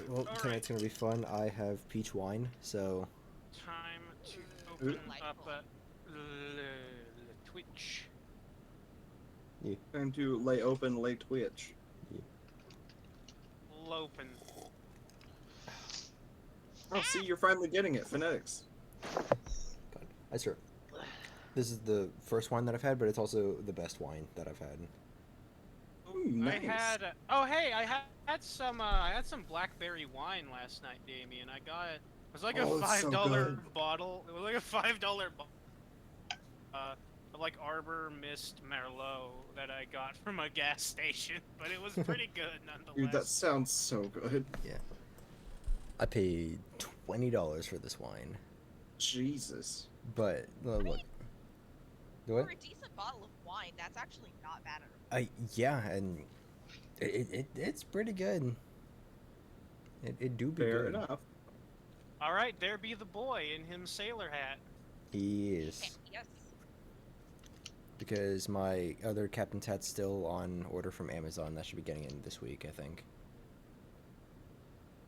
well, tonight's gonna be fun. I have peach wine, so... Time to open up Twitch. Yeah. Time to lay open, lay Twitch. Yeah. Lopen. Oh, see, you're finally getting it. Phonetics. God, I swear. This is the first wine that I've had, but it's also the best wine that I've had. Ooh, nice. I had I had some blackberry wine last night, Damien. I got it. It was like a $5 bottle. It was like a $5 bottle of like Arbor Mist Merlot that I got from a gas station, but it was pretty good nonetheless. Dude, that sounds so good. Yeah. I paid $20 for this wine. Jesus. But, look. What? For a decent bottle of wine, that's actually not bad at all. Yeah, and it's pretty good. It do be Fair good. enough. Alright, there be the boy in him sailor hat. He is. Yes. Because my other captain's hat's still on order from Amazon. That should be getting in this week, I think.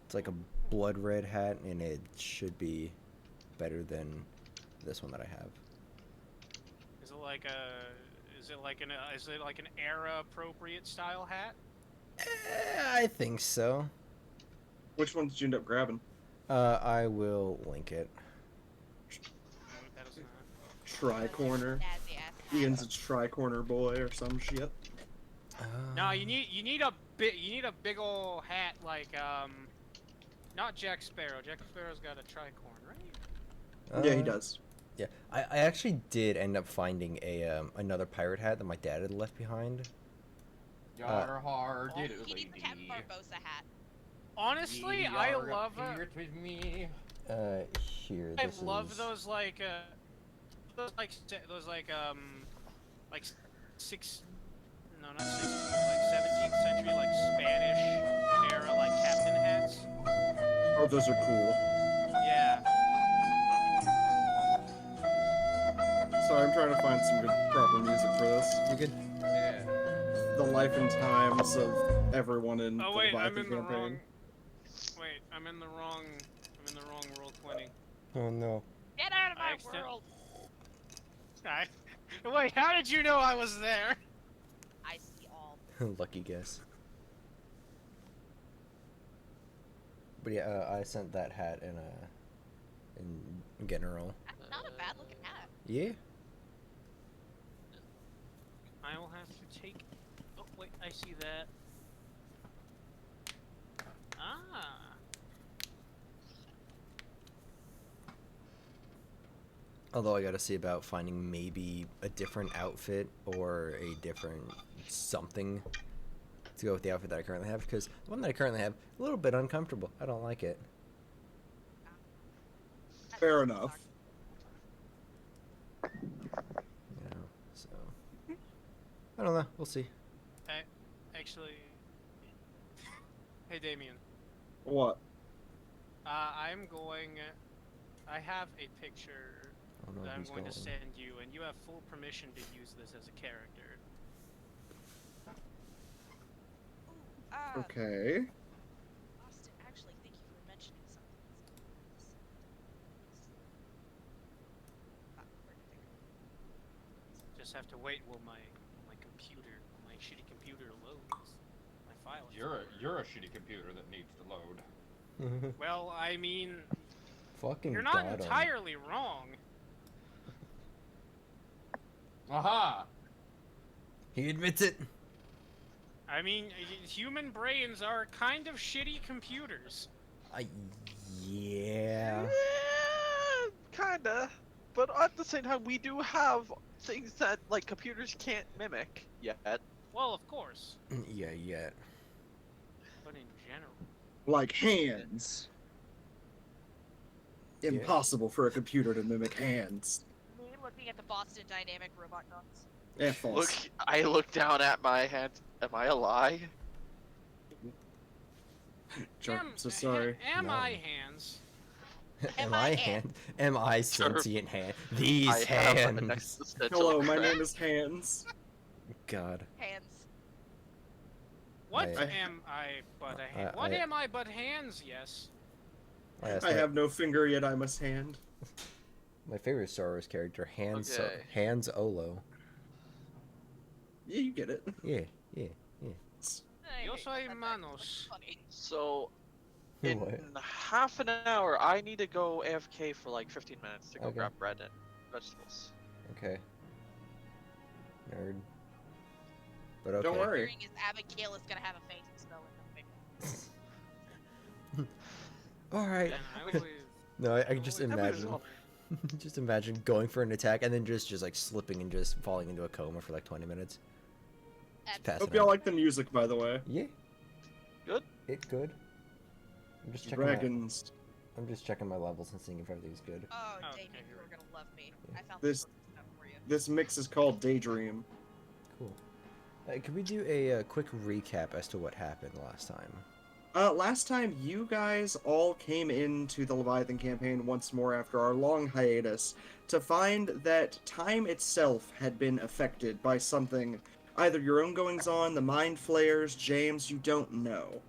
It's like a blood red hat, and it should be better than this one that I have. Is it like an era appropriate style hat? I think so. Which one did you end up grabbing? I will link it. That is not. Tri-corner. Ian's a tri-corner boy or some shit. No, you need a big ol' hat like not Jack Sparrow. Jack Sparrow's got a tricorn, right? Yeah, he does. Yeah, I actually did end up finding a another pirate hat that my dad had left behind. Yar har, He did it, needs the Captain lady. Barbosa hat. Honestly, I love it with me. Here. I This love is... those like six, no, not 16th, like 17th century like Spanish era like captain hats. Oh, those are cool. Yeah. Sorry, I'm trying to find some good, proper music for this. You good? Yeah. The life and times of everyone in Oh the wait, I'm Leviathan in the campaign. wrong. Wait, I'm in the wrong roll 20. Oh no. Get out of my Accident- world! Wait, how did you know I was there? I see all. Lucky guess. But yeah, I sent that hat in general. That's not a bad looking hat. Yeah. I will have to take. Oh wait, I see that. Ah. Although I gotta see about finding maybe a different outfit or a different something to go with the outfit that I currently have, because the one that I currently have, a little bit uncomfortable. I don't like it. Fair enough. You know, so I don't know. We'll see. Actually. Hey Damien. What? I'm going. I have a picture I don't know that if I'm he's going to send you, and you have full permission to use this as a character. Ooh, Okay. Austin, actually, thank you for mentioning something. Just have to wait while my shitty computer loads my file. You're a shitty computer that needs to load. Well, I mean, Fucking you're not got 'em. entirely wrong. Aha! He admits it. I mean, human brains are kind of shitty computers. Yeah. Kinda. But at the same time, we do have things that, like, computers can't mimic yet. Well, of course, Yeah, yeah. but in general. Like hands. Impossible for a computer to mimic hands. Me looking at the Boston Dynamic robot guns. Yeah, false. Look, I look down at my hand. Am I a lie? Jarf, I'm so sorry. Am No. I hands? Am I I hand? hand? Am I sentient hand? These I have an hands. existential Hello, my crack. name is Hands. God. Hands. What I- am I but a hand? I- What I- am I but hands? Yes. asked I have no finger yet I must hand. my favorite Star Wars character, Okay. Hans Olo. Yeah, you get it. Yeah, yeah. I Yo hate soy that. That's manos. funny. So, in What? half an hour, I need to go AFK for like 15 minutes to go Okay. grab bread and vegetables. Okay. Nerd. But okay. Don't worry. Hearing is Abigail is gonna have a fainting spell in her face. All right. And I believe. No, I can just That was imagine. all. Just imagine going for an attack and then just like slipping and just falling into a coma for like 20 minutes. Just passing Hope y'all out. like the music, by the way. Yeah. Good? It good. I'm just checking. Dragons. I'm just checking my levels and seeing if everything's good. Oh, Okay, Damien, you here were we gonna love me. Yeah. I found This- the stuff for you. This mix is called Daydream. Cool. Could we do a quick recap as to what happened last time? Last time you guys all came into the Leviathan campaign once more after our long hiatus to find that time itself had been affected by something, either your own goings-on, the mind flayers, James, you don't know.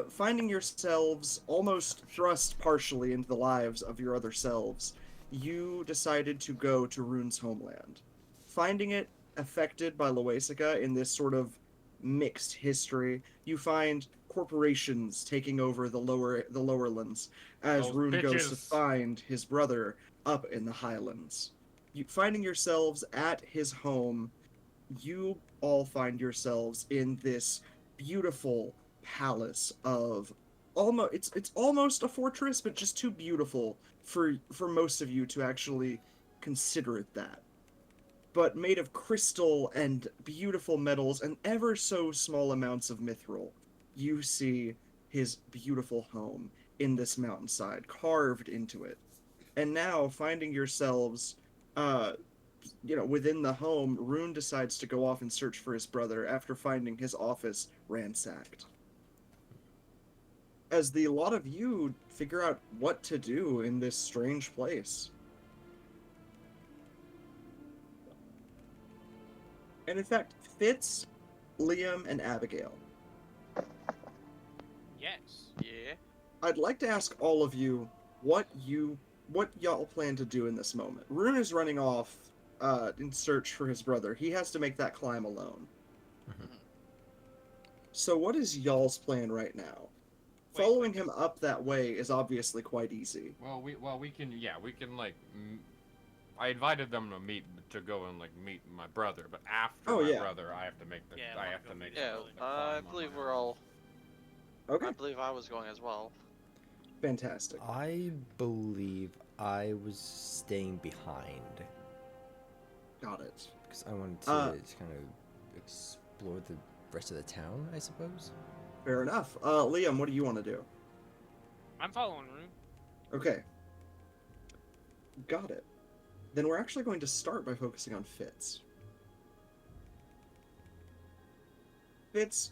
Finding yourselves almost thrust partially into the lives of your other selves, you decided to go to Rune's homeland. Finding it affected by Loasica in this sort of mixed history, you find corporations taking over the lowerlands as Those Rune goes to bitches. find his brother up in the highlands. Finding yourselves at his home, you all find yourselves in this beautiful palace of it's almost a fortress, but just too beautiful for most of you to actually consider it that. But made of crystal and beautiful metals and ever so small amounts of mithril, you see his beautiful home in this mountainside, carved into it. And now, finding yourselves, within the home, Rune decides to go off and search for his brother after finding his office ransacked. As the lot of you figure out what to do in this strange place. And in fact, Fitz, Liam, and Abigail, Yes. Yeah. I'd like to ask all of you what y'all plan to do in this moment. Rune is running off in search for his brother. He has to make that climb alone. Mhm. So what is y'all's plan right now? Wait, Following him up that way is obviously quite easy. Well, we can like. I invited them to go and like meet my brother, but after Oh, my yeah. brother, I have to make the. Yeah, I I'll have go to make. meet the- Yeah, really the climb I on believe my we're own. all. Okay, I believe I was going as well. fantastic. I believe I was staying behind Got it. because I wanted to just kind of explore the rest of the town, I suppose. Fair enough. Liam, what do you want to do? I'm following Rune. Okay. Got it. Then we're actually going to start by focusing on Fitz. Fitz,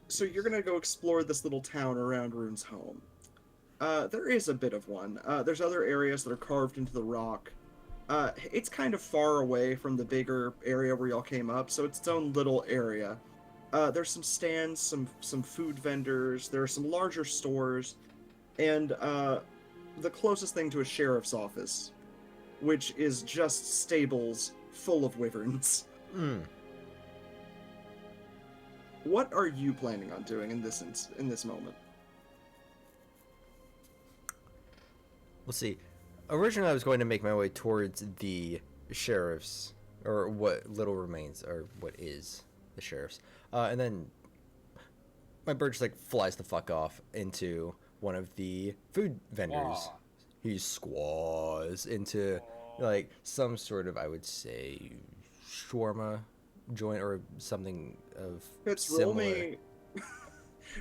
so you're going to go explore this little town around Rune's home. There is a bit of one. There's other areas that are carved into the rock. It's kind of far away from the bigger area where y'all came up, so it's its own little area. There's some stands, some food vendors, there are some larger stores, and the closest thing to a sheriff's office, which is just stables full of wyverns. Hmm. What are you planning on doing in this moment? We'll see. Originally, I was going to make my way towards the sheriff's, or what little remains, or what is the sheriff's. And then my bird just like flies the fuck off into one of the food vendors. Squaw. He squaws into like some sort of, I would say, shawarma joint or something of Fitz, similar.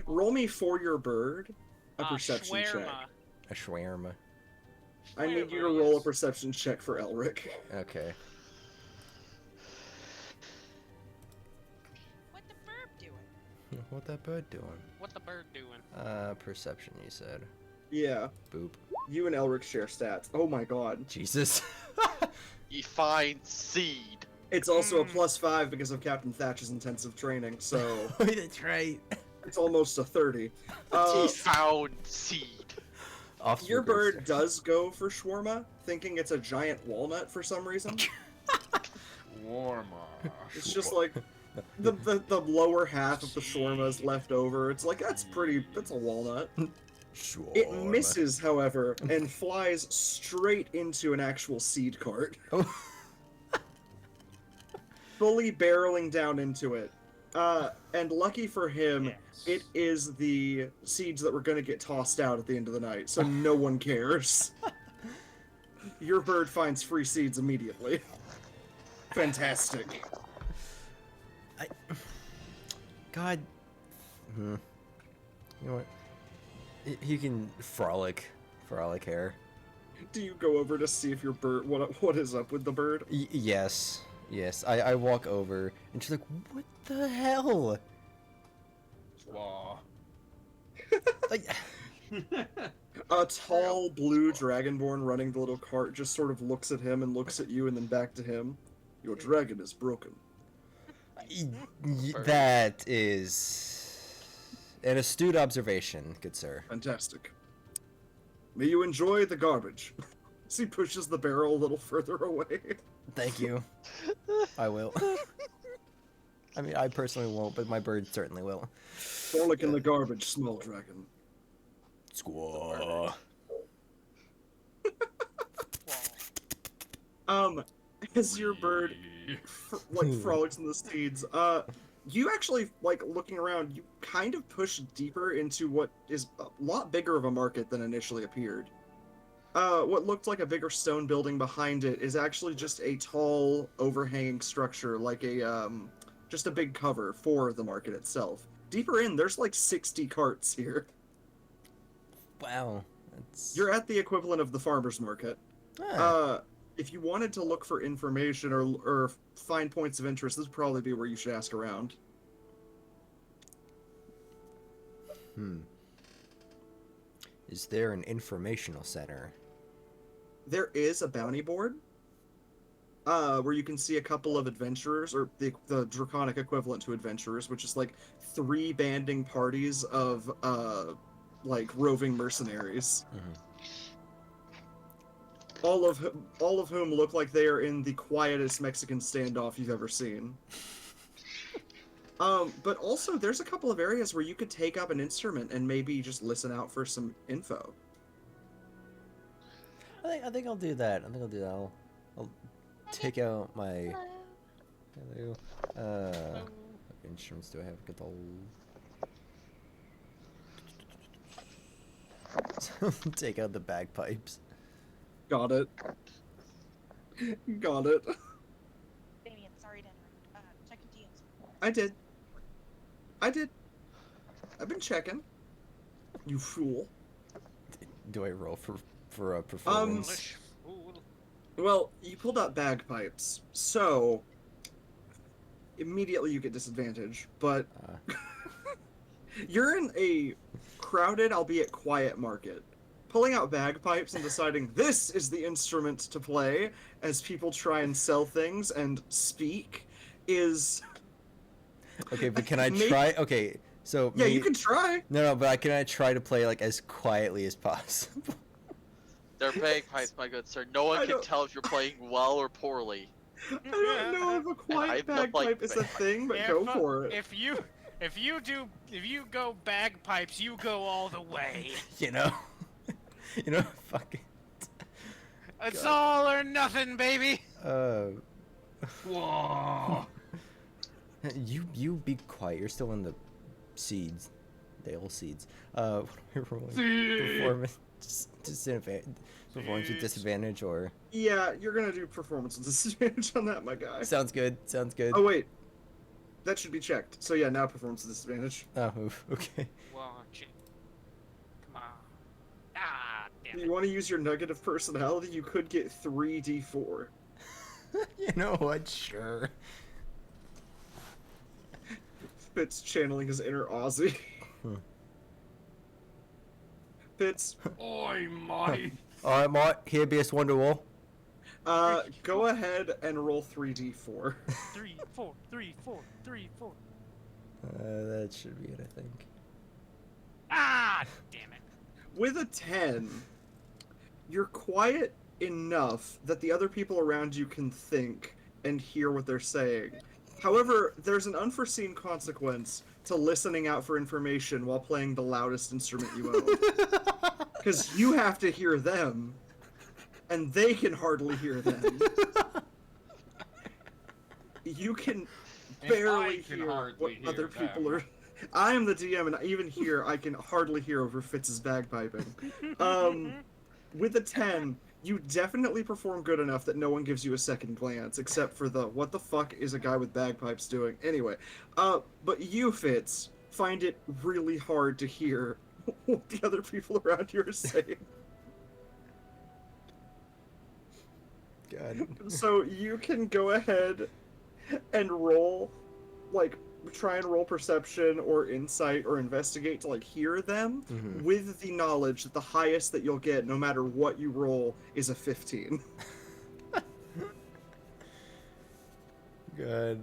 roll me for your bird a perception check. Shawarma. A shawarma. I need you to Shawarma, roll a yes. perception check for Elric. Okay. What the verb doing? What that bird doing? What the bird doing? Perception, you said. Yeah, Boop. you and Elric share stats. Oh my god. Jesus. You find seed. It's also a +5 because of Captain Thatch's intensive training, so That's right. it's almost a 30. Found seed. Off Your Smookers. bird does go for shawarma, thinking it's a giant walnut for some reason. Warmer. It's just like the lower half of the shawarma is left over. It's like that's a walnut. Sure. It misses, however, and flies straight into an actual seed cart, Oh. fully barreling down into it. And lucky for him, Yes. it is the seeds that were going to get tossed out at the end of the night, so no one cares. Your bird finds free seeds immediately. Fantastic. God. You know what? He can frolic here. Do you go over to see if your bird, what is up with the bird? Yes. I walk over, and she's like, "What the hell?" Wow. Like, A tall blue dragonborn running the little cart just sort of looks at him and looks at you and then back to him. Your dragon is broken. that is an astute observation, good sir. Fantastic. May you enjoy the garbage. As he pushes the barrel a little further away. Thank you. I will. I mean, I personally won't, but my bird certainly will. Frolic in the garbage, small dragon. Squaw. As your bird frolics in the seeds, you actually, looking around, you kind of push deeper into what is a lot bigger of a market than initially appeared. What looked like a bigger stone building behind it is actually just a tall, overhanging structure, like just a big cover for the market itself. Deeper in, there's 60 carts here. Wow. That's... You're at the equivalent of the farmer's market. Ah. If you wanted to look for information or find points of interest, this would probably be where you should ask around. Is there an informational center? There is a bounty board, where you can see a couple of adventurers, or the draconic equivalent to adventurers, which is 3 banding parties of roving mercenaries. All of whom look like they are in the quietest Mexican standoff you've ever seen. But also, there's a couple of areas where you could take up an instrument and maybe just listen out for some info. I think I'll do that. I'll take out my... Hello. What instruments do I have? Guitar. Take out the bagpipes. Got it. Got it. Damien, sorry to interrupt. Check your DMs. I did. I've been checking. You fool. Do I roll for a performance? Well, you pulled out bagpipes, so immediately you get disadvantage, but you're in a crowded, albeit quiet market. Pulling out bagpipes and deciding this is the instrument to play as people try and sell things and speak is... Okay, but can I try? Okay, so... Yeah, you can try. No, but can I try to play, as quietly as possible? They're bagpipes, my good sir. No one can tell if you're playing well or poorly. I don't know if a quiet bagpipe is a thing, but go for it. If you go bagpipes, you go all the way. Fuck it. It's all or nothing, baby. Whoa. You be quiet. You're still in the seeds. Dale seeds. What are we rolling? Performance with disadvantage, or? Yeah, you're gonna do performance with disadvantage on that, my guy. Sounds good. Oh wait, that should be checked. So yeah, now performance with disadvantage. Oh, okay. Watch it. Come on. Ah, damn You it. want to use your nugget of personality? You could get 3d4. You know what? Sure. Fitz channeling his inner Aussie. Fitz, Oi, mate. Alright, mate. Here be a Wonderwall. Go ahead and roll 3d4. 3, 4, 3, 4, 3, 4. That should be it, I think. Ah, damn it. With a 10, you're quiet enough that the other people around you can think and hear what they're saying. However, there's an unforeseen consequence to listening out for information while playing the loudest instrument you own. Because you have to hear them, and they can hardly hear them. You can barely hear what other people are... I am the DM, and even here, I can hardly hear over Fitz's bagpiping. With a 10, you definitely perform good enough that no one gives you a second glance, except for the, what the fuck is a guy with bagpipes doing? Anyway, but you, Fitz, find it really hard to hear what the other people around you are saying. God. So you can go ahead and roll, like, try and roll perception or insight or investigate to, like, hear them with the knowledge that the highest that you'll get, no matter what you roll, is a 15. Good.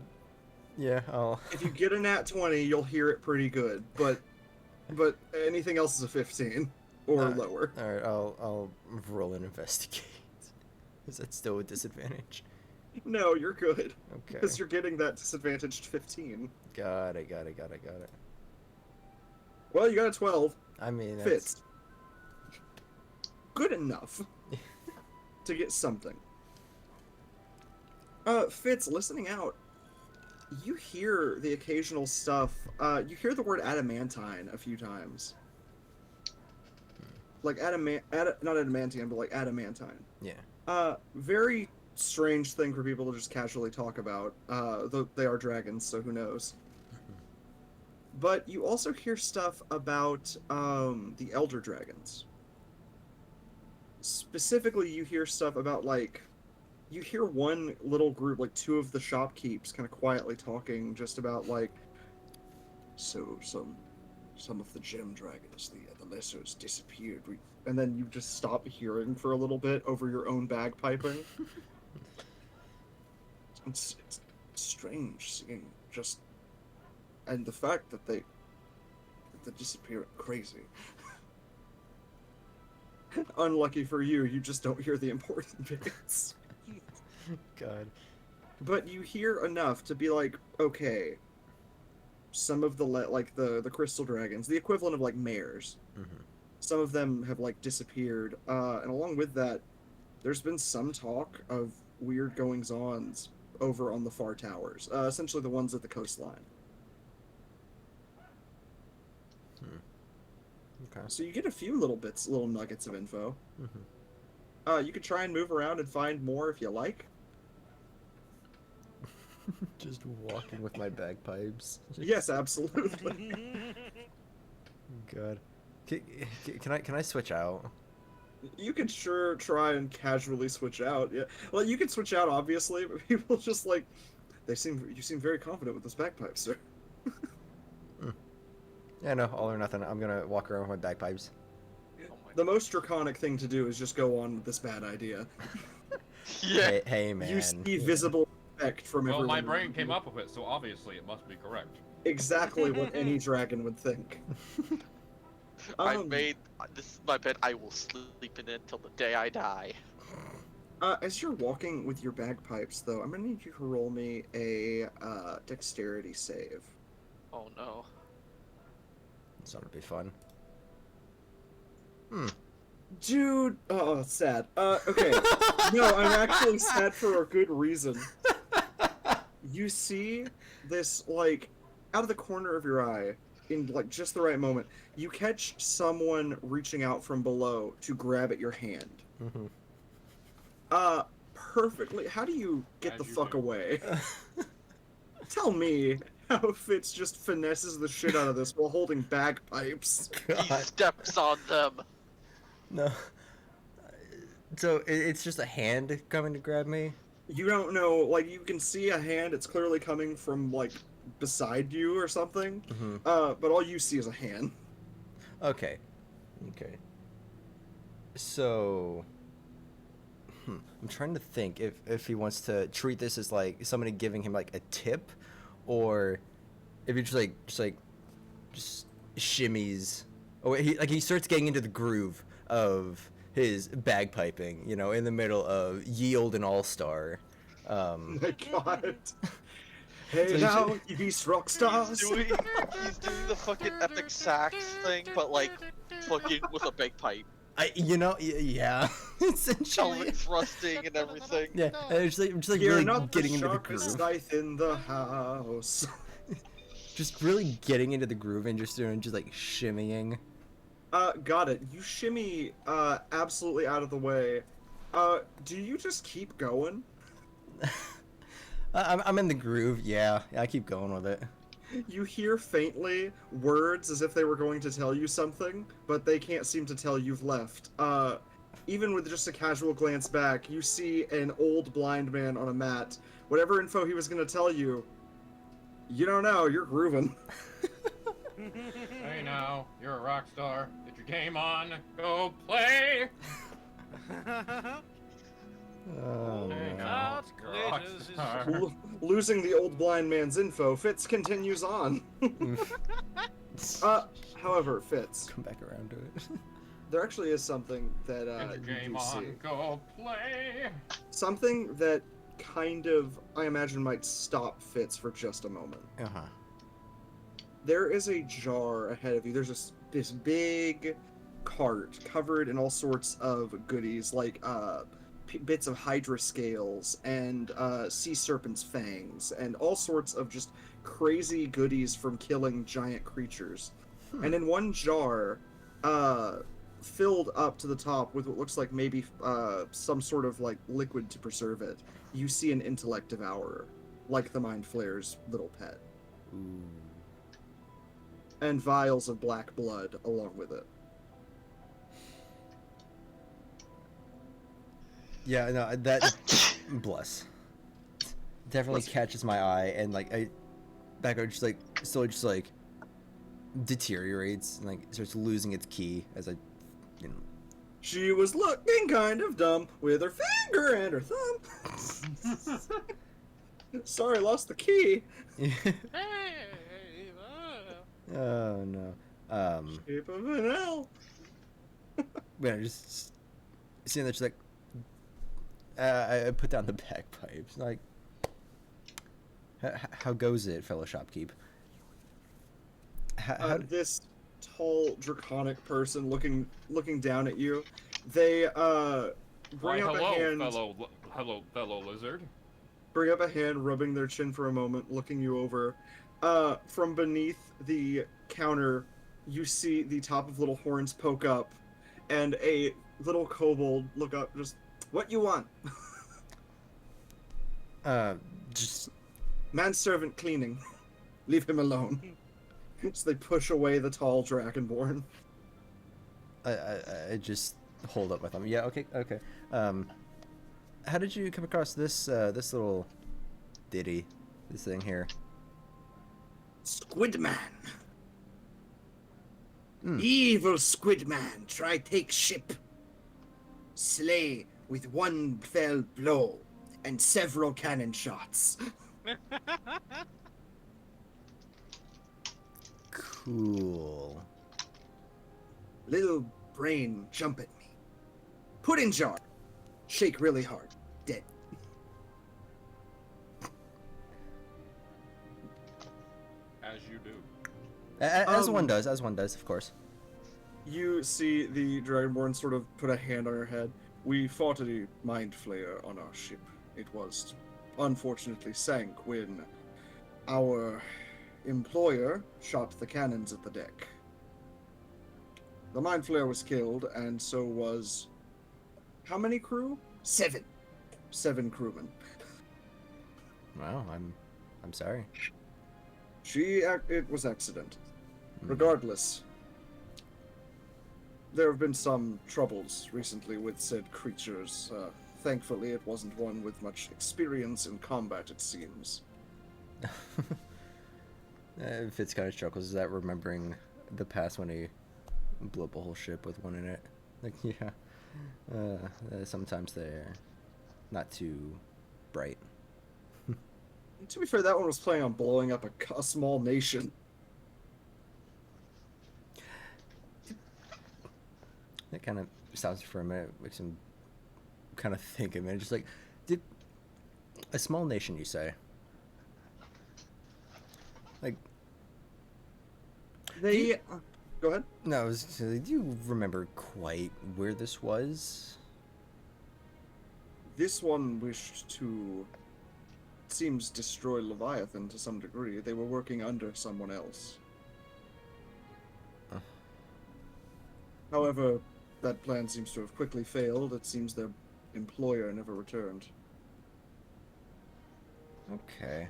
Yeah, I'll... If you get a nat 20, you'll hear it pretty good, but anything else is a 15 or lower. Alright, I'll roll and investigate. Is that still a disadvantage? No, you're good. Okay. Because you're getting that disadvantaged 15. Got it. Well, you got a 12. I mean, that's... Fitz. Good enough to get something. Fitz, listening out, you hear the occasional stuff. You hear the word adamantine a few times. Like not adamantium, but like adamantine. Yeah. Very strange thing for people to just casually talk about. Though they are dragons, so who knows. But you also hear stuff about the elder dragons. Specifically, you hear stuff about, like, you hear one little group, like two of the shopkeepers, kind of quietly talking just about, like, so some of the gem dragons, the lessers, disappeared. And then you just stop hearing for a little bit over your own bagpiping. It's strange seeing just, and the fact that they disappear crazy. Unlucky for you, you just don't hear the important bits. God. But you hear enough to be like, okay, some of the crystal dragons, the equivalent of like mares, some of them have like disappeared, and along with that, there's been some talk of weird goings-ons over on the far towers, essentially the ones at the coastline. Okay. So you get a few little nuggets of info. You could try and move around and find more if you like. Just walking with my bagpipes. Yes, absolutely. God. Can I switch out? You could sure try and casually switch out. Yeah. Well, you can switch out, obviously, but people just like, you seem very confident with those bagpipes, sir. Yeah, no, all or nothing. I'm gonna walk around with my bagpipes. The most draconic thing to do is just go on with this bad idea. Yeah. Hey man. You see visible effect from everyone. Well, my brain around came you. up with it, so obviously it must be correct. Exactly what any dragon would think. I made this is my bed. I will sleep in it till the day I die. As you're walking with your bagpipes, though, I'm gonna need you to roll me a dexterity save. Oh no. This ought to be fun. Dude, oh, it's sad. Okay. No, I'm actually sad for a good reason. You see this, like, out of the corner of your eye, in, like, just the right moment, you catch someone reaching out from below to grab at your hand. Perfectly. How do you get As the you fuck do. away? Tell me how Fitz just finesses the shit out of this while holding bagpipes. He steps on them. No. So it's just a hand coming to grab me? You don't know, like, you can see a hand, it's clearly coming from, like, beside you or something, but all you see is a hand. Okay. So... I'm trying to think if he wants to treat this as like somebody giving him like a tip, or if he just shimmies. Oh, he starts getting into the groove of his bagpiping, you know, in the middle of Ye Olden All Star. My God. Hey So now, you beast rock stars. He's doing the fucking epic sax thing, but like fucking with a big pipe. Yeah, essentially. Pelvic thrusting and everything. Yeah, just like You're really not the getting into the sharpest groove. knife in the house. Just really getting into the groove and just doing like shimmying. Got it. You shimmy, absolutely out of the way. Do you just keep going? I'm in the groove. Yeah, I keep going with it. You hear faintly words as if they were going to tell you something, but they can't seem to tell you've left. Even with just a casual glance back, you see an old blind man on a mat. Whatever info he was going to tell you, you don't know, you're grooving. Hey now, you're a rock star. Get your game on. Go play. Oh, Hey no. now, you're a rock Glitters is- star. Losing the old blind man's info, Fitz continues on. However, Fitz, Come back around to it. there actually is something that Get your you game do see. on. Go play. Something that kind of, I imagine, might stop Fitz for just a moment. Uh-huh. There is a jar ahead of you. There's this big cart covered in all sorts of goodies, like bits of hydra scales and sea serpent's fangs, and all sorts of just crazy goodies from killing giant creatures. And in one jar, filled up to the top with what looks like maybe some sort of like liquid to preserve it, you see an intellect devourer, like the Mind Flayer's little pet. Ooh. And vials of black blood along with it. Yeah, no, that bless. Definitely Bless you. catches my eye, and like background just like slowly just like deteriorates and like starts losing its key as I, you know. She was looking kind of dumb with her finger and her thumb. Sorry, lost the key. Hey, Oh no. Shape of an L. Yeah, just seeing that she's like, I put down the bagpipes. Like, how goes it, fellow shopkeep? How This tall, draconic person looking down at you, they bring up a hand. Hello, fellow lizard. Bring up a hand, rubbing their chin for a moment, looking you over. From beneath the counter, you see the top of little horns poke up, and a little kobold look up. Just, what you want? just Manservant cleaning. Leave him alone. So they push away the tall dragonborn. I just hold up my thumb. Yeah, okay. How did you come across this this little ditty, this thing here? Squidman. Hmm. Evil Squidman, try take ship. Slay with one fell blow and several cannon shots. Cool. Little brain jump at me. Put in jar. Shake really hard. Dead. As you do. As one does, of course. You see the Dragonborn sort of put a hand on her head. We fought a mind flayer on our ship. It was unfortunately sank when our employer shot the cannons at the deck. The mind flayer was killed, and so was... How many crew? 7. 7 crewmen. Wow, I'm sorry. It was accident. Regardless, there have been some troubles recently with said creatures. Thankfully, it wasn't one with much experience in combat, it seems. Fitz kind of chuckles. Is that remembering the past when he blew up a whole ship with one in it? Like, yeah. Sometimes they not too bright. To be fair, that one was planning on blowing up a small nation. It kind of stops for a minute, makes him kind of think a minute. Just like, did a small nation, you say? Like, They. Go ahead. no, I was gonna say, do you remember quite where this was? This one wished to, it seems, destroy Leviathan to some degree. They were working under someone else. However, that plan seems to have quickly failed. It seems their employer never returned. Okay.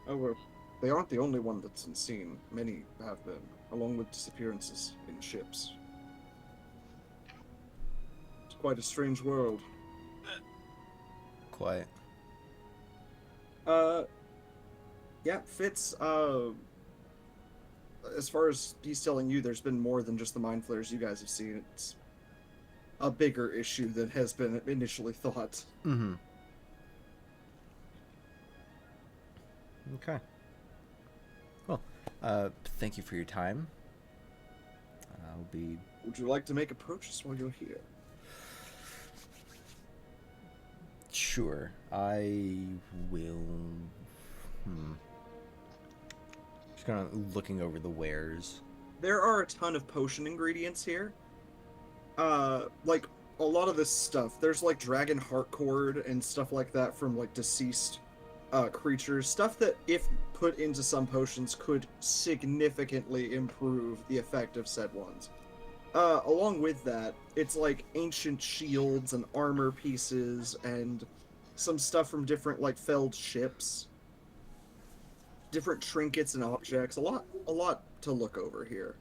However, they aren't the only one that's been seen. Many have been, along with disappearances in ships. It's quite a strange world. Quiet. Yeah, Fitz, as far as he's telling you, there's been more than just the mind flares you guys have seen. It's a bigger issue than has been initially thought. Mm-hmm. Okay. Well, thank you for your time. I'll be... Would you like to make a purchase while you're here? Sure. I will... Just kind of looking over the wares. There are a ton of potion ingredients here. Like, a lot of this stuff, there's like dragon heart cord and stuff like that from like deceased creatures. Stuff that, if put into some potions, could significantly improve the effect of said ones. Along with that, it's like ancient shields and armor pieces and some stuff from different like felled ships. Different trinkets and objects. A lot to look over here.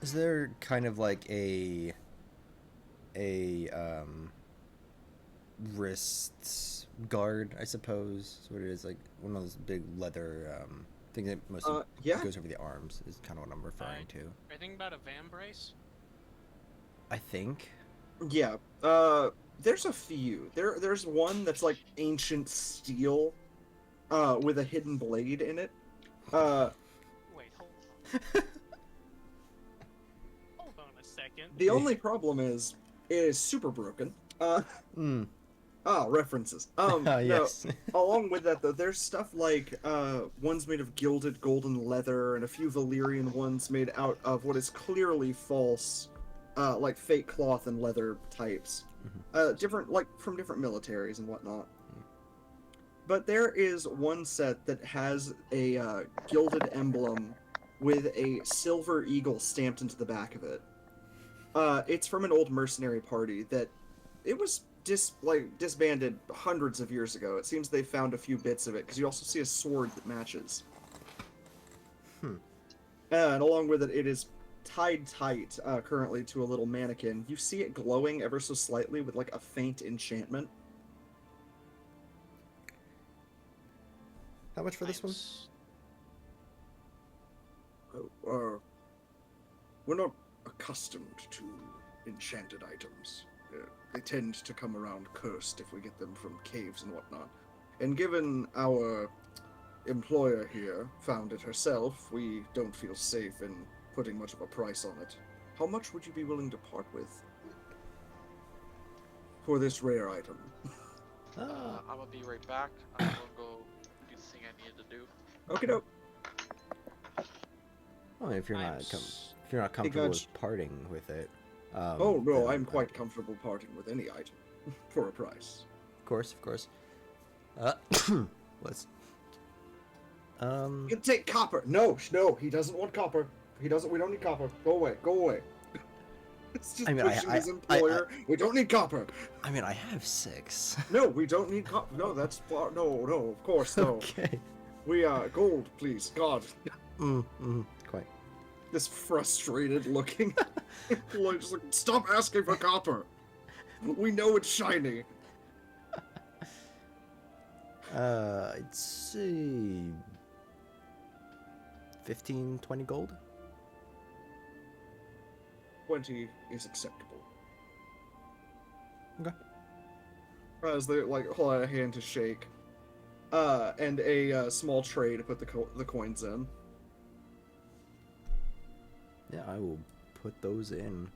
Is there kind of like a wrist guard, I suppose? That's what it is, like one of those big leather things that mostly yeah. goes over the arms is kind of what I'm referring to. Are you thinking about a van brace? I think. Yeah. There's a few. There's one that's like ancient steel, with a hidden blade in it. Wait, hold on. Hold on a second. The only problem is it is super broken. References. Yes. No, along with that though, there's stuff like ones made of gilded golden leather and a few Valyrian ones made out of what is clearly false, like fake cloth and leather types. Different, like from different militaries and whatnot. But there is one set that has a gilded emblem with a silver eagle stamped into the back of it. It's from an old mercenary party that it was disbanded hundreds of years ago. It seems they found a few bits of it, because you also see a sword that matches. And along with it, it is tied tight currently to a little mannequin. You see it glowing ever so slightly with like a faint enchantment. How much for this one? We're not accustomed to enchanted items. They tend to come around cursed if we get them from caves and whatnot. And given our employer here found it herself, we don't feel safe in putting much of a price on it. How much would you be willing to part with for this rare item? I'm gonna be right back. I'm gonna go do the thing I need to do. Okay, doke. Well, if you're not comfortable with parting with it. Oh no, then, I'm quite comfortable parting with any item for a price. Of course. Let's. You can take copper. No, he doesn't want copper. He doesn't. We don't need copper. Go away. It's just pushing his employer. We don't need copper. I mean, I have 6. No, we don't need copper. No, that's far. No, of course, no. Okay. We gold, please, God. Quite. This frustrated looking employee just like, stop asking for copper. We know it's shiny. I'd say 15, 20 gold. 20 is acceptable. Okay. As they like hold out a hand to shake, and a small tray to put the coins in. Yeah, I will put those in.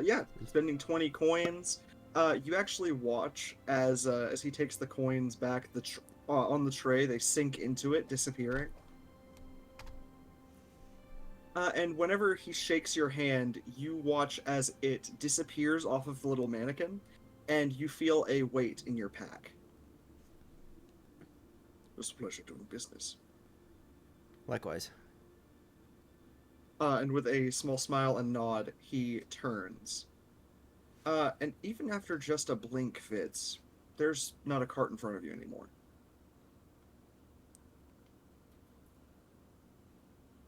Yeah, spending 20 coins. You actually watch as he takes the coins back on the tray. They sink into it, disappearing. And whenever he shakes your hand, you watch as it disappears off of the little mannequin, and you feel a weight in your pack. It was a pleasure doing business. Likewise. And with a small smile and nod, he turns. And even after just a blink, Fitz, there's not a cart in front of you anymore.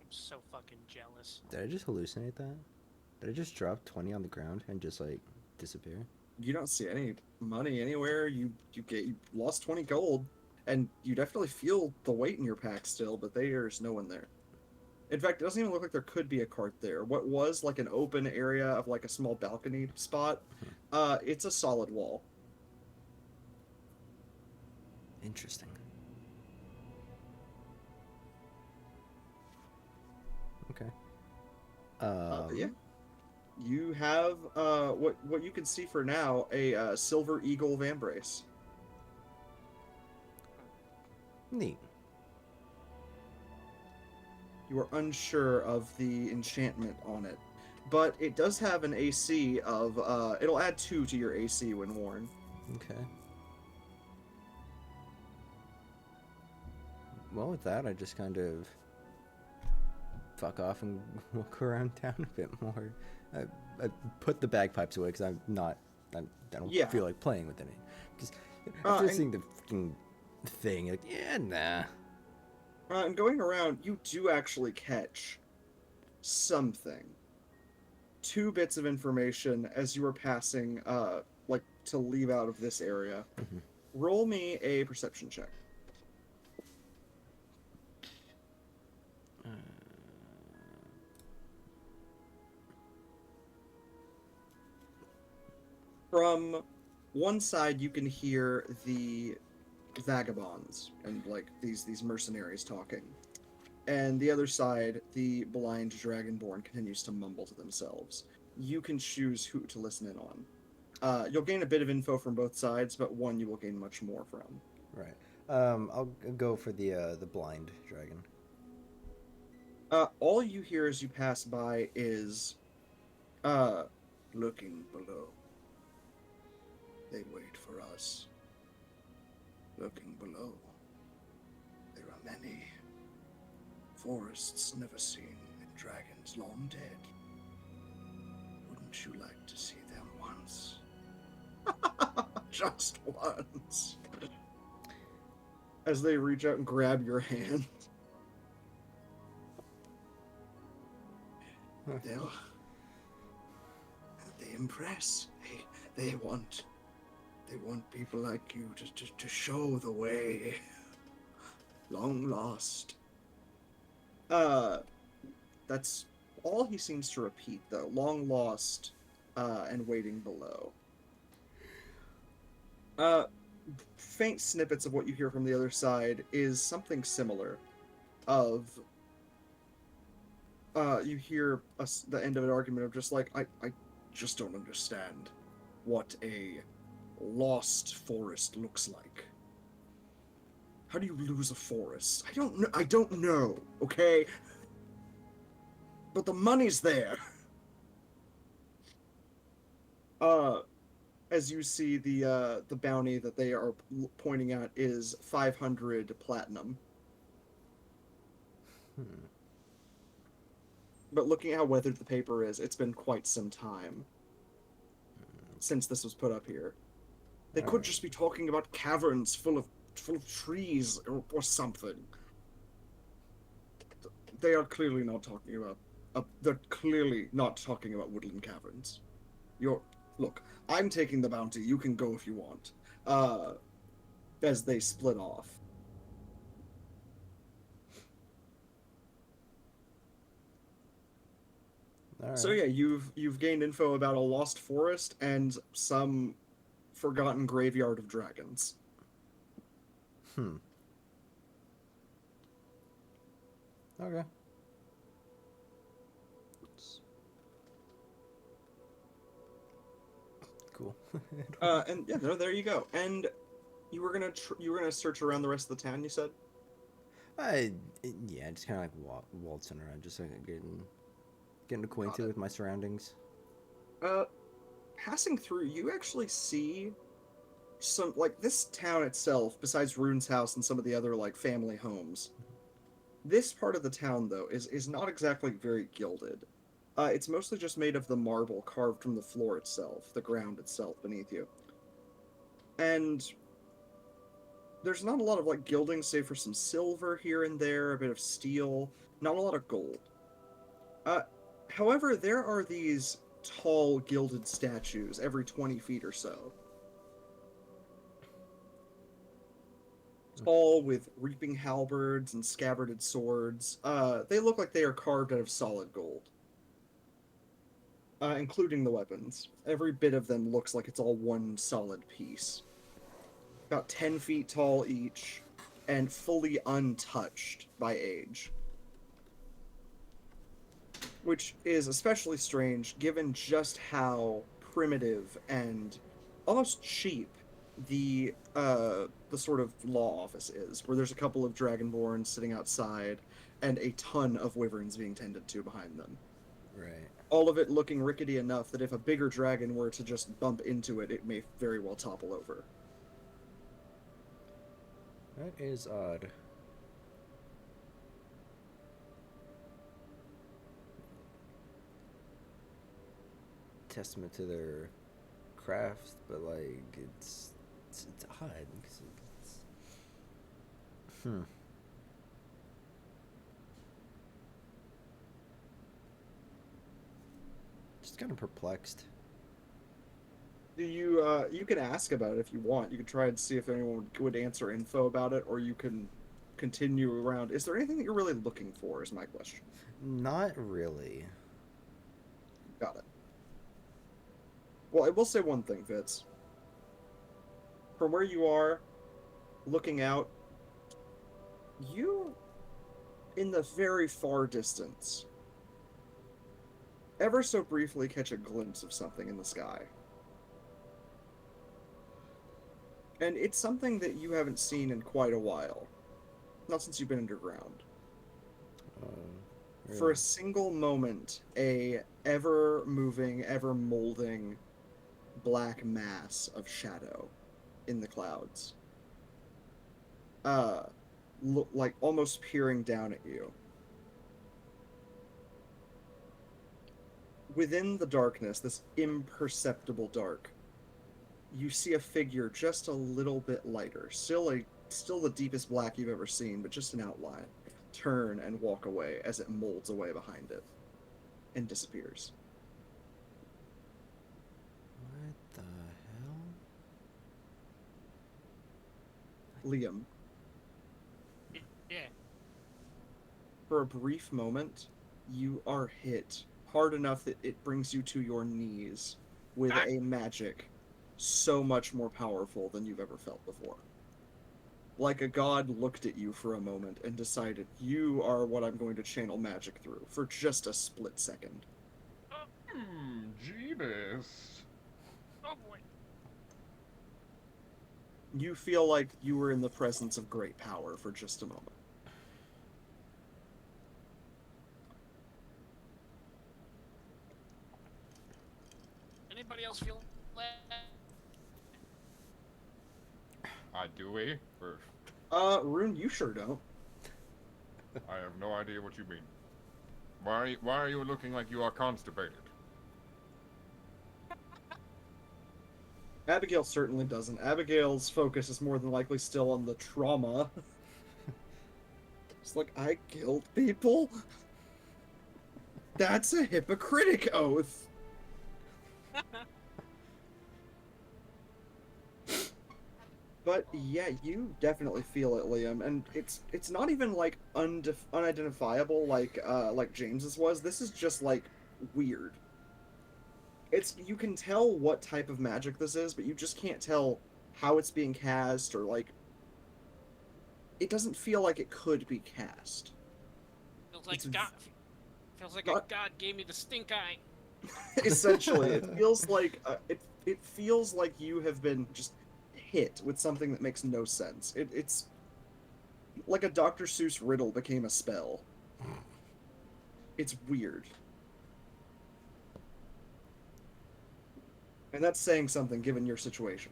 I'm so fucking jealous. Did I just hallucinate that? Did I just drop 20 on the ground and just, like, disappear? You don't see any money anywhere. You lost 20 gold, and you definitely feel the weight in your pack still, but there's no one there. In fact, it doesn't even look like there could be a cart there. What was like an open area of like a small balcony spot, it's a solid wall. Interesting. Okay. Yeah. You have what you can see for now, a silver eagle vambrace. Neat. You are unsure of the enchantment on it, but it does have an AC of it'll add 2 to your AC when worn. Okay. Well, with that, I just kind of fuck off and walk around town a bit more. I put the bagpipes away because I don't Yeah. feel like playing with any. Because after seeing the fucking thing, like, yeah, nah. And going around, you do actually catch something. 2 bits of information as you were passing, like, to leave out of this area. Mhm. Roll me a perception check. From one side, you can hear the vagabonds and like these mercenaries talking, and the other side, the blind dragonborn continues to mumble to themselves. You can choose who to listen in on. You'll gain a bit of info from both sides, but one you will gain much more from. Right. I'll go for the blind dragon. All you hear as you pass by is, looking below. They wait for us. Looking below. There are many. Forests never seen and dragons long dead. Wouldn't you like to see them once? Just once. As they reach out and grab your hand. They impress. They want people like you to show the way. Long lost. That's all he seems to repeat, though. Long lost, and waiting below. Faint snippets of what you hear from the other side is something similar. You hear the end of an argument of just like, I just don't understand what a lost forest looks like. How do you lose a forest? I don't know, okay? But the money's there. As you see, the bounty that they are pointing at is 500 platinum. But looking at how weathered the paper is, it's been quite some time since this was put up here. They could just be talking about caverns full of trees or something. They are clearly not talking about. They're clearly not talking about woodland caverns. Look. I'm taking the bounty. You can go if you want. As they split off. All right. So yeah, you've gained info about a lost forest and some forgotten graveyard of dragons. Okay. Cool. And yeah, there you go. And you were gonna search around the rest of the town. You said. Yeah, just kind of like waltzing around, just like getting acquainted with my surroundings. Passing through, you actually see some, like, this town itself, besides Rune's house and some of the other, like, family homes. This part of the town, though, is not exactly very gilded. It's mostly just made of the marble carved from the floor itself, the ground itself beneath you. And there's not a lot of, like, gilding, save for some silver here and there, a bit of steel, not a lot of gold. However, there are these tall gilded statues every 20 feet or so. All with reaping halberds and scabbarded swords. They look like they are carved out of solid gold. Including the weapons. Every bit of them looks like it's all one solid piece. About 10 feet tall each, and fully untouched by age. Which is especially strange given just how primitive and almost cheap the sort of law office is, where there's a couple of dragonborns sitting outside and a ton of wyverns being tended to behind them. Right. All of it looking rickety enough that if a bigger dragon were to just bump into it, it may very well topple over. That is odd. Testament to their craft, but like it's odd. Just kind of perplexed. You can ask about it if you want. You can try and see if anyone would answer info about it, or you can continue around. Is there anything that you're really looking for, is my question. Not really. Got it. Well, I will say one thing, Fitz. From where you are, looking out, you, in the very far distance, ever so briefly catch a glimpse of something in the sky. And it's something that you haven't seen in quite a while. Not since you've been underground. Really? For a single moment, a ever-moving, ever-molding black mass of shadow in the clouds. Like almost peering down at you. Within the darkness, this imperceptible dark, you see a figure just a little bit lighter, still the deepest black you've ever seen, but just an outline, turn and walk away as it molds away behind it and disappears. What the hell? Liam, Yeah. for a brief moment, you are hit hard enough that it brings you to your knees with a magic so much more powerful than you've ever felt before. Like a god looked at you for a moment and decided, you are what I'm going to channel magic through, for just a split second. Jeebus. Oh boy. You feel like you were in the presence of great power for just a moment. Anybody else feel that? Do we? Or Rune, you sure don't. I have no idea what you mean. Why are you looking like you are constipated? Abigail certainly doesn't. Abigail's focus is more than likely still on the trauma. It's like, I killed people? That's a hypocritic oath. But yeah, you definitely feel it, Liam, and it's not even like unidentifiable like James's was. This is just like weird. you can tell what type of magic this is, but you just can't tell how it's being cast, or like it doesn't feel like it could be cast. Feels like It's God. Feels like not- a God gave me the stink eye. Essentially, it feels like it feels like you have been just hit with something that makes no sense. It's like a Dr. Seuss riddle became a spell. It's weird. And that's saying something given your situation.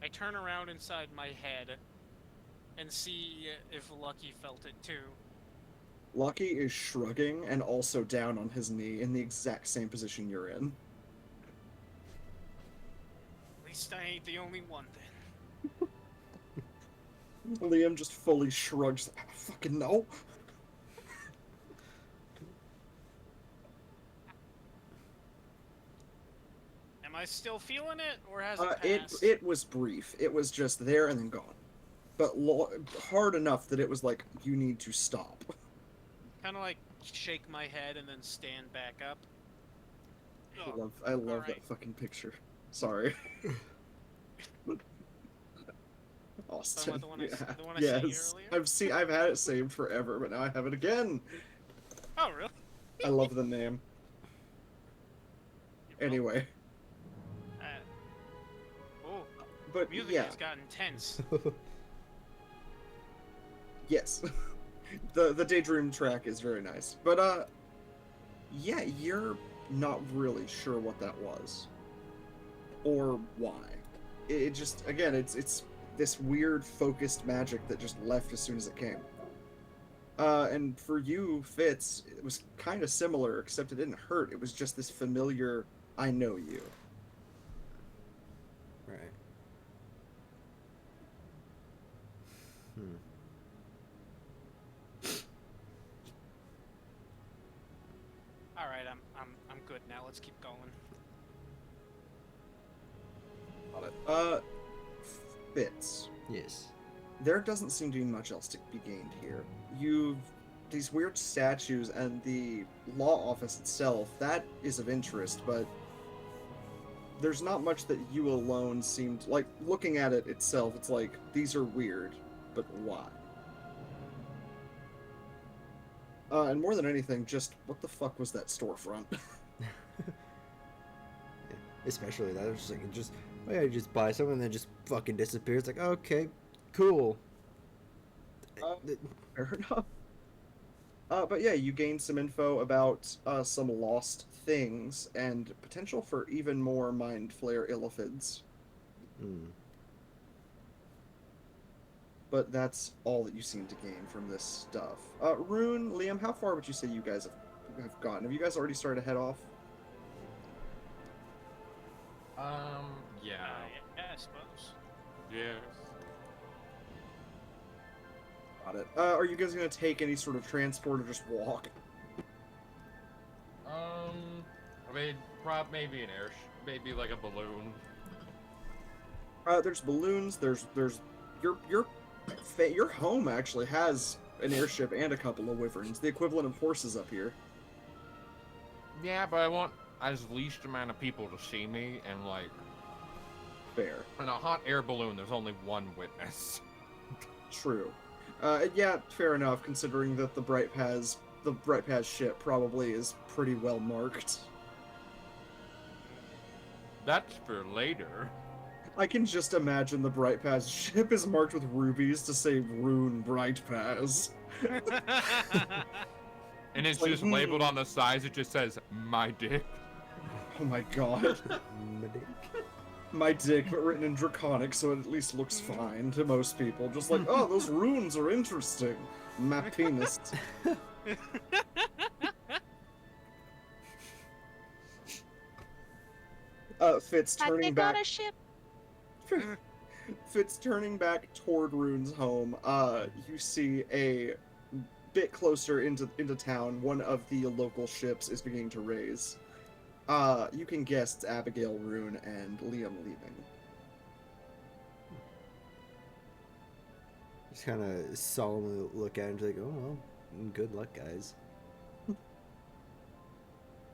I turn around inside my head and see if Lucky felt it too. Lucky is shrugging and also down on his knee in the exact same position you're in. At least I ain't the only one then. Liam just fully shrugs. I don't fucking know. Am I still feeling it, or has it passed? It was brief. It was just there and then gone. But hard enough that it was like, you need to stop. Kind of like shake my head and then stand back up. I love alright. that fucking picture. Sorry. Austin. The one I Yes. sent you earlier? I've had it saved forever, but now I have it again. Oh, really? I love the name. Anyway, Oh, but music yeah, has gotten tense. yes. The Daydream track is very nice. But yeah, you're not really sure what that was. Or why. It just, again, it's this weird focused magic that just left as soon as it came. And for you, Fitz, it was kind of similar, except it didn't hurt. It was just this familiar, I know you. Right. Hmm. All right, I'm good now. Let's keep going. Fitz. Yes. There doesn't seem to be much else to be gained here. These weird statues and the law office itself, that is of interest, but there's not much that you alone seemed like. Looking at it itself, it's like, these are weird, but why? And more than anything, just what the fuck was that storefront? Especially that. I was just like, oh yeah, you just buy something and then just fucking disappears. Like, okay, cool. Fair enough. But yeah, you gained some info about some lost things and potential for even more Mind Flayer Illithids. Hmm. But that's all that you seem to gain from this stuff. Rune, Liam, how far would you say you guys have gotten? Have you guys already started to head off? Yeah. Yeah, I suppose. Yes. Got it. Are you guys going to take any sort of transport or just walk? I mean, maybe an maybe like a balloon. There's balloons. There's your home actually has an airship and a couple of wyverns, the equivalent of horses up here. Yeah, but I want as least amount of people to see me, and like Fair. in a hot air balloon, there's only one witness. True. Yeah, fair enough, considering that the Brightpaz ship probably is pretty well marked. That's for later. I can just imagine the Brightpaz ship is marked with rubies to say Rune Brightpaz. And it's like, just labeled on the sides. It just says "my dick." Oh my god. My dick, but written in Draconic, so it at least looks fine to most people. Just like, oh, those runes are interesting. My penis. Fitz turning back. On a ship. Fitz turning back toward Rune's home. You see a bit closer into town. One of the local ships is beginning to raise. You can guess it's Abigail, Rune, and Liam leaving. Just kind of solemnly look at him, like, oh well, good luck, guys.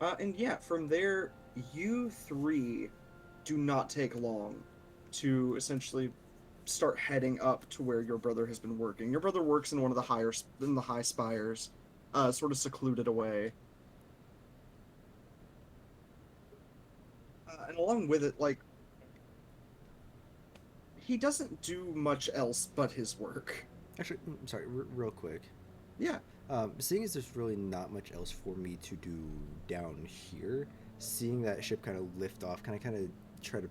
And yeah, from there, you three do not take long to essentially start heading up to where your brother has been working. Your brother works in one of the high spires, sort of secluded away. And along with it, like, he doesn't do much else but his work. Actually, sorry, real quick. Yeah. Seeing as there's really not much else for me to do down here, seeing that ship kind of lift off, can I kind of try to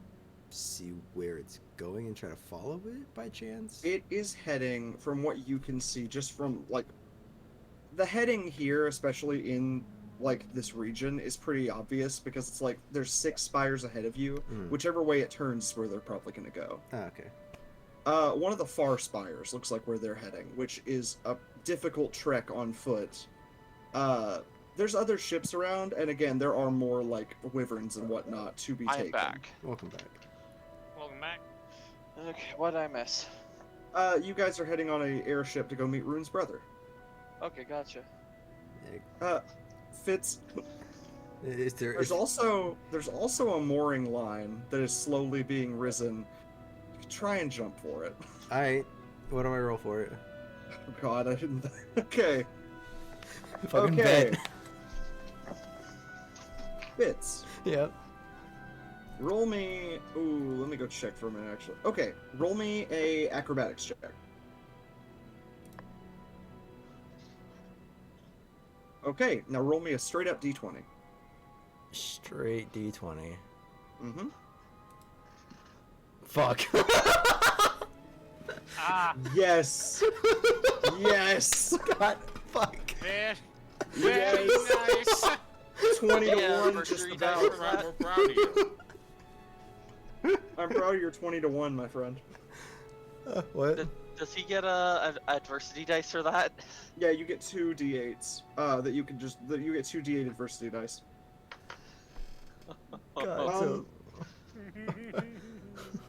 see where it's going and try to follow it by chance? It is heading, from what you can see, just from, like, the heading here, especially in, like, this region, is pretty obvious, because it's like, there's 6 spires ahead of you. Whichever way it turns is where they're probably going to go. Ah, okay. One of the far spires looks like where they're heading, which is a difficult trek on foot. There's other ships around, and again, there are more, like, wyverns and whatnot to be taken. I'm back. Welcome back. Welcome back. Okay, what did I miss? You guys are heading on a airship to go meet Rune's brother. Okay, gotcha. Fitz, Is there? there's also a mooring line that is slowly being risen. You can try and jump for it. All right. What do I roll for it? Oh God, I didn't. Okay. Fucking Okay. bet. Fitz, Yep. roll me. Ooh, let me go check for a minute. Actually, okay. Roll me a acrobatics check. Okay, now roll me a straight up d20. Straight D20. Mm-hmm. Fuck. Ah, Yes. Yes. God, fuck. very, Very nice. 20 to Yeah, 1, for just sure you about. guys I'm proud of you. I'm proud of your 20 to 1, my friend. What? Does he get a adversity dice for that? Yeah, you get 2 d8s. You get 2 d8 adversity dice. God, Um,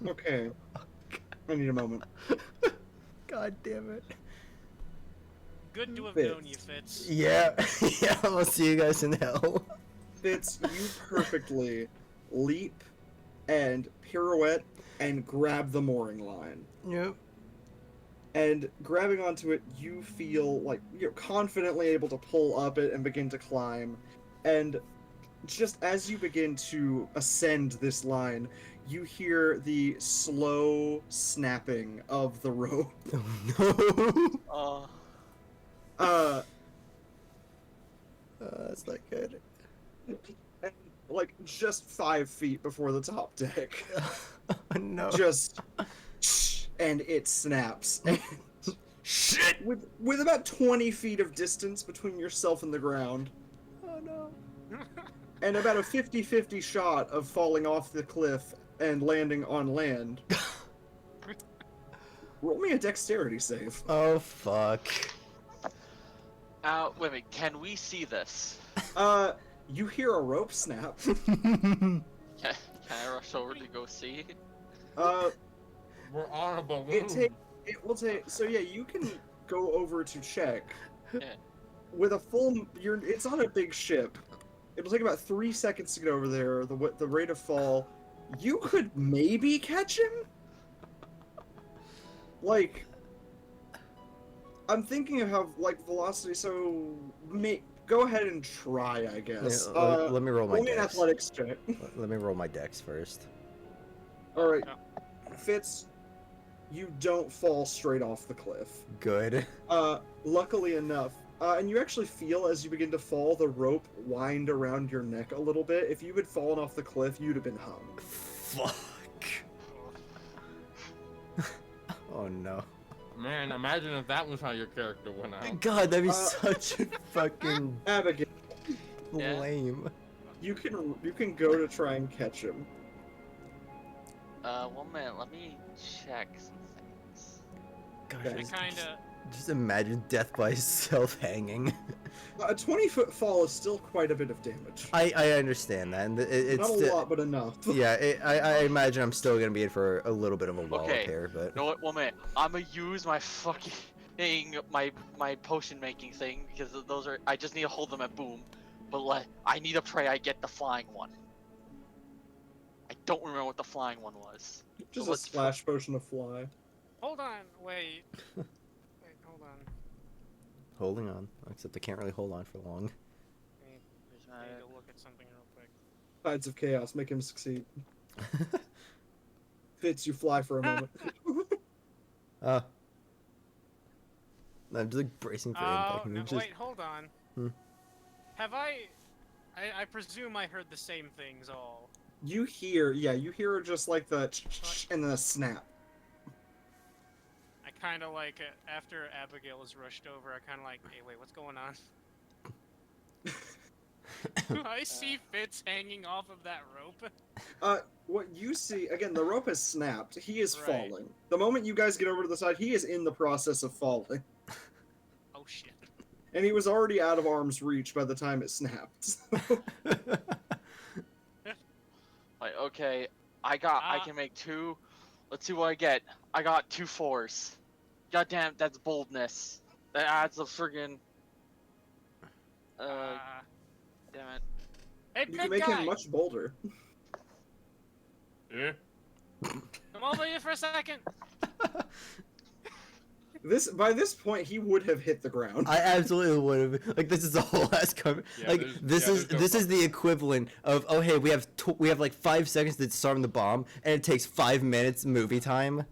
Okay. I need a moment. God damn it. Good to have Fitz. known you, Fitz. Yeah. Yeah, I'll see you guys in hell. Fitz, you perfectly leap and pirouette and grab the mooring line. Yep. And grabbing onto it, you feel like you're confidently able to pull up it and begin to climb. And just as you begin to ascend this line, you hear the slow snapping of the rope. Oh, no. That's not good. And, like, just 5 feet before the top deck. Oh, no. Just... and it snaps. Shit! With about 20 feet of distance between yourself and the ground. Oh, no. And about a 50-50 shot of falling off the cliff and landing on land. Roll me a dexterity save. Oh, fuck. Wait a minute, can we see this? You hear a rope snap. Can I rush over to go see? We're on a balloon. It will take. So yeah, you can go over to check. Yeah. With a full, it's on a big ship. It'll take about 3 seconds to get over there. The rate of fall, you could maybe catch him. Like, I'm thinking of how velocity. So go ahead and try, I guess. Yeah, let me roll my roll me an dex. athletics check. Let me roll my dex first. All right, Fitz, you don't fall straight off the cliff. Good. Luckily enough, and you actually feel as you begin to fall, the rope wind around your neck a little bit. If you had fallen off the cliff, you'd have been hung. Fuck. Oh no. Man, imagine if that was how your character went out. God, that'd be such a fucking Abigail, Yeah. lame. you can go to try and catch him. 1 minute, let me check some things. God, Okay. I kinda. just imagine death by self-hanging. A 20-foot fall is still quite a bit of damage. I understand that, and it's Not a still- lot, but enough. Yeah, I imagine I'm still gonna be in for a little bit of a wallop Okay. here, but You know what? 1 minute, I'm gonna use my fucking my potion making thing because those are. I just need to hold them at boom. But I need to pray I get the flying one. I don't remember what the flying one was. Just So a let's splash potion of fly. Hold on, wait. Hold on. Holding on. Except I can't really hold on for long. I need to look at something real quick. Tides of chaos, make him succeed. Fitz, you fly for a moment. I'm just like bracing for impact. And No, just... wait, hold on. Have I presume I heard the same things all. You hear just like the and then a snap. I kind of like, after Abigail is rushed over, I kind of like, hey, wait, what's going on? I see Fitz hanging off of that rope. What you see, again, the rope has snapped. He is Right. falling. The moment you guys get over to the side, he is in the process of falling. Oh, shit. And he was already out of arm's reach by the time it snapped. Okay, I can make 2. Let's see what I get. I got 2 4s. Goddamn, that's boldness. That adds a friggin'. Damn it. Hey, You big can make guy! him much bolder. Yeah. Come over here for a second. By this point, he would have hit the ground. I absolutely would have. Like, this is a whole ass cover. Yeah, like, there's no this is the equivalent of, oh hey, we have like 5 seconds to disarm the bomb, and it takes 5 minutes movie time.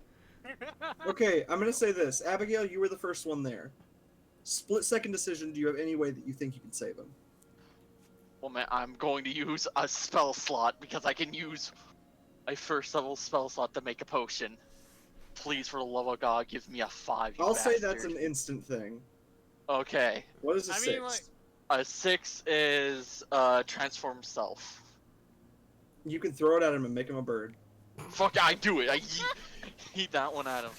Okay, I'm gonna say this. Abigail, you were the first one there. Split-second decision, do you have any way that you think you can save him? Well, man, I'm going to use a spell slot because I can use a first level spell slot to make a potion. Please, for the love of God, give me a 5. I'll say that's an instant thing. Okay. What is a I 6? mean, like- A 6 is transform self. You can throw it at him and make him a bird. Fuck, I do it. I yeet that one at him.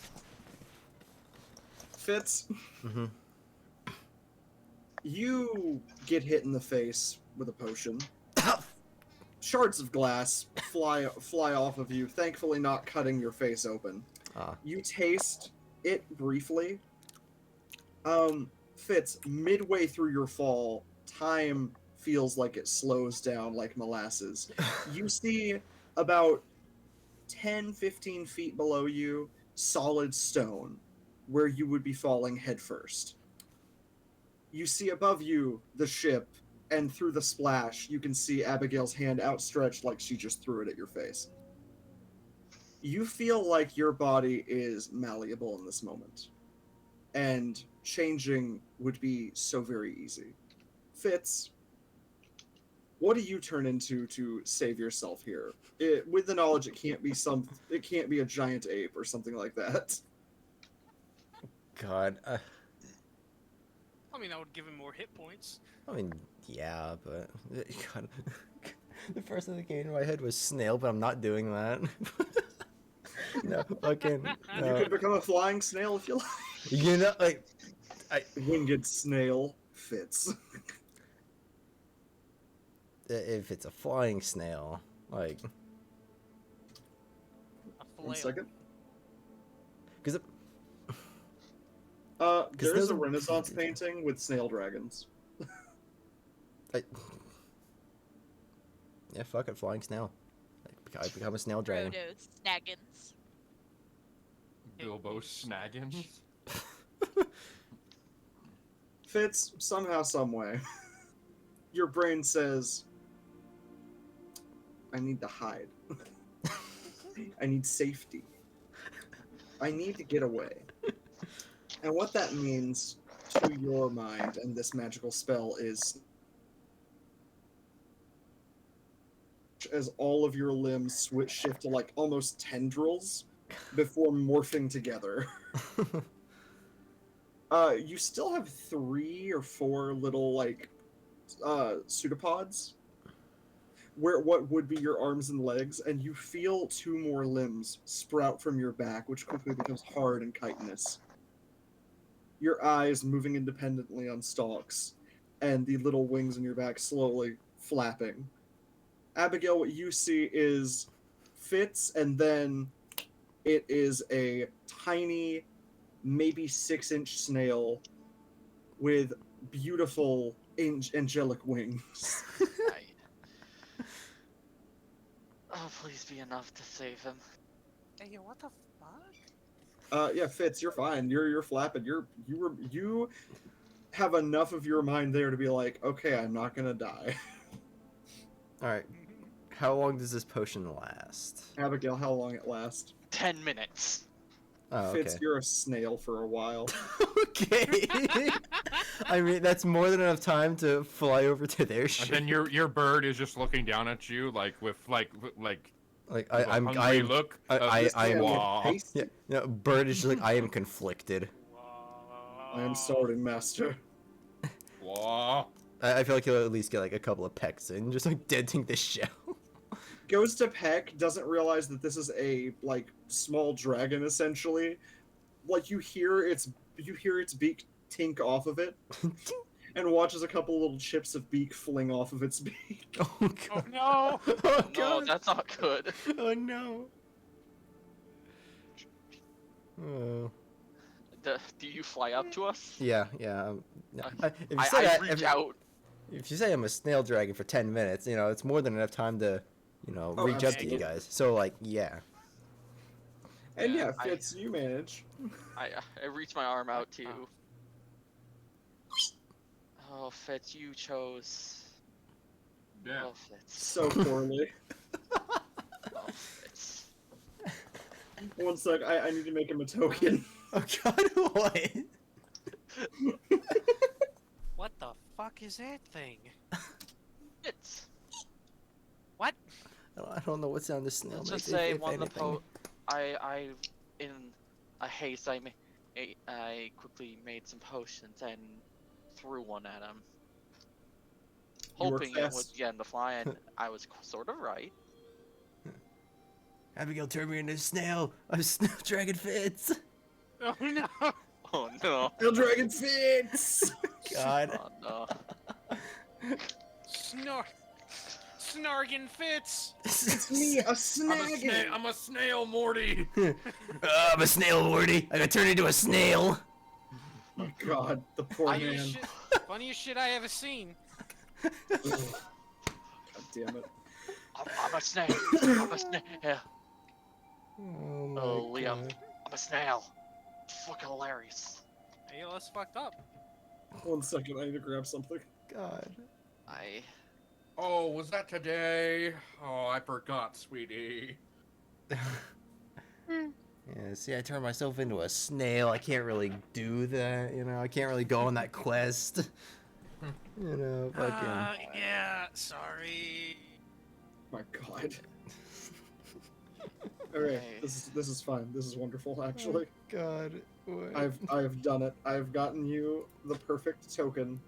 Fitz, Mm-hmm. you get hit in the face with a potion. Shards of glass fly off of you, thankfully not cutting your face open. You taste it briefly. Fitz, midway through your fall, time feels like it slows down like molasses. You see about 10-15 feet below you, solid stone, where you would be falling headfirst. You see above you the ship, and through the splash, you can see Abigail's hand outstretched like she just threw it at your face. You feel like your body is malleable in this moment, and changing would be so very easy. Fitz, what do you turn into to save yourself here? With the knowledge it can't be a giant ape or something like that. God. I mean, that would give him more hit points. I mean, yeah, but God, the first thing that came into my head was snail, but I'm not doing that. No, fucking. You No. could become a flying snail if you like. You know, like, Winged snail Fitz. if it's a flying snail, like, A One flail. second. because There's there's a a- Renaissance painting with snail dragons. yeah, fuck it, flying snail. Like, I become a snail dragon. Frodo Snaggins. Bilbo Snaggins. Fitz, somehow, someway, your brain says, I need to hide. I need safety. I need to get away. And what that means to your mind and this magical spell is as all of your limbs shift to like almost tendrils before morphing together. You still have 3 or 4 little like pseudopods where what would be your arms and legs, and you feel 2 more limbs sprout from your back, which quickly becomes hard and chitinous. Your eyes moving independently on stalks, and the little wings on your back slowly flapping. Abigail, what you see is Fitz, and then it is a tiny, maybe 6-inch snail with beautiful angelic wings. Oh, please be enough to save him. Hey, what the fuck? Yeah, Fitz, you're fine. You're flapping. You have enough of your mind there to be like, okay, I'm not gonna die. All right. How long does this potion last? Abigail, how long it lasts? 10 minutes. Oh, Fitz, okay. you're a snail for a while. Okay. I mean, that's more than enough time to fly over to their ship. And then your bird is just looking down at you with I'm hungry look. I am Wah. yeah, bird is just like, I am conflicted. I am sorry, master. Wah. I feel like he'll at least get like a couple of pecks in, just like denting the shell. Goes to peck, doesn't realize that this is a like small dragon essentially. Like you hear its beak tink off of it, and watches a couple little chips of beak fling off of its beak. Oh Oh god. no! Oh No, god. that's not good. Oh no. Oh. Do you fly up to us? Yeah, yeah. If you I say reach out. if you say I'm a snail dragon for 10 minutes, it's more than enough time to, Oh, reach up to absolutely. you guys. So like, yeah. And yeah, I- Fitz, you manage. I reach my arm out to you. Oh, Fitz, you chose. Yeah. Oh, Fitz. So poorly. Oh, Fitz. One sec, I need to make him a token. Oh god, what? What the fuck is that thing? Fitz. What? I don't know what sound the snail Let's makes. just say if one of the anything. I in a haste I quickly made some potions and threw one at him, You were hoping it would fast. get him to fly, and I was sort of right. Abigail turned me into a snail. I'm snail dragon Fitz. Oh no! Oh no! Real dragon Fitz! God. Oh no! Snargin Fitz! It's me, a snaggin! I'm a snail, Morty. I'm a snail, Morty. I got turned into a snail. Oh god, the poor man. Funniest shit I ever seen. God damn it. I'm a snail. I'm a snail. Yeah. Oh, my Oh, Liam. God. I'm a snail. Fucking hilarious. Hey, that's fucked up. 1 second, I need to grab something. God. Oh, was that today? Oh, I forgot, sweetie. Yeah, see, I turned myself into a snail. I can't really do that, I can't really go on that quest. Fucking. Yeah, sorry. My god. Alright, Hey. this is fine. This is wonderful, actually. God. What? I've done it. I've gotten you the perfect token.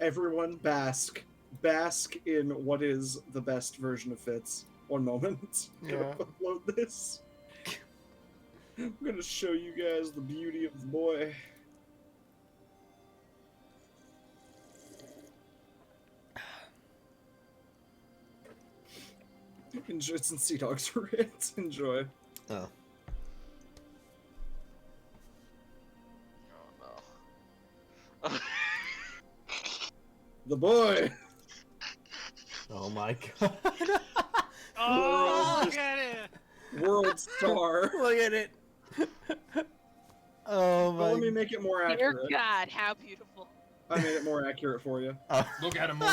Everyone bask. Bask in what is the best version of Fitz. One moment. I'm gonna Yeah. upload this. I'm gonna show you guys the beauty of the boy. Enjoy some Sea Dogs for it. Enjoy. Oh. Oh no. The boy! Oh my god. Oh, World- look at it! World star. Look at it. Oh my. Well, let me make it more Dear accurate. God, how beautiful. I made it more accurate for you. Oh. Look at him, Morty.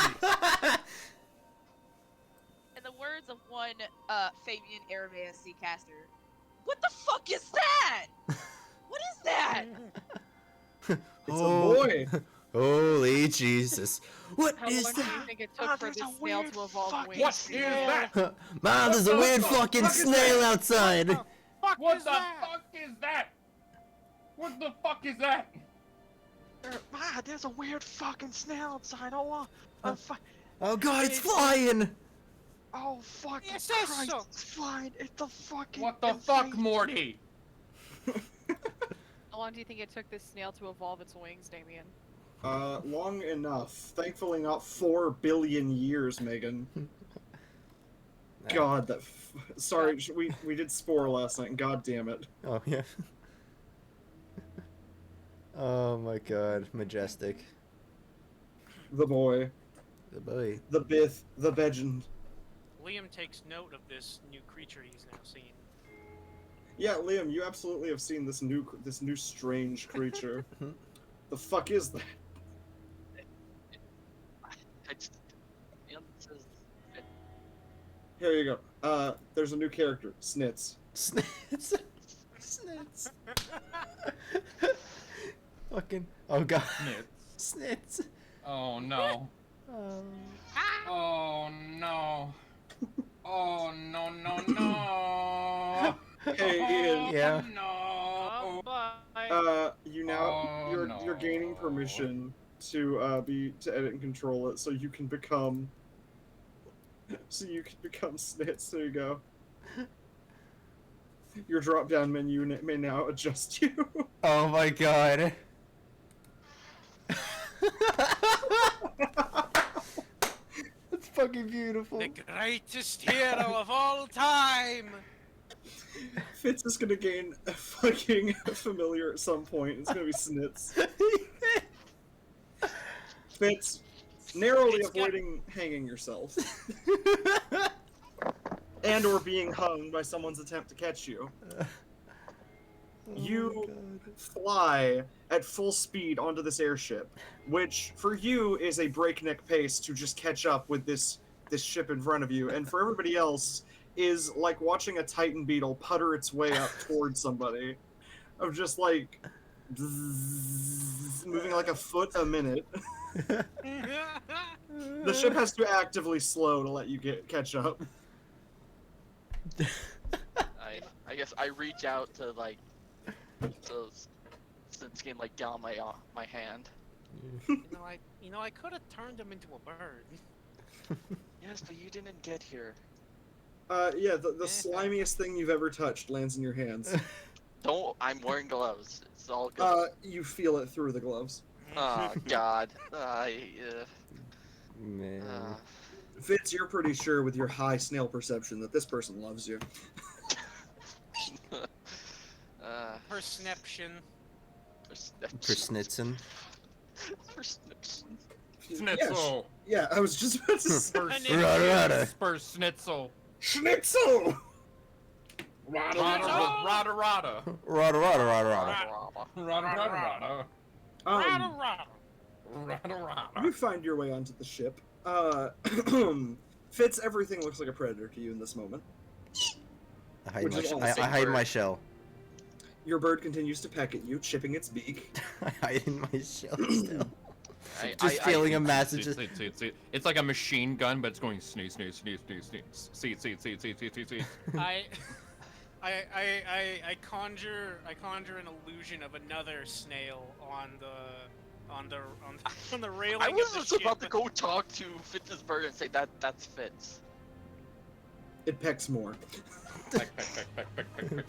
In the words of one Fabian Aramea sea caster, what the fuck is that? What is that? It's a boy. Holy Jesus. What How is long do you that? think it took for there's this a snail weird to evolve fucking wings? What is that? Mom, there's a weird fucking fuck is snail that? outside. Fuck What is the that? fuck is that? What the fuck is that? There's a weird fucking snail outside. Oh, Oh god, it's flying. oh fucking Yes, yes, Christ! so- It's flying. It's the fucking. What the fuck, insane- Morty? How long do you think it took this snail to evolve its wings, Damien? Long enough. Thankfully not 4 billion years, Megan. God, that... Sorry, we did Spore last night, god damn it. Oh yeah. Oh my god, majestic. The boy, The boy. the bith, the legend. Liam takes note of this new creature he's now seen. Yeah, Liam, you absolutely have seen this new strange creature. The fuck is that? It's, you know, it says- Here you go. There's a new character, Snitz. Snits. Snits. Fucking. Oh god. Snits. Snits. Oh no. Oh no. Oh no no no. Hey, Ian. Yeah. Oh, No. bye. You now Oh, you're gaining no. permission to edit and control it, so you can become Snitz. There you go. Your drop-down menu may now adjust you. Oh my god. That's fucking beautiful. The greatest hero of all time! Fitz is gonna gain a fucking familiar at some point. It's gonna be Snitz. Fitz, narrowly It's got- avoiding hanging yourself. And or being hung by someone's attempt to catch you. You fly at full speed onto this airship, which for you is a breakneck pace to just catch up with this ship in front of you, and for everybody else is like watching a Titan beetle putter its way up towards somebody, of just like moving like a foot a minute. The ship has to actively slow to let you catch up. I guess I reach out to like, so since can like get on my hand. You know, I could have turned him into a bird. Yes, but you didn't get here. Yeah, the slimiest thing you've ever touched lands in your hands. Don't. I'm wearing gloves. It's all good. You feel it through the gloves. Oh God. Man. Fitz, you're pretty sure with your high snail perception that this person loves you. Perception. Persnitzen. Schnitzel. Yeah, I was just about to say. Rada. Spur Schnitzel. Schnitzel! Rada rada rada. Rada rada rada rada. Rada rada Um, rada. you find your way onto the ship. Fitz, everything looks like a predator to you in this moment. I Which hide, is my, all I, the I same hide bird. my shell. Your bird continues to peck at you, chipping its beak. I hide in my shell still. I- Just I- feeling I- a massive. See. It's like a machine gun, but it's going snooze. See. I conjure an illusion of another snail on the railing I of was the just ship. about to go talk to Fitz's bird and say that's Fitz. It pecks more.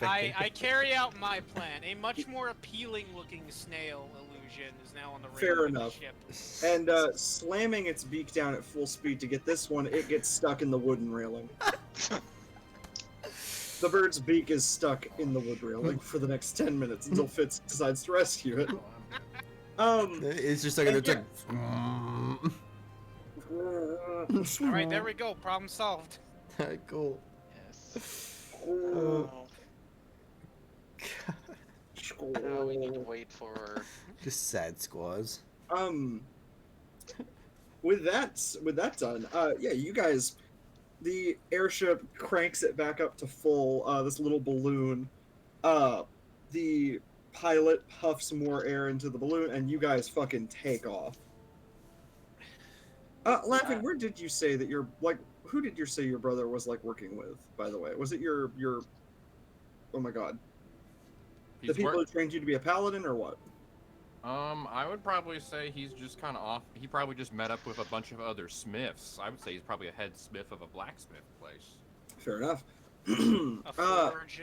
I carry out my plan. A much more appealing looking snail illusion is now on the Fair railing enough. of the ship. And slamming its beak down at full speed to get this one, it gets stuck in the wooden railing. The bird's beak is stuck in the wood railing for the next 10 minutes until Fitz decides to rescue it. It's just like it's like. Alright, there we go. Problem solved. Cool. Yes. Oh, Now we need to wait for. Just sad squaws. With that done, yeah, you guys, the airship cranks it back up to full. This little balloon. The pilot puffs more air into the balloon, and you guys fucking take off. Laughing, where did you say that you're like? Who did you say your brother was like working with? By the way, was it your? Oh my god, the people who trained you to be a paladin, or what? I would probably say he's just kind of off. He probably just met up with a bunch of other smiths. I would say he's probably a head smith of a blacksmith place. Fair enough. A forge.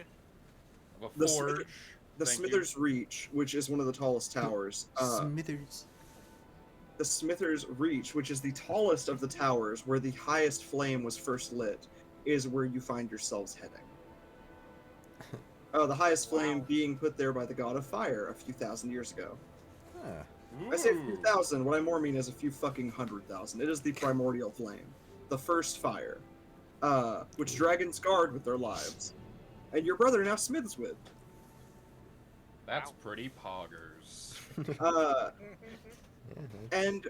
Of a The forge. The Thank Smithers Reach, which is one of the tallest towers. Smithers. The Smithers Reach, which is the tallest of the towers, where the highest flame was first lit, is where you find yourselves heading. The highest flame Wow. being put there by the god of fire a few thousand years ago. Ah. I say a few Ooh. thousand. What I more mean is a few fucking 100,000. It is the primordial flame, the first fire, which dragons guard with their lives, and your brother now smiths with. That's pretty poggers. And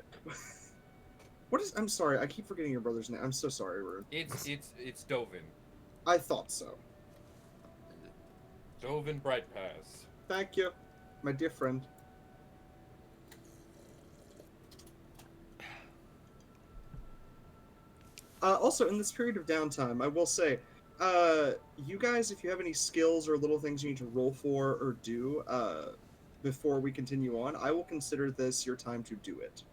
what is? I'm sorry, I keep forgetting your brother's name. I'm so sorry, Rune. It's Dovin. I thought so. Dovin Brightpaz. Thank you, my dear friend. Also, in this period of downtime, I will say, you guys, if you have any skills or little things you need to roll for or do, before we continue on, I will consider this your time to do it.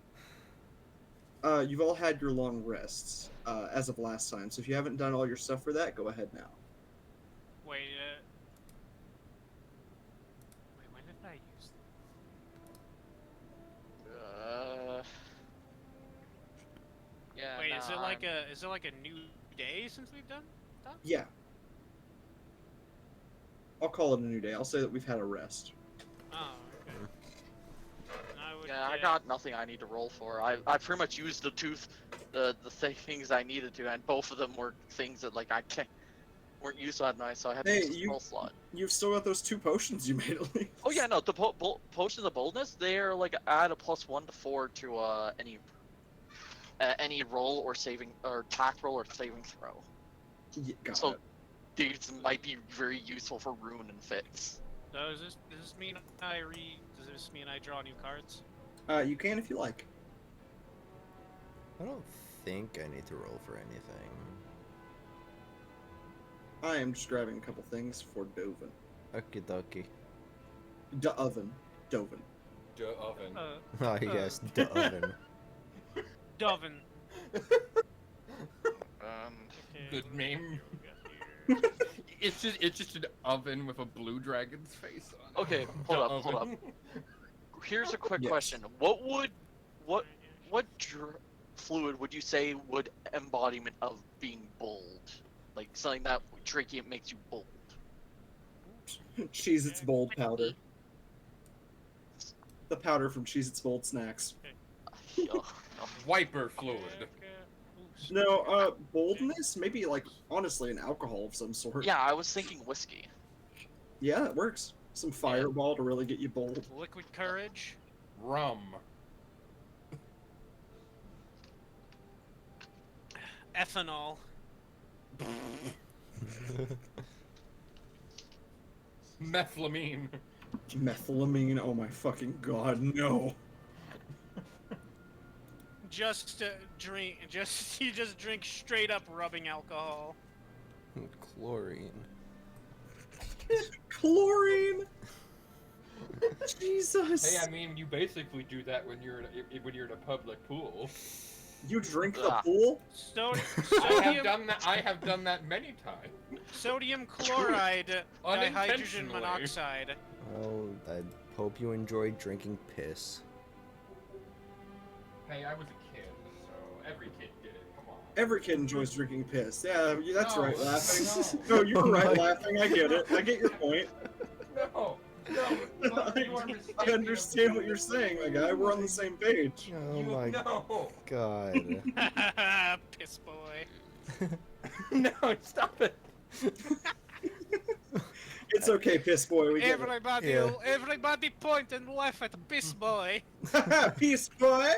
You've all had your long rests, as of last time, so if you haven't done all your stuff for that, go ahead now. Wait, when did I use Yeah. Wait, nah, is it like a new day since we've done stuff? Yeah. I'll call it a new day. I'll say that we've had a rest. Oh, okay. I got nothing I need to roll for. I pretty much used the things I needed to, and both of them were things that like weren't used that night, so I had to use a spell slot. You've still got those 2 potions you made at least. Oh yeah, no, the potions of boldness, they're like add a +1 to 4 to any roll or saving or attack roll or saving throw. Yeah, got So it. these might be very useful for Rune and Fitz. So does this mean does this mean I draw new cards? You can if you like. I don't think I need to roll for anything. I am just grabbing a couple things for Dovin. Okie dokie. Dovin. Oven. Oh, yes, the oven. Dovin. Good name. It's just an oven with a blue dragon's face on it. Okay, hold up. Here's a quick Yes. question. What fluid would you say would embodiment of being bold? Like something that tricky it makes you bold. Cheez-Its Bold powder. The powder from Cheez-Its Bold snacks. Oh, Wiper fluid. No, boldness? Maybe, like, honestly, an alcohol of some sort. yeah, I was thinking whiskey. Yeah, that works. Some fireball to really get you bold. Liquid courage. Rum. Ethanol. Methylamine. Methylamine, oh my fucking god, no. Just drink. You just drink straight up rubbing alcohol. Chlorine. Chlorine! Jesus! Hey, I mean, you basically do that when you're in a public pool. You drink the Ugh. pool? I have done that many times. Sodium chloride, dihydrogen Unintentionally. monoxide. Oh, I hope you enjoyed drinking piss. Hey, I was a kid, so every kid did it. Come on. Every kid enjoys drinking piss. Yeah, that's No, right, laughing. no. No, you were Oh right, my- laughing. I get it. I get your point. No. I understand what you're saying, my guy. We're on the same page. Oh my No. god. Piss boy. No, stop it. It's okay, piss boy. We get Everybody point and laugh at the piss boy. it. Peace boy.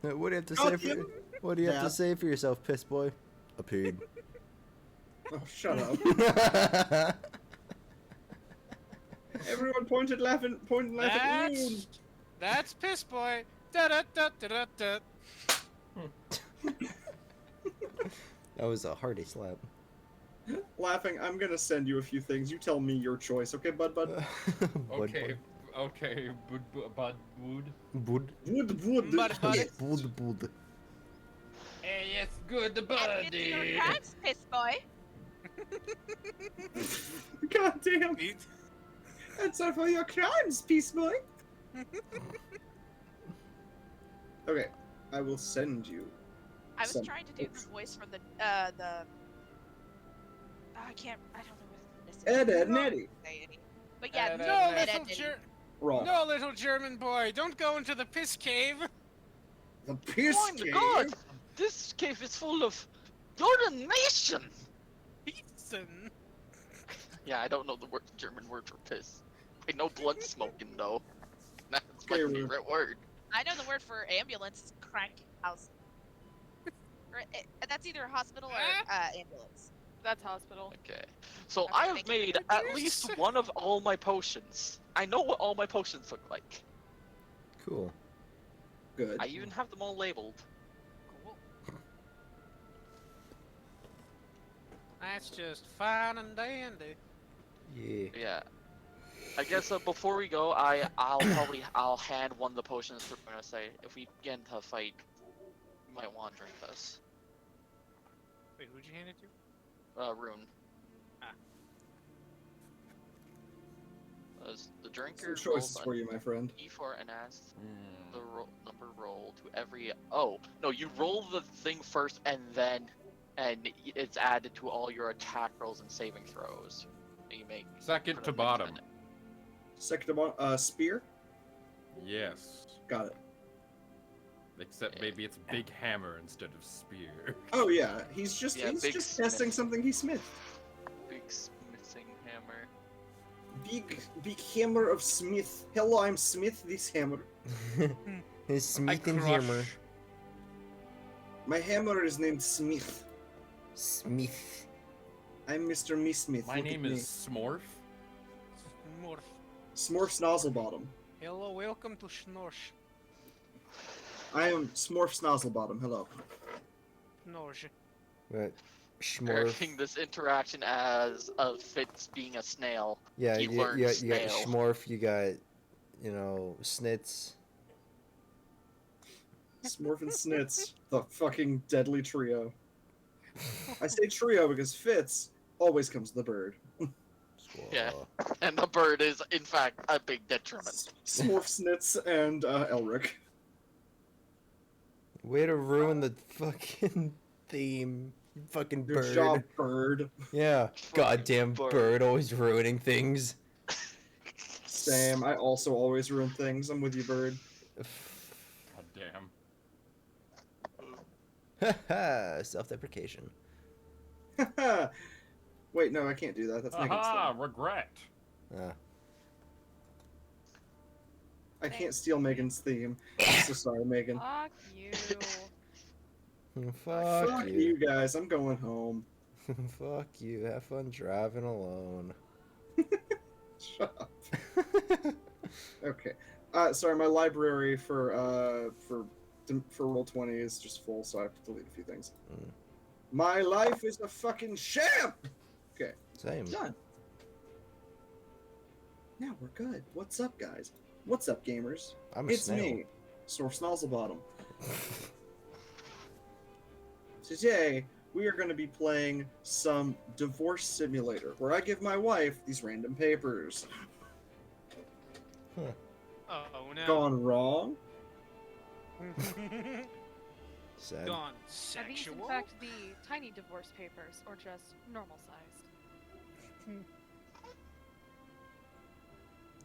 What do you have to Oh, say for yeah. What do you have Dad. to say for yourself, piss boy? A peed. Oh, shut up. Everyone pointed laughing at you. That's piss boy. Da da da da da da. That was a hearty slap. Laughing, I'm gonna send you a few things. You tell me your choice, okay, bud? Okay. Bud, wood. Bud. Wood. Bud, bud. Bud. Hey, yes, good Admit to your buddy. crimes, piss boy. God damn. That's all for your crimes, peace boy. Okay, I will send you. I was Some- trying to do the voice from the. I don't know what this is. Ed, Ed, and Eddie. Say any. But yeah, Ed, no, Ed, No, Ed, that's Ed, from Ed, Eddie. Wrong. No, little German boy, don't go into the piss cave. The piss Oh my cave? god! This cave is full of urination! Pissen. Yeah, I don't know the German word for piss. I know blood smoking though. That's my Okay, Rune. favorite word. I know the word for ambulance is Krankenhaus. That's either hospital or ambulance. That's hospital. Okay. So Okay, I have thank you. made at least one of all my potions. I know what all my potions look like. Cool. Good. I even have them all labeled. Cool. That's just fine and dandy. Yeah. Yeah. I guess before we go, I'll hand one of the potions to Rune. Say if we get into a fight, you might want to drink this. Wait, who'd you hand it to? Rune. Ah. The drinker Some choices rolls for you, my friend. E4 and adds the number roll to every. Oh no, you roll the thing first, and it's added to all your attack rolls and saving throws that you make. Second for to the next bottom. minute. Second one, spear? Yes. Got it. Except maybe it's big hammer instead of spear. Oh yeah, he's just Big testing smith. something he smithed. Big smithing hammer. Big hammer of Smith. Hello, I'm Smith, this hammer. His Smith and hammer. My hammer is named Smith. Smith. I'm Mr. Me Smith. My Look name at me. is Smorf. Morph. Smorf Snozzlebottom. Hello, welcome to Schnorsh. I am Smorf Snozzlebottom. Hello. Schnorsh. What? Schmorf. Characting this interaction as of Fitz being a snail. Yeah, He you learned got snail. Schmorf, you got, Snits. Smorf and Snits. The fucking deadly trio. I say trio because Fitz always comes the bird. Yeah. And the bird is, in fact, a big detriment. Smorf, Snits, and Elric. Way to ruin the fucking theme. You fucking Good bird. job, bird. Yeah. Fucking Goddamn bird always ruining things. Same. I also always ruin things. I'm with you, bird. God damn. Haha, self-deprecation. Wait, no, I can't do that. That's Megan's Aha! thing. Regret. I can't steal Megan's theme. I'm so sorry, Megan. Fuck you. Fuck you you. guys. I'm going home. Fuck you. Have fun driving alone. Shut up. Okay. Sorry, my library for Roll20 is just full, so I have to delete a few things. My life is a fucking sham! Okay. Same. Done. Now we're good. What's up, guys? What's up, gamers? I'm a It's snail. me, Snorf Snozzlebottom. Today, we are going to be playing some divorce simulator, where I give my wife these random papers. Oh no. Gone wrong? Sad. Gone Are these sexual. in fact the tiny divorce papers, or just normal sized?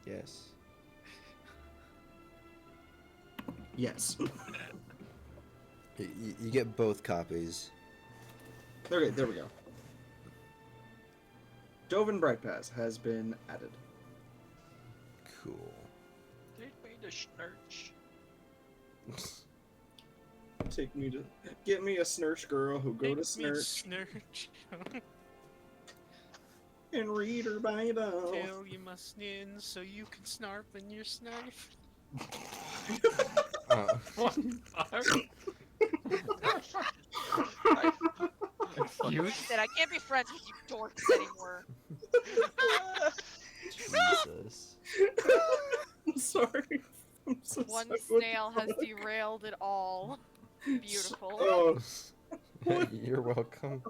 Yes. Yes. You get both copies. Okay, there we go. Dovin Brightpaz has been added. Cool. Take me to Schnurch. Take me to... Get me a Snurch girl who go to Snurch Snurch. and read her Bible. Tell you my snin so you can snarp in your snarf. You Said I can't be friends with you dorks anymore. Jesus. I'm sorry. I'm so One sorry. snail has derailed it all. Beautiful. Oh, You're welcome.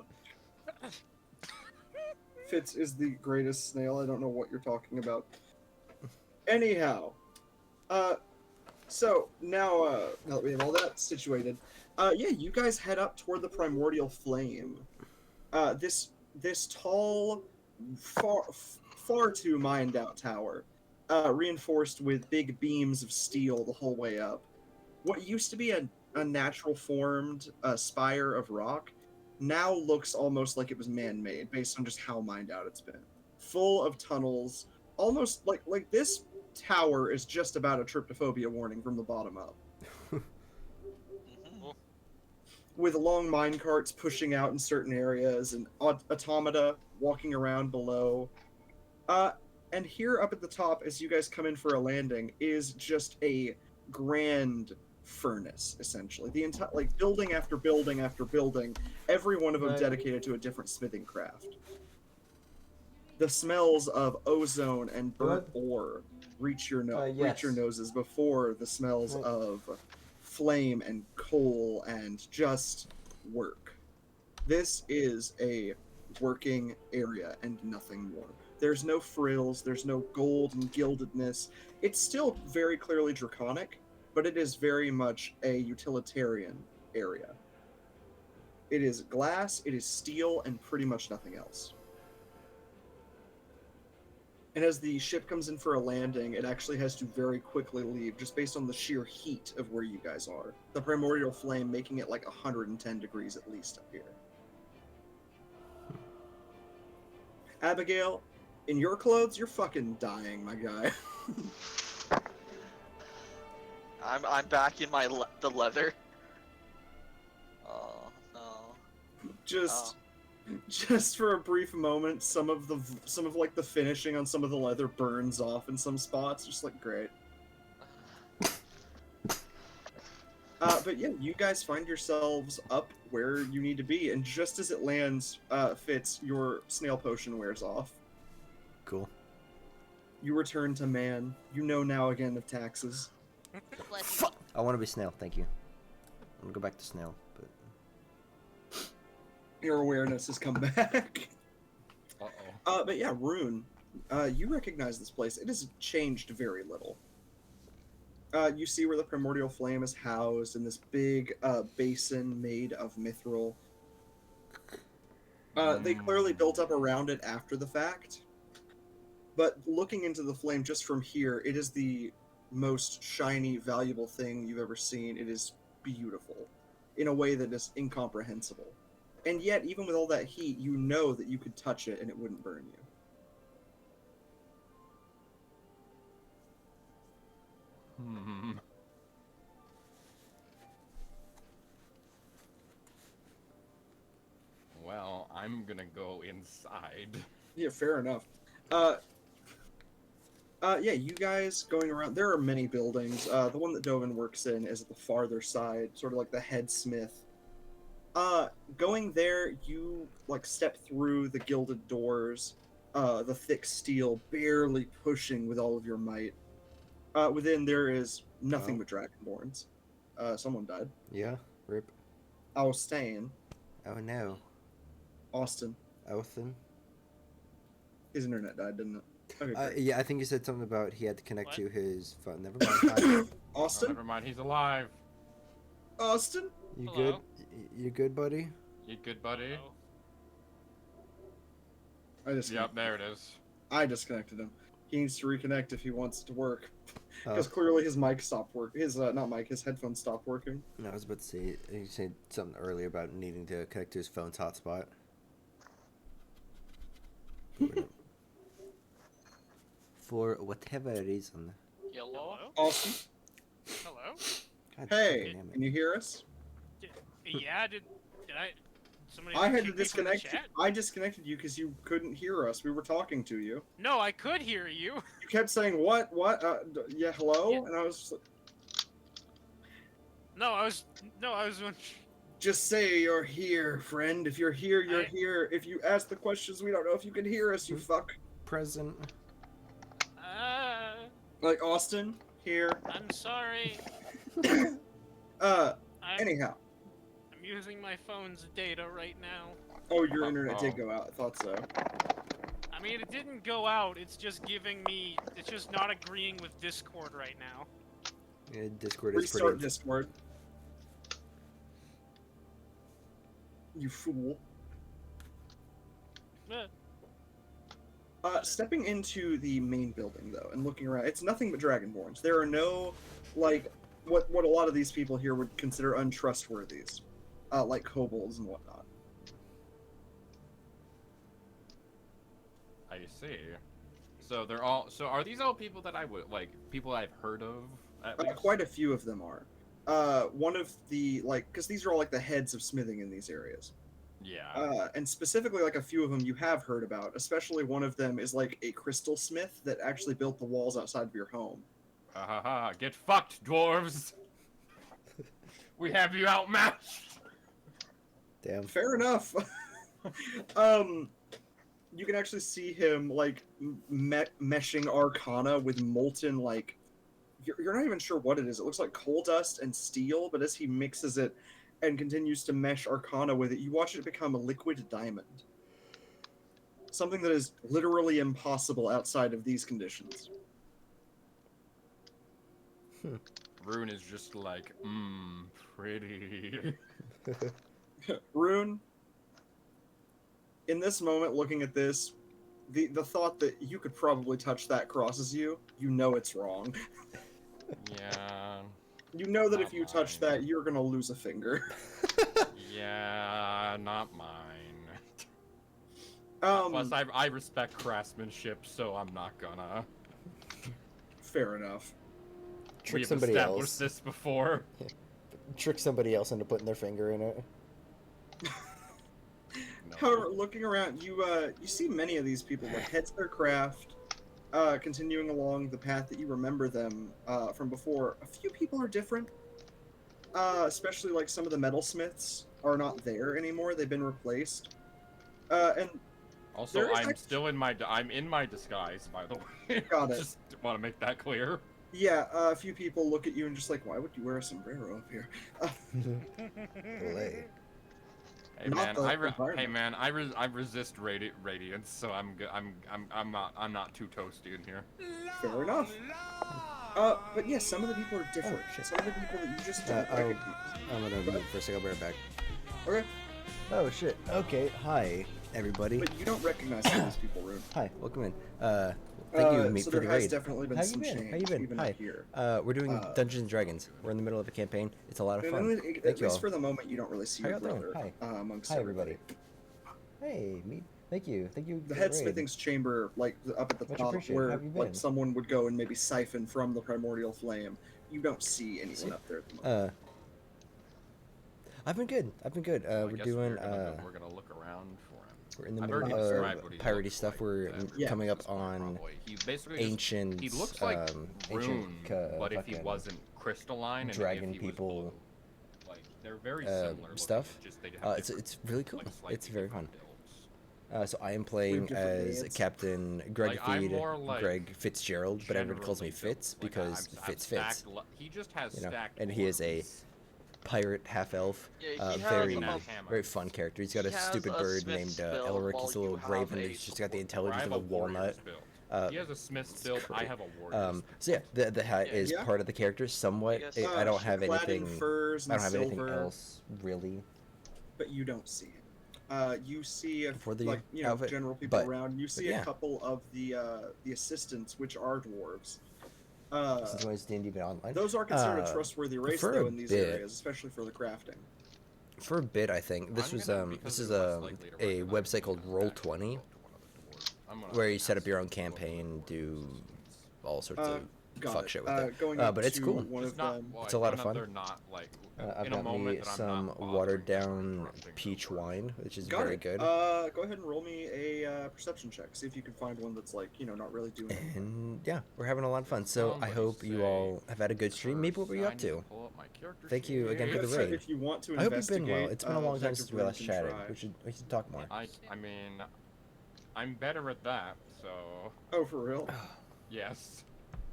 Fitz is the greatest snail. I don't know what you're talking about. Anyhow, so now that we have all that situated, yeah, you guys head up toward the primordial flame. This tall, far too mined out tower reinforced with big beams of steel the whole way up. What used to be a natural formed spire of rock now looks almost like it was man-made based on just how mined out it's been. Full of tunnels, almost like this tower is just about a tryptophobia warning from the bottom up. With long mine carts pushing out in certain areas and automata walking around below. And here up at the top, as you guys come in for a landing, is just a grand furnace, essentially. The entire, like, building after building after building, every one of them dedicated to a different smithing craft. The smells of ozone and burnt ore reach your noses before the smells of flame and coal and just work. This is a working area and nothing more. There's no frills, there's no gold and gildedness. It's still very clearly draconic, but it is very much a utilitarian area. It is glass, it is steel, and pretty much nothing else. And as the ship comes in for a landing, it actually has to very quickly leave, just based on the sheer heat of where you guys are. The primordial flame making it like 110 degrees at least up here. Abigail, in your clothes, you're fucking dying, my guy. I'm back in my the leather. Oh no. Just for a brief moment, some of like the finishing on some of the leather burns off in some spots. Just like great. But yeah, you guys find yourselves up where you need to be, and just as it lands, Fitz, your snail potion wears off. Cool. You return to man. You know now again of taxes. I want to be snail, thank you. I'm gonna go back to snail, but your awareness has come back. But yeah, Rune, you recognize this place. It has changed very little. You see where the primordial flame is housed in this big basin made of mithril. They clearly built up around it after the fact. But looking into the flame just from here, it is the most shiny, valuable thing you've ever seen. It is beautiful in a way that is incomprehensible. And yet, even with all that heat, you know that you could touch it and it wouldn't burn you. Well, I'm gonna go inside. Yeah, fair enough. Yeah, you guys going around, there are many buildings. The one that Dovin works in is at the farther side, sort of like the head smith. Going there, you, like, step through the gilded doors, the thick steel barely pushing with all of your might. Within there is nothing but dragonborns. Someone died. Yeah, rip. Austin. Oh no. Austin. Othin? His internet died, didn't it? Okay, yeah, I think you said something about he had to connect to his phone. Never mind. Austin? Oh, never mind, he's alive. Austin? You Hello? good? You good, buddy? You good, buddy? Yep, there it is. I disconnected him. He needs to reconnect if he wants it to work. Because clearly his mic stopped working. His, not mic, his headphones stopped working. No, I was about to say, you said something earlier about needing to connect to his phone's hotspot. For whatever reason. Hello? Austin? Hello? God Hey, damn it. can you hear us? Yeah, did I... Somebody I had to kick me from the disconnect you. chat? I disconnected you because you couldn't hear us. We were talking to you. No, I could hear you. You kept saying, what, yeah, hello? Yeah. And I was just like, No, I was... just say you're here, friend. If you're here, you're here. If you ask the questions, we don't know if you can hear us, you fuck. Present. Like, Austin, here. I'm sorry. Anyhow. I'm using my phone's data right now. Oh, your internet did go out. I thought so. I mean, it didn't go out. It's just giving me... It's just not agreeing with Discord right now. Yeah, Discord is Restart pretty... Discord. You fool. Stepping into the main building, though, and looking around, it's nothing but Dragonborns. There are no, like, what a lot of these people here would consider untrustworthies, like kobolds and whatnot. I see. So they're all. So are these all people that I would like? People I've heard of? At least? Quite a few of them are. One of the because these are all like the heads of smithing in these areas. Yeah. And specifically, like a few of them you have heard about. Especially one of them is like a crystal smith that actually built the walls outside of your home. Ha ha ha! Get fucked, dwarves! We have you outmatched. Damn. Fair enough. You can actually see him like meshing arcana with molten like you're not even sure what it is. It looks like coal dust and steel, but as he mixes it and continues to mesh arcana with it, you watch it become a liquid diamond. Something that is literally impossible outside of these conditions. Rune is just like, pretty. Rune, in this moment, looking at this, the thought that you could probably touch that crosses you. You know it's wrong. Yeah. You know that Not if you touch mine. that, you're gonna lose a finger. Yeah, not mine. Plus, I respect craftsmanship, so I'm not gonna. Fair enough. Trick We've somebody established else. this before. Trick somebody else into putting their finger in it. No. However, looking around, you see many of these people with heads to their craft, continuing along the path that you remember them from before. A few people are different, especially like some of the metalsmiths are not there anymore. They've been replaced. And Also, there is I'm act- still in my I'm in my disguise, by the way. Got it. Just want to make that clear. yeah, a few people look at you and just like, why would you wear a sombrero up here? Olay. Hey Not man, the hey environment. man, I resist radiance, so I'm not too toasty in here. Fair enough. But yeah, some of the people are different. Oh, shit. Some of the people that you just don't Oh, recognize. I'm gonna mute for a second. I'll be right back. Okay, Oh shit. Okay. Hi, everybody. but you don't recognize some of these people, Rune. Hi. Welcome in. Thank you, meet so for there the has raid. definitely been How you some been? change, How you been? even Hi. up here. We're doing Dungeons and Dragons. We're in the middle of a campaign. It's a lot of And fun. at Thank you least all. for the moment, you don't really see How your y'all doing? brother amongst Hi, everybody. Hey, me. Thank you. Thank you. The for raid. headsmithing's chamber, like up at the Much top, appreciated. where How have you like been? someone would go and maybe siphon from the primordial flame. You don't see anyone up there at the moment. I've been good. I've been good. I We're guess doing. we're gonna look around for him. We're in the I've middle already described of what he piratey looks stuff. like. We're Yeah. coming up That's fine, on probably. He basically ancient. he looks like Rune, ancient, but if he fucking wasn't crystalline and dragon if he was people, blue. Like they're very similar looking, stuff. Just they have It's different, really cool. like, slightly It's very fun. different builds. So I am playing different as maids. Captain I'm Gregory, more like Greg Fitzgerald, but everyone calls me generally Fitz built. Like, because I'm Fitz stacked fits. he just has You know, stacked and he is a orbs. pirate half elf. Yeah, he has Very, a- very fun character. He's got he a has stupid a bird Smith's named build Elric. while He's a little you have raven. a He's just got the I intelligence have of a walnut. warrior's build. He has a smith's it's build. I great. have a warrior's So yeah, the hat is Yeah. part of the character somewhat. I guess, I don't have clad in anything. furs I and don't have anything silver, else really. but you don't see it. You see For the like outfit, general people but- around. You see yeah. a couple of the assistants, which are dwarves. Since when is D&D been online? Those are considered a trustworthy race for though a in these bit- areas, especially for the crafting. For a bit, I think this I'm was gonna- this because is they're less likely to a recognize website me called as Roll20, that close to one of the dwarves. I'm gonna where you set up ask your own both of campaign, do all sorts of Got fuck it. shit with it. Going But it's into cool. One Just of not, them. well, It's a lot of I fun. They're not like I've in a got moment me that I'm some not watered bothering them down interrupting peach the work. wine, which is Got very it. good. Go ahead and roll me a perception check. See if you can find one that's like not really doing anything. And yeah, we're having a lot of fun. So I Somebody hope you say all have had a good stream. Maybe what were you I up need to? pull up my character Thank you again for sheet. the So raid. if you want to I hope you've investigate, been well. It's been a long time since we Detective last Rune can chatted. try. We should talk more. I mean, I'm better at that, so Oh, for real? yes.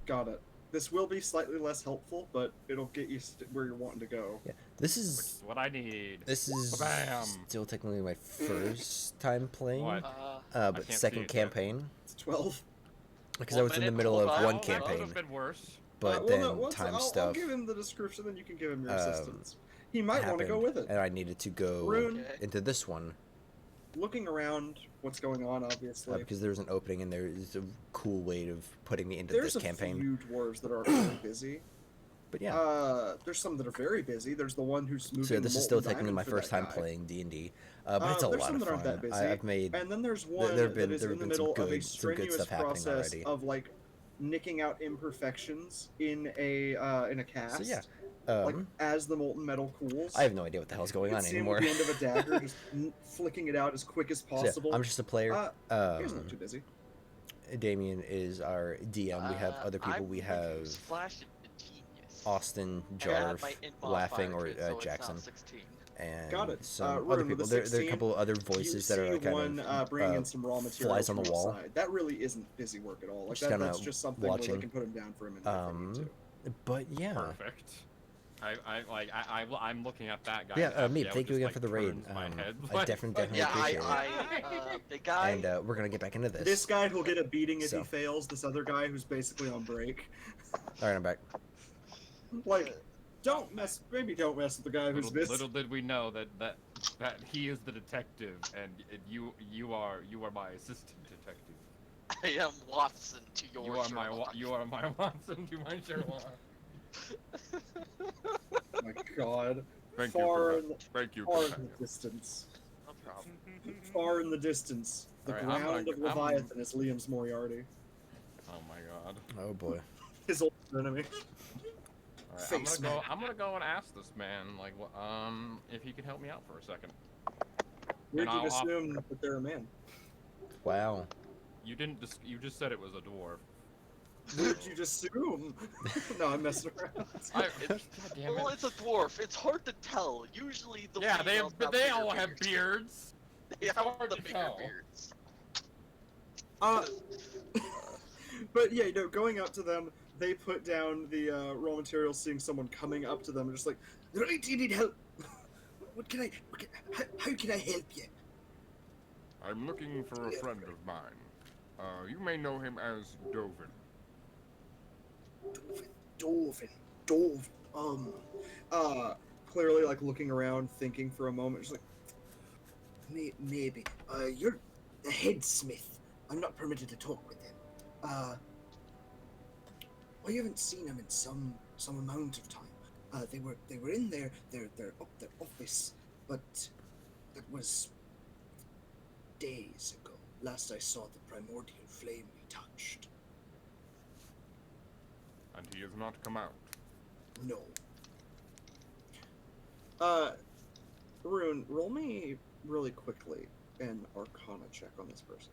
Got it. This will be slightly less helpful, but it'll get you where you're wanting to go. Yeah, this Which is is what I need. Bam. Still technically my first time playing. What? But can't see second it yet. campaign It's 12. because I was in the middle of one That would campaign, have been worse. but well, then no, once time I'll stuff give him the description, then you can give him your um, assistance. He might want to happened, go with it. and I needed to go Rune, Okay. into this one looking around, what's going on, obviously. Because there's an opening and there's a cool way of putting me into There's this campaign. There's a few dwarves that are very busy. But yeah. There's some that are very busy. There's the one who's moving. So this is still technically my for first that time guy. playing D&D, but it's a There's lot some of that aren't fun. that busy. I've made. And then there's one there have that been- is there in have the been some middle of a good strenuous stuff happening process already. of like nicking out imperfections in a cast. So yeah. Like as the molten metal cools. I have no idea what the hell's going on It's him anymore. with the end of a dagger, just flicking it out as quick as So, yeah, possible. I'm just a player. He's not too busy. Damien is our DM. We have other people. We have Splash genius. Austin, I got Jarf, my in-mod Laughing, or fire kit, so it's Jackson, not 16. and Got it. some Rune, other with people. the There are a 16, couple other voices that are kind one, of bringing in some raw material flies on the from wall. outside. That really isn't busy work at all. Like Just that's kinda just something where watching. they can put him down for a minute. if they need to. But yeah. Perfect. I'm looking at that guy. Yeah, and Abigail Meep, thank you just, again like, for the raid. turns my head, I like- definitely Yeah, appreciate it. the guy. And we're gonna get back into this. This guy who'll get a beating if So. he fails. This other guy who's basically on break. All right, I'm back. Like, don't mess with the guy who's missed. Little did we know that he is the detective, and you are my assistant detective. I am Watson to your You are Sherlock. you are my Watson to my Sherlock. Oh my god. Thank Far you. in the, Thank you. far in companion. the distance. No problem. Far in the distance. The Alright, I'm ground gonna- of Leviathan is Liam's Moriarty. Oh my god. Oh boy. His old enemy. Alright, Face I'm gonna go and ask this man, like, if he could help me out for a second. Weird And you'd I'll- assume that they're a man. Wow. You didn't. You just said it was a dwarf. Weird you'd assume. No, I'm messing around. God damn Well, it. it's a dwarf. It's hard to tell. Usually the Yeah, females but have they bigger all have beards. beards. They have hard the to bigger tell. beards. But yeah, going up to them, they put down the raw materials, seeing someone coming up to them, and just like, right, do you need help? How can I help you? I'm looking for a friend of mine. You may know him as Dovin. Dove. Clearly like looking around, thinking for a moment, just like, maybe. You're the head smith. I'm not permitted to talk with him. I haven't seen him in some amount of time. They were in their office, but that was days ago. Last I saw the primordial flame we touched. And he has not come out. No. Rune, roll me really quickly an Arcana check on this person.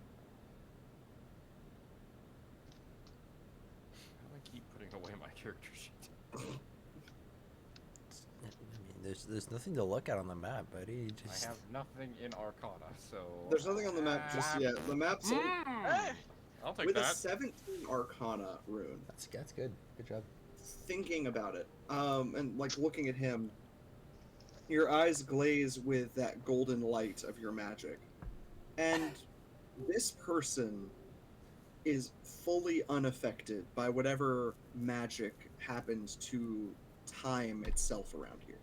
How do I keep putting away my character sheet? I mean, there's nothing to look at on the map, buddy. I Just have nothing in Arcana, so. There's nothing on the map just yet. The map's Hey! I'll take with a that. 17 Arcana, Rune. that's good. Good job. Thinking about it, and like looking at him, your eyes glaze with that golden light of your magic. And this person is fully unaffected by whatever magic happens to time itself around here.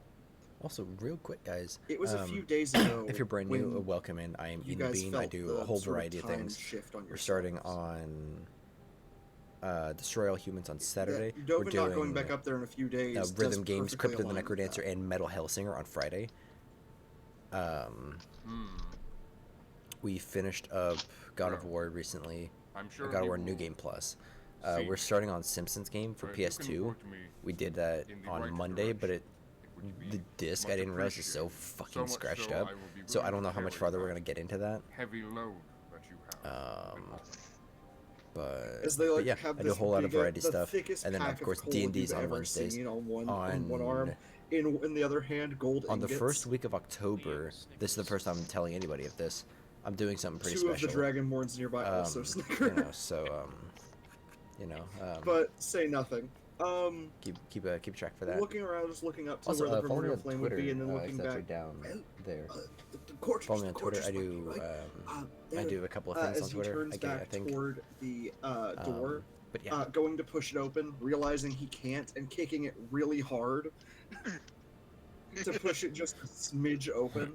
Also, real quick, guys. It was a few days ago. If you're brand new, when welcome in. I am you guys EenTheBean. I felt do the a whole sort of variety of time things. shift on We're starting on Destroy All Humans on Saturday. We're Dovin doing not going back up there in a few days. does Rhythm Games, perfectly Crypto the align with Necrodancer, that. and Metal Hellsinger on Friday. We finished up God of War recently. I'm sure. God of he War New will Game Plus. see We're starting on Simpsons game for if you can PS2. point me We did that in the on right Monday, but direction, it would be the disc I much didn't realize is so appreciated. fucking So much scratched so up. I will be So I willing don't know to how much carry farther we're that gonna get into that. heavy load that you have. But, As they like yeah, have I do a this whole lot of big, variety the stuff, thickest and then pack of course coal D&D's you've on ever Wednesdays. seen on one arm. On In the other hand, gold on the ingots. first week of October, this is the first time I'm telling anybody of this. I'm doing something pretty Two special. of the Dragonborns nearby also you snicker. know, so But say nothing. keep track for that. Looking around, just looking up to Also, where the follow me primordial on flame Twitter. would be, and then looking if that's back. down there. The quarters, Follow me on the Twitter. quarters I might be do right. I do a couple of things on as he Twitter. turns I back think. toward the door, But yeah, going to push it open, realizing he can't, and kicking it really hard to push it just a smidge open.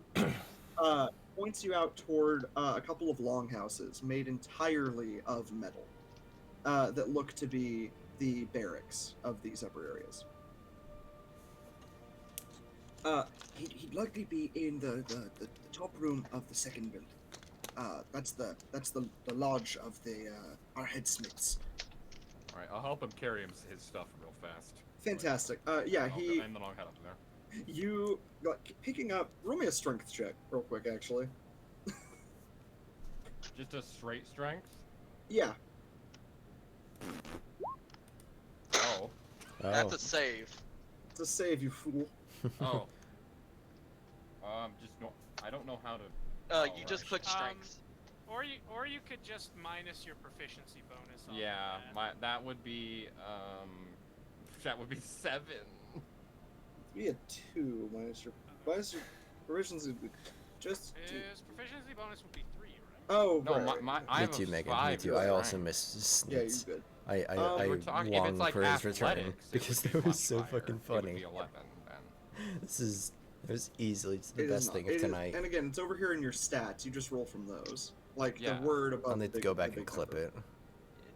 points you out toward a couple of longhouses made entirely of metal that look to be the barracks of these upper areas. He'd likely be in the top room of the second building. That's the lodge of our headsmiths. All right, I'll help him carry his stuff real fast. Fantastic. And then I'll head up there. You picking up. Roll me a strength check, real quick, actually. Just a straight strength? Yeah. Oh. That's a save. It's a save, you fool. Oh. Just no. I don't know how to. You just click strength. Or you could just minus your proficiency bonus. On Yeah, that would be 7. Be a 2 minus your proficiency. Just his proficiency bonus would be 3, right? Oh, no, right. I Me too, Megan. Me too. I also missed. Yeah, you're good. I we're talking, long if it's like for his return athletics, because it that would be was so much higher. fucking It would funny. be 11 then. It was easily the It is best not. thing It of is- tonight. and again, it's over here in your stats. You just roll from those. Like Yeah. the word above. I'll need to the go big- back the and big clip number. it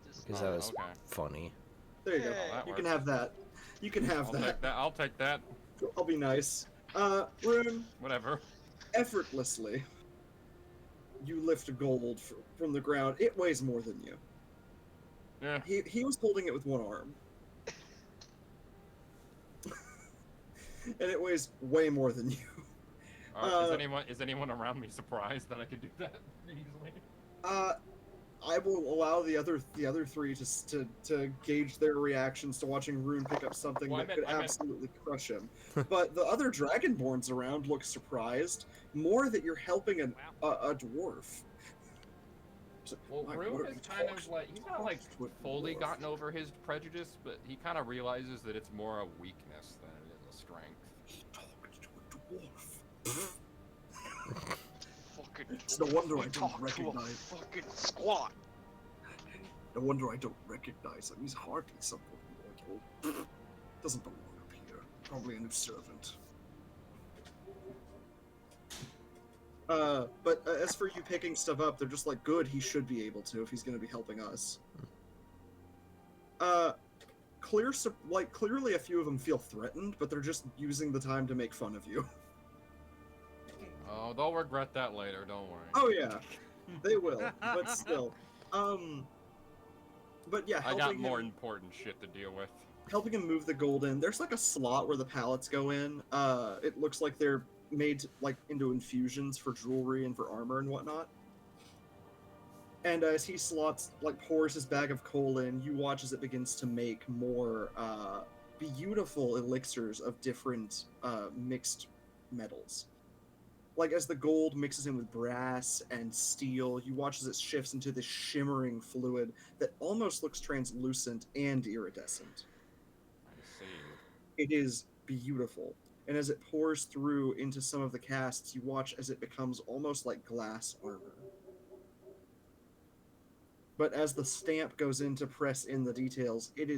Just because Oh, that was okay. funny. There you go. Yay. That You can works. have that. You can have that. I'll take that. I'll be nice. Rune, Whatever. effortlessly, you lift gold from the ground. It weighs more than you. Yeah. He was holding it with one arm. And it weighs way more than you. Is anyone around me surprised that I could do that easily? I will allow the other 3 to gauge their reactions to watching Rune pick up something Well, that could I meant- absolutely crush him. But the other Dragonborns around look surprised more that you're helping a dwarf. Well, Like, Rune what are is you kind of talking like, he's not like to a fully dwarf? gotten over his prejudice, but he kind of realizes that it's more a weakness than it is a strength. He talked to a dwarf. fucking. It's no wonder I don't talk to a recognize. fucking squat. No wonder I don't recognize him. He's hardly someone mortal. Doesn't belong up here. Probably a new servant. But as for you picking stuff up, they're just like, good, he should be able to if he's going to be helping us. Clearly a few of them feel threatened, but they're just using the time to make fun of you. Oh, they'll regret that later, don't worry. Oh yeah, they will, but still. But yeah, I got helping more him, important shit to deal with. helping him move the gold in. There's like a slot where the pallets go in. It looks like they're made like into infusions for jewelry and for armor and whatnot. And as he pours his bag of coal in, you watch as it begins to make more beautiful elixirs of different mixed metals. Like as the gold mixes in with brass and steel, you watch as it shifts into this shimmering fluid that almost looks translucent and iridescent. I see. It is beautiful. And as it pours through into some of the casts, you watch as it becomes almost like glass armor. But as the stamp goes in to press in the details, it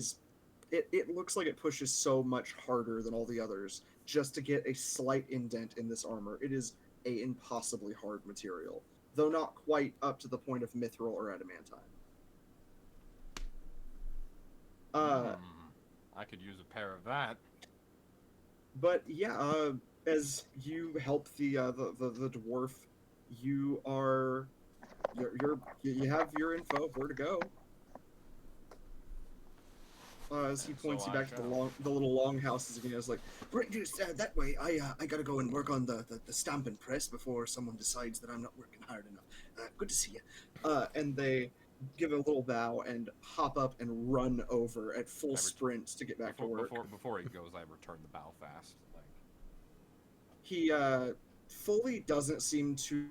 looks like it pushes so much harder than all the others just to get a slight indent in this armor. It is a impossibly hard material, though not quite up to the point of mithril or adamantine. I could use a pair of that. But yeah, as you help the dwarf, you have your info of where to go. As he points So you I back to shall. the little long houses again, it's like, right, that way. I gotta go and work on the stamping press before someone decides that I'm not working hard enough. Good to see you. And they give a little bow and hop up and run over at full sprint to get back to work. Before he goes, I return the bow fast. Like, He fully doesn't seem to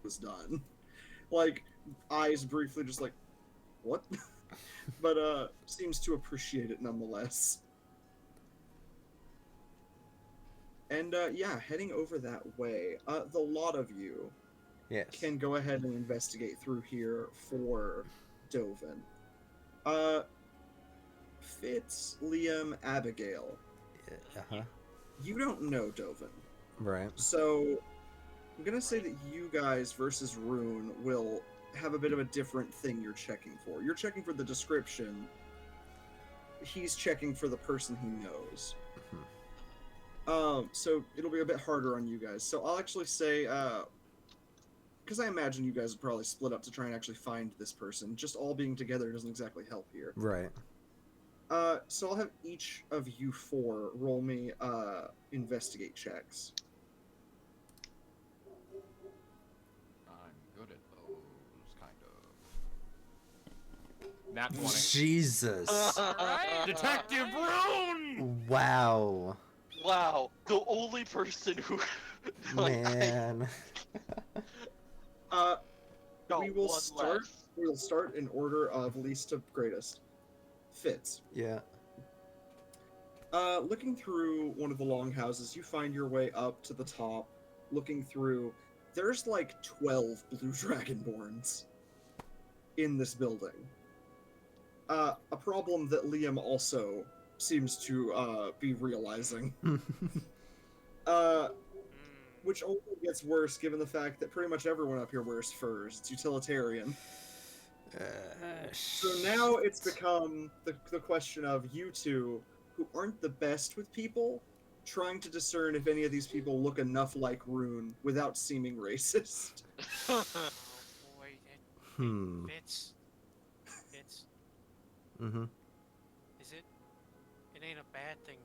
was done. Like eyes briefly just like what? But seems to appreciate it nonetheless. And yeah, heading over that way, the lot of you can go ahead and investigate through here for Dovin. Fitz, Liam, Abigail. Uh-huh. You don't know Dovin. Right. So I'm gonna say that you guys versus Rune will have a bit of a different thing you're checking for. You're checking for the description. He's checking for the person he knows. So it'll be a bit harder on you guys. So I'll actually say, because I imagine you guys would probably split up to try and actually find this person. Just all being together doesn't exactly help here. Right. So I'll have each of you 4 roll me investigate checks. I'm good at those, kind of. Nat 20. Jesus. Alright. Detective Rune! Wow. Wow, the only person who Man. got We will one start. left. We will start in order of least to greatest. Fitz. Yeah. Looking through one of the longhouses, you find your way up to the top. Looking through, there's like 12 blue dragonborns in this building. A problem that Liam also seems to be realizing. Which only gets worse given the fact that pretty much everyone up here wears furs. It's utilitarian. So now it's become the question of you two, who aren't the best with people, trying to discern if any of these people look enough like Rune without seeming racist. Oh boy, Fitz. Mm-hmm. Is it? It ain't a bad thing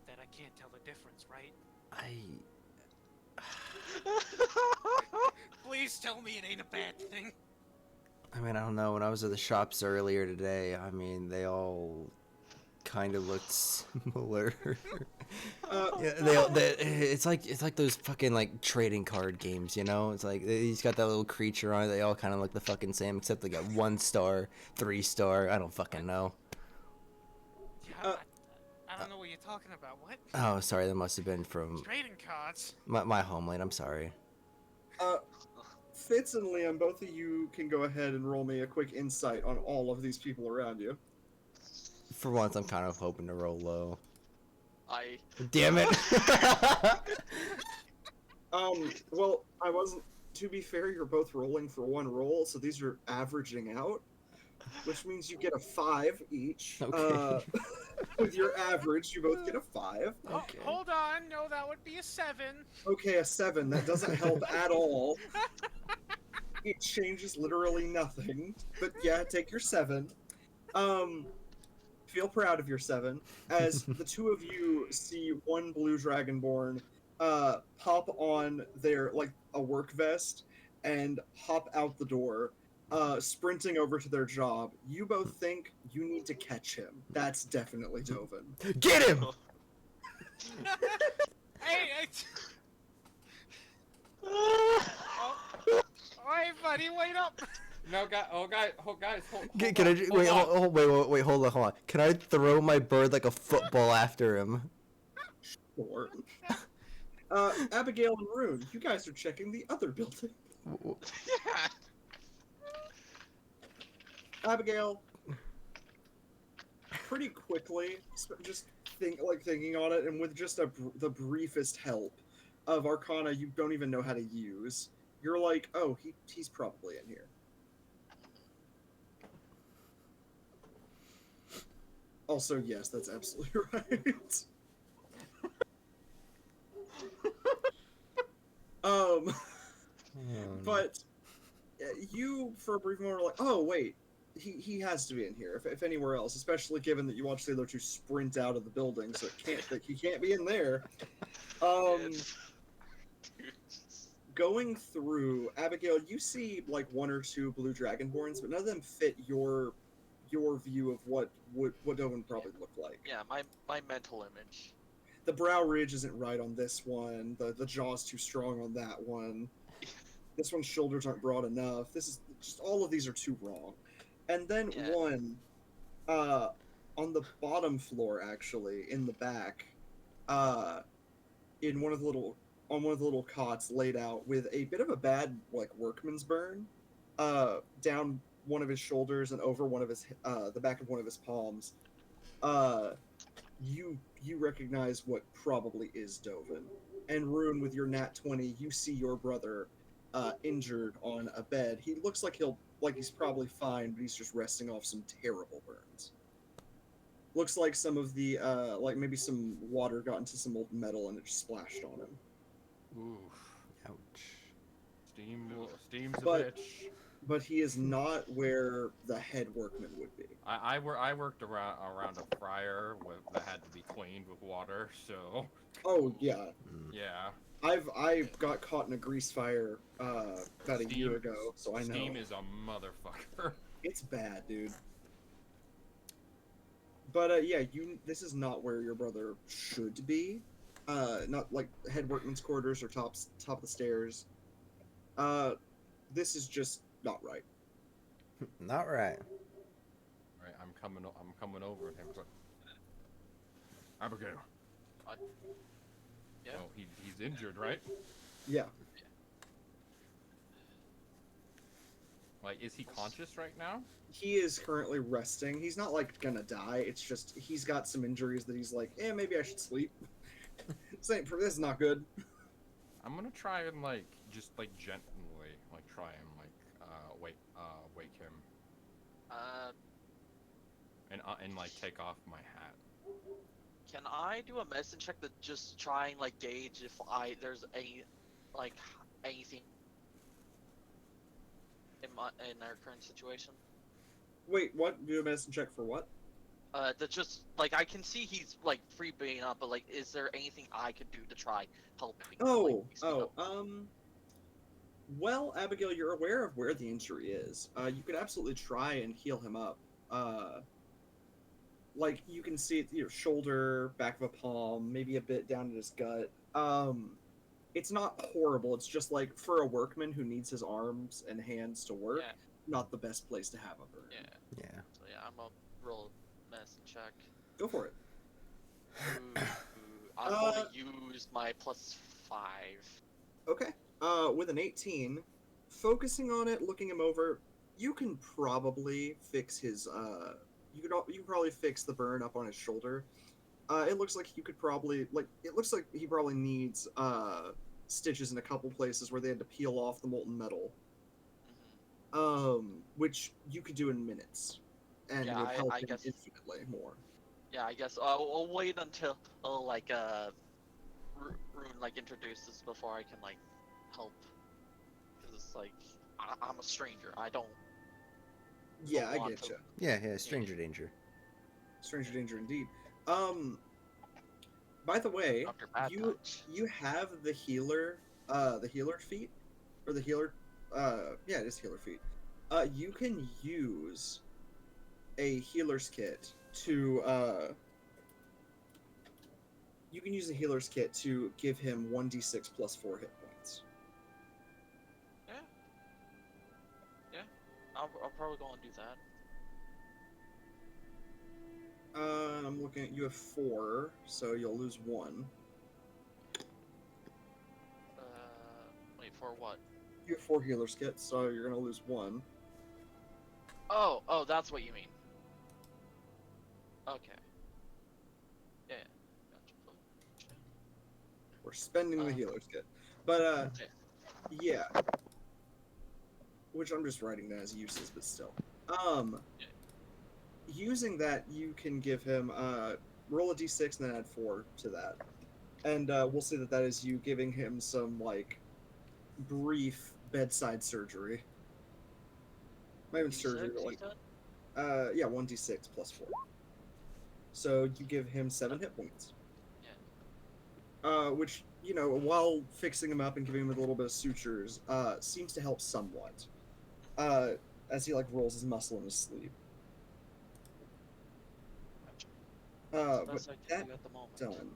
that I can't tell the difference, right? Please tell me it ain't a bad thing. I mean, I don't know. When I was at the shops earlier today, I mean, they all kind of looked similar. Yeah, it's like those fucking like trading card games, you know? It's like he's got that little creature on it. They all kind of look the fucking same, except they got 1 star, 3 star. I don't fucking know. Yeah, I don't know what you're talking about. What? Oh, sorry. That must have been from Trading cards. my homeland. I'm sorry. Fitz and Liam, both of you can go ahead and roll me a quick insight on all of these people around you. For once, I'm kind of hoping to roll low. I Damn it! Well, I wasn't. To be fair, you're both rolling for 1 roll, so these are averaging out, which means you get a 5 each. Okay. With your average, you both get a 5. Okay. Oh, hold on. No, that would be a 7. Okay, a 7. That doesn't help at all. It changes literally nothing. But yeah, take your 7. Feel proud of your 7. As the two of you see one blue dragonborn pop on their, like, a work vest and hop out the door, sprinting over to their job. You both think you need to catch him. That's definitely Dovin. Get him! Hey, hey, buddy, wait up. No, guys, hold Can I wait, hold on. Can I throw my bird like a football after him? Sure. Abigail and Rune, you guys are checking the other building. yeah. Abigail, pretty quickly, just thinking on it, and with just the briefest help of Arcana you don't even know how to use, you're like, oh, he's probably in here. Also, yes, that's absolutely right. But you, for a brief moment, are like, oh, wait, he has to be in here, if anywhere else, especially given that you watch the other two sprint out of the building, so he can't be in there. Going through, Abigail, you see, like, 1 or 2 blue dragonborns, but none of them fit your view of what Dovin would probably look like. Yeah, my mental image. The brow ridge isn't right on this one. The jaw's too strong on that one. This one's shoulders aren't broad enough. This is just, all of these are too wrong. And then one, on the bottom floor, actually, in the back, in one of the little cots laid out with a bit of a bad, like, workman's burn, down one of his shoulders and over one of his, the back of one of his palms, you recognize what probably is Dovin. And Rune, with your nat 20, you see your brother injured on a bed. He looks like he's probably fine, but he's just resting off some terrible burns. Looks like some of the like maybe some water got into some molten metal and it just splashed on him. Oof. Ouch. Steam's a bitch. But he is not where the head workman would be. I worked around a fryer that had to be cleaned with water, so. Oh yeah. Yeah. I got caught in a grease fire about a year ago, so I know. Steam is a motherfucker. It's bad, dude. But yeah, this is not where your brother should be. Not like head workman's quarters or top of the stairs. This is just not right. Not right. Right, I'm coming over to him. Like, Abigail. Yeah. Oh, he's injured, right? Yeah. Like, is he conscious right now? He is currently resting. He's not like gonna die. It's just he's got some injuries that he's like, maybe I should sleep. This is not good. I'm gonna try and just gently try and wake him. And take off my hat. Can I do a medicine check to just try and gauge if there's any anything in our current situation? Wait, what? Do a medicine check for what? That just I can see he's free being up, but is there anything I could do to try helping? Well, Abigail, you're aware of where the injury is. You could absolutely try and heal him up. You can see it, shoulder, back of a palm, maybe a bit down in his gut. It's not horrible. It's just for a workman who needs his arms and hands to work, not the best place to have a burn. Yeah. Yeah. So yeah, I'm gonna roll medicine check. Go for it. I'm gonna use my +5. Okay. With an 18, focusing on it, looking him over, you can probably fix his you can probably fix the burn up on his shoulder. It looks like you could probably it looks like he probably needs stitches in a couple places where they had to peel off the molten metal. Which you could do in minutes, and would help him infinitely more. Yeah, I guess I'll wait until Rune introduces before I can help, because it's I'm a stranger. I don't. Yeah, I get you. Yeah, stranger danger. Stranger danger indeed. By the way, you have the healer feat, or the healer. Yeah, it is healer feat. You can use a healer's kit to give him 1d6 plus 4 hit points. Yeah. I'll probably go and do that. I'm looking at you have 4, so you'll lose 1. Wait, for what? You have 4 healer's kits, so you're gonna lose 1. Oh, that's what you mean. Okay. Yeah. Gotcha. We're spending the healer's kit. But, yeah. Which I'm just writing that as uses, but still. Using that, you can give him, roll a d6 and then add 4 to that. And, we'll say that is you giving him some, brief bedside surgery. Not even surgery, but yeah, 1d6 plus 4. So you give him 7 hit points. Yeah. Which, while fixing him up and giving him a little bit of sutures, seems to help somewhat. As he rolls his muscle in his sleep. But that done.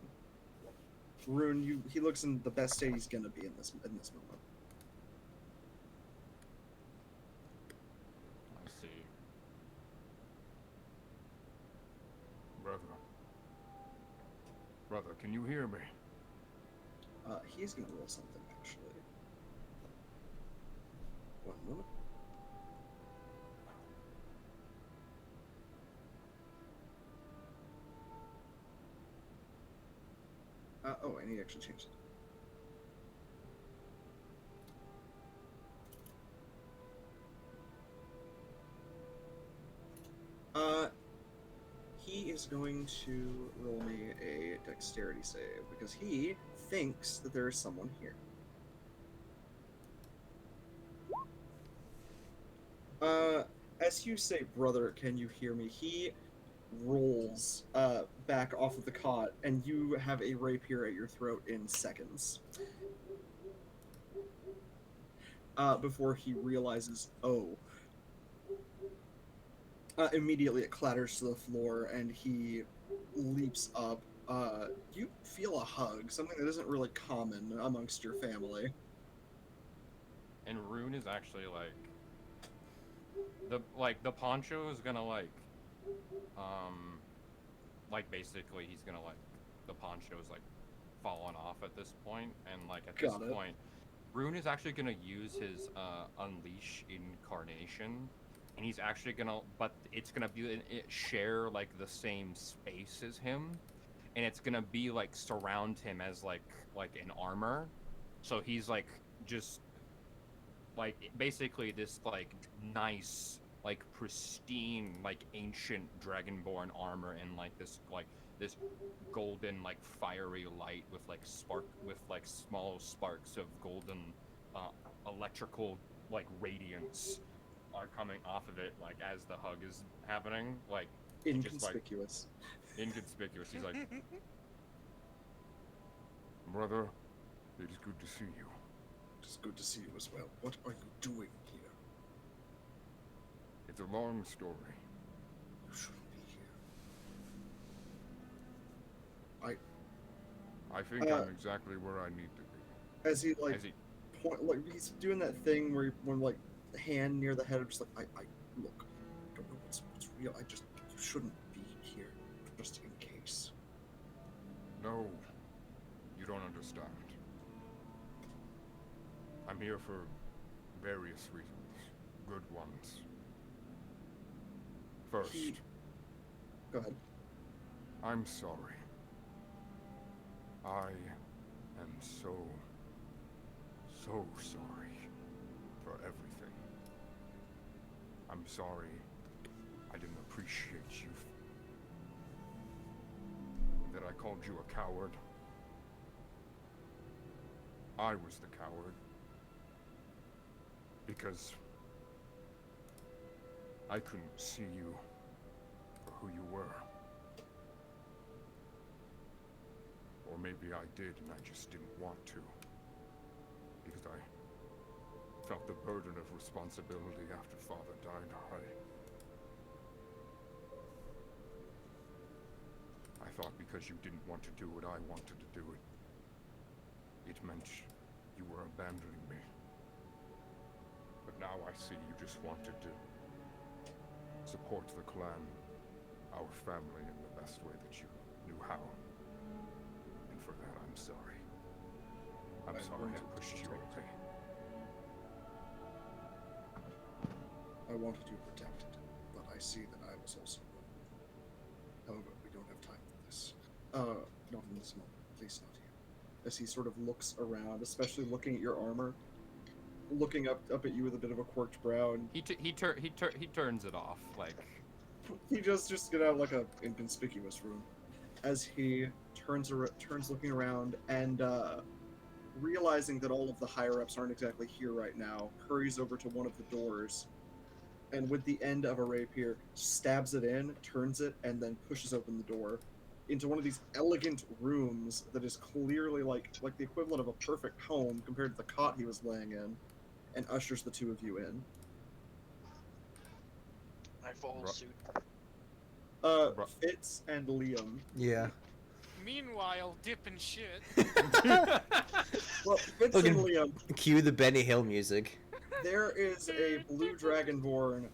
Rune, he looks in the best state he's gonna be in this moment. Brother, can you hear me? He's gonna roll something, actually. 1 moment. Oh, I need to actually change it. is going to roll me a dexterity save because he thinks that there is someone here. As you say, brother, can you hear me? He rolls back off of the cot, and you have a rapier at your throat in seconds. Before he realizes, oh. Immediately it clatters to the floor, and he leaps up. You feel a hug, something that isn't really common amongst your family. And Rune is actually the poncho is gonna basically he's gonna the poncho's falling off at this point, and at this point Rune is actually gonna use his unleash incarnation, and he's actually gonna, but it's gonna be share the same space as him, and it's gonna be surround him as like an armor, so he's just basically this nice pristine ancient dragonborn armor, and this golden fiery light with small sparks of golden electrical radiance are coming off of it as the hug is happening, inconspicuous. Inconspicuous. He's like, brother, it is good to see you. It is good to see you as well. What are you doing here? It's a long story. You shouldn't be here. I think I'm exactly where I need to be. As he he's doing that thing where when hand near the head, I'm just I look, don't know what's real. You shouldn't be here, just in case. No, you don't understand. I'm here for various reasons, good ones. First, go ahead. I'm sorry. I am so sorry for everything. I'm sorry I didn't appreciate you, that I called you a coward. I was the coward because I couldn't see you for who you were. Or maybe I did and I just didn't want to, because I felt the burden of responsibility after Father died. I thought because you didn't want to do what I wanted to do, it meant you were abandoning me. But now I see you just wanted to support the clan, our family, in the best way that you knew how. And for that, I'm sorry. I'm sorry I pushed you away. I wanted you protected, but I see that I was also wrong. However, we don't have time for this. Not in this moment. Please not here. As he sort of looks around, especially looking at your armor, looking up at you with a bit of a quirked brow, and he turns it off, he just get out like a inconspicuous room. As he turns looking around, and realizing that all of the higher-ups aren't exactly here right now, hurries over to one of the doors, and with the end of a rapier, stabs it in, turns it, and then pushes open the door into one of these elegant rooms that is clearly like the equivalent of a perfect home compared to the cot he was laying in, and ushers the two of you in. I follow suit. Fitz and Liam. Yeah. Meanwhile, dipping shit. Well, Fitz and Liam. Cue the Benny Hill music. There is a blue dragonborn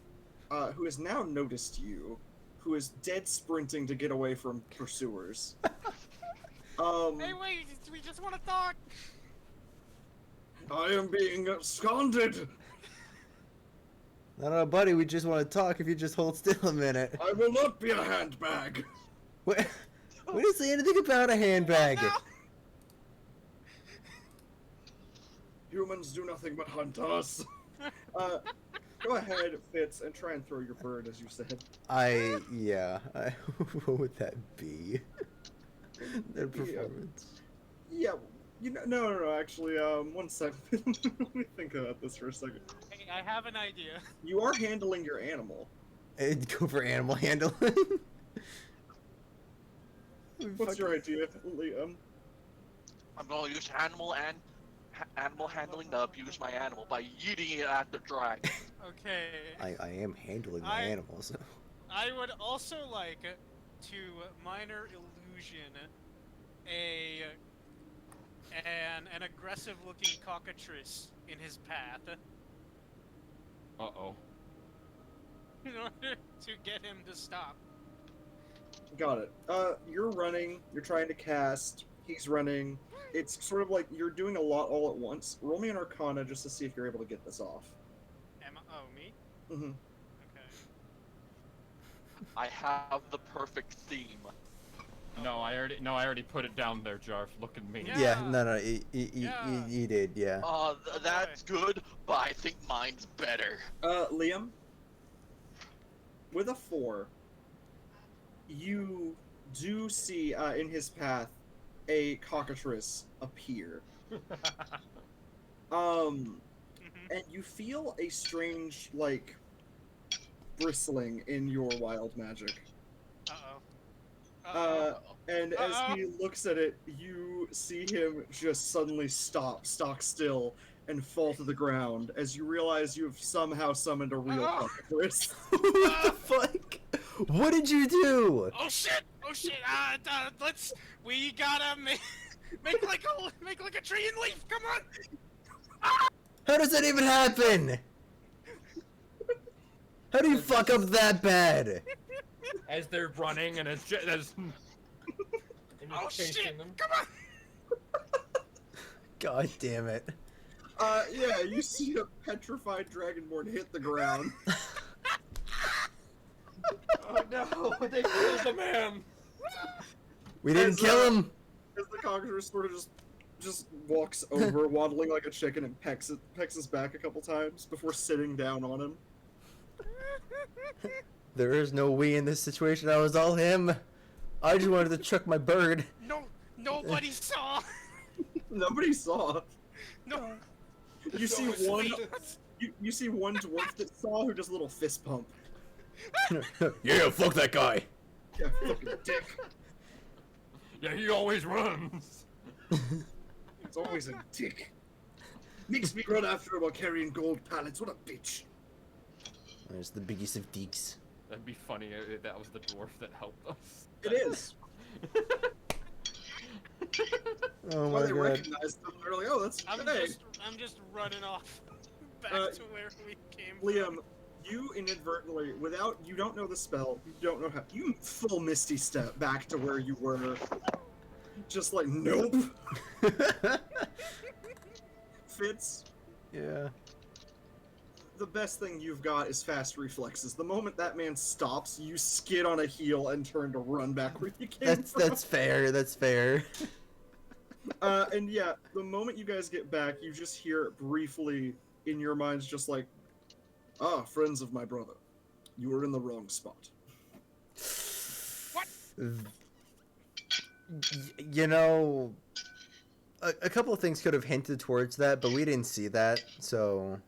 who has now noticed you, who is dead sprinting to get away from pursuers. Hey, wait! We just want to talk. I am being absconded. No, buddy, we just want to talk if you just hold still a minute. I will not be a handbag. What? We didn't say anything about a handbag. No. Humans do nothing but hunt us. Go ahead, Fitz, and try and throw your bird, as you said. Yeah. What would that be? Their performance. Yeah. You know, no. Actually, 1 second. Let me think about this for a second. Hey, I have an idea. You are handling your animal. Go for animal handling. What's your idea, Liam? I'm gonna use animal handling to abuse my animal by yeeting it at the dragon. Okay. I am handling my animals. I would also like to minor illusion an aggressive looking cockatrice in his path. Uh-oh. In order to get him to stop. Got it. You're running, you're trying to cast, he's running. It's sort of like you're doing a lot all at once. Roll me an Arcana just to see if you're able to get this off. Me? Mm-hmm. Okay. I have the perfect theme. No, I already put it down there, Jarf. Look at me. Yeah, no, you did, yeah. That's good, but I think mine's better. Liam, with a 4, you do see in his path a cockatrice appear. And you feel a strange, like, bristling in your wild magic. And as he looks at it, you see him just suddenly stock still, and fall to the ground as you realize you've somehow summoned a real cockatrice. What the fuck? What did you do? Oh shit! We gotta make like a tree and leaf. Come on! How does that even happen? How do you fuck up that bad? As they're running and it's Oh shit! them. Come on! God damn it. Yeah, you see a petrified dragonborn hit the ground. Oh no, they killed the man! We didn't kill him! As the cockatrice sort of just walks over, waddling like a chicken, and pecks his back a couple times before sitting down on him. There is no we in this situation, I was all him. I just wanted to chuck my bird. No, nobody saw! Nobody saw. No. You see one. You see one dwarf that saw who does a little fist pump. Yeah, fuck that guy. Yeah, fucking dick. Yeah, he always runs. It's always a dick. Makes me run after him while carrying gold pallets. What a bitch. There's the biggest of deeks. That'd be funny if that was the dwarf that helped us. It is. Oh Well, my they god. recognized them. They're like, oh, that's I'm just running off back to where we came Liam, from. you inadvertently, you don't know the spell, you don't know how, you full Misty Step back to where you were. Just like, nope. Fitz, Yeah. the best thing you've got is fast reflexes. The moment that man stops, you skid on a heel and turn to run back where you came from. That's fair, that's fair. And yeah, the moment you guys get back, you just hear it briefly in your minds, just like, ah, friends of my brother, you were in the wrong spot. What? You know, a couple of things could have hinted towards that, but we didn't see that, so...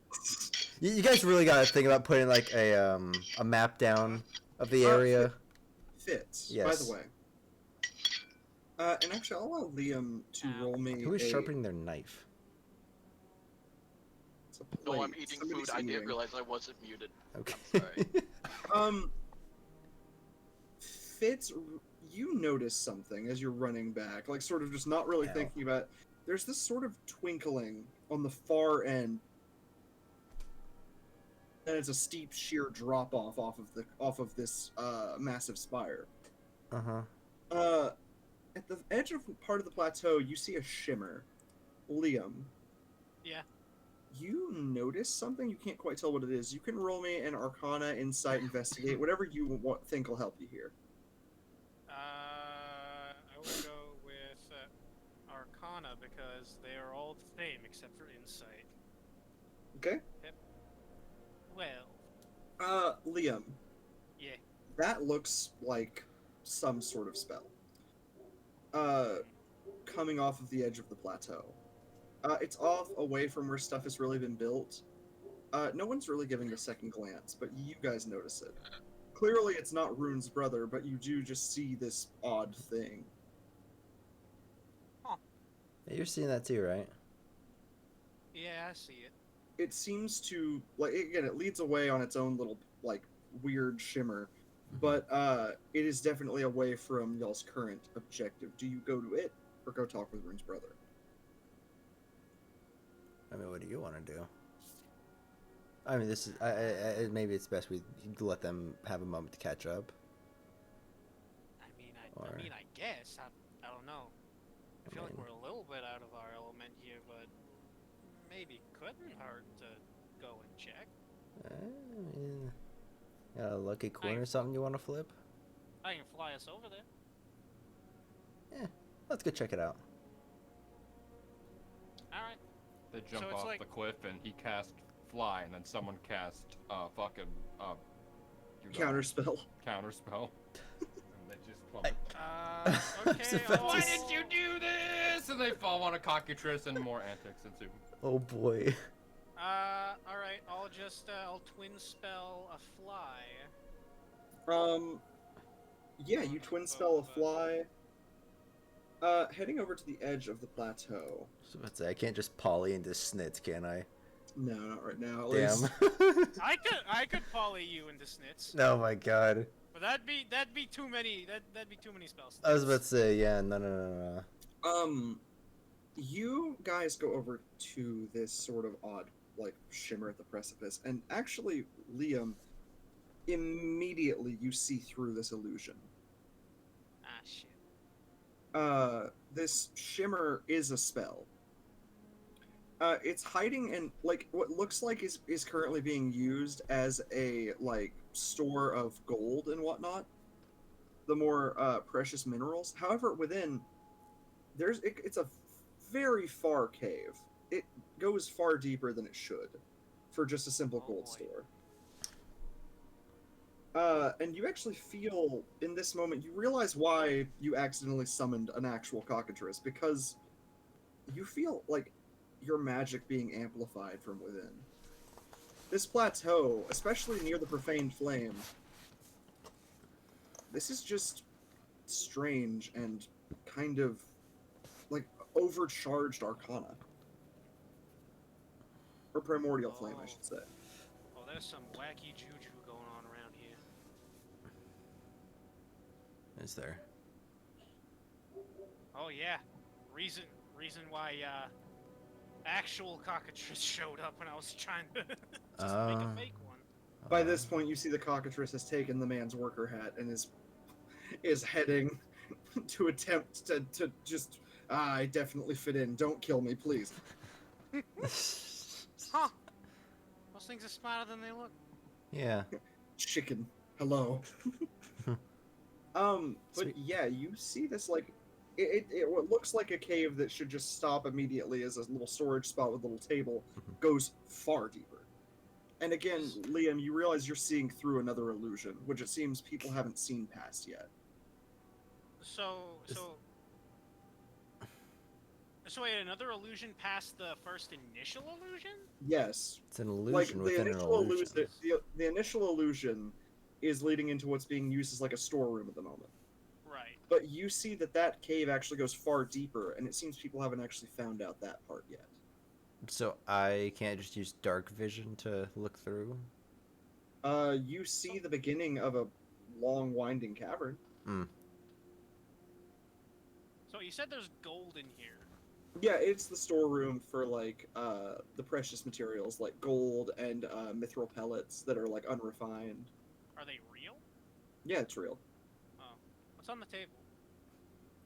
You guys really gotta think about putting, like, a map down of the area. Fitz, Yes. by the way. And actually, I'll allow Liam to roll me Who is sharpening their knife? It's a plate. No, I'm eating Somebody's food. I didn't eating. realize I wasn't muted. Okay. Sorry. Fitz, you notice something as you're running back, like sort of just not really Ow. thinking about it. There's this sort of twinkling on the far end, and it's a steep, sheer drop off of this massive spire. Uh-huh. At the edge of part of the plateau, you see a shimmer. Liam. Yeah. You notice something? You can't quite tell what it is. You can roll me an Arcana, Insight, Investigate, whatever you think will help you here. I will go with Arcana because they are all the same except for Insight. Okay? Yep. 12. Liam. Yeah. That looks like some sort of spell. Coming off of the edge of the plateau. It's off away from where stuff has really been built. No one's really giving a second glance, but you guys notice it. Clearly it's not Rune's brother, but you do just see this odd thing. Huh. Yeah, you're seeing that too, right? Yeah, I see it. It seems to, like, again, it leads away on its own little, like, weird shimmer, but it is definitely away from y'all's current objective. Do you go to it, or go talk with Rune's brother? I mean, what do you want to do? I mean, this is maybe it's best we let them have a moment to catch up. I mean, I guess. I don't know. I feel like we're a little bit out of our element here, but maybe couldn't hurt to go and check. I mean, got a lucky coin or something you want to flip? I can fly us over there. Yeah, let's go check it out. All right. They jump off the cliff and he cast fly, and then someone cast fucking Counterspell. Counterspell. And they just plummet. Okay. Why did you do this? And they fall on a cockatrice, and more antics ensue. Oh boy. All right. I'll twin spell a fly. Yeah, you twin spell a fly. Heading over to the edge of the plateau. So let's say I can't just poly into snits, can I? No, not right now. At Damn. least. I could poly you into snits. Oh my god. But that'd be too many. That'd be too many spells. I was about to say, yeah, no. You guys go over to this sort of odd, like, shimmer at the precipice, and actually, Liam, immediately you see through this illusion. Ah, shit. This shimmer is a spell. It's hiding in, like, what looks like is currently being used as a, like, store of gold and whatnot. The more, precious minerals. However, within, it's a very far cave. It goes far deeper than it should for just a simple gold store. And you actually feel, in this moment, you realize why you accidentally summoned an actual cockatrice, because you feel, like, your magic being amplified from within. This plateau, especially near the profaned flame, this is just strange and kind of, like, overcharged arcana. Or primordial flame, I should say. Oh, there's some wacky juju going on around here. Is there? Oh yeah, reason why actual cockatrice showed up when I was trying to just make a fake one. By this point, you see the cockatrice has taken the man's worker hat and is heading to attempt to just I definitely fit in. Don't kill me, please. Huh? Those things are smarter than they look. Yeah. Chicken. Hello. But yeah, you see this, like, it what looks like a cave that should just stop immediately as a little storage spot with a little table goes far deeper. And again, Liam, you realize you're seeing through another illusion, which it seems people haven't seen past yet. So wait, another illusion past the first initial illusion? Yes. It's an illusion within an illusion. The initial illusion is leading into what's being used as like a storeroom at the moment. Right. But you see that cave actually goes far deeper, and it seems people haven't actually found out that part yet. So I can't just use dark vision to look through? You see the beginning of a long, winding cavern. Hmm. So you said there's gold in here. Yeah, it's the storeroom for, like, the precious materials, like gold and mithril pellets that are, like, unrefined. Are they real? Yeah, it's real. Oh. What's on the table?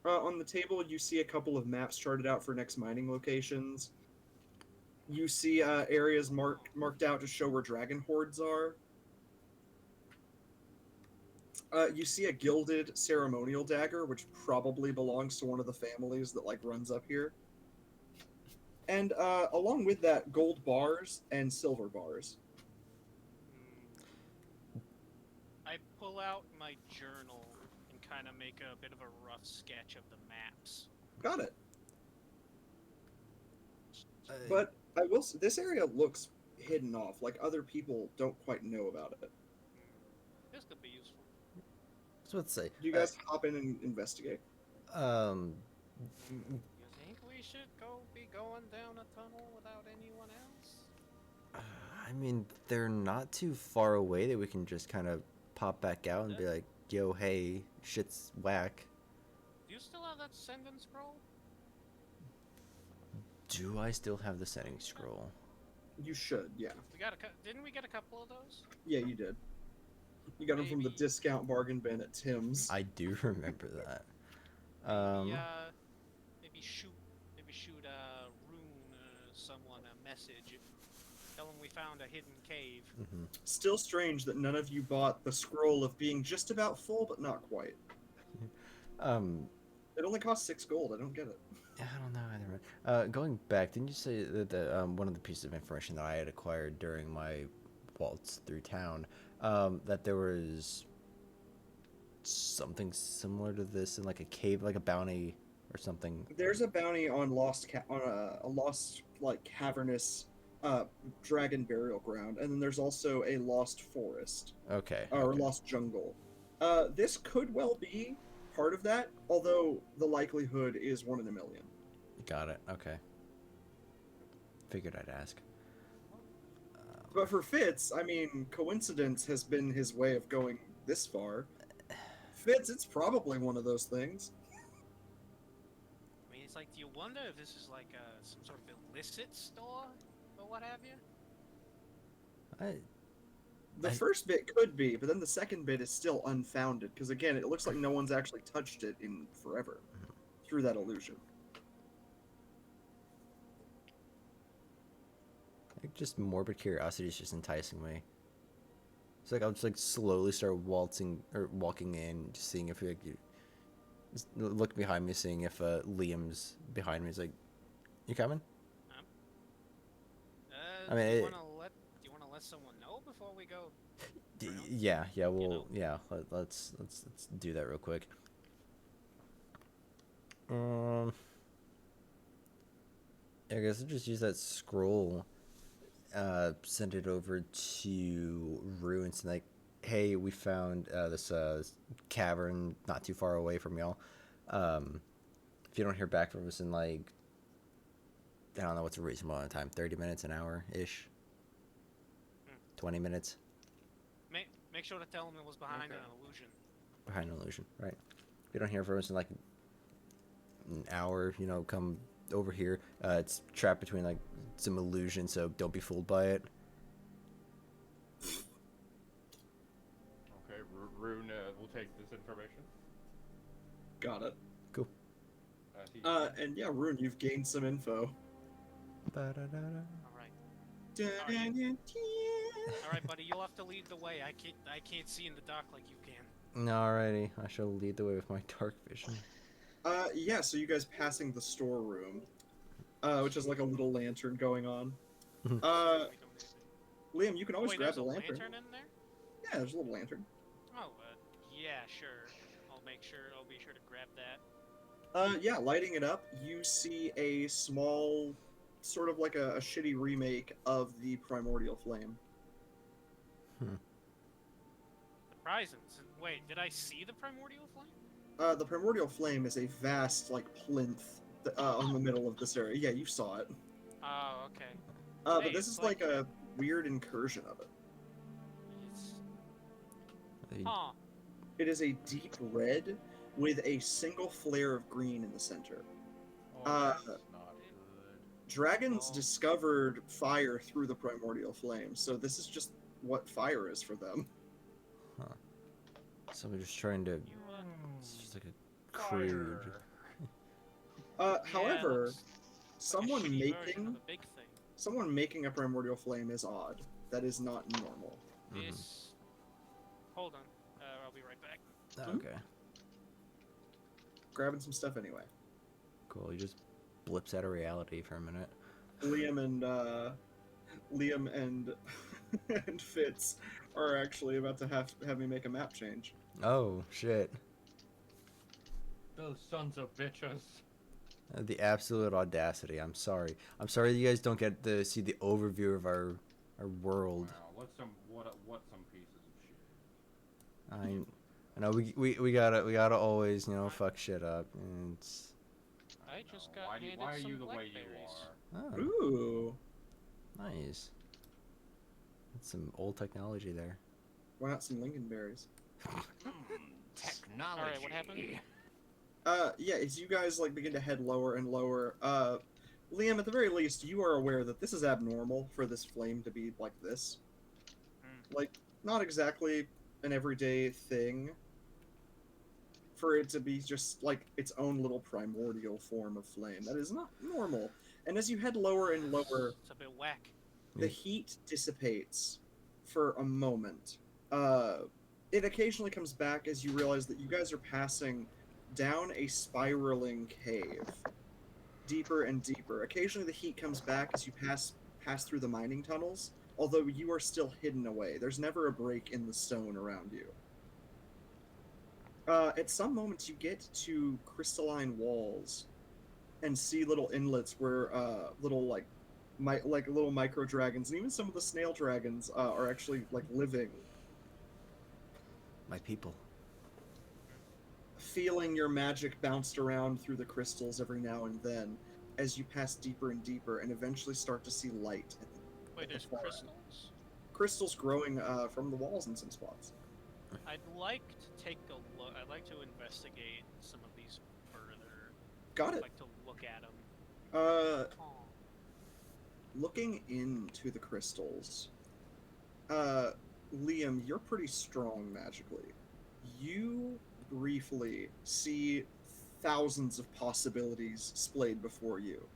On the table, you see a couple of maps charted out for next mining locations. You see areas marked out to show where dragon hordes are. You see a gilded ceremonial dagger, which probably belongs to one of the families that, like, runs up here. And along with that, gold bars and silver bars. pull out my journal and kind of make a bit of a rough sketch of the maps. Got it. But I will. This area looks hidden off. Like other people don't quite know about it. This could be useful. So let's say. Do you guys hop in and investigate? Um. You think we should be going down a tunnel without anyone else? I mean, they're not too far away that we can just kind of pop back out and be like, "Yo, hey, shit's whack." Do you still have that sending scroll? Do I still have the setting scroll? You should, yeah. Didn't we get a couple of those? Yeah, you did. You got them from the discount bargain bin at Tim's. I do remember that. Maybe shoot Rune someone a message. Tell him we found a hidden cave. Mm-hmm. Still strange that none of you bought the scroll of being just about full, but not quite. It only costs 6 gold. I don't get it. I don't know either. Going back, didn't you say that one of the pieces of information that I had acquired during my waltz through town, that there was something similar to this in like a cave, like a bounty or something? There's a bounty on a lost like cavernous dragon burial ground, and then there's also a lost forest. Okay. Or lost jungle. This could well be part of that, although the likelihood is 1 in a million. Got it. Okay. Figured I'd ask. But for Fitz, I mean, coincidence has been his way of going this far. Fitz, it's probably one of those things. I mean, it's like, do you wonder if this is like some sort of illicit store or what have you? The first bit could be, but then the second bit is still unfounded, because again, it looks like no one's actually touched it in forever through that illusion. I think just morbid curiosity is just enticing me. It's like I'll just like slowly start walking in, just seeing if just look behind me, seeing if Liam's behind me. He's like, "You coming?" I mean, do you want to let someone know before we go? Yeah, let's do that real quick. I guess I'll just use that scroll, send it over to Rune, and like, hey, we found this cavern not too far away from y'all. If you don't hear back from us in like, I don't know what's a reasonable amount of time, 30 minutes, an hour-ish? 20 minutes? Make sure to tell him it was behind an illusion. Behind an illusion, right. If you don't hear from us in like an hour, come over here. It's trapped between like some illusion, so don't be fooled by it. Okay, Rune will take this information. Got it. Cool. And yeah, Rune, you've gained some info. Alright. Alright, buddy, you'll have to lead the way. I can't see in the dark like you can. Alrighty, I shall lead the way with my dark vision. Yeah, so you guys passing the storeroom, which is like a little lantern going on. Liam, you can always grab the lantern. There's a lantern in there? Yeah, there's a little lantern. Oh, yeah, sure. I'll be sure to grab that. Yeah, lighting it up, you see a small, sort of like a shitty remake of the Primordial Flame. Surprising. Wait, did I see the Primordial Flame? The Primordial Flame is a vast, like, plinth on the middle of this area. Yeah, you saw it. Oh, okay. But this is like a weird incursion of it. Huh. It is a deep red with a single flare of green in the center. That's not good. Dragons discovered fire through the Primordial Flame, so this is just what fire is for them. Huh. So we're just trying to... It's just like a crude... However, someone big thing. making a Primordial Flame is odd. That is not normal. This... Hold on. I'll be right back. Oh, okay. Grabbing some stuff anyway. Cool, he just blips out of reality for a minute. Liam and and Fitz are actually about to have me make a map change. Oh shit! Those sons of bitches. The absolute audacity. I'm sorry. I'm sorry you guys don't get to see the overview of our world. Wow, what some pieces of shit. I know we gotta always, you know, fuck shit up. And it's... I just got handed why are some you the way blackberries. you are? Oh, Ooh. nice. That's some old technology there. Why not some lingonberries? Technology. Alright, what happened? Yeah, as you guys like begin to head lower and lower, Liam, at the very least, you are aware that this is abnormal for this flame to be like this. Like, not exactly an everyday thing for it to be just like its own little primordial form of flame. That is not normal. And as you head lower and lower, It's a bit whack. the heat dissipates for a moment. It occasionally comes back as you realize that you guys are passing down a spiraling cave, deeper and deeper. Occasionally the heat comes back as you pass through the mining tunnels, although you are still hidden away. There's never a break in the stone around you. At some moments you get to crystalline walls and see little inlets where little little micro dragons and even some of the snail dragons are actually like living. My people. Feeling your magic bounced around through the crystals every now and then as you pass deeper and deeper and eventually start to see light at the Wait, there's far end. crystals? Crystals growing from the walls in some spots. I'd like to take a look. I'd like to investigate some of these further. Got I'd it. like to look at them. Looking into the crystals, Liam, you're pretty strong magically. You briefly see thousands of possibilities splayed before you.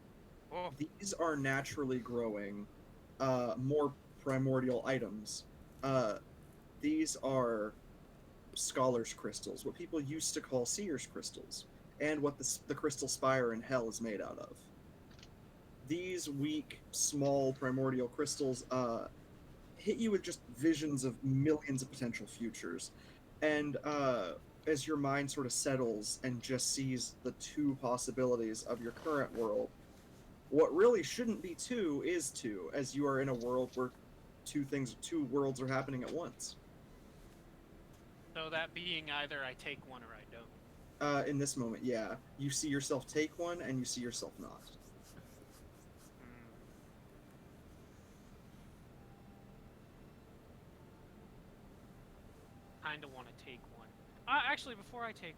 Oh. These are naturally growing, more primordial items. These are scholar's crystals, what people used to call seer's crystals, and what the crystal spire in hell is made out of. These weak, small primordial crystals hit you with just visions of millions of potential futures. And as your mind sort of settles and just sees the two possibilities of your current world, what really shouldn't be two is two, as you are in a world where two worlds are happening at once. So that being either I take one or I don't. In this moment, yeah. You see yourself take one, and you see yourself not. Kinda want to take one. Actually, before I take,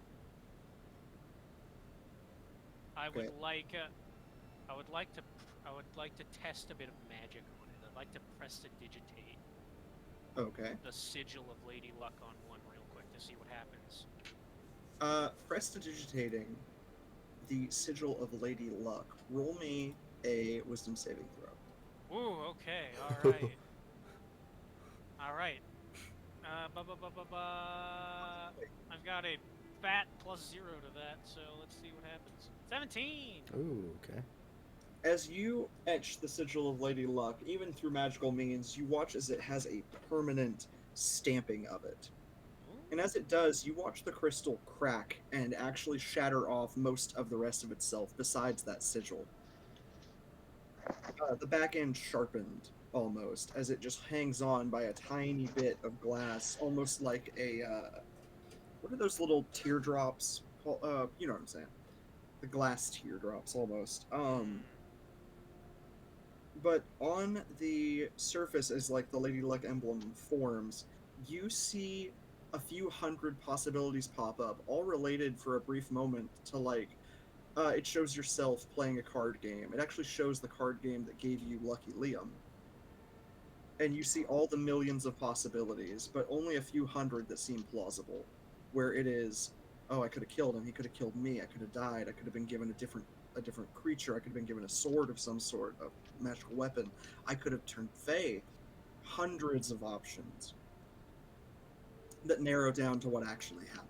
I would like to test a bit of magic on it. I'd like to prestidigitate. Okay. The sigil of Lady Luck on one real quick to see what happens. Prestidigitating the sigil of Lady Luck. Roll me a wisdom saving throw. Ooh, okay, alright. Alright. I've got a fat +0 to that, so let's see what happens. 17! Ooh, okay. As you etch the sigil of Lady Luck, even through magical means, you watch as it has a permanent stamping of it. And as it does, you watch the crystal crack and actually shatter off most of the rest of itself besides that sigil. The back end sharpened, almost, as it just hangs on by a tiny bit of glass, almost like a, what are those little teardrops? You know what I'm saying. The glass teardrops, almost. But on the surface, as like the Lady Luck emblem forms, you see a few hundred possibilities pop up, all related for a brief moment to like, it shows yourself playing a card game. It actually shows the card game that gave you Lucky Liam. And you see all the millions of possibilities, but only a few hundred that seem plausible. Where it is, oh, I could have killed him, he could have killed me, I could have died, I could have been given a different creature, I could have been given a sword of some sort, a magical weapon, I could have turned Fey. Hundreds of options that narrow down to what actually happened.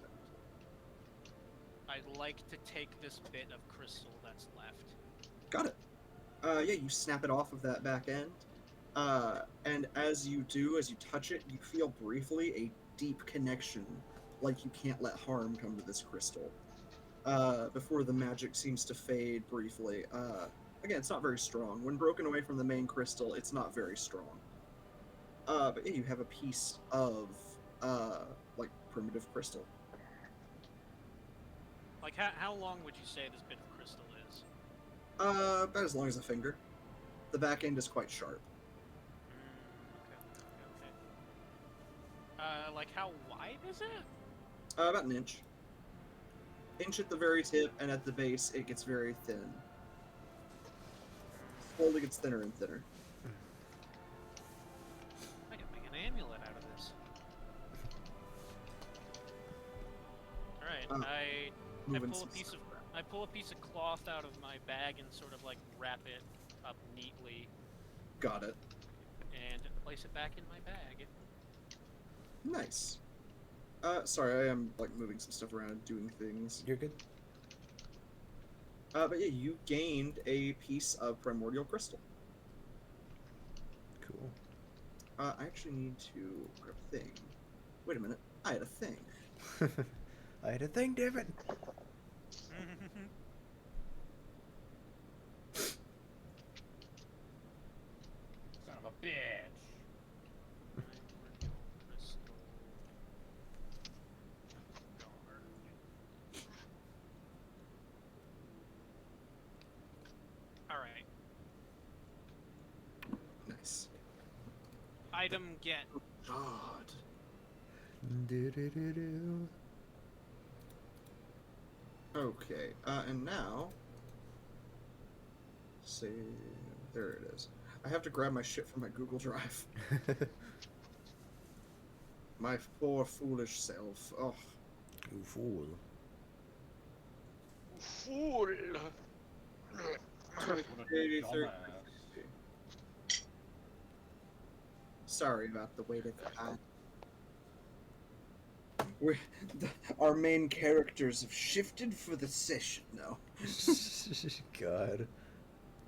I'd like to take this bit of crystal that's left. Got it. Yeah, you snap it off of that back end, And as you do, as you touch it, you feel briefly a deep connection, like you can't let harm come to this crystal. Before the magic seems to fade briefly. Again, it's not very strong. When broken away from the main crystal, it's not very strong. But yeah, you have a piece of, like, primitive crystal. Like, how long would you say this bit of crystal is? About as long as a finger. The back end is quite sharp. Okay. Like, how wide is it? About an inch. Inch at the very tip, and at the base, it gets very thin. Slowly gets thinner and thinner. I can make an amulet out of this. Alright, I pull a piece of cloth out of my bag and sort of like wrap it up neatly. Got it. And place it back in my bag. Nice. Sorry, I am like moving some stuff around, doing things. You're good. But yeah, you gained a piece of primordial crystal. Cool. I actually need to grab a thing. Wait a minute, I had a thing. I had a thing, David. Son of a bitch. Alright. Nice. Item get. God. Do-do-do-do. Okay, and now... See... There it is. I have to grab my shit from my Google Drive. My poor foolish self. Oh. You fool. Fool. 83. Sorry about the wait at the ad. Our main characters have shifted for the session now. God.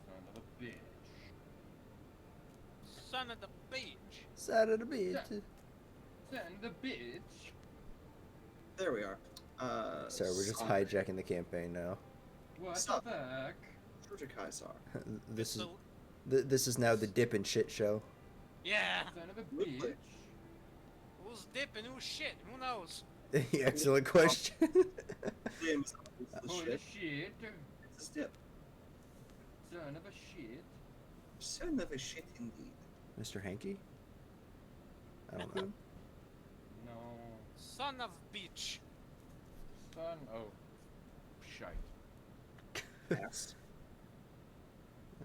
Son of a bitch. Son of the beach. Son of the bitch. Son of the bitch. There we are. Sorry, we're just hijacking the campaign now. What Stop. the fuck? Georgia Kaisar. This is now the dip and shit show. Yeah. Son of a bitch. Who's dipping? Who's shit? Who knows? Excellent question. James, the Holy shit. shit. It's a dip. Son of a shit. Son of a shit indeed. Mr. Hanky? I don't know. No. Son of beach. Son. Oh. Shite. Ass.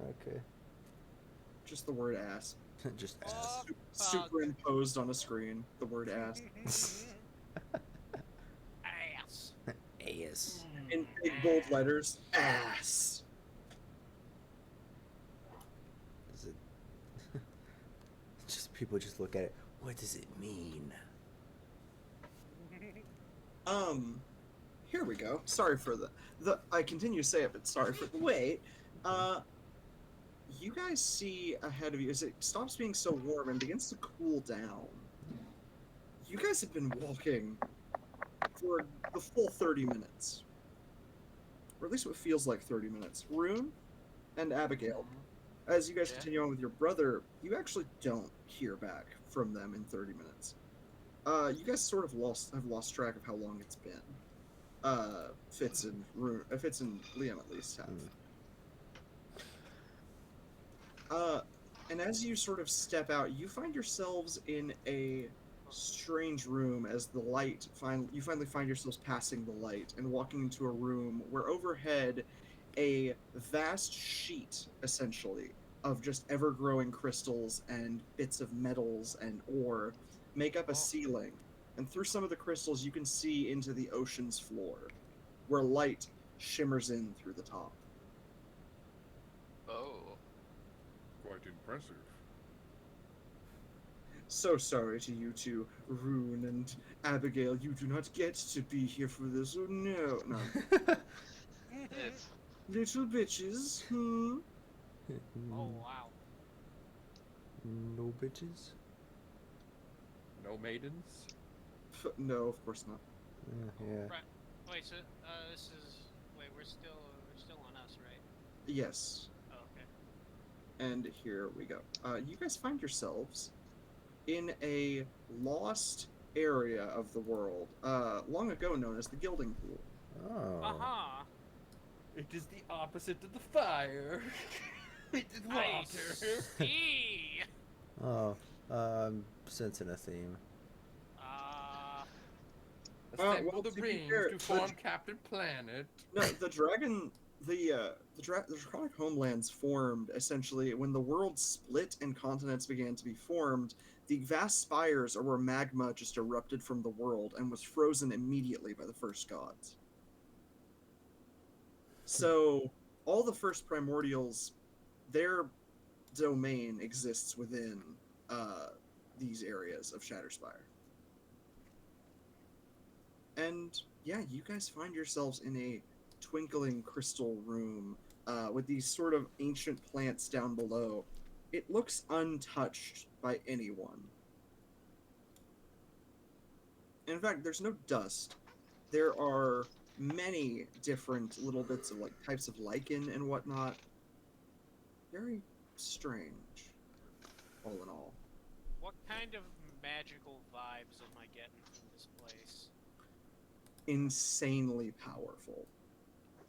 Okay. Just the word ass. Just Oh, ass. Superimposed on a screen. The word ass. Ass. Ass. In big bold letters. Ass. Is it... just people just look at it. What does it mean? Here we go. Sorry for the I continue to say it, but sorry for the wait. You guys see ahead of you as it stops being so warm and begins to cool down. You guys have been walking for the full 30 minutes. Or at least what feels like 30 minutes. Rune and Abigail, as you guys continue on with your brother, you actually don't hear back from them in 30 minutes. You guys sort of have lost track of how long it's been. Fitz and Liam at least have. And as you sort of step out, you find yourselves in a strange room as the light you finally find yourselves passing the light and walking into a room where overhead a vast sheet, essentially, of just ever-growing crystals and bits of metals and ore make up a ceiling. And through some of the crystals, you can see into the ocean's floor, where light shimmers in through the top. Oh. Quite impressive. So sorry to you two, Rune and Abigail. You do not get to be here for this. Oh, no. No. It's Little bitches. Hmm? Oh wow. No bitches. No maidens. No, of course not. Yeah. Right. Wait, so this is we're still on us, right? Yes. Oh, okay. And here we go. You guys find yourselves in a lost area of the world, long ago known as the Gilding Pool. Oh. Uh-huh. It is the opposite of the fire. It is I water. see. Oh. Sensing a theme. Assemble well, the to be rings fair, to form Captain Planet. No, the draconic homelands formed essentially when the world split and continents began to be formed. The vast spires are where magma just erupted from the world and was frozen immediately by the first gods. So all the first primordials, their domain exists within these areas of Shatterspire. And yeah, you guys find yourselves in a twinkling crystal room with these sort of ancient plants down below. It looks untouched by anyone. In fact, there's no dust. There are many different little bits of types of lichen and whatnot. Very strange, all in all. What kind of magical vibes am I getting from this place? Insanely powerful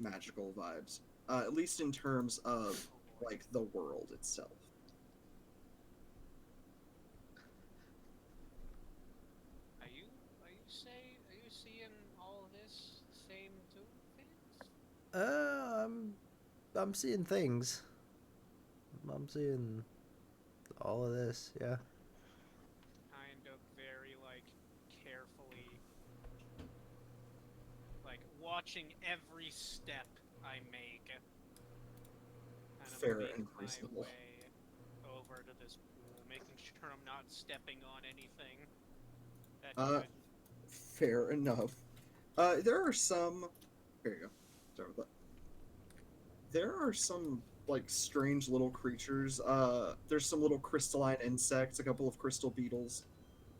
magical vibes, at least in terms of the world itself. Are you seeing all of this same too, Fitz? I'm seeing things. I'm seeing all of this, yeah. Kind of very carefully watching every step I make. Kind of Fair make and my reasonable. way over to this pool, making sure I'm not stepping on anything. That could... Fair enough. There are some. Here you go. Sorry about that. There are some strange little creatures. There's some little crystalline insects, a couple of crystal beetles.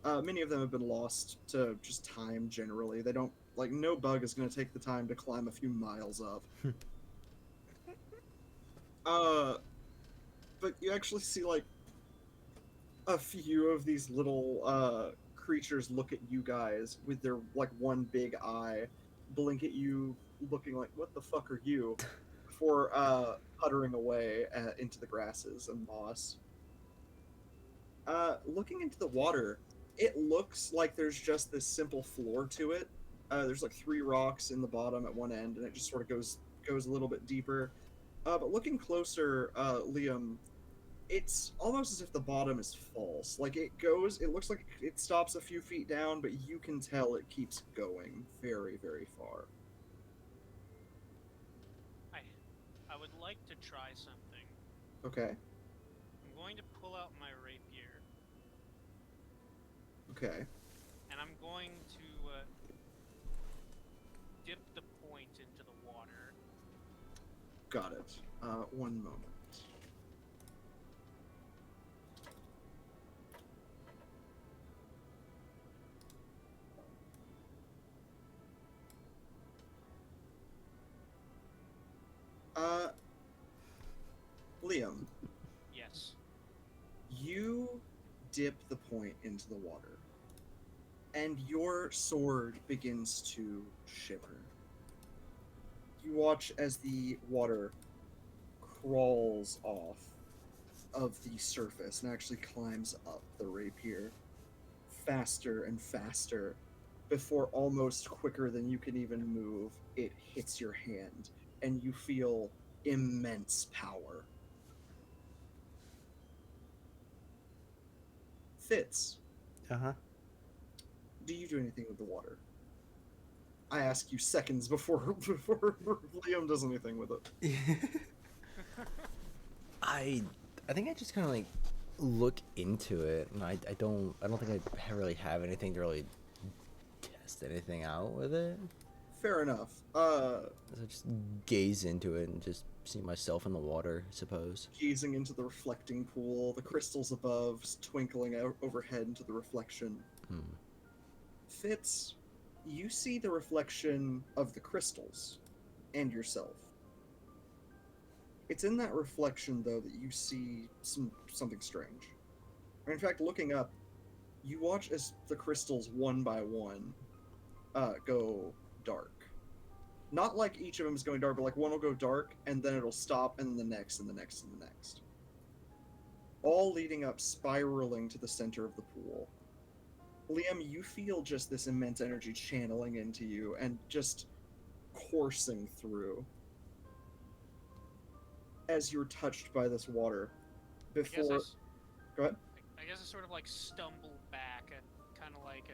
Many of them have been lost to just time generally. They don't no bug is going to take the time to climb a few miles up. But you actually see a few of these little creatures look at you guys with their one big eye, blink at you, looking like, "What the fuck are you?" before puttering away into the grasses and moss. Looking into the water, it looks like there's just this simple floor to it. There's 3 rocks in the bottom at one end, and it just sort of goes a little bit deeper. But looking closer, Liam, it's almost as if the bottom is false. It looks like it stops a few feet down, but you can tell it keeps going very, very far. I would like to try something. Okay. I'm going to pull out my rapier. Okay. And I'm going to dip the point into the water. Got it. One moment. Liam. Yes. You dip the point into the water, and your sword begins to shimmer. You watch as the water crawls off of the surface and actually climbs up the rapier faster and faster before, almost quicker than you can even move, it hits your hand and you feel immense power. Fitz. Uh-huh. Do you do anything with the water? I ask you seconds before Liam does anything with it. I think I just kind of look into it, and I don't think I really have anything to really test anything out with it. Fair enough. So I just gaze into it and just see myself in the water, I suppose. Gazing into the reflecting pool, the crystals above twinkling out overhead into the reflection. Fitz, you see the reflection of the crystals and yourself. It's in that reflection, though, that you see something strange. Or in fact, looking up, you watch as the crystals, one by one, go dark. Not like each of them is going dark, but like one will go dark, and then it'll stop, and the next, and the next, and the next. All leading up, spiraling to the center of the pool. Liam, you feel just this immense energy channeling into you, and just coursing through. As you're touched by this water. Before... Go ahead. I guess I sort of like stumble back and kind of like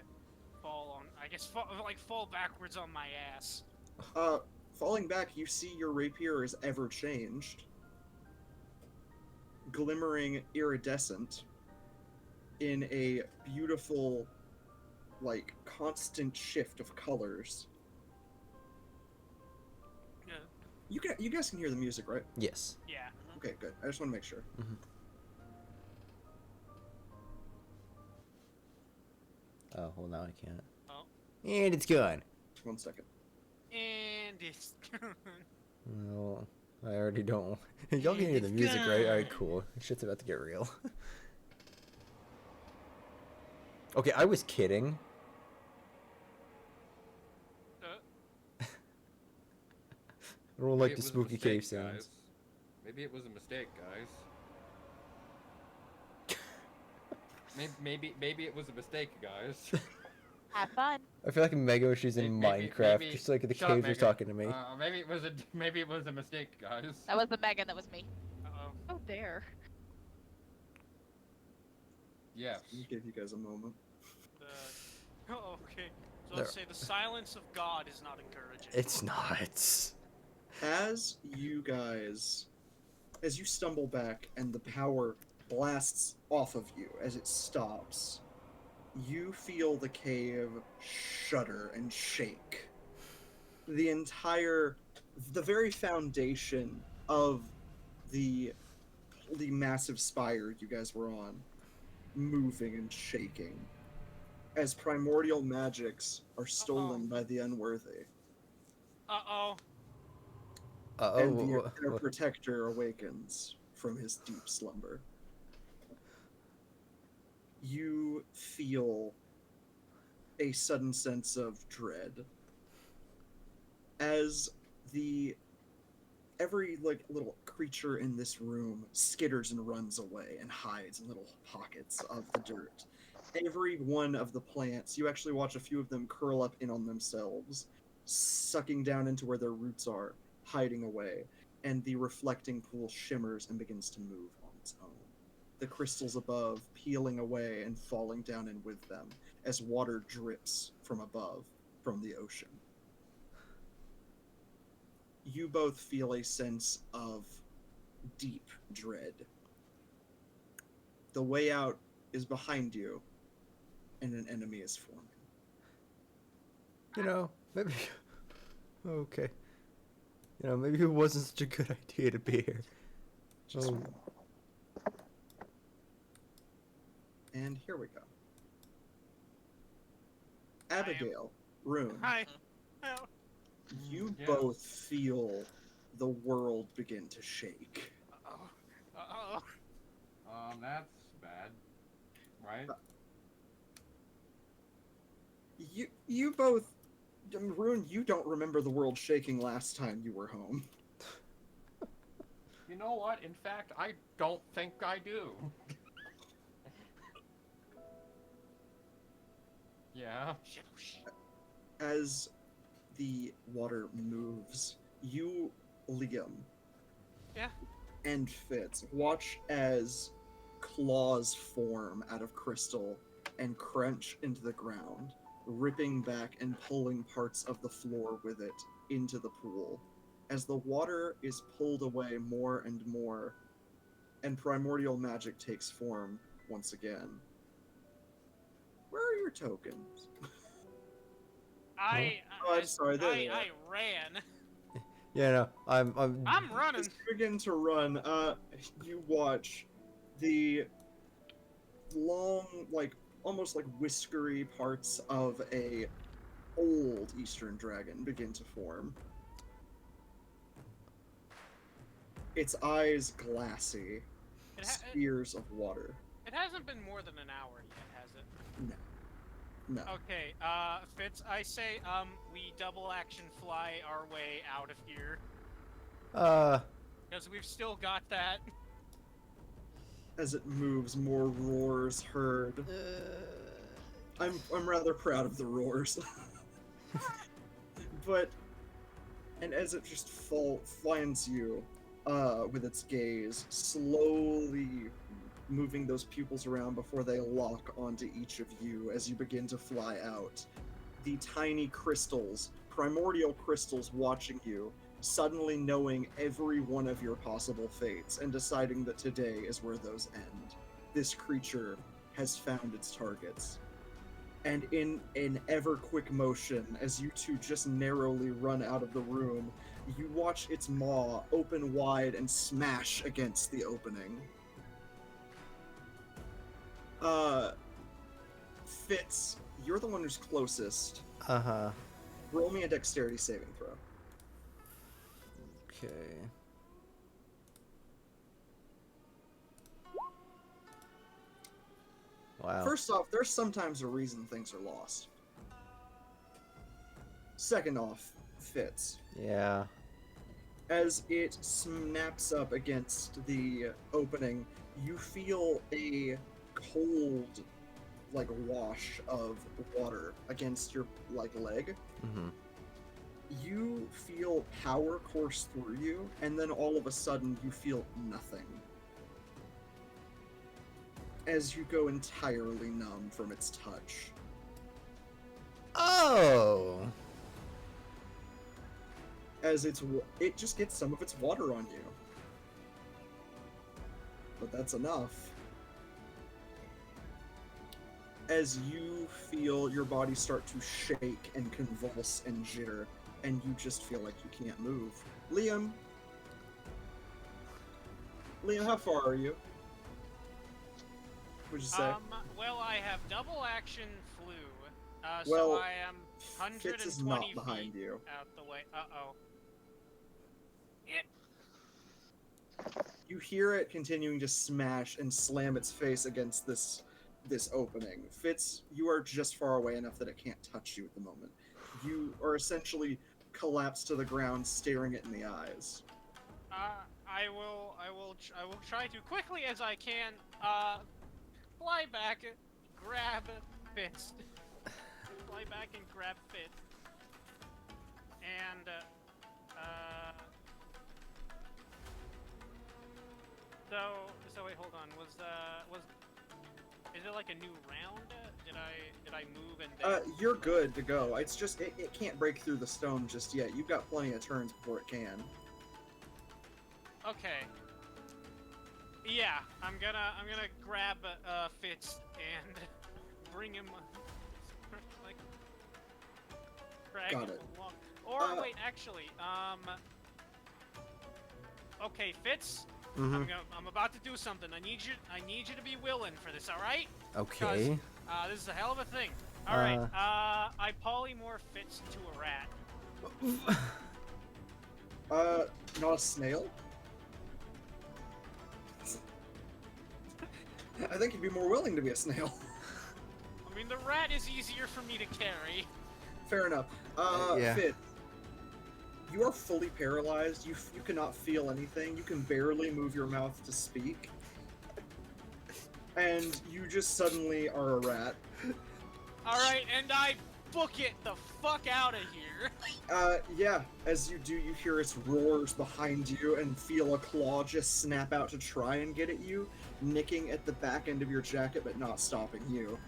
fall on... I guess fall backwards on my ass. Falling back, you see your rapier is ever changed. Glimmering iridescent in a beautiful, like, constant shift of colors. Yeah. You guys can hear the music, right? Yes. Yeah. Okay, good. I just want to make sure. Oh, well, now I can't. Oh. And it's gone. 1 second. And it's gone. Well, I already don't. Y'all can hear the music, right? Alright, cool. Shit's about to get real. Okay, I was kidding. I don't like the spooky cave sounds. Guys. Maybe it was a mistake, guys. maybe it was a mistake, guys. Have fun. I feel like Mega she's in Minecraft, just like the caves are talking to me. Maybe it was a mistake, guys. That was the Megan. That was me. Uh-oh. Oh, there. Yes. Let me give you guys a moment. Oh, okay. So let's say the silence of God is not encouraging. It's not. As you stumble back and the power blasts off of you as it stops, you feel the cave shudder and shake. The very foundation of the massive spire you guys were on, moving and shaking, as primordial magics are stolen by the unworthy. Uh-oh. And their protector awakens from his deep slumber. You feel a sudden sense of dread as every little creature in this room skitters and runs away and hides in little pockets of the dirt. Every one of the plants, you actually watch a few of them curl up in on themselves, sucking down into where their roots are, hiding away, and the reflecting pool shimmers and begins to move on its own. The crystals above peeling away and falling down in with them as water drips from above, from the ocean. You both feel a sense of deep dread. The way out is behind you, and an enemy is forming. You know, maybe... Okay. You know, maybe it wasn't such a good idea to be here. And here we go. Abigail, Rune. Hi. You both feel the world begin to shake. Uh-oh. That's bad. Right? You both... Rune, you don't remember the world shaking last time you were home. You know what? In fact, I don't think I do. Yeah. As the water moves, you, Liam, and Fitz watch as claws form out of crystal and crunch into the ground, ripping back and pulling parts of the floor with it into the pool. As the water is pulled away more and more, and primordial magic takes form once again. Where are your tokens? I'm sorry. I ran. Yeah, no, I'm running. As you begin to run, you watch the long, like, almost like whiskery parts of a old Eastern dragon begin to form. Its eyes glassy, spheres of water. It hasn't been more than an hour yet, has it? No. Okay, Fitz, I say, we double action fly our way out of here. Because we've still got that. As it moves, more roars heard. I'm rather proud of the roars. But, and as it just finds you, with its gaze, slowly moving those pupils around before they lock onto each of you as you begin to fly out. The tiny crystals, primordial crystals watching you, suddenly knowing every one of your possible fates and deciding that today is where those end. This creature has found its targets. And in an ever-quick motion, as you two just narrowly run out of the room, you watch its maw open wide and smash against the opening. Fitz, you're the one who's closest. Uh-huh. Roll me a dexterity saving throw. Okay. Wow. First off, there's sometimes a reason things are lost. Second off, Fitz. Yeah. As it snaps up against the opening, you feel a cold, like, wash of water against your, like, leg. Mm-hmm. You feel power course through you, and then all of a sudden you feel nothing. As you go entirely numb from its touch. Oh! As it just gets some of its water on you. But that's enough. As you feel your body start to shake and convulse and jitter, and you just feel like you can't move. Liam, how far are you? What'd you say? Well, I have double action flew, well, so I am 120 Fitz is not feet behind you. out the way. Uh-oh. You hear it continuing to smash and slam its face against this opening. Fitz, you are just far away enough that it can't touch you at the moment. You are essentially collapsed to the ground, staring it in the eyes. I will try to quickly as I can, fly back, grab Fitz. Fly back and grab Fitz. And, So wait, hold on. Is it like a new round? Did I move and then... You're good to go. It's just, it can't break through the stone just yet. You've got plenty of turns before it can. Okay. Yeah, I'm gonna grab Fitz and bring him like drag Got him it. along. Or wait, actually, okay, Fitz. Mm-hmm. I'm about to do something. I need you to be willing for this, all right? Okay. This is a hell of a thing. All right. I polymorph Fitz into a rat. Not a snail? I think you'd be more willing to be a snail. I mean, the rat is easier for me to carry. Fair enough. Yeah. Fitz, you are fully paralyzed. You cannot feel anything. You can barely move your mouth to speak. And you just suddenly are a rat. Alright, and I book it the fuck out of here. Yeah. As you do, you hear its roars behind you and feel a claw just snap out to try and get at you, nicking at the back end of your jacket but not stopping you.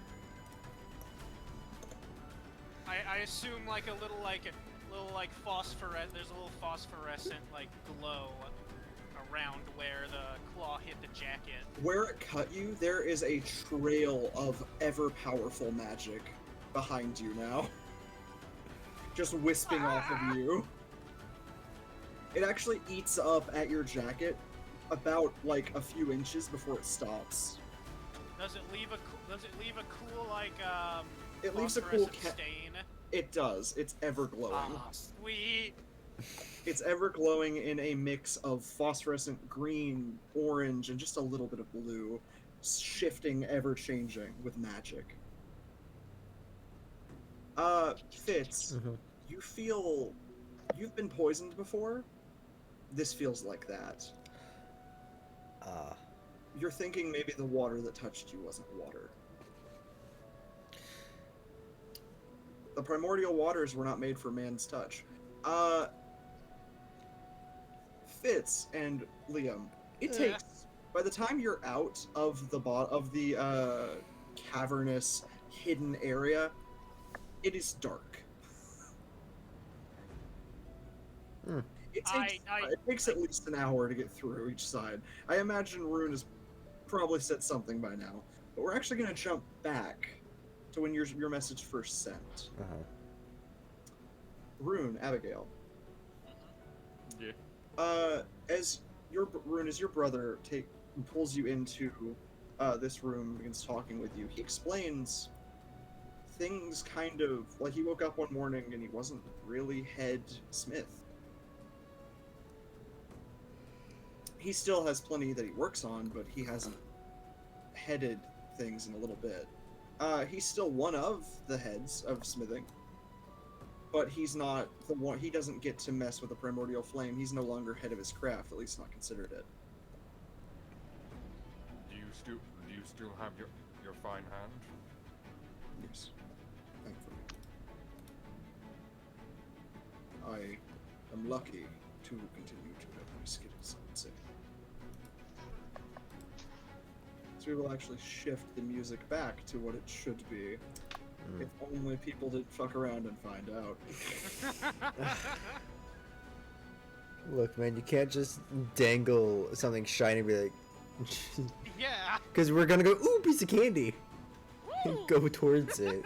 I assume like a little phosphorescent, there's a little phosphorescent like glow around where the claw hit the jacket. Where it cut you, there is a trail of ever-powerful magic behind you now. Just wisping off of you. It actually eats up at your jacket about like a few inches before it stops. Does it leave a cool like It leaves a cool stain? It does. It's ever glowing. Ah, sweet. It's ever glowing in a mix of phosphorescent green, orange, and just a little bit of blue, shifting, ever changing with magic. Fitz, you feel you've been poisoned before? This feels like that. You're thinking maybe the water that touched you wasn't water. The primordial waters were not made for man's touch. Fitz and Liam, it takes, by the time you're out of the cavernous hidden area, it is dark. It takes at least an hour to get through each side. I imagine Rune has probably said something by now, but we're actually going to jump back to when your message first sent. Rune, Abigail. Yeah. As your brother pulls you into this room and begins talking with you, he explains things kind of like he woke up one morning and he wasn't really head smith. He still has plenty that he works on, but he hasn't headed things in a little bit. He's still one of the heads of smithing, but he's not the one. He doesn't get to mess with the primordial flame. He's no longer head of his craft, at least not considered it. Do you still have your fine hand? Yes, thankfully. I am lucky to continue to have my skills, I would say. So we will actually shift the music back to what it should be. If only people didn't fuck around and find out. Look, man, you can't just dangle something shiny and be like... Yeah. Because we're gonna go, ooh, piece of candy! And go towards it.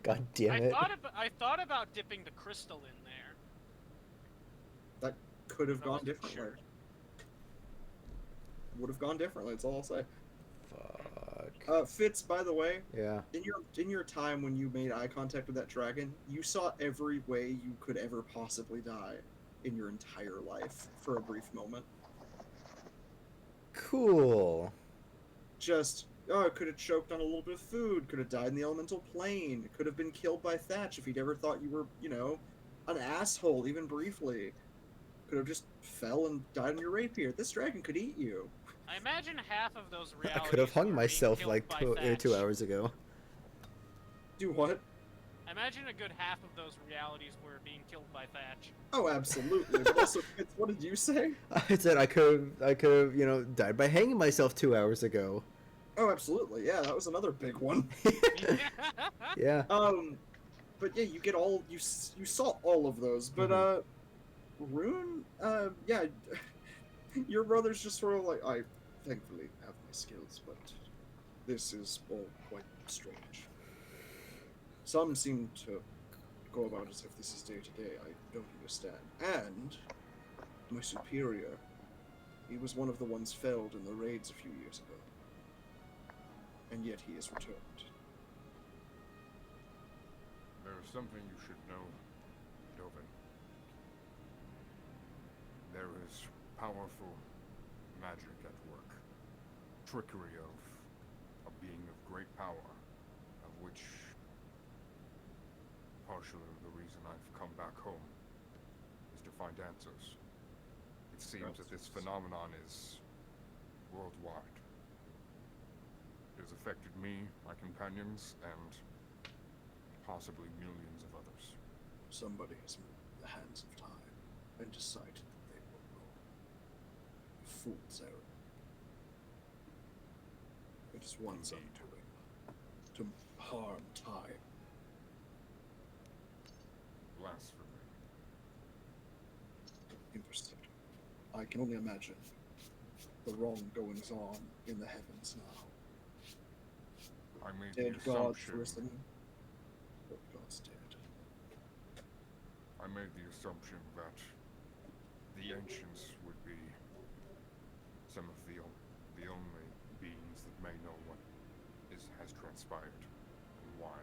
God damn it. I thought about dipping the crystal in there. That could have gone differently. Sure. Would have gone differently, that's all I'll say. Fuck. Fitz, by the way, Yeah. in your time when you made eye contact with that dragon, you saw every way you could ever possibly die in your entire life for a brief moment. Cool. Just, could have choked on a little bit of food, could have died in the elemental plane, could have been killed by Thatch if he'd ever thought you were, an asshole, even briefly. Could have just fell and died on your rapier. This dragon could eat you. I imagine half of those I realities could have hung were myself being like killed by 2 Thatch. hours ago. Do what? I imagine a good half of those realities were being killed by Thatch. Oh, absolutely. But also, Fitz, what did you say? I said I could have, died by hanging myself 2 hours ago. Oh, absolutely. Yeah, that was another big one. Yeah. But yeah, you saw all of those. But Rune, yeah, your brother's just sort of like, I thankfully have my skills, but this is all quite strange. Some seem to go about as if this is day to day. I don't understand. And my superior, he was one of the ones felled in the raids a few years ago. And yet he has returned. There is something you should know, Dovin. There is powerful magic at work. Trickery of a being of great power, of which partially the reason I've come back home is to find answers. It seems that this phenomenon is worldwide. It has affected me, my companions, and possibly millions of others. Somebody has moved the hands of time and decided that they will rule. A fool's errand. It is one's undoing to harm time. Blasphemy. Interesting. I can only imagine the wrong goings on in the heavens now. I made Dead the gods assumption. risen, but gods dead. I made the assumption that The ancients would be some of the only beings that may know what has transpired and why.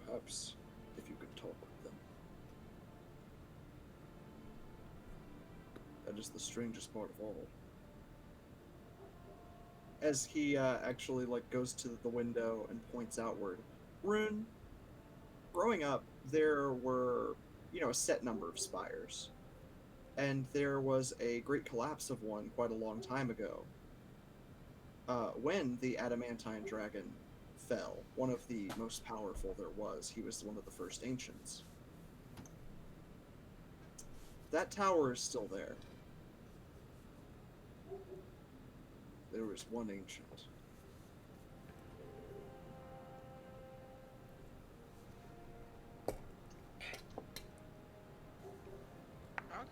Perhaps if you could talk with them. That is the strangest part of all. As he actually goes to the window and points outward. Rune, growing up, there were, a set number of spires. And there was a great collapse of one quite a long time ago. When the adamantine dragon fell, one of the most powerful there was, he was one of the first ancients. That tower is still there. There is one ancient.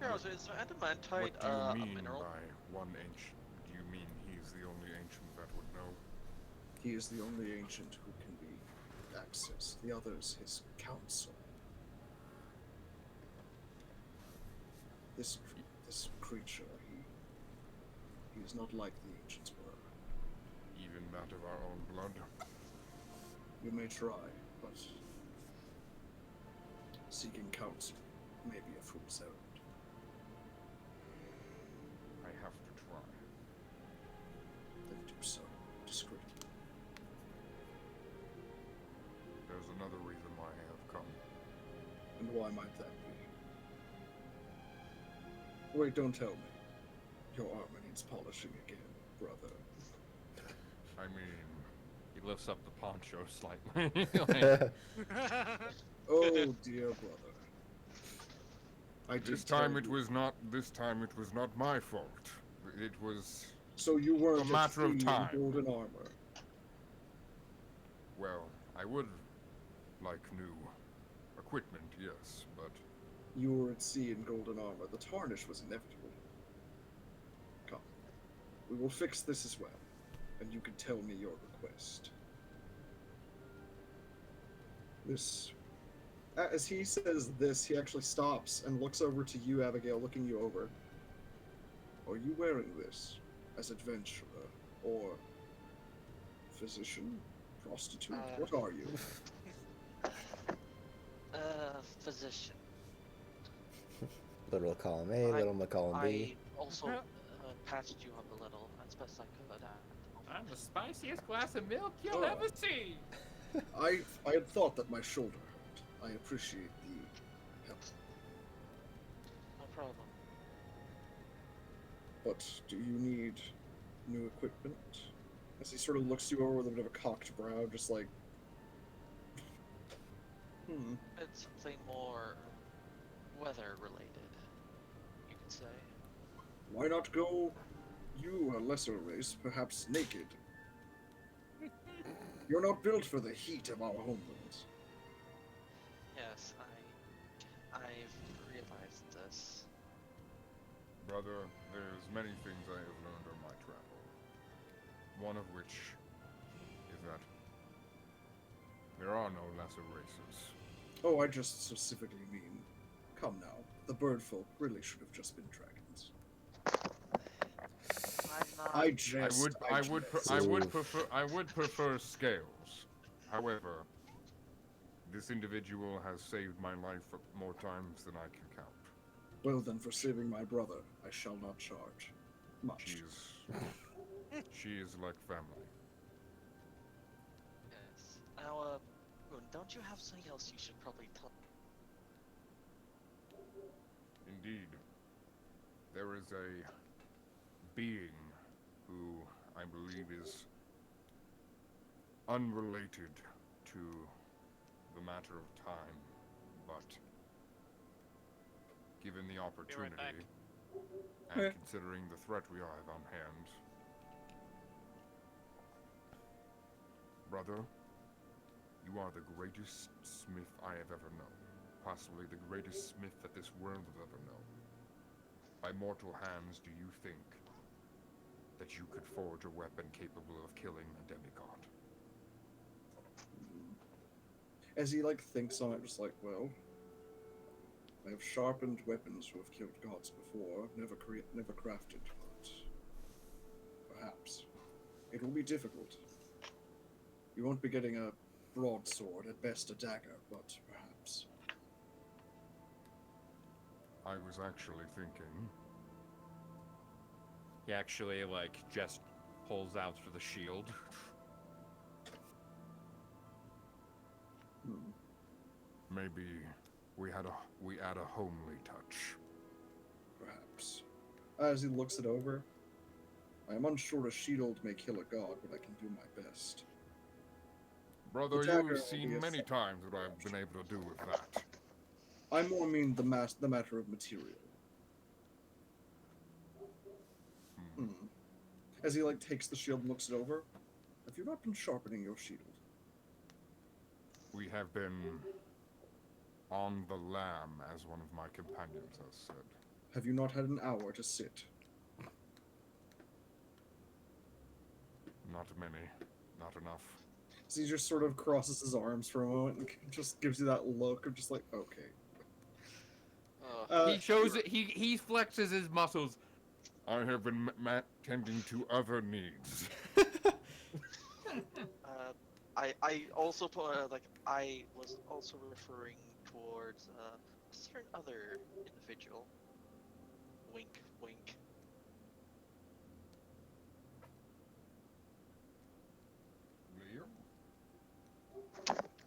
Okay, is adamantite What do you a mean mineral? by one ancient? Do you mean he's the only ancient that would know? He is the only ancient who can be accessed. The others, his council. This creature, he is not like the ancients were. Even that of our own blood? You may try, but seeking counsel may be a fool's errand. I have to try. Then do so discreetly. There's another reason why I have come. And why might that be? Wait, don't tell me. Your armor needs polishing again, brother. I mean, He lifts up the poncho slightly. Oh dear brother. this time it was not my fault. It was So you weren't a matter of free in time. golden armor. Well, I would like new equipment, yes, but You were at sea in golden armor. The tarnish was inevitable. Come. We will fix this as well, and you can tell me your request. This... As he says this, he actually stops and looks over to you, Abigail, looking you over. Are you wearing this as adventurer, or physician, prostitute? What are you? Physician. Little column A, little column B. I also patched you up a little as best I could. I'm the spiciest glass of milk you'll Oh. ever see. I had thought that my shoulder hurt. I appreciate the help. No problem. But do you need new equipment? As he sort of looks you over with a bit of a cocked brow, just like... It's something more weather related, you could say. Why not go, you, a lesser race, perhaps naked? You're not built for the heat of our homelands. Yes, I've realized this. brother, there's many things I have learned on my travel. One of which is that there are no lesser races. Oh, I just specifically mean, come now, the bird folk really should have just been dragons. I'm not. I would prefer scales. However, this individual has saved my life more times than I can count. Well then, for saving my brother, I shall not charge much. She is like family. Yes. Now, Rune, don't you have something else you should probably tell? Indeed. There is a being who I believe is unrelated to the matter of time, but given the opportunity, and considering the threat we have on hand, brother, you are the greatest smith I have ever known. Possibly the greatest smith that this world has ever known. By mortal hands, do you think that you could forge a weapon capable of killing a demigod? As he thinks on it, just well, I have sharpened weapons who have killed gods before, never crafted, but perhaps. It will be difficult. You won't be getting a broadsword, at best a dagger, but perhaps. I was actually thinking. He actually, like, just pulls out for the shield. Maybe we add a homely touch. Perhaps. As he looks it over, I am unsure a shield may kill a god, but I can do my best. Brother, dagger you've will seen be a many second times what I've been able to do with that. I more mean the matter of material. As he takes the shield and looks it over, have you not been sharpening your shield? We have been on the lam, as one of my companions has said. Have you not had an hour to sit? Not many. Not enough. So he just sort of crosses his arms for a moment and just gives you that look of just like, okay. He shows it. He flexes his muscles. I have been tending to other needs. I also I was also referring towards a certain other individual. Wink, wink. Liam?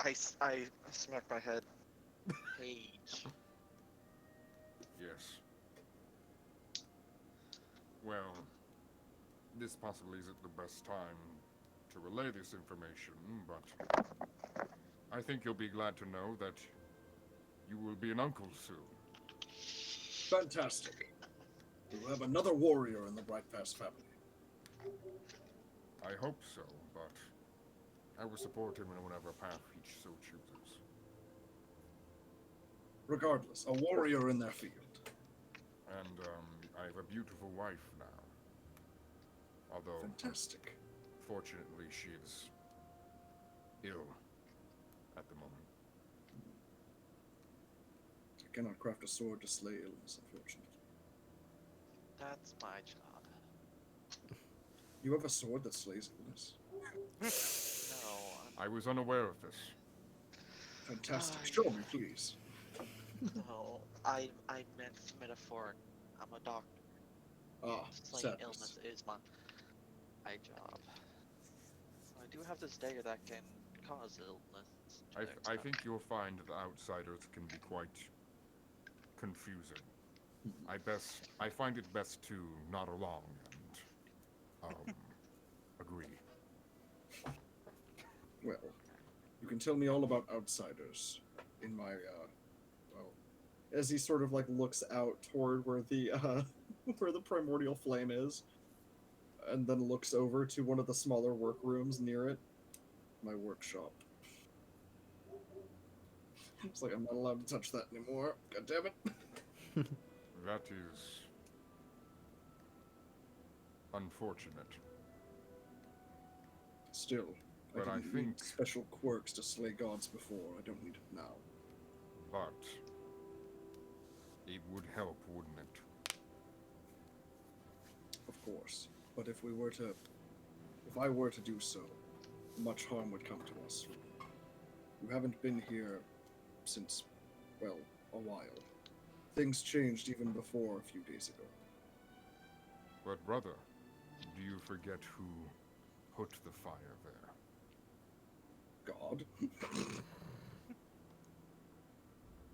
I smack my head. Page. Yes. Well, this possibly isn't the best time to relay this information, but I think you'll be glad to know that you will be an uncle soon. Fantastic. We will have another warrior in the Brightpaz family. I hope so, but I will support him in whatever path he so chooses. Regardless, a warrior in their field. And, I have a beautiful wife now. Although, Fantastic. fortunately, she is ill at the moment. I cannot craft a sword to slay illness, unfortunately. That's my job. You have a sword that slays illness? No. I was unaware of this. Fantastic. Show me, please. No, I meant metaphoric. I'm a doctor. Ah, Slaying sadness. illness is my job. I do have this dagger that can cause illness. I think you'll find that outsiders can be quite confusing. I find it best to nod along and agree. Well, you can tell me all about outsiders in my as he sort of looks out toward where the where the primordial flame is, and then looks over to one of the smaller workrooms near it. My workshop. It's like I'm not allowed to touch that anymore. God damn it. That is unfortunate. Still, But I didn't think- need special quirks to slay gods before. I don't need it now. But it would help, wouldn't it? Of course. But if I were to do so, much harm would come to us. You haven't been here since, well, a while. Things changed even before a few days ago. But brother, do you forget who put the fire there? God?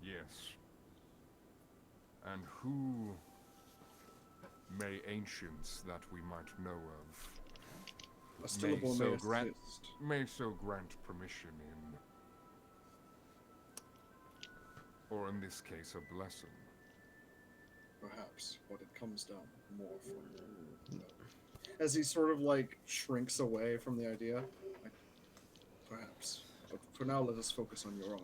Yes. And who may ancients that we might know of A syllable so may grant assist. may so grant permission or in this case a blessing? Perhaps, but it comes down more from as he sort of shrinks away from the idea. Perhaps. But for now, let us focus on your arm.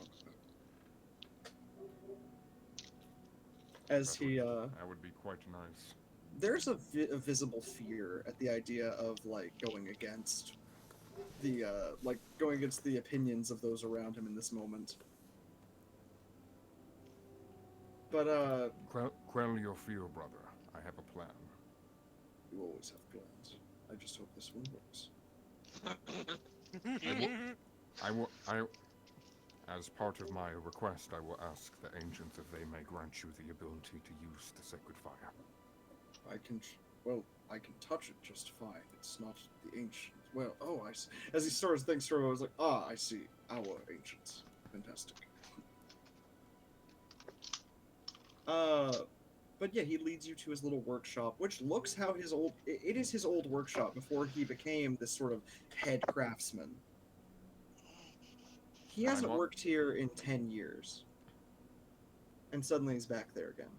As he That would be quite nice. there's a visible fear at the idea of going against the going against the opinions of those around him in this moment. But, Quell your fear, brother. I have a plan. You always have plans. I just hope this one works. As part of my request, I will ask the ancients if they may grant you the ability to use the sacred fire. I can touch it just fine. It's not the ancients. Well, oh, I see. As he starts thinking through, I was like, I see. Our ancients. Fantastic. But yeah, he leads you to his little workshop, which looks how it is his old workshop before he became this sort of head craftsman. He hasn't worked here in 10 years. And suddenly he's back there again.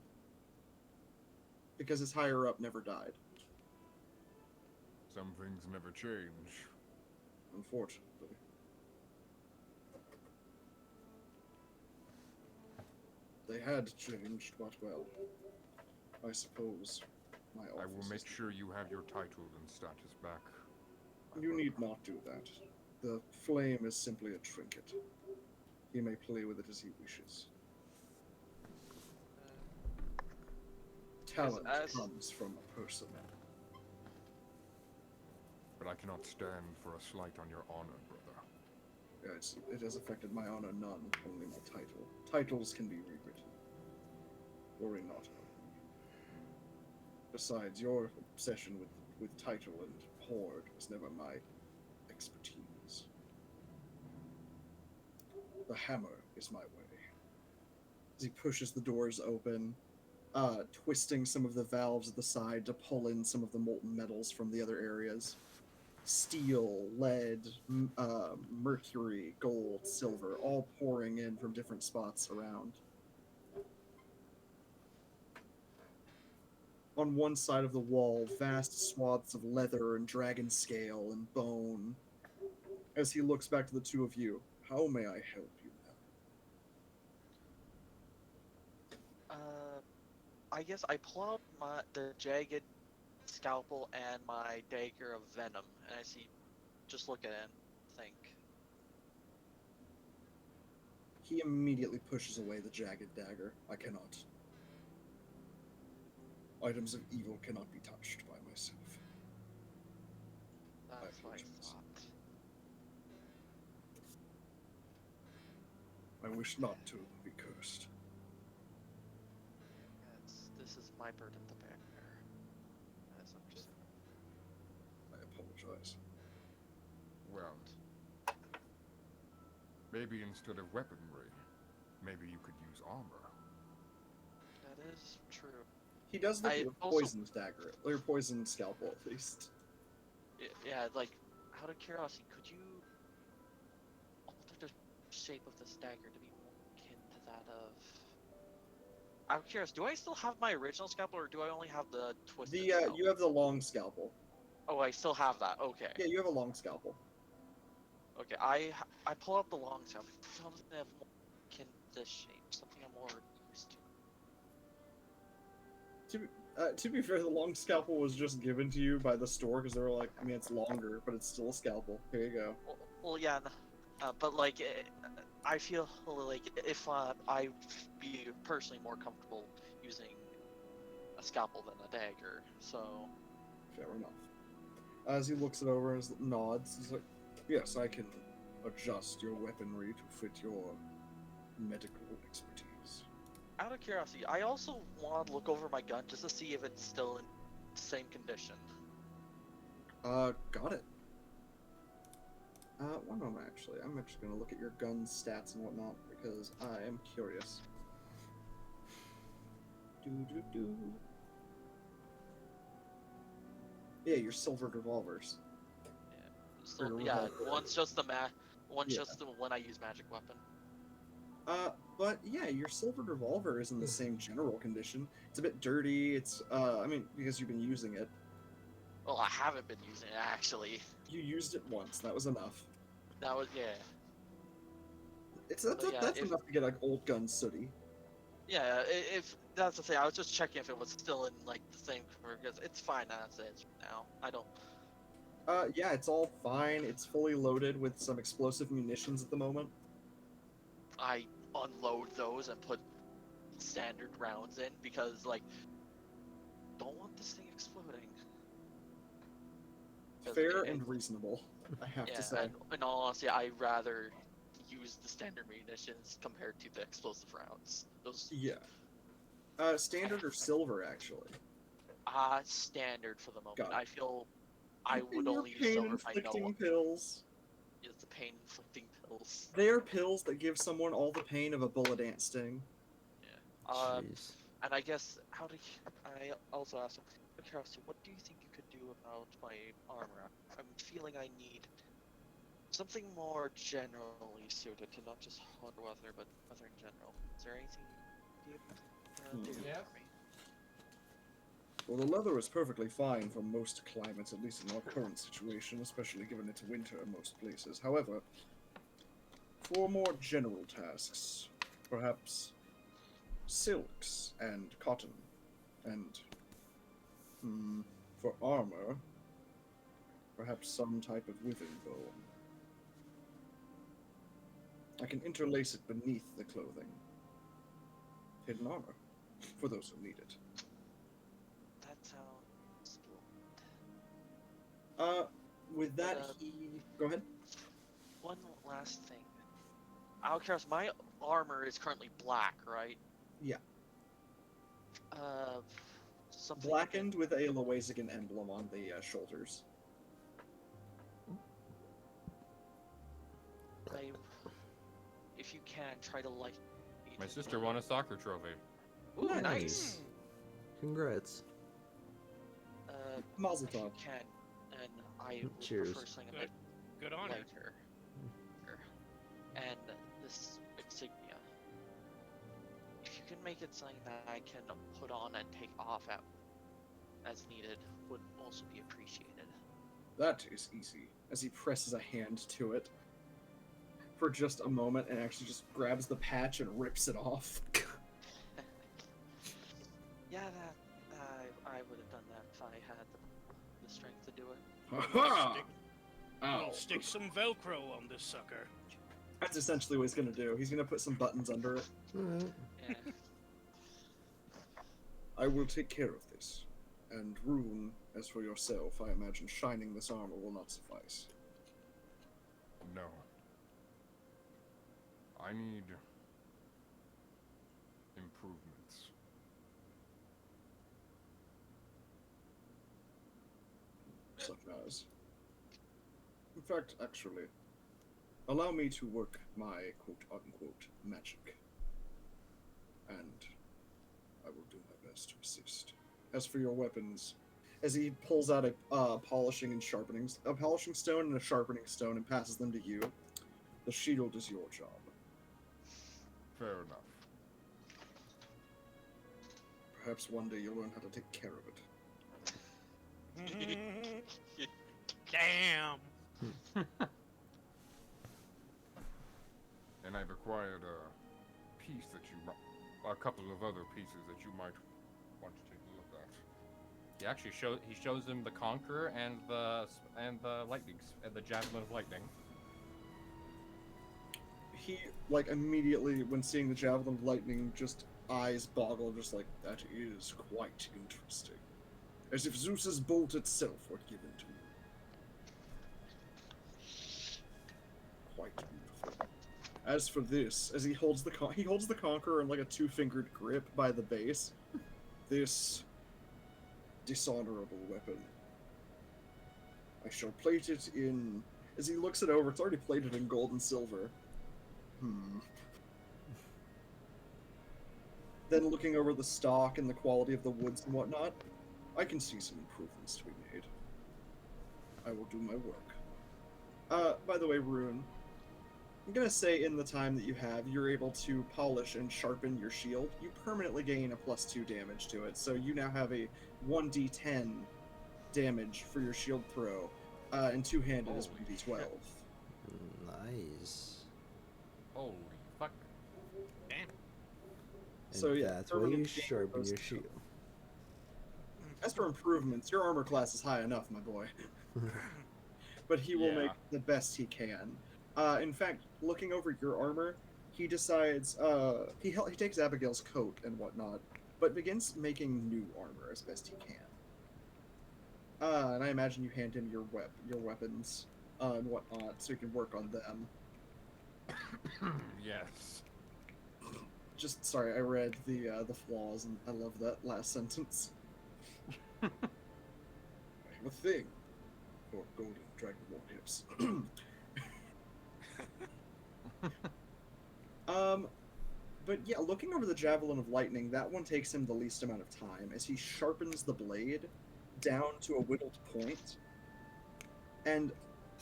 Because his higher up never died. Some things never change. Unfortunately. They had changed, but well, I suppose my office. I will make sure you have your title and status back. You need not do that. The flame is simply a trinket. He may play with it as he wishes. Talent comes from a person. But I cannot stand for a slight on your honor, brother. Yes, it has affected my honor none, only my title. Titles can be rewritten. Worry not about me. Besides, your obsession with title and hoard was never my expertise. The hammer is my way. As he pushes the doors open, twisting some of the valves at the side to pull in some of the molten metals from the other areas. Steel, lead, mercury, gold, silver, all pouring in from different spots around. On one side of the wall, vast swaths of leather and dragon scale and bone. As he looks back to the two of you, how may I help you now? I guess I pull out the jagged scalpel and my dagger of venom, and I just look at it and think. He immediately pushes away the jagged dagger. I cannot. Items of evil cannot be touched by myself. That's what I thought. I wish not to be cursed. This is my burden to bear. That's understandable. I apologize. Well, maybe instead of weaponry, maybe you could use armor. That is true. He does look at a poisoned dagger, or poisoned scalpel at least. Yeah, like, out of curiosity, could you alter the shape of this dagger to be more akin to that of... I'm curious, do I still have my original scalpel, or do I only have the twisted scalpel? You have the long scalpel. Oh, I still have that, okay. Yeah, you have a long scalpel. Okay, I pull out the long scalpel. Something that more akin to this shape, something I'm more used to. To be fair, the long scalpel was just given to you by the store because they were like, I mean, it's longer, but it's still a scalpel. Here you go. Well yeah, but like, I feel like if I'd be personally more comfortable using a scalpel than a dagger, so... Fair enough. As he looks it over and nods, he's like, yes, I can adjust your weaponry to fit your medical expertise. Out of curiosity, I also want to look over my gun just to see if it's still in the same condition. Got it. One moment, actually. I'm actually going to look at your gun stats and whatnot, because I am curious. Yeah, your silvered revolvers. Yeah, so, yeah, one's just just the when I use magic weapon. But yeah, your silvered revolver is in the same general condition. It's a bit dirty, I mean, because you've been using it. Well, I haven't been using it, actually. You used it once, that was enough. That was, yeah. That's enough to get, like, old gun sooty. Yeah, if that's the thing, I was just checking if it was still in, like, the same, because it's fine as it is now. I don't... Yeah, it's all fine. It's fully loaded with some explosive munitions at the moment. I unload those and put standard rounds in because, like, don't want this thing exploding. Fair and reasonable, I have to say. And in all honesty, I'd rather use the standard munitions compared to the explosive rounds. Those. Yeah. Standard or silver, actually? Standard for the moment. Got it. I feel I would only use silver if I know. Pain-inflicting pills. It's the pain-inflicting pills. They are pills that give someone all the pain of a bullet ant sting. Yeah. Jeez. And I guess I also asked him, curiosity, what do you think you could do about my armor? I'm feeling I need something more generally suited to not just hot weather, but weather in general. Is there anything you do for me? Well, the leather is perfectly fine for most climates, at least in our current situation, especially given it's winter in most places. However, for more general tasks, perhaps silks and cotton, and for armor, perhaps some type of wither bone. I can interlace it beneath the clothing. Hidden armor, for those who need it. That sounds good. With that, Go ahead. One last thing. Out of curiosity, my armor is currently black, right? Yeah. Something Blackened with a Leviathan emblem on the shoulders. If you can, try to light. My sister won a soccer trophy. Ooh, Nice. nice. Congrats. Mazel If you tov. can, and I would Cheers. prefer something a bit Good on her. lighter. And this insignia. If you can make it something that I can put on and take off as needed, would also be appreciated. That is easy. As he presses a hand to it for just a moment and actually just grabs the patch and rips it off. Yeah, I would have done that if I had the strength to do it. Ha I'll stick some Velcro on this sucker. That's essentially what he's gonna do. He's gonna put some buttons under it. Alright. Yeah. I will take care of this. And Rune, as for yourself, I imagine shining this armor will not suffice. No. I need improvements. Such as. In fact, actually, allow me to work my quote-unquote magic. And I will do my best to assist. As for your weapons, as he pulls out a polishing stone and a sharpening stone and passes them to you, the shield is your job. Fair enough. Perhaps one day you'll learn how to take care of it. Damn. And I've acquired a piece that a couple of other pieces that you might want to take a look at. He actually shows him the Conqueror and the lightning and the Javelin of Lightning. He, like, immediately, when seeing the Javelin of Lightning, just eyes boggle, just like, that is quite interesting. As if Zeus's bolt itself were given to you. Quite beautiful. As for this, as he holds the Conqueror in like a two-fingered grip by the base, this dishonorable weapon, I shall plate it in. As he looks it over, it's already plated in gold and silver. Then looking over the stock and the quality of the woods and whatnot, I can see some improvements to be made. I will do my work. By the way, Rune, I'm gonna say in the time that you have, you're able to polish and sharpen your shield. You permanently gain a +2 damage to it, so you now have a 1d10 damage for your shield throw, and two-handed is 1d12. Nice. Holy fuck. Damn. And So yeah, that's why you permanent sharpen damage your goes shield. As for improvements, your armor class is high enough, my boy. But he will make the best he can. In fact, looking over your armor, he decides, he takes Abigail's coat and whatnot, but begins making new armor as best he can. And I imagine you hand him your weapons and whatnot, so you can work on them. Yes. Just sorry, I read the flaws, and I love that last sentence. I have a thing for golden dragonborn hips. But yeah, looking over the Javelin of Lightning, that one takes him the least amount of time, as he sharpens the blade down to a whittled point, and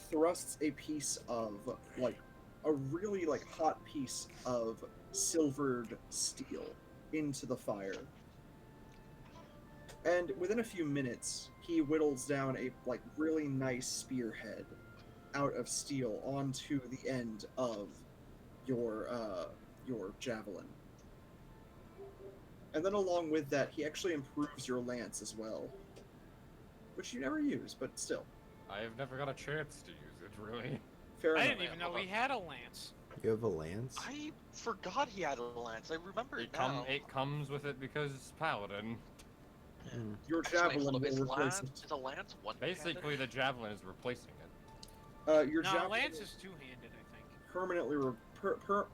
thrusts a piece of, like, a really, like, hot piece of silvered steel into the fire. And within a few minutes, he whittles down a, like, really nice spearhead out of steel onto the end of your javelin. And then along with that, he actually improves your lance as well. Which you never use, but still. I have never got a chance to use it, really. Fair enough. I didn't even know we had a lance. You have a lance? I forgot he had a lance. I remember it now. It comes with it because it's paladin. Your javelin will replace it. Is a lance one? Basically, the javelin is replacing it. Your javelin lance is two-handed, I think.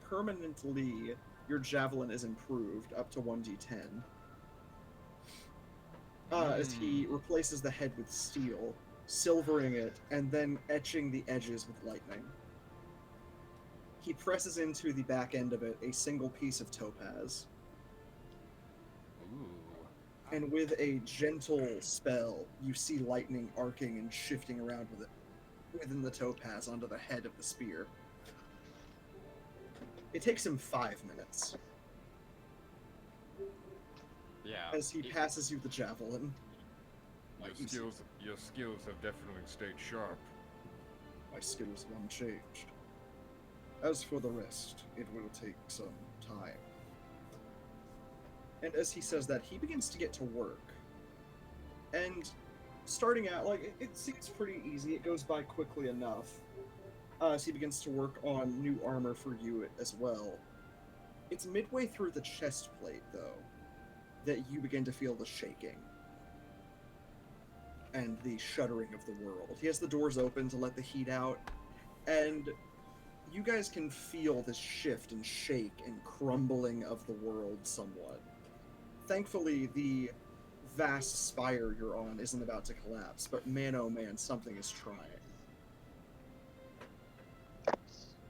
Permanently, your javelin is improved up to 1d10. As he replaces the head with steel, silvering it, and then etching the edges with lightning. He presses into the back end of it a single piece of topaz. Ooh. And with a gentle spell, you see lightning arcing and shifting around with it within the topaz onto the head of the spear. It takes him 5 minutes. Yeah. As he passes you the javelin. Your skills have definitely stayed sharp. My skills have unchanged. As for the rest, it will take some time. And as he says that, he begins to get to work. And starting out, like, it seems pretty easy. It goes by quickly enough. As he begins to work on new armor for you as well. It's midway through the chest plate, though, that you begin to feel the shaking. And the shuddering of the world. He has the doors open to let the heat out. And you guys can feel this shift and shake and crumbling of the world somewhat. Thankfully, the vast spire you're on isn't about to collapse, but man oh man, something is trying.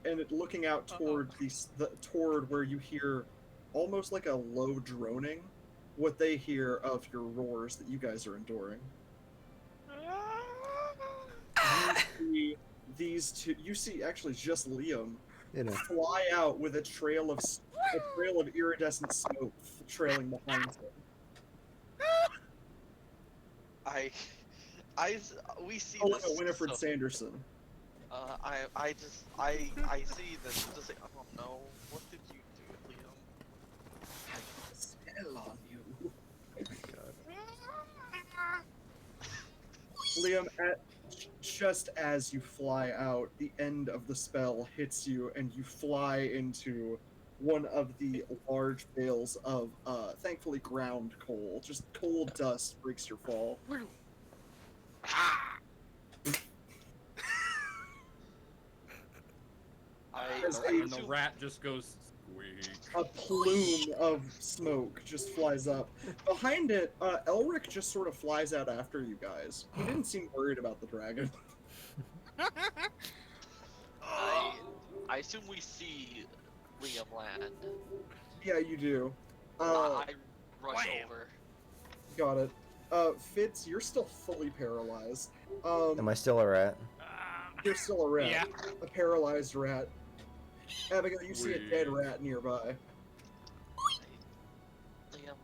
And looking out toward toward where you hear almost like a low droning, what they hear of your roars that you guys are enduring. You see actually just Liam fly out with a trail of iridescent smoke trailing behind him. We see Oh, this. no, Winifred Sanderson. I see this. Just like, oh no, what did you do, Liam? Spell on you. Liam, just as you fly out, the end of the spell hits you, and you fly into one of the large bales of, thankfully, ground coal. Just coal dust breaks your fall. And the rat just goes squeak. A plume of smoke just flies up. Behind it, Elric just sort of flies out after you guys. He didn't seem worried about the dragon. I assume we see Liam land. Yeah, you do. I rush over. Got it. Fitz, you're still fully paralyzed. Am I still a rat? You're still a rat. Yeah. A paralyzed rat. Abigail, you see a dead rat nearby. Liam.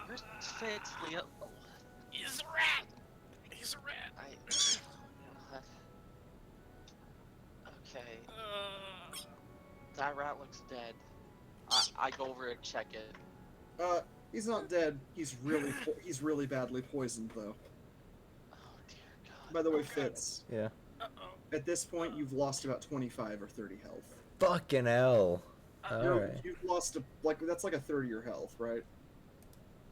Where's Fitz, Liam? He's a rat! He's a rat! Okay. That rat looks dead. I go over and check it. He's not dead. He's really badly poisoned, though. Oh dear God. By the way, Fitz. Yeah. At this point, you've lost about 25 or 30 health. Fucking hell. You've Alright. lost that's like a third of your health, right?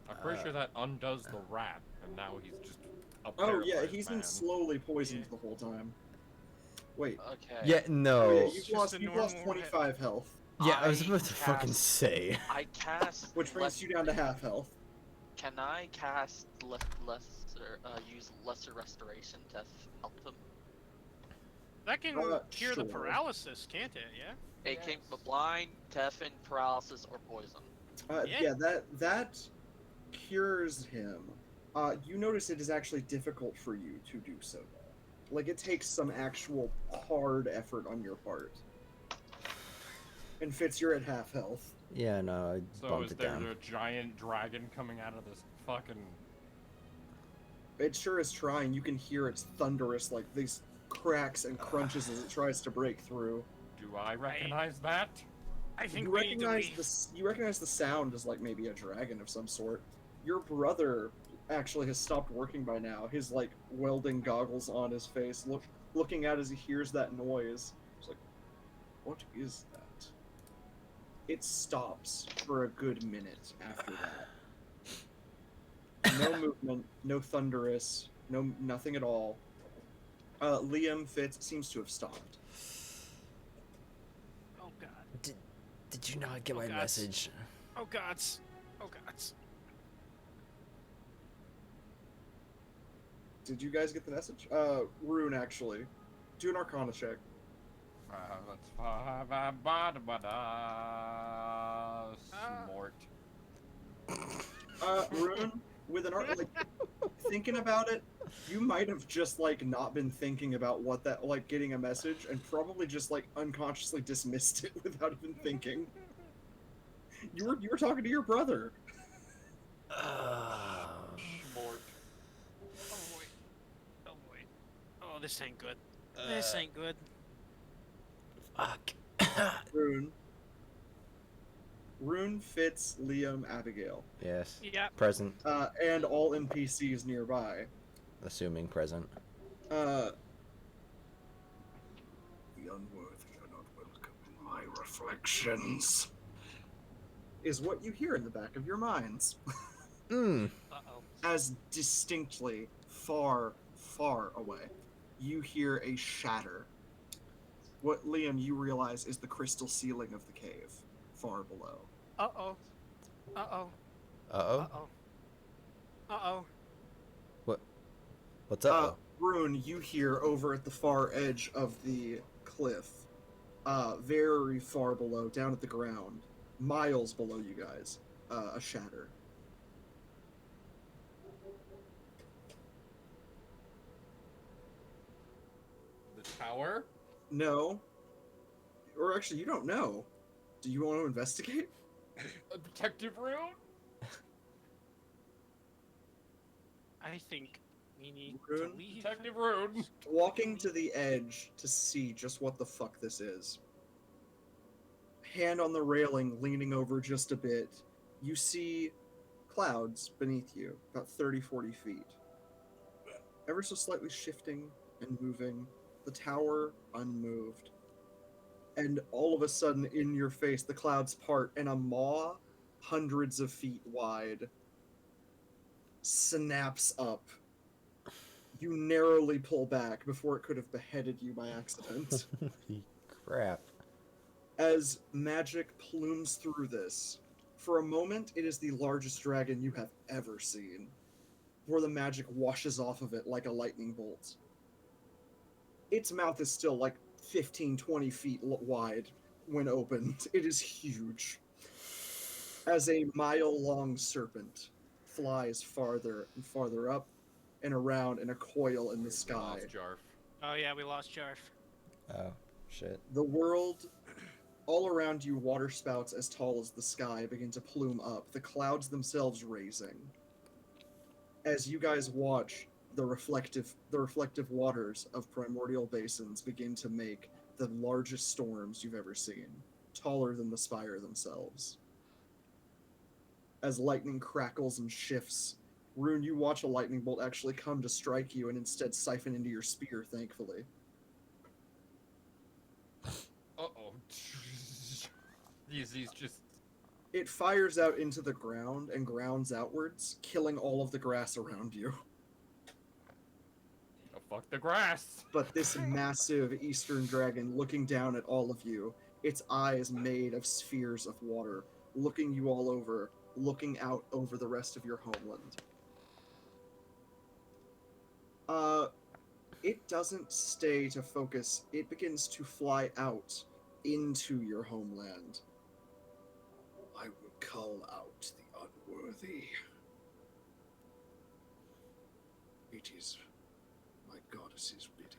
I'm pretty sure that undoes the rat, and now he's just a Oh paralyzed yeah, he's been man. slowly poisoned the whole time. Wait. Okay. Yeah, no. Oh yeah, It's just a you've lost normal 25 health, Yeah, I was I about to fucking cast- say. I cast. which brings you down to half health. Can I cast use lesser restoration to help him? That can cure the Sure. paralysis, can't it? Yeah. It can be blind, deafen, paralysis, or poison. Yeah, that cures him. You notice it is actually difficult for you to do so. Like, it takes some actual hard effort on your part. And Fitz, you're at half health. Yeah, no, I So bumped is it there down. a giant dragon coming out of this fucking... It sure is trying. You can hear its thunderous, like, these cracks and crunches as it tries to break through. Do I recognize that? I think You we need to recognize leave. you recognize the sound as, like, maybe a dragon of some sort. Your brother actually has stopped working by now. His, like, welding goggles on his face, looking out as he hears that noise. He's like, what is that? It stops for a good minute after that. No movement, no thunderous, nothing at all. Liam, Fitz seems to have stopped. Oh god. Did you not get my God. message? Oh gods. Oh gods. Did you guys get the message? Rune, actually. Do an Arcana check. Smart. Rune, with an like, thinking about it, you might have just, like, not been thinking about what that, like, getting a message, and probably just, like, unconsciously dismissed it without even thinking. You were talking to your brother. Smart. Oh boy. Oh boy. Oh, this ain't good. This ain't good. Fuck. Rune, Fitz, Liam, Abigail. Yes. Yeah. Present. And all NPCs nearby. Assuming present. The unworthy are not welcome in my reflections. Is what you hear in the back of your minds. Uh-oh. As distinctly, far, far away, you hear a shatter. What, Liam, you realize is the crystal ceiling of the cave, far below. Uh-oh. Uh-oh. Uh-oh? Uh-oh. Uh-oh. What's up? Rune, you hear over at the far edge of the cliff, very far below, down at the ground, miles below you guys, a shatter. The tower? No. Or actually, you don't know. Do you want to investigate? A detective room? I think we need Rune? to leave. Detective room. Walking to the edge to see just what the fuck this is. Hand on the railing, leaning over just a bit, you see clouds beneath you, about 30-40 feet. Ever so slightly shifting and moving, the tower unmoved. And all of a sudden, in your face, the clouds part, and a maw, hundreds of feet wide, snaps up. You narrowly pull back before it could have beheaded you by accident. Holy crap. As magic plumes through this, for a moment, it is the largest dragon you have ever seen, before the magic washes off of it like a lightning bolt. Its mouth is still like 15-20 feet wide when opened. It is huge. As a mile-long serpent flies farther and farther up and around in a coil in the sky. Lost Jarf. Oh yeah, we lost Jarf. Oh, shit. The world, all around you, water spouts as tall as the sky begin to plume up, the clouds themselves raising. As you guys watch, the reflective waters of primordial basins begin to make the largest storms you've ever seen, taller than the spire themselves. As lightning crackles and shifts, Rune, you watch a lightning bolt actually come to strike you and instead siphon into your spear, thankfully. Uh-oh. He's just... It fires out into the ground and grounds outwards, killing all of the grass around you. Oh, fuck the grass! But this massive eastern dragon looking down at all of you, its eyes made of spheres of water, looking you all over, looking out over the rest of your homeland. It doesn't stay to focus. It begins to fly out into your homeland. I will call out the unworthy. It is my goddess's bidding.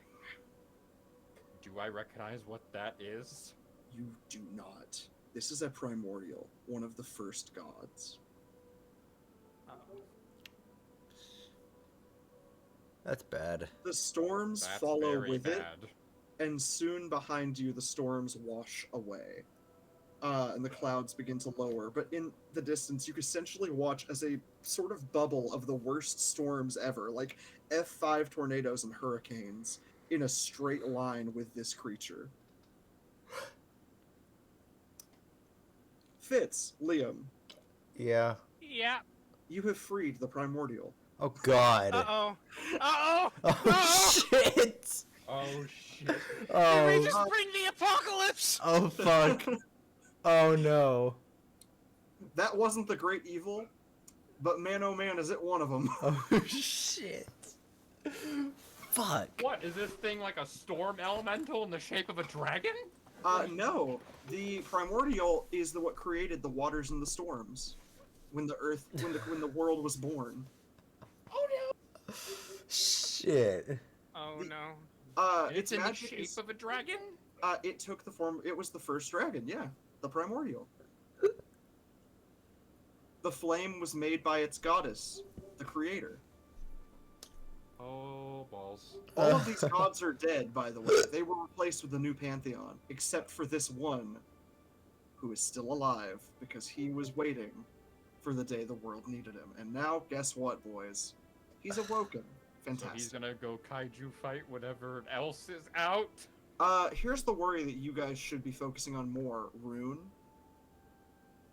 Do I recognize what that is? You do not. This is a primordial, one of the first gods. That's bad. The storms That's follow very with bad. it, and soon behind you the storms wash away. And the clouds begin to lower, but in the distance you can essentially watch as a sort of bubble of the worst storms ever, like F5 tornadoes and hurricanes, in a straight line with this creature. Fitz, Liam. Yeah. Yeah. You have freed the primordial. Oh god. Uh-oh. Uh-oh. Oh shit. Oh shit. Did Oh. we just bring the apocalypse? Oh fuck. Oh no. That wasn't the great evil, but man oh man is it one of them. Oh shit. Fuck. What, is this thing like a storm elemental in the shape of a dragon? No. The primordial is what created the waters and the storms. When the earth, when the world was born. Oh no! Shit. Oh no. It's in the magic shape is- of a dragon? It took the form. It was the first dragon. Yeah, the primordial. The flame was made by its goddess, the creator. Oh, balls. All of these gods are dead, by the way. They were replaced with a new pantheon, except for this one, who is still alive because he was waiting for the day the world needed him. And now, guess what, boys? He's awoken. Fantastic. So he's gonna go kaiju fight whatever else is out? Here's the worry that you guys should be focusing on more, Rune.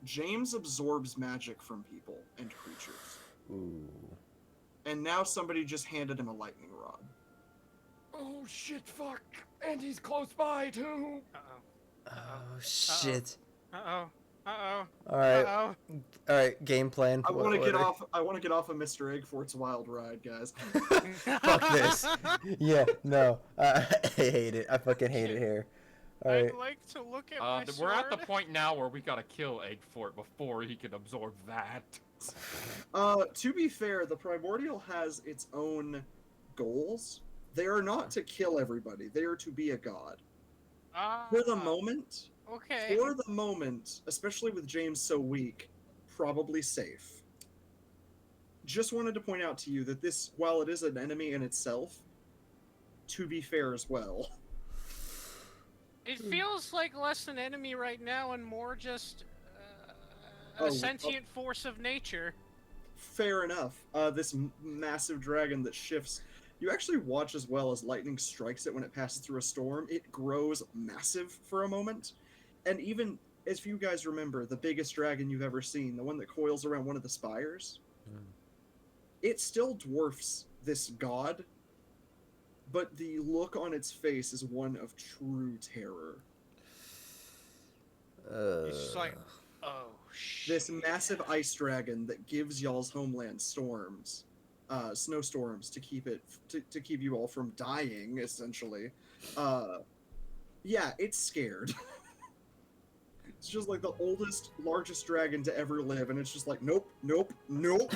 James absorbs magic from people and creatures. Ooh. And now somebody just handed him a lightning rod. Oh shit, fuck. And he's close by too. Uh-oh. Oh shit. Uh-oh. Uh-oh. Alright. Uh-oh. Alright, game plan. I want to get What- off. I want to get off of Mr. Eggfort's wild ride, guys. Fuck this. Yeah, no. I hate it. I fucking hate it here. Alright. I'd like to look at my We're at the sword. point now where we gotta kill Eggfort before he can absorb that. To be fair, the primordial has its own goals. They are not to kill everybody. They are to be a god. For the moment, Okay. for the moment, especially with James so weak, probably safe. Just wanted to point out to you that this, while it is an enemy in itself, to be fair as well. It feels like less an enemy right now and more just Oh, a sentient force of nature. Fair enough. This massive dragon that shifts. You actually watch as well as lightning strikes it when it passes through a storm. It grows massive for a moment. And even, if you guys remember, the biggest dragon you've ever seen, the one that coils around one of the spires, it still dwarfs this god, but the look on its face is one of true terror. It's just like, oh shit. This massive ice dragon that gives y'all's homeland storms, snowstorms to keep it to keep you all from dying, essentially. Yeah, it's scared. It's just like the oldest, largest dragon to ever live, and it's just like, nope, nope, nope.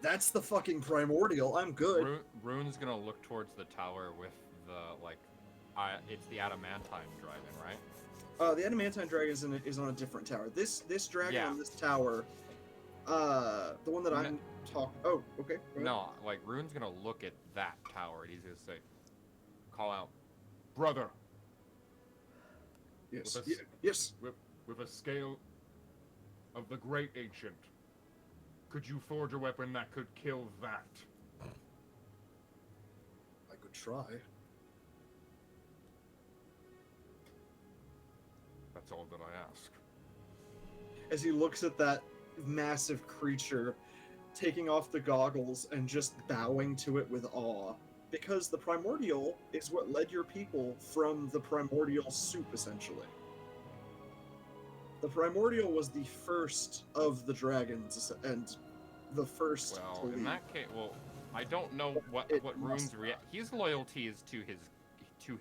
That's the fucking primordial. I'm good. Rune's gonna look towards the tower with the, like, it's the adamantine dragon, right? The adamantine dragon is on a different tower. This dragon Yeah. on this tower, the one that I'm talking. Oh, okay. go ahead. No, like, Rune's gonna look at that tower and he's gonna say, call out, brother, Yes. with a, Yes. with a scale of the great ancient, could you forge a weapon that could kill that? I could try. That's all that I ask. As he looks at that massive creature, taking off the goggles and just bowing to it with awe. Because the primordial is what led your people from the primordial soup, essentially. The primordial was the first of the dragons, and the first Well, to in leave. that case, well, I don't know what Rune's his loyalty is to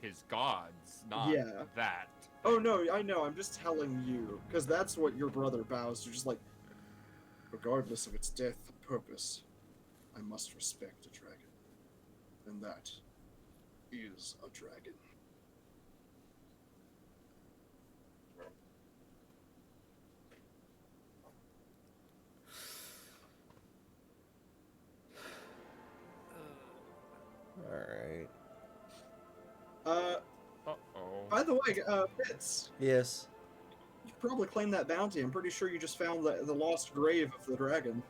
his gods, not that. Oh no, I know. I'm just telling you, because that's what your brother bows to. Just like, regardless of its death or purpose, I must respect a dragon, and that is a dragon. Alright. By the way, Fitz. Yes. You probably claimed that bounty. I'm pretty sure you just found the lost grave of the dragon.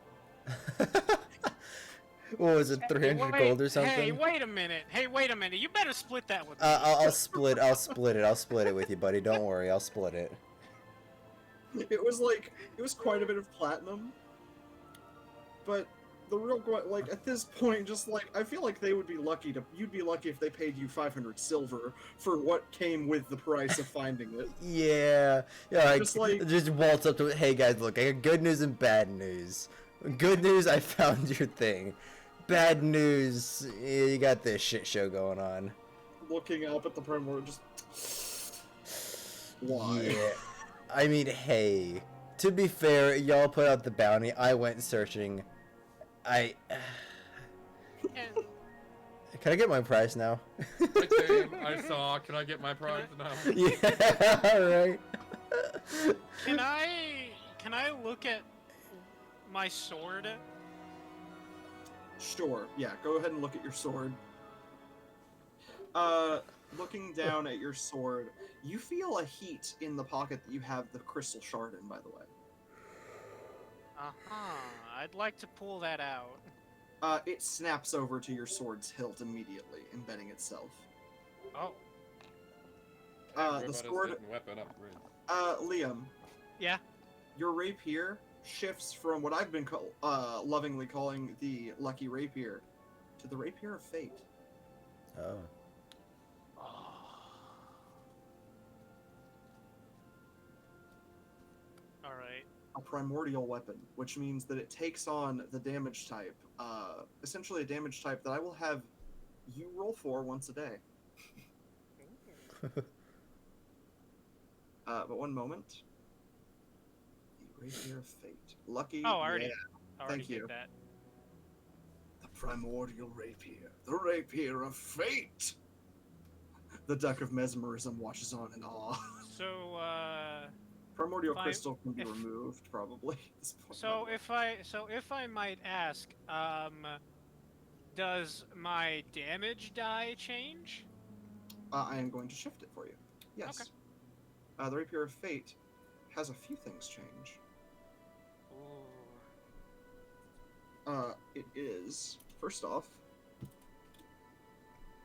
What was it, 300 gold or something? Hey, wait a minute. You better split that with me. I'll split it with you, buddy. Don't worry, I'll split it. It was quite a bit of platinum. But the real, like, at this point, just like, I feel like they would be lucky you'd be lucky if they paid you 500 silver for what came with the price of finding it. Yeah, just waltz up to it. Hey guys, look, I got good news and bad news. Good news, I found your thing. Bad news, you got this shit show going on. Looking up at the primordial, just... Why? Yeah. I mean, hey, to be fair, y'all put out the bounty, I went searching. Can I get my prize now? I saw. Can I get my prize now? Yeah, alright. Can I look at my sword? Sure, yeah, go ahead and look at your sword. Looking down at your sword, you feel a heat in the pocket that you have the crystal shard in, by the way. Uh-huh. I'd like to pull that out. It snaps over to your sword's hilt immediately, embedding itself. Oh. The sword... Weapon Liam. Yeah? Your rapier shifts from what I've been lovingly calling the Lucky Rapier to the Rapier of Fate. Oh. Alright. A primordial weapon, which means that it takes on the damage type, essentially a damage type that I will have you roll for once a day. But one moment. The Rapier of Fate. Lucky. Oh, I already Thank you. did that. The primordial rapier. The Rapier of Fate! The Duck of Mesmerism watches on in awe. So, Primordial crystal can be removed, probably. At this point, so if I might ask, does my damage die change? I am going to shift it for you. Yes. Okay. The Rapier of Fate has a few things change. Ooh. It is, first off,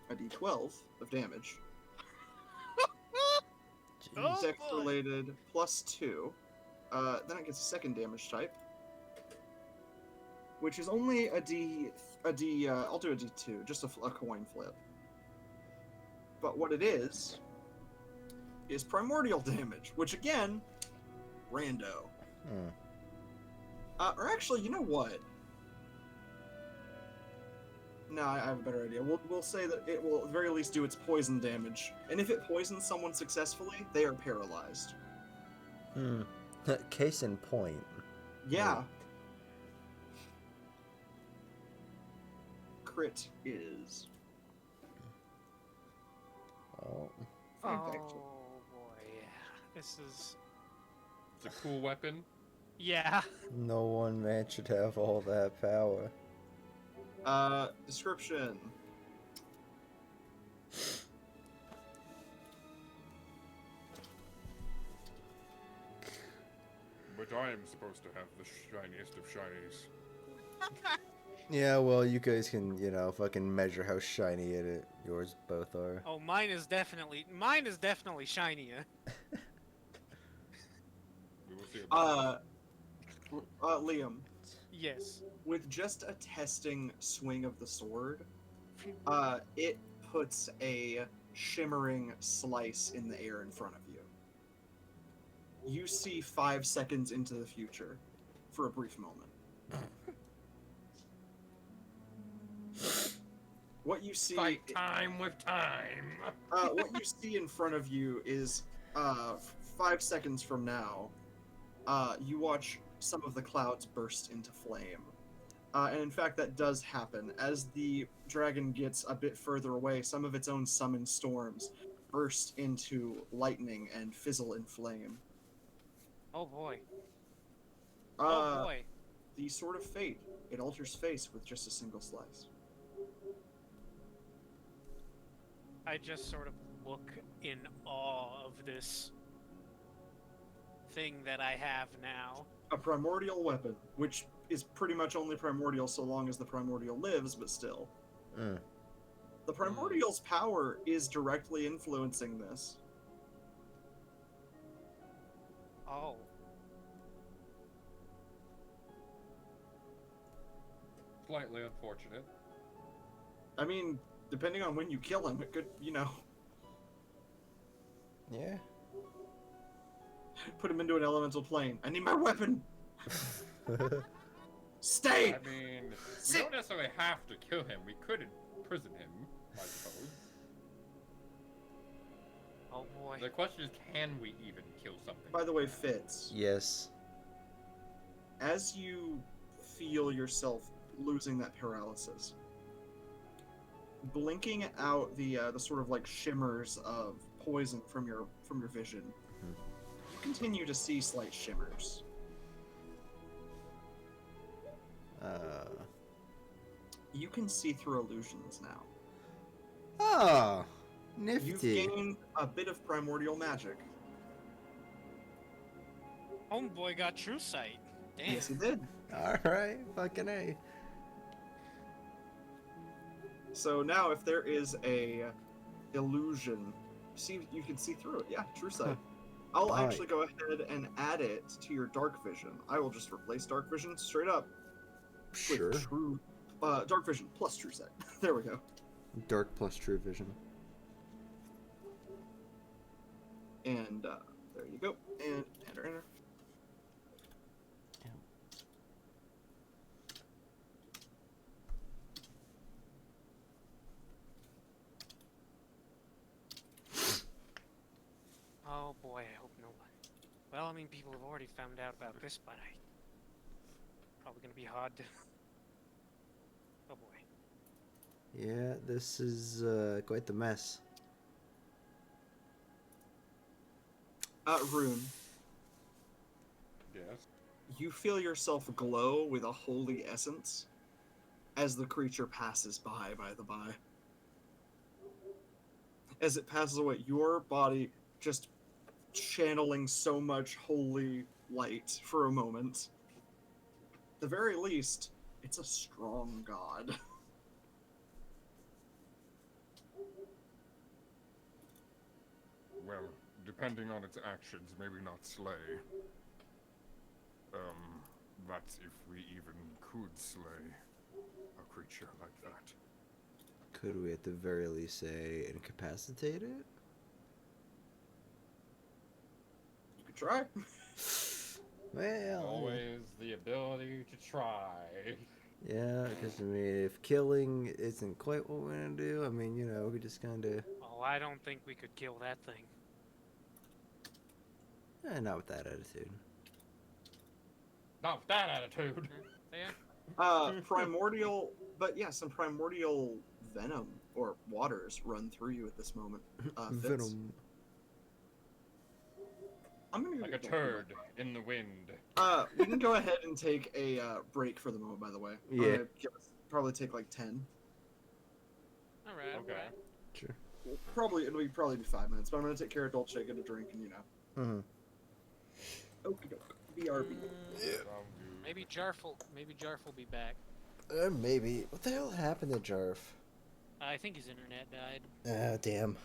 a d12 of damage. Oh, Dex boy. related +2. Then it gets a second damage type, which is only I'll do a d2, just a coin flip. But what it is primordial damage, which again, rando. Or actually, you know what? No, I have a better idea. We'll say that it will at the very least do its poison damage, and if it poisons someone successfully, they are paralyzed. Case in point. Yeah. Crit is... Oh. Oh boy, this is... It's a cool weapon. Yeah. No one man should have all that power. Description. But I am supposed to have the shiniest of shinies. Yeah, well, you guys can, fucking measure how shiny yours both are. Oh, mine is definitely shinier. Liam, Yes. with just a testing swing of the sword, it puts a shimmering slice in the air in front of you. You see 5 seconds into the future for a brief moment. What you see... Fight time with time! What you see in front of you is, 5 seconds from now, you watch some of the clouds burst into flame. And in fact, that does happen. As the dragon gets a bit further away, some of its own summoned storms burst into lightning and fizzle in flame. Oh boy. Oh boy. The Sword of Fate. It alters face with just a single slice. I just sort of look in awe of this thing that I have now. A primordial weapon, which is pretty much only primordial so long as the primordial lives, but still. The primordial's power is directly influencing this. Oh. Slightly unfortunate. I mean, depending on when you kill him, it could, you know... Yeah. Put him into an elemental plane. I need my weapon! Stay! I mean, we don't necessarily have to kill him. We could imprison him, I suppose. Oh boy. The question is, can we even kill something? By the way, Fitz. Yes. As you feel yourself losing that paralysis, blinking out the sort of like shimmers of poison from your vision, you continue to see slight shimmers. You can see through illusions now. Oh, nifty. You've gained a bit of primordial magic. Homeboy got true sight. Damn. Yes, he did. Alright, fucking A. So now if there is a illusion, you can see through it. Yeah, true sight. I'll actually go ahead and add it to your dark vision. I will just replace dark vision straight up Sure. with true dark vision plus true sight. There we go. Dark plus true vision. And there you go. And enter. Oh boy, I hope no one. Well, I mean, people have already found out about this, but probably gonna be hard to. Oh boy. Yeah, this is quite the mess. Rune. Yes. You feel yourself glow with a holy essence as the creature passes by the by. As it passes away, your body just channeling so much holy light for a moment. At the very least, it's a strong god. Well, depending on its actions, maybe not slay. That's if we even could slay a creature like that. Could we at the very least say incapacitate it? You could try. Well, Always the ability to try. yeah, because I mean, if killing isn't quite what we're gonna do, I mean, you know, we just kind of. Oh, I don't think we could kill that thing. Not with that attitude. Not with that attitude. Yeah. Primordial, but yeah, some primordial venom or waters run through you at this moment. Fitz. Venom. I'm gonna Like a turd in the wind. We can go ahead and take a break for the moment, by the way. Yeah. Probably take like 10. All right. Okay. Sure. It'll probably be 5 minutes, but I'm gonna take care of Dolce, get a drink, and you know. Mm-hmm. Okie doke. BRB. Maybe Jarf will be back. Maybe. What the hell happened to Jarf? I think his internet died. Ah, damn.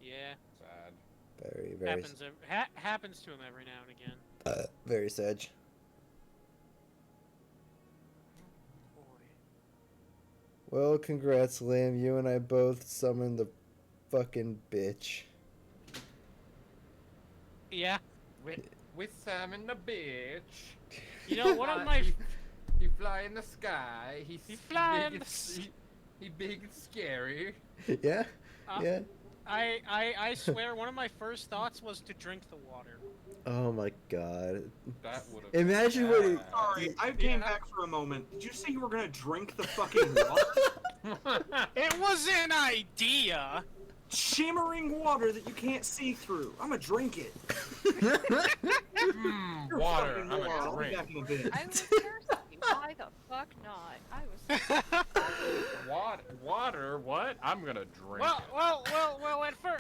Yeah. Sad. Very, very. Happens to him every now and again. Very sad. Well, congrats, Liam. You and I both summoned the fucking bitch. Yeah. With Sam and the bitch. You know, one of my... He fly in the sky. He fly big in and, he big and scary. Yeah? Yeah? I swear, one of my first thoughts was to drink the water. Oh my god. That would have. Imagine what he... Sorry, I came back for a moment. Did you say you were gonna drink the fucking water? It was an idea! Shimmering water that you can't see through. I'm gonna drink it. You're Water. fucking I'm moron. gonna I'll be drink. back in a bit. I was thirsty. Why the fuck not? I was. Water? What? I'm gonna drink. Well.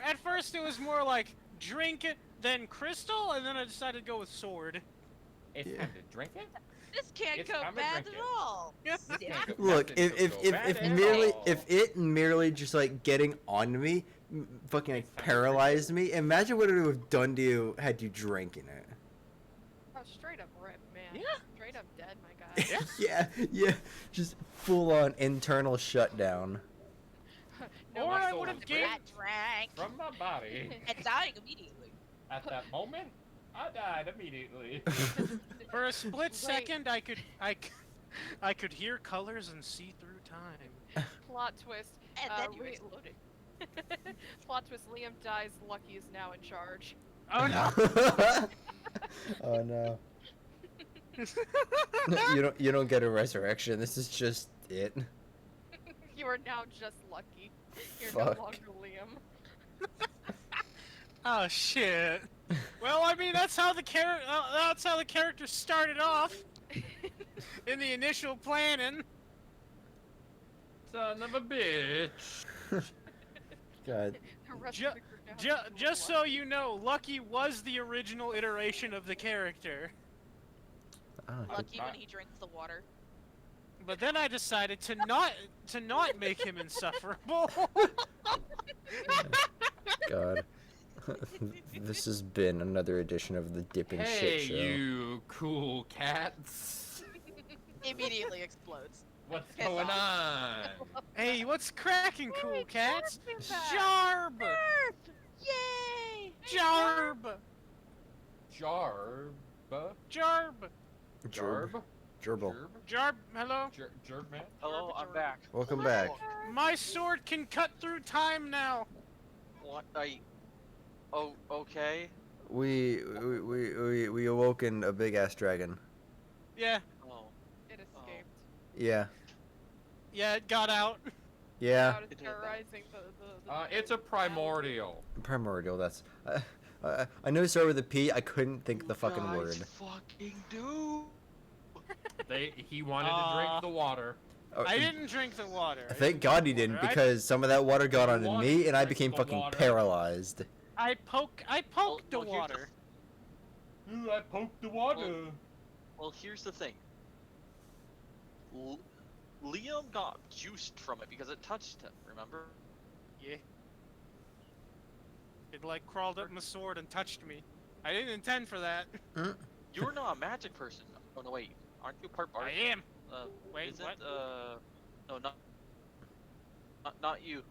At first it was more like drink it, then crystal, and then I decided to go with sword. It's time to drink it. This can't It's go time to bad drink at it. all. Look, if it merely just like getting on me, fucking like paralyzed me, imagine what it would have done to you had you drank in it. Oh, straight up rip, man. Yeah. Straight up dead, my guy. Yeah, just full on internal shutdown. No, Or my I soul would is have gave. Rat drank from my body. and dying immediately. At that moment, I died immediately. For a split Wait. second, I could hear colors and see through time. Plot twist. And then you Liam- exploded. Plot twist. Liam dies. Lucky is now in charge. Oh no! Oh no. You don't get a resurrection. This is just it. You are now just Lucky. You're Fuck. no longer Liam. Oh shit. Well, I mean that's how the character started off in the initial planning. Son of a bitch. God. The rest Ju- of the group now has to Just roll so you know, Lucky was the original iteration of the character. Oh, Lucky when he drinks the water. But then I decided to not make him insufferable. God. This has been another edition of the Dipping Hey, Shit Show. you cool cats. Immediately explodes. What's Piss going off. on? Hey, what's cracking, cool cats? Jarf Jarb! Yay! Jarb! Jarb? Jarb! Jarb? Gerbil. Jarb, hello? Jarb man? Hello, I'm back. Welcome back. My sword can cut through time now. What? Oh, okay. We awoken a big ass dragon. Yeah, Oh. It escaped. Yeah. yeah, it got out. Yeah. Out of terrorizing the It's a primordial. Primordial. That's. I know it started with a P. I couldn't think the fucking Guys, word. fucking do. He wanted to drink the water. I didn't drink the water. Thank God he didn't, Water. because some of that water got onto wanted me, to and I drink became the fucking water. paralyzed. I poked Well, the here's water. Ooh, I poked the water. Well, here's the thing. Liam got juiced from it because it touched him, remember? Yeah. It like crawled up my sword and touched me. I didn't intend for that. You're not a magic person. Oh, no, wait. Aren't you part bard? I am. Wait, isn't, what? No, not you.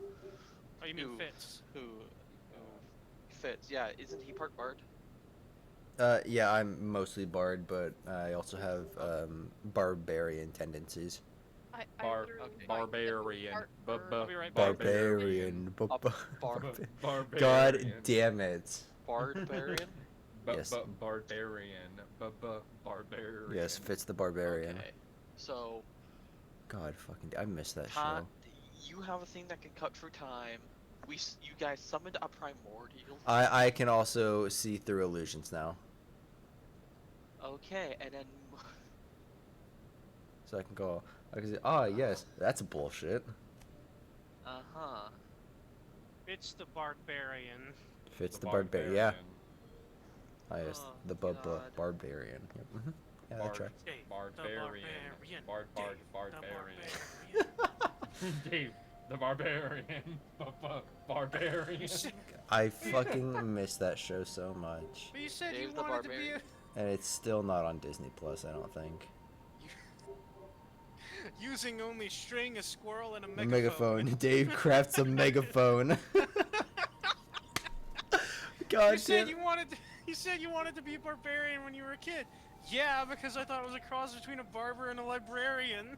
Oh, you mean who- Fitz? Who Fitz, yeah, isn't he part bard? Yeah, I'm mostly bard, but I also have barbarian tendencies. I Bar- literally okay. find Barbarian. Art Bu- bird. bu- I'll be right back. Barbarian. Bar- Barbarian. God damn it. Barbarian? Yes. Barbarian. Barbarian. Yes, Fitz the barbarian. Okay. So, God fucking, I missed that time, show. you have a thing that can cut through time. You guys summoned a primordial. I can also see through illusions now, Okay, and then so I can go. I can say, ah, yes, that's bullshit. uh-huh. Fitz the barbarian. Fitz the barbarian. Yeah. Ah, yes, Oh, the God. barbarian. Yep. Yeah, that tracks. Dave, Barbarian. the Barbarian. Dave, the barbarian. Barbarian. I fucking miss that show so much. But you said Dave you the wanted to be Barbarian. And it's still not on Disney Plus, I don't think. Using only string, a squirrel, and a A megaphone. megaphone. Dave crafts a megaphone. God You said damn. you said you wanted to be a barbarian when you were a kid. Yeah, because I thought it was a cross between a barber and a librarian.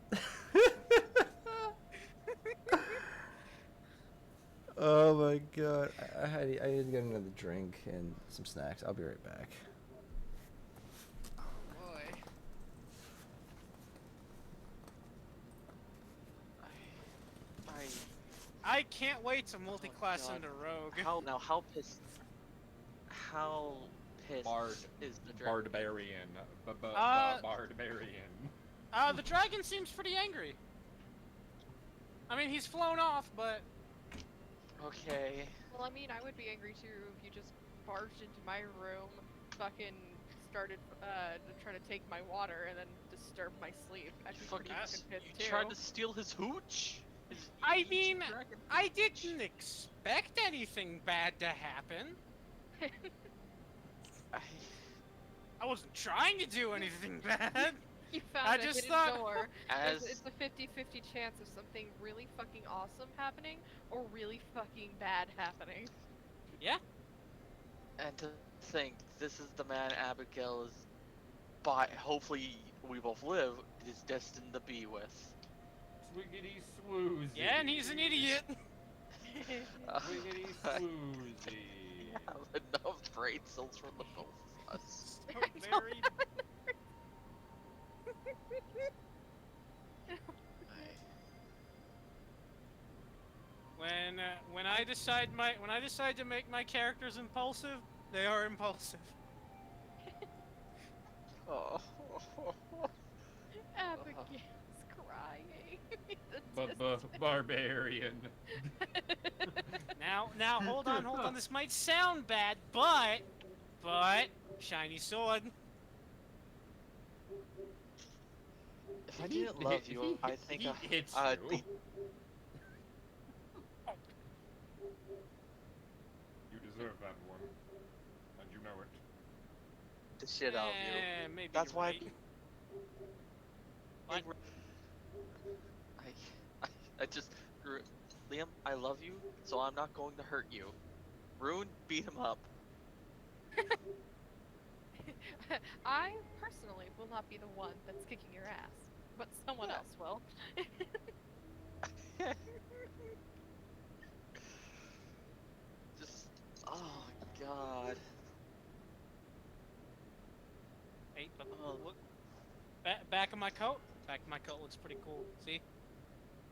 Oh my god. I need to get another drink and some snacks. I'll be right back. Boy. I can't wait to multi-class into rogue. How pissed is the dragon? Barbarian. Barbarian. The dragon seems pretty angry. I mean, he's flown off, but... Okay. Well, I mean, I would be angry too if you just barged into my room, fucking started trying to take my water and then disturb my sleep. I'd be pretty fucking pissed too. You tried to steal his hooch? I mean, I didn't expect anything bad to happen. I wasn't trying to do anything bad. You found a hidden door. It's a 50-50 chance of something really fucking awesome happening or really fucking bad happening. Yeah. And to think, this is the man Abigail is, hopefully we both live, is destined to be with. Swiggity swoozy. Yeah, and he's an idiot. Swiggity swoozy. Have enough brain cells for the both of us. So very... When I decide to make my characters impulsive, they are impulsive. Oh. Abigail's crying. Barbarian. Now hold on. This might sound bad, but shiny sword. If I didn't love you, I think he hits you. You deserve that one, and you know it. The shit out of you. Maybe That's you're why. right. I just, Liam, I love you, so I'm not going to hurt you. Rune, beat him up. I personally will not be the one that's kicking your ass, but someone else will. Just, oh god. Hey, but look, back of my coat. Back of my coat looks pretty cool. See,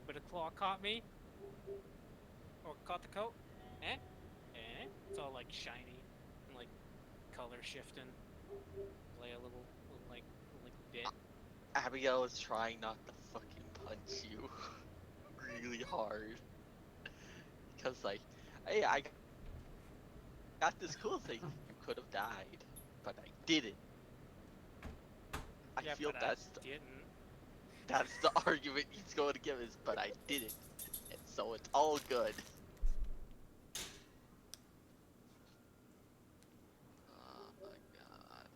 bit of claw caught me, or caught the coat. It's all like shiny and like color shifting. Play a little like bit. Abigail is trying not to fucking punch you really hard. Because like, hey, I got this cool thing. You could have died, but I didn't. I feel that's the argument he's going to give is, but I didn't. And so it's all good. Oh my god.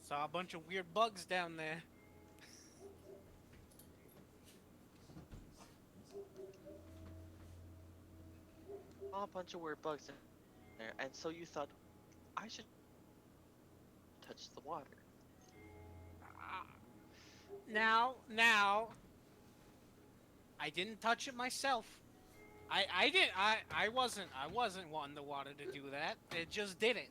Saw a bunch of weird bugs down there. A bunch of weird bugs in there, and so you thought, I should touch the water. Now, I didn't touch it myself. I wasn't wanting the water to do that. It just did it.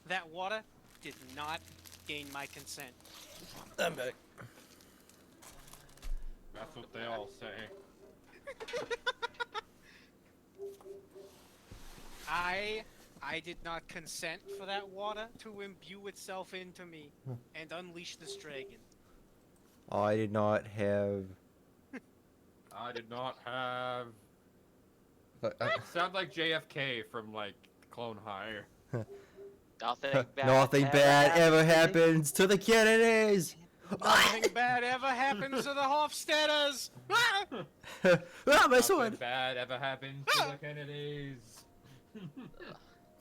That water did not gain my consent. I'm back. That's what they all say. I did not consent for that water to imbue itself into me and unleash this dragon. I did not have. Sound like JFK from like Clone High. Nothing bad. Nothing bad ever happens to the Kennedys. Nothing bad ever happens to the Hofstadters! Ah! Ah, my sword! Nothing bad ever happened to the Kennedys.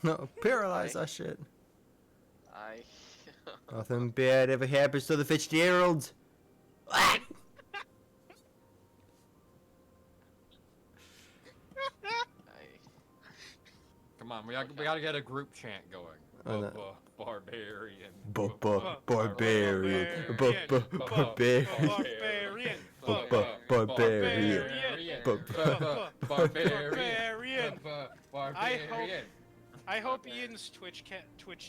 No, paralyze that shit. I. Nothing bad ever happens to the Fitzgerald. Ah! Come on, we gotta get a group chant going. Barbarian. Barbarian. Barbarian! Barbarian. Barbarian! I hope Ian's Twitch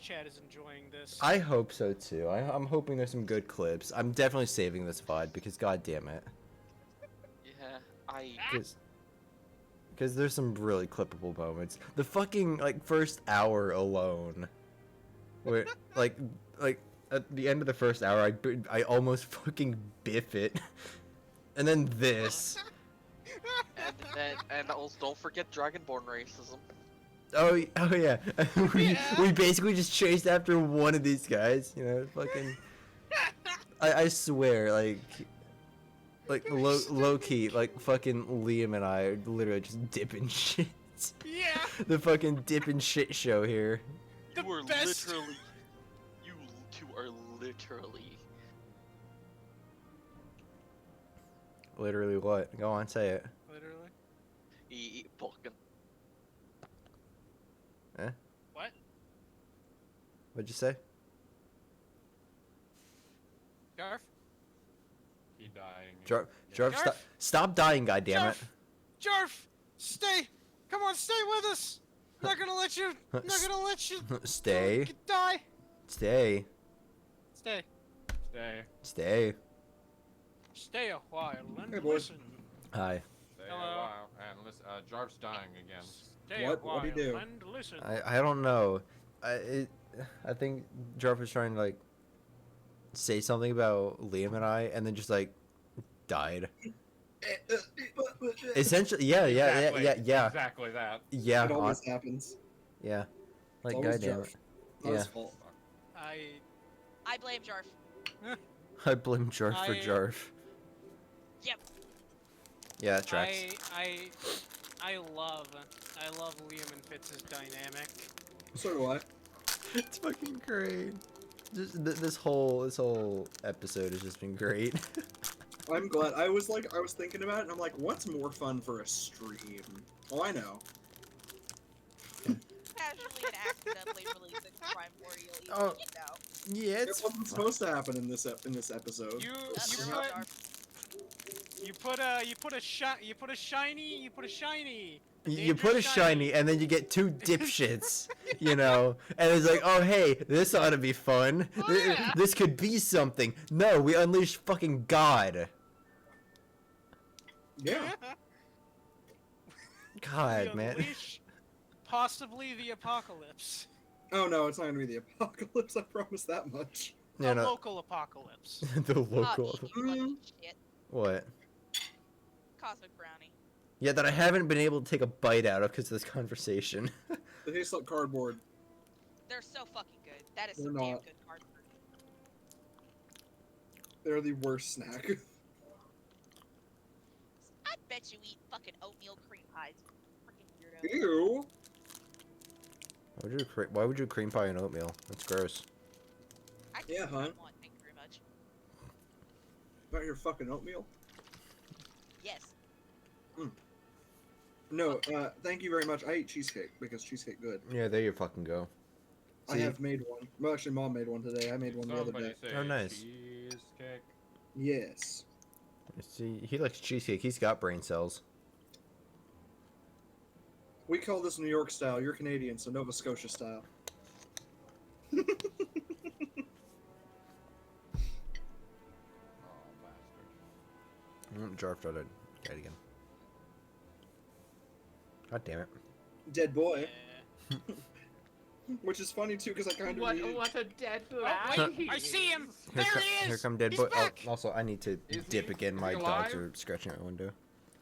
chat is enjoying this. I hope so too. I'm hoping there's some good clips. I'm definitely saving this VOD because god damn it. Yeah, Because there's some really clippable moments. The fucking like first hour alone, where like at the end of the first hour, I almost fucking biff it, and then this. and also don't forget Dragonborn racism. Oh yeah. We basically just chased after one of these guys. You know, fucking. I swear, like low key, like fucking Liam and I are literally just dipping shit. Yeah. The fucking dipping shit show here. The You are best. literally. You two are literally. Literally what? Go on, say it. Literally. Fucking. Eh? What? What'd you say? Jarf? He dying. Jarf, stop dying, goddammit. Jarf! Stay! Come on, stay with us! Not gonna let you. Not gonna let you. Stay. Die. Stay. Stay. Stay. Stay. Stay a while and Hey, boys. listen. Hi. Stay Hello. a while. And listen, Jarf's dying again. Stay What? a while What'd he do? and listen. I don't know. I think Jarf was trying to like say something about Liam and I, and then just like died. Essentially, yeah. Exactly that. Yeah. It always happens. Yeah. Like, It's always goddamn Jarf. it. Not Yeah. his fault. I blame Jarf. I blame Jarf for I- Jarf. Yep. Yeah, it tracks. I love Liam and Fitz's dynamic. So do I. It's fucking great. Just this whole episode has just been great. I'm glad. I was thinking about it, and I'm like, what's more fun for a stream? Oh, I know. Casually and accidentally releasing Primordial, even Oh. you know. Yeah, It wasn't supposed to happen in this episode. You Jarf. put a shiny. You put a shiny, and then you get two dipshits, you know, and it's like, oh hey, this ought to be fun. Oh, yeah. This could be something. No, we unleash fucking God. Yeah. God, We man. unleash possibly the apocalypse. Oh no, it's not gonna be the apocalypse. I promise that much. Yeah, A no, local apocalypse. the local. Oh, you lucky shit. What? Cosmic brownie. Yeah, that I haven't been able to take a bite out of because of this conversation. They taste like cardboard. They're so fucking good. That is They're some damn not. good cardboard. They're the worst snack. I bet you eat fucking oatmeal cream pies. Freaking weirdo. Ew. Why would you cream pie and oatmeal? That's gross. I can Yeah, do what I hon. want, thank you very much. About your fucking oatmeal? Yes. No, thank you very much. I eat cheesecake because cheesecake good. Yeah, there you fucking go. I See? have made one. Well, actually, Mom made one today. I made one the other Somebody day. say Oh, nice. cheesecake. Yes. See, he likes cheesecake. He's got brain cells. We call this New York style. You're Canadian, so Nova Scotia style. Oh, bastard. Jarf tried to get it again. God damn it. Dead boy. Yeah. Which is funny too, because I kind of needed... a dead Oh, wait, I see him. Here, There he is. here come dead He's boy. Oh, back. also, I need to Is dip he- again. is My he dogs alive? are scratching at my window.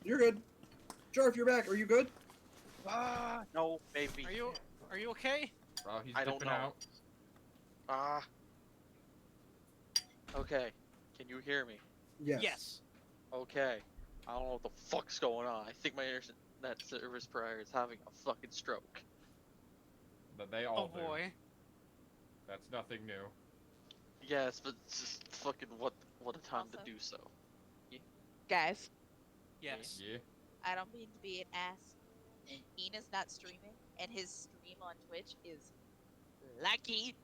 You're good. Jarf, you're back. Are you good? No, maybe. Are you okay? Oh, he's I don't dipping know. out. Okay. Can you hear me? Yes. Yes. Okay. I don't know what the fuck's going on. I think my internet service provider is having a fucking stroke. But they all Oh boy. That's nothing new. Yes, but it's just fucking what a time to Also- do so. Guys, Yes. Yeah. I don't mean to be an ass. Is not streaming, and his stream on Twitch is lucky.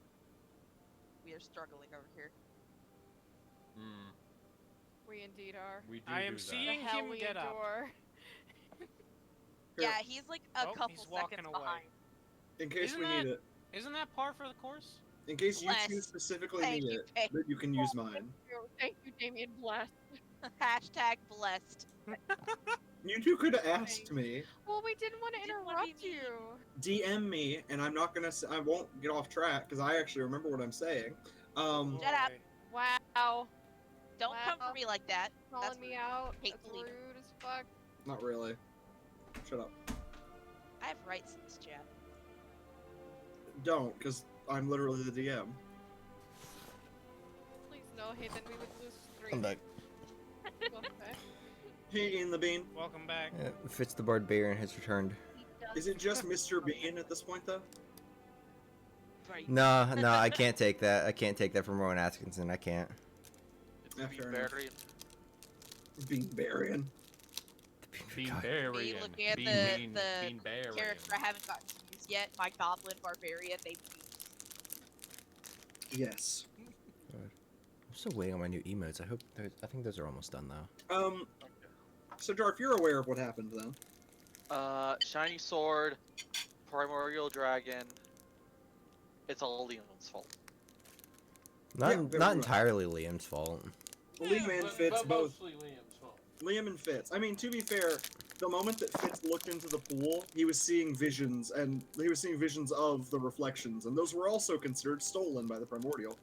We are struggling over here. Hmm. We indeed are. We do I am do that. seeing The hell him we get up. endure. Here. Yeah, he's like a Oh, couple he's walking seconds away. behind. In case Isn't we that- need it. Isn't that par for the course? In case you Bless. two specifically Thank need you, it, Faye. then you can use mine. Thank you, Damien. Bless. Hashtag blessed. You two could have asked me. Well, we didn't want to Didn't wanna be interrupt you. DM me, and I'm not gonna. I won't get off track because I actually remember what I'm saying. Shut up. Boy. Wow. Don't come for Wow. me like that. Calling That's me rude. out. Hate That's to leave. rude as fuck. Not really. Shut up. I have rights in this chat. Don't, because I'm literally the DM. Please no, hey, then we would lose 3. I'm back. Okay. Hey, EenTheBean. Welcome back. Fitz the Barbarian has returned. Is it just Mr. Bean at this point, though? Right. No, I can't take that. I can't take that from Rowan Atkinson. I can't. It's Yeah, Bean fair enough. Berry. Beanbarian. Beanbarian. looking at Bean, the Beanbarian. Character I haven't gotten to use yet. My goblin barbarian named Yes. I'm still waiting on my new emotes. I think those are almost done though. So Jarf, you're aware of what happened then? Shiny sword, primordial dragon. It's all Leon's fault. Not Yeah, very not much. entirely Liam's fault. Liam and Fitz both. Mostly Liam's fault. Liam and Fitz. I mean, to be fair, the moment that Fitz looked into the pool, he was seeing visions, and he was seeing visions of the reflections, and those were also considered stolen by the primordial.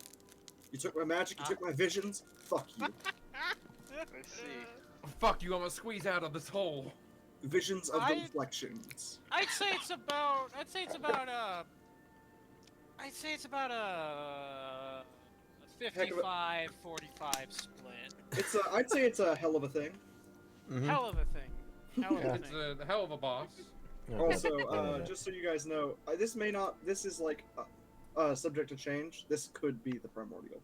You took my magic, you took my visions. Fuck you. I see. Fuck you! I'm gonna squeeze out of this hole. Visions of the I- reflections. I'd say it's about. I'd say it's about a 55-45 split. I'd say it's a hell of a thing. Mhm. Hell of a thing. Hell of a It's thing. a hell of a boss. Also, just so you guys know, this is like subject to change. This could be the primordial.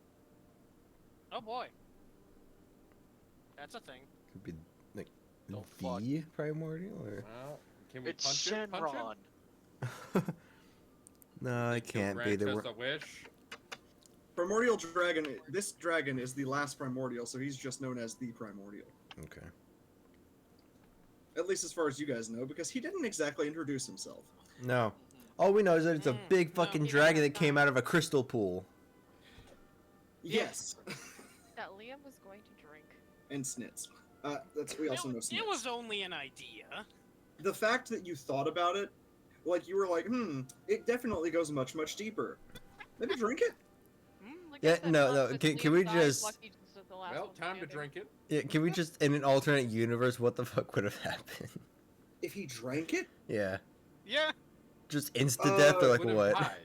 Oh boy. That's a thing. Could be like Oh, fuck. the primordial or Well, can we It's punch it? Punch Shenron. no, it it? can't be. Grant There us were a wish. Primordial dragon. This dragon is the last primordial, so he's just known as the primordial. okay. At least as far as you guys know, because he didn't exactly introduce himself. No, all we know is that it's a big no, fucking he dragon doesn't. that came out of a crystal pool. Yes, That Liam was going to drink. and snits. We also know snits. It was only an idea. The fact that you thought about it, like you were like, it definitely goes much, much deeper. Maybe drink it. Like Yeah, I said, no, once no, it's can we Liam died, just- Lucky just at the last Well, one time to standing. drink it. Yeah, can we just in an alternate universe? What the fuck would have happened? If he drank it, Yeah, Yeah. just insta death or like Would've what? died.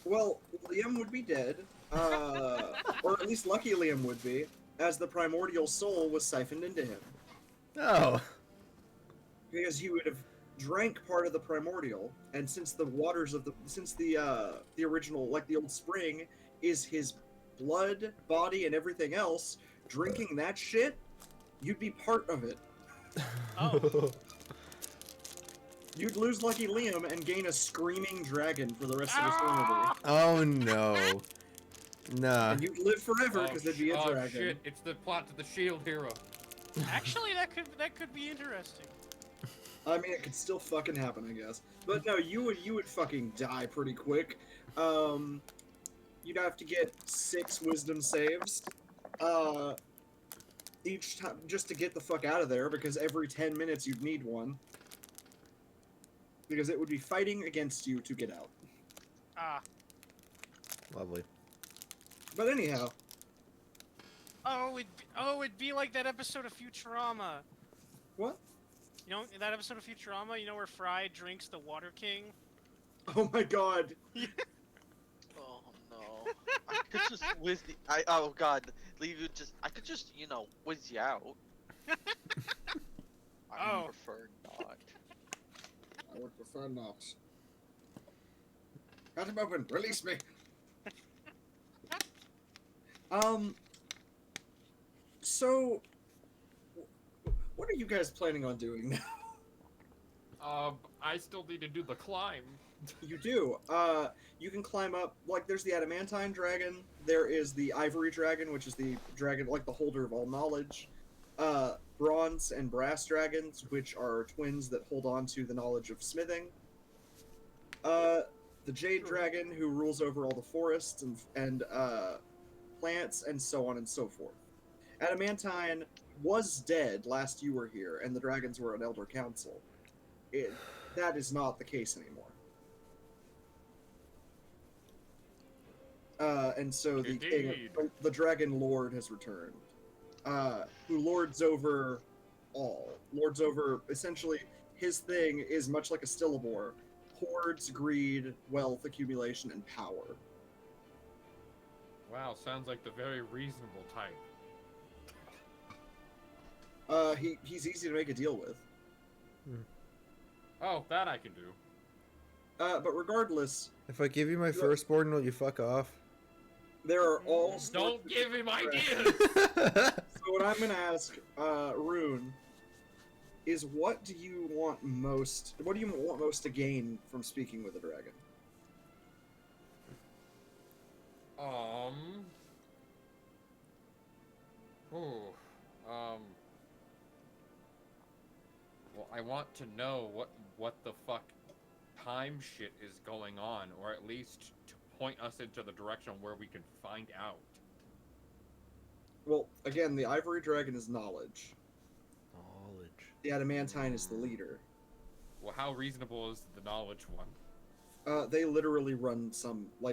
well, Liam would be dead, or at least Lucky Liam would be, as the primordial soul was siphoned into him. Oh, Because he would have drank part of the primordial, and since the waters of the original, like the old spring, is his blood, body, and everything else, drinking that shit, you'd be part of it. Oh. You'd lose Lucky Liam and gain a screaming dragon for the rest of Ah! eternity. oh no, nah. And you'd live forever because there'd be a dragon. Shit! It's the plot to the Shield Hero. Actually, that could be interesting. I mean, it could still fucking happen, I guess. But no, you would fucking die pretty quick. You'd have to get 6 wisdom saves, each time just to get the fuck out of there. Because every 10 minutes you'd need one. Because it would be fighting against you to get out. Ah. Lovely. But anyhow, It'd be like that episode of Futurama. what? You know that episode of Futurama? You know where Fry drinks the Water King? Oh my god! Oh No. I could just whiz the. Oh god. Leave you just. I could just, whiz you out. I would prefer not. I would prefer not. Cut him open. Release me. So, what are you guys planning on doing now? I still need to do the climb. You do. You can climb up. Like, there's the adamantine dragon. There is the ivory dragon, which is the dragon, like the holder of all knowledge. Bronze and brass dragons, which are twins that hold on to the knowledge of smithing. The jade dragon, who rules over all the forests and plants, and so on and so forth. Adamantine was dead last you were here, and the dragons were an elder council. That is not the case anymore. And so the king, the dragon lord has returned, who lords over all. Lords over, essentially, his thing is much like a Stillabor. Hordes, greed, wealth, accumulation, and power. Wow, sounds like the very reasonable type. He's easy to make a deal with. Oh, that I can do. But regardless... If I give you my firstborn, will you fuck off? There are all... Don't give him ideas! So what I'm gonna ask, Rune, is what do you want most to gain from speaking with a dragon? Well, I want to know what the fuck time shit is going on, or at least to point us into the direction where we can find out. Well, again, the ivory dragon is knowledge. Knowledge. The adamantine is the leader. Well, how reasonable is the knowledge one? They literally run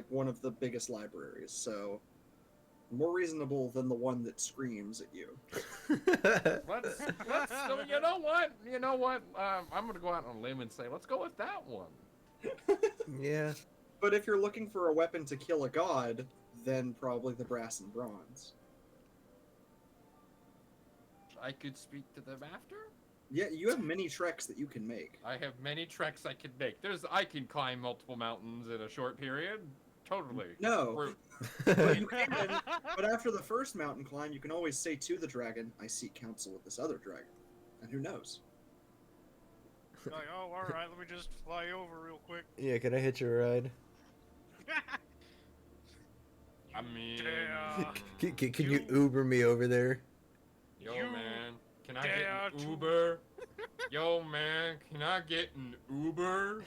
one of the biggest libraries, so more reasonable than the one that screams at you. let's you know what? I'm gonna go out on a limb and say, let's go with that one. Yeah. But if you're looking for a weapon to kill a god, then probably the brass and bronze. I could speak to them after? Yeah, you have many treks that you can make. I have many treks I can make. I can climb multiple mountains in a short period. Totally. No. But you can, but after the first mountain climb, you can always say to the dragon, I seek counsel with this other dragon. And who knows? Like, oh, alright, let me just fly over real quick. Yeah, can I hitch a ride? I mean... Can you Uber me over there? Yo, man. Can I get an Uber? Yo, man. Can I get an Uber?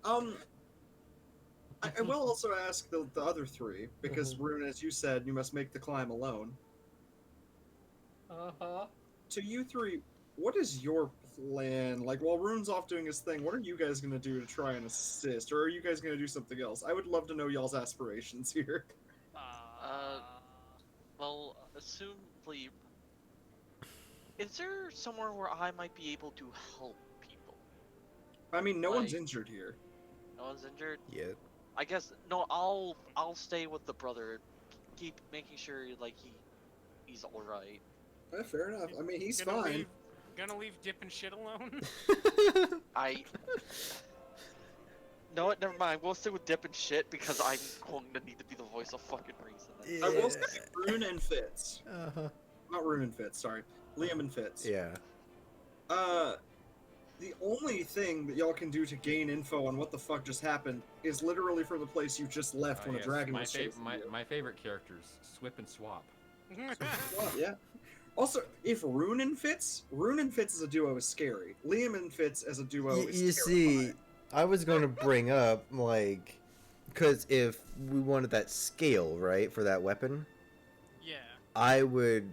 I will also ask the other three, because Rune, as you said, you must make the climb alone. Uh-huh. To you three, what is your plan? Like, while Rune's off doing his thing, what are you guys going to do to try and assist? Or are you guys going to do something else? I would love to know y'all's aspirations here. Well, assumably... Is there somewhere where I might be able to help people? I mean, no one's injured here. No one's injured? Yeah. I guess, no, I'll stay with the brother. Keep making sure, like, he's alright. Fair enough. I mean, he's fine. Gonna leave Dip and shit alone? No, what? Never mind. We'll stick with Dip and shit because I'm going to need to be the voice of fucking reason. Yeah. I will say Rune and Fitz. Not Rune and Fitz, sorry. Liam and Fitz. Yeah. The only thing that y'all can do to gain info on what the fuck just happened is literally from the place you just left when a dragon was chasing you. My favorite characters, Swip and Swap. Well, yeah. Also, if Rune and Fitz as a duo is scary. Liam and Fitz as a duo is You see, I was going to bring up, like, because if we wanted that scale, right, for that weapon, yeah, I would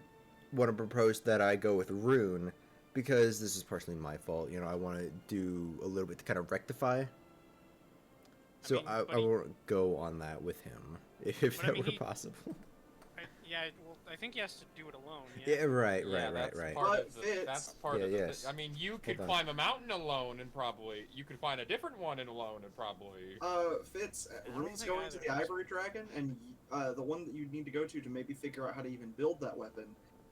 want to propose that I go with Rune, because this is partially my fault. You know, I want to do a little bit to kind of rectify. So I will go on that with him, if that were possible. Yeah, well, I think he has to do it alone. Yeah, right. That's part of yes. I mean, you could Hold on. climb a mountain alone and probably... You could find a different one and alone and probably... Fitz, I don't Rune's think going to the either. Ivory Dragon, and the one that you need to go to maybe figure out how to even build that weapon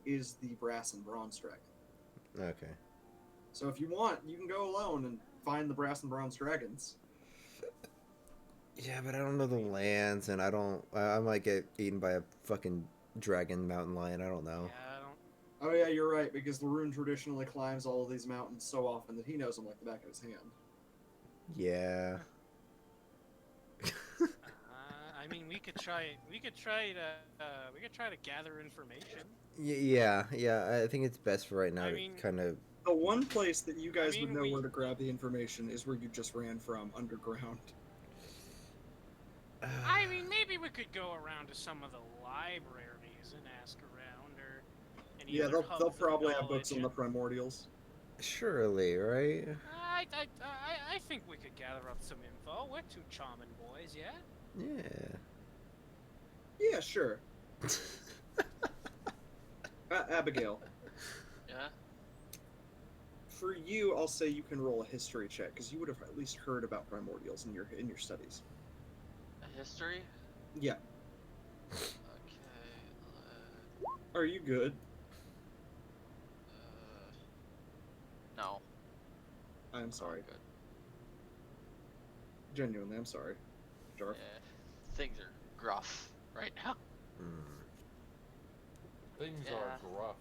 is the Brass and Bronze Dragon. Okay. So if you want, you can go alone and find the Brass and Bronze Dragons. Yeah, but I don't know the lands, and I might get eaten by a fucking dragon mountain lion. I don't know. Yeah, I don't. Oh yeah, you're right, because the Rune traditionally climbs all of these mountains so often that he knows them like the back of his hand. Yeah. I mean, we could try to gather information. Yeah. I think it's best for right now to kind of. The one place that you guys would know where to grab the information is where you just ran from, underground. I mean, maybe we could go around to some of the libraries and ask around, or any Yeah, other they'll hubs of probably have books on knowledge. the primordials. Surely, right? I think we could gather up some info. We're two charming boys, yeah? Yeah. Yeah, sure. Abigail. Yeah? For you, I'll say you can roll a history check, because you would have at least heard about primordials in your studies. A history? Yeah. Okay. Are you good? No. I'm sorry. Good. Genuinely, I'm sorry. Jarf. Yeah. Things are gruff right now. Things are gruff.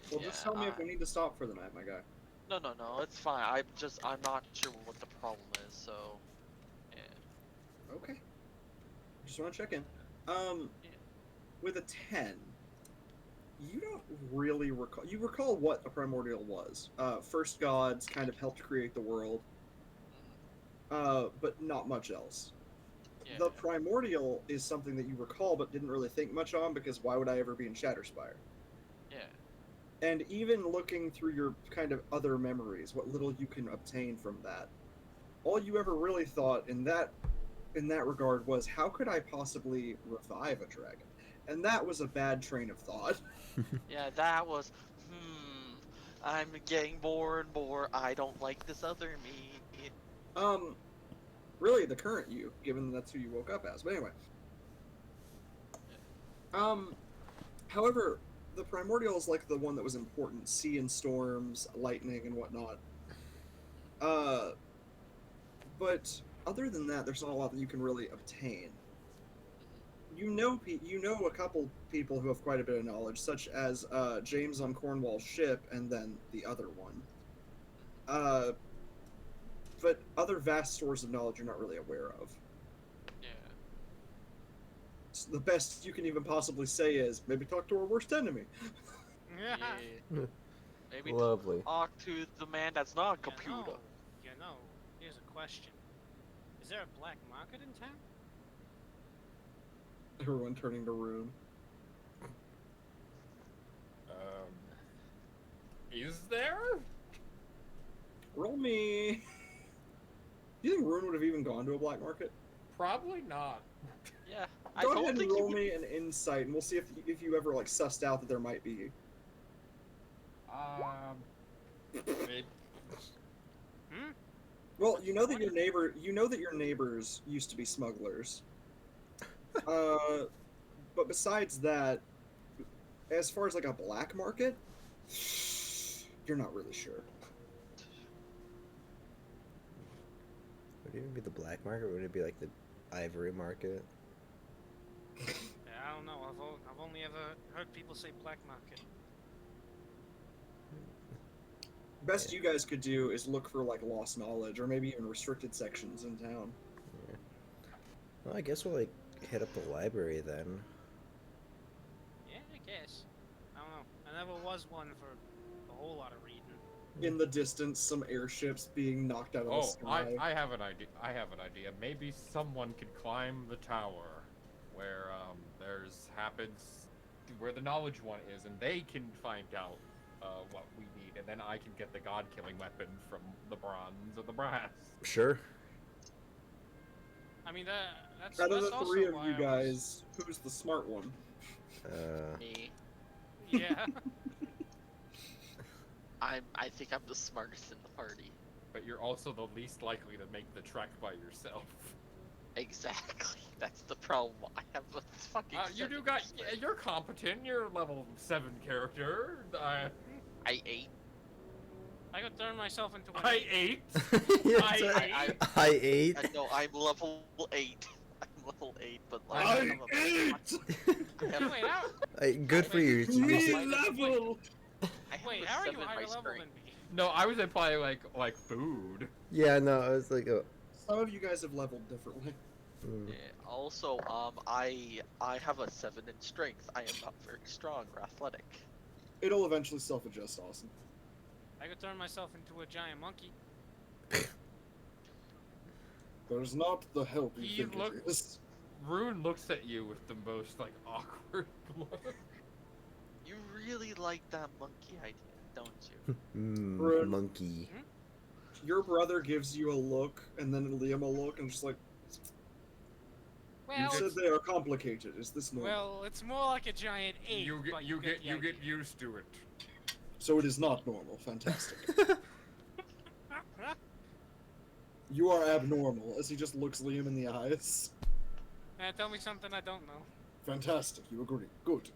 Well, just tell me if we need to stop for the night, my guy. No, it's fine. I'm not sure what the problem is, so... Yeah. Okay. Just want to check in. With a 10, you don't really recall... You recall what a primordial was. First gods kind of helped create the world. But not much else. Yeah. The primordial is something that you recall but didn't really think much on, because why would I ever be in Shatterspire? Yeah. And even looking through your kind of other memories, what little you can obtain from that, all you ever really thought in that regard was, how could I possibly revive a dragon? And that was a bad train of thought. Yeah, that was, I'm getting more and more, I don't like this other me. Really, the current you, given that's who you woke up as. But anyway. However, the primordial is like the one that was important. Sea and storms, lightning, and whatnot. But other than that, there's not a lot that you can really obtain. You know a couple people who have quite a bit of knowledge, such as James on Cornwall's ship, and then the other one. But other vast stores of knowledge you're not really aware of. Yeah. So the best you can even possibly say is, maybe talk to our worst enemy. Yeah. Maybe Lovely. talk to the man that's not a computer. Here's a question. Is there a black market in town? Everyone turning to Rune. Is there? Roll me. Do you think Rune would have even gone to a black market? Probably not. Yeah. Go ahead and roll me an insight, and we'll see if you ever like sussed out that there might be. Well, you know that your neighbors used to be smugglers. But besides that, as far as like a black market, you're not really sure. Would it even be the black market? Would it be like the ivory market? Yeah, I don't know. I've only ever heard people say black market. Best you guys could do is look for like lost knowledge, or maybe even restricted sections in town. Yeah. Well, I guess we'll like hit up the library then. Yeah, I guess. I don't know. I never was one for a whole lot of reading. In the distance, some airships being knocked out of the sky. I have an idea. Maybe someone could climb the tower where where the knowledge one is, and they can find out what we need, and then I can get the god-killing weapon from the bronze or the brass. Sure. I mean, that's Out of that's the also three of why you I guys, who's the smart one? Me. Was... Yeah. I think I'm the smartest in the party. But you're also the least likely to make the trek by yourself. Exactly. That's the problem. I have a fucking. You do got. Yeah, you're competent. You're level 7 character. I ate. I could turn myself into an I ate. I ate. No, I'm level 8. I'm level 8, but like. I ate. Wait, how? Good for you. Level. Wait, how are you higher level than me? No, I was implying like food. Yeah, no, I was like, Some of you guys have leveled differently. Yeah, also, I have a 7 in strength. I am not very strong or athletic. It'll eventually self-adjust, Austin. I could turn myself into a giant monkey. There's not the help you He think look- it is. Rune looks at you with the most like awkward look. You really like that monkey idea, don't you? Rune. Monkey. Your brother gives you a look, and then Liam a look, and just like, you Well, said they are complicated. Is this normal? well, it's more like a giant ape. You but get the idea. used to it. So it is not normal. Fantastic. You are abnormal, as he just looks Liam in the eyes. Tell me something I don't know. Fantastic, you agree. Good.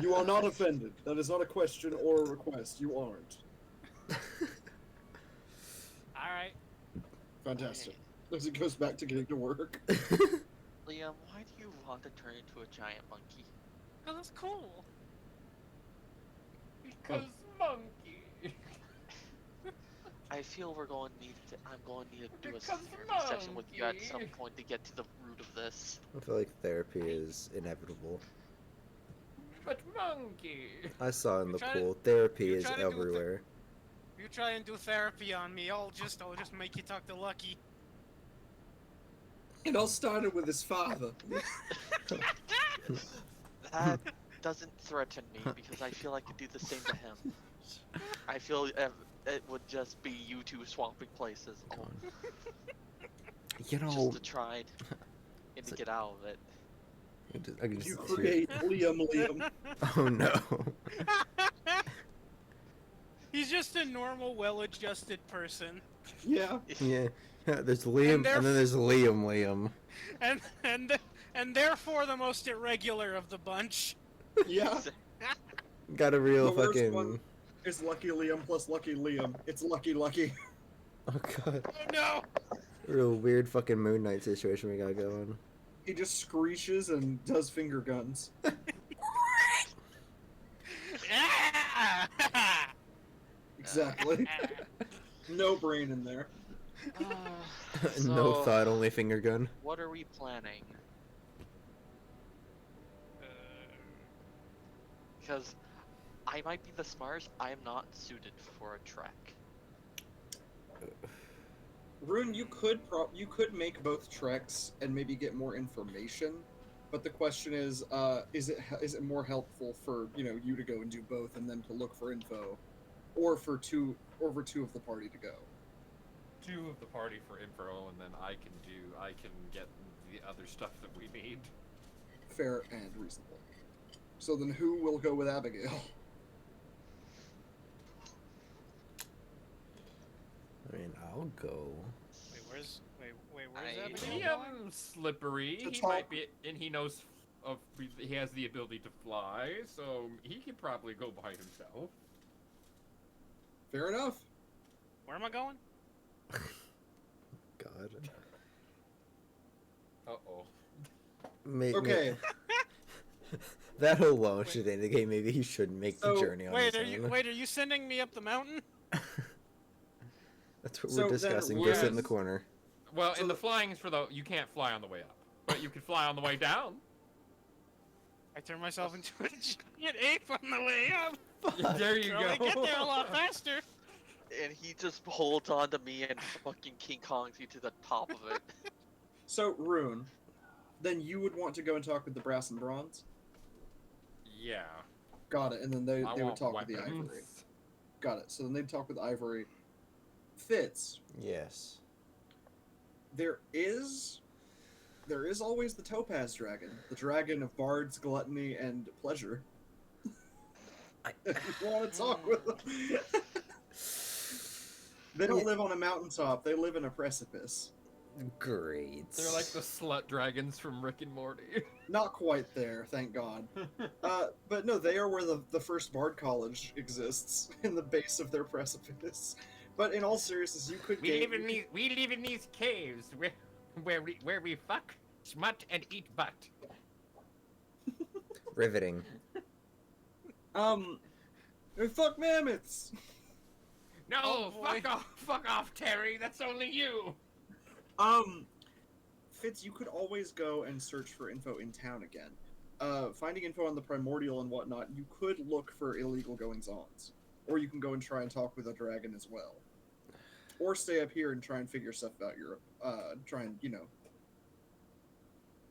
You are not offended. That is not a question or a request. You aren't. Alright. Fantastic. As he goes back to getting to work. Liam, why do you want to turn into a giant monkey? Because it's cool. Because monkey. I feel I'm going to need to do a Because therapy session with you at some point to get to the root of this. I feel like therapy is inevitable. But monkey. I saw in the You're trying- pool. Therapy you're is trying to do everywhere. You try and do therapy on me, I'll just make you talk to Lucky. It all started with his father. That doesn't threaten me because I feel I could do the same to him. I feel it would just be you two swapping places. You know, Just to try and to get out of it. I can You just create Liam. Oh no. He's just a normal, well-adjusted person. Yeah. Yeah. There's Liam, and then there's Liam. And therefore the most irregular of the bunch. Yeah. Got a real The worst fucking. one is Lucky Liam plus Lucky Liam. It's Lucky. Oh god. Oh no! Real weird fucking Moon Knight situation we got going. He just screeches and does finger guns. Exactly. No brain in there. No So, thought, only finger gun. What are we planning? Because I might be the smartest, I am not suited for a trek. Rune, you could make both treks and maybe get more information, but the question is it more helpful for you to go and do both and then to look for info, or for two of the party to go? 2 of the party for info, and then I can get the other stuff that we need. Fair and reasonable. So then, who will go with Abigail? I mean, I'll go. Where's I- Abigail? Slippery. To He talk- might be, and he knows he has the ability to fly, so he could probably go by himself. Fair enough. Where am I going? God. Uh-oh. Okay. That alone should indicate maybe he shouldn't make the So, journey on Wait, his own. are you sending me up the mountain? That's what So we're then discussing. Go Rune- sit in the corner. Well, So and the the- flying is you can't fly on the way up, but you can fly on the way down. I turn myself into a giant ape on the way up. There you I go. get there a lot faster. And he just holds on to me and fucking King Kongs you to the top of it. So, Rune, then you would want to go and talk with the brass and bronze? Yeah. Got it, and then they would want talk with the weapons. ivory. Got it, so then they'd talk with ivory. Fitz, Yes. There is always the Topaz Dragon, the dragon of bards, gluttony, and pleasure. If you want to talk with them. They don't live on a mountaintop, they live in a precipice. Great. They're like the slut dragons from Rick and Morty. Not quite there, thank God. But no, they are where the first Bard College exists, in the base of their precipice. But in all seriousness, you could We live in these caves where we fuck, smut, and eat butt. Riveting. Fuck mammoths! No, Oh, fuck off, Terry. That's only you. Fitz, you could always go and search for info in town again. Finding info on the primordial and whatnot, you could look for illegal goings-ons. Or you can go and try and talk with a dragon as well. Or stay up here and try and figure stuff out Europe. Try and,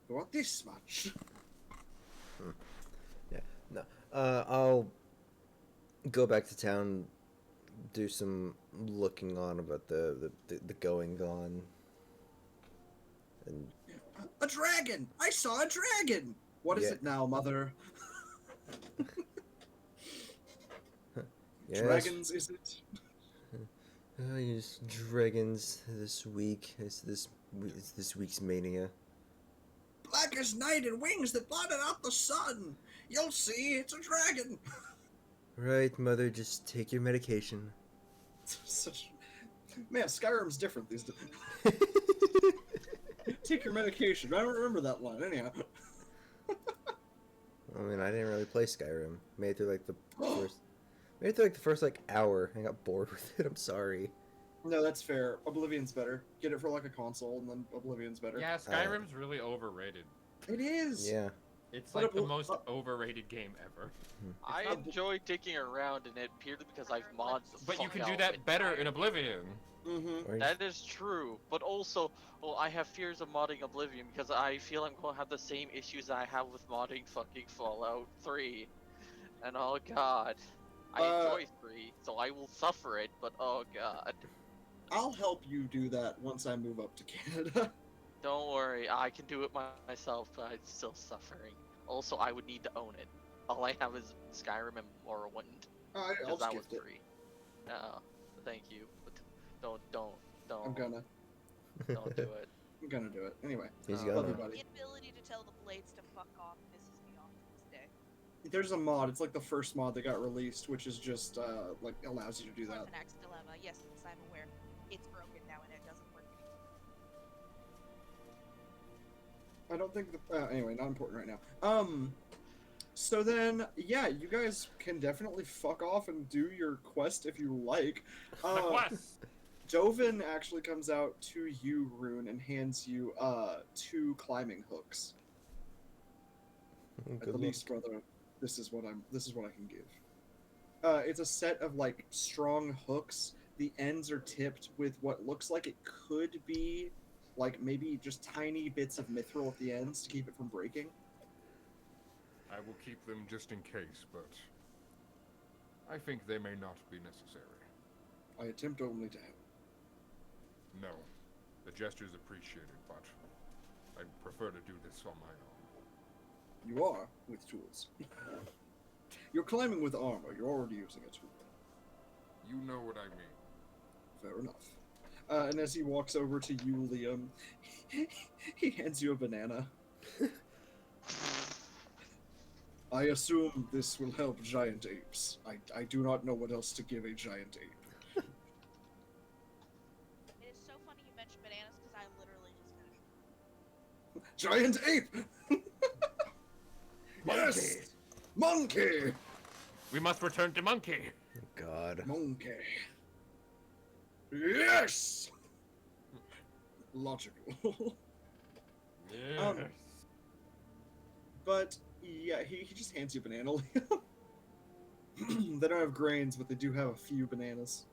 go out this much. Yeah, no. I'll go back to town, do some looking on about the goings on. And a dragon! I saw a dragon! What is it now, mother? Yes. Dragons, is it? Oh, yes, dragons this week. It's this week's mania. Black as night and wings that blotted out the sun. You'll see, it's a dragon. Right, mother, just take your medication. Man, Skyrim's different these days. Take your medication. I don't remember that line, anyhow. I mean, I didn't really play Skyrim. Made it through like the first hour. I got bored with it. I'm sorry. No, that's fair. Oblivion's better. Get it for like a console, and then Oblivion's better. Yeah, Skyrim's really overrated. It is. Yeah. It's like the most overrated game ever. I enjoy digging around in it purely because I've modded the But you fuck can do out that of better it. in Oblivion. Mm-hmm. That is true, but also, well, I have fears of modding Oblivion because I feel I'm going to have the same issues I have with modding fucking Fallout 3. And oh god, I enjoy 3, so I will suffer it, but oh god. I'll help you do that once I move up to Canada. Don't worry, I can do it myself, but I'm still suffering. Also, I would need to own it. All I have is Skyrim and Morrowind. I'll Because that was gift it. free. Thank you, but don't. I'm gonna. Don't do it. I'm gonna do it. Anyway, He's love gonna. you, buddy. The ability to tell the blades to fuck off pisses me off to this day. There's a mod. It's like the first mod that got released, which is just like allows you to do that. Orthodox dilemma. Yes, I'm aware. It's broken now and it doesn't work anymore. I don't think anyway, not important right now. So then, yeah, you guys can definitely fuck off and do your quest if you like. The quest! Dovin actually comes out to you, Rune, and hands you 2 climbing hooks. At the least, brother, this is what I can give. It's a set of like strong hooks. The ends are tipped with what looks like it could be like maybe just tiny bits of mithril at the ends to keep it from breaking. I will keep them just in case, but I think they may not be necessary. I attempt only to help. No, the gesture is appreciated, but I prefer to do this on my own. You are with tools. You're climbing with armor. You're already using a tool. You know what I mean. Fair enough. And as he walks over to you, Liam, he hands you a banana. I assume this will help giant apes. I do not know what else to give a giant ape. It is so funny you mentioned bananas because I literally just finished. Giant ape! Yes! Monkey! We must return to Monkey. God. Monkey. Yes! Logical. Yes. But yeah, he just hands you a banana. They don't have grains, but they do have a few bananas.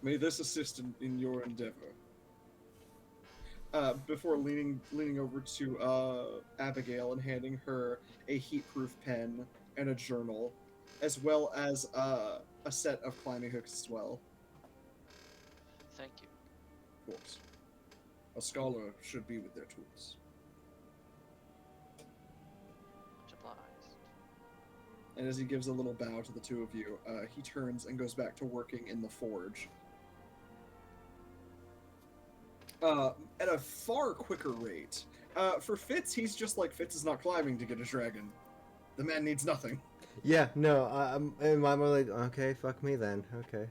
May this assist in your endeavor. Before leaning over to Abigail and handing her a heat-proof pen and a journal, as well as a set of climbing hooks as well. Thank you. Of course. A scholar should be with their tools. Much obliged. And as he gives a little bow to the two of you, he turns and goes back to working in the forge. At a far quicker rate. For Fitz, he's just like, Fitz is not climbing to get a dragon. The man needs nothing. Yeah, no, I'm more like, okay, fuck me then, okay.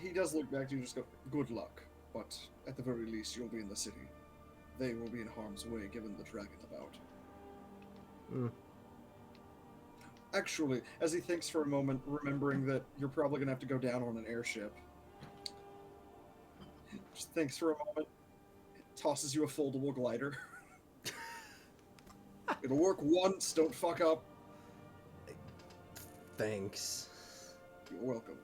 He does look back to you and just go, good luck, but at the very least you'll be in the city. They will be in harm's way given the dragon about. Actually, as he thinks for a moment, remembering that you're probably gonna have to go down on an airship, just thinks for a moment, tosses you a foldable glider. It'll work once, don't fuck up. Thanks. You're welcome.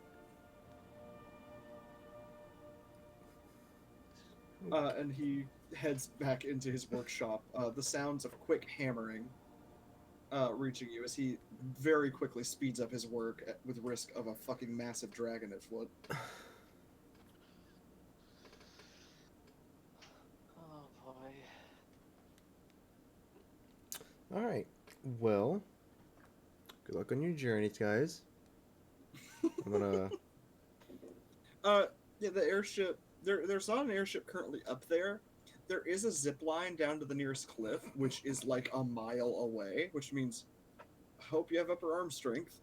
And he heads back into his workshop. The sounds of quick hammering reaching you as he very quickly speeds up his work with risk of a fucking massive dragon at foot. Oh boy. Alright, well, good luck on your journeys, guys. I'm gonna... Yeah, the airship... There's not an airship currently up there. There is a zip line down to the nearest cliff, which is like a mile away, which means I hope you have upper arm strength.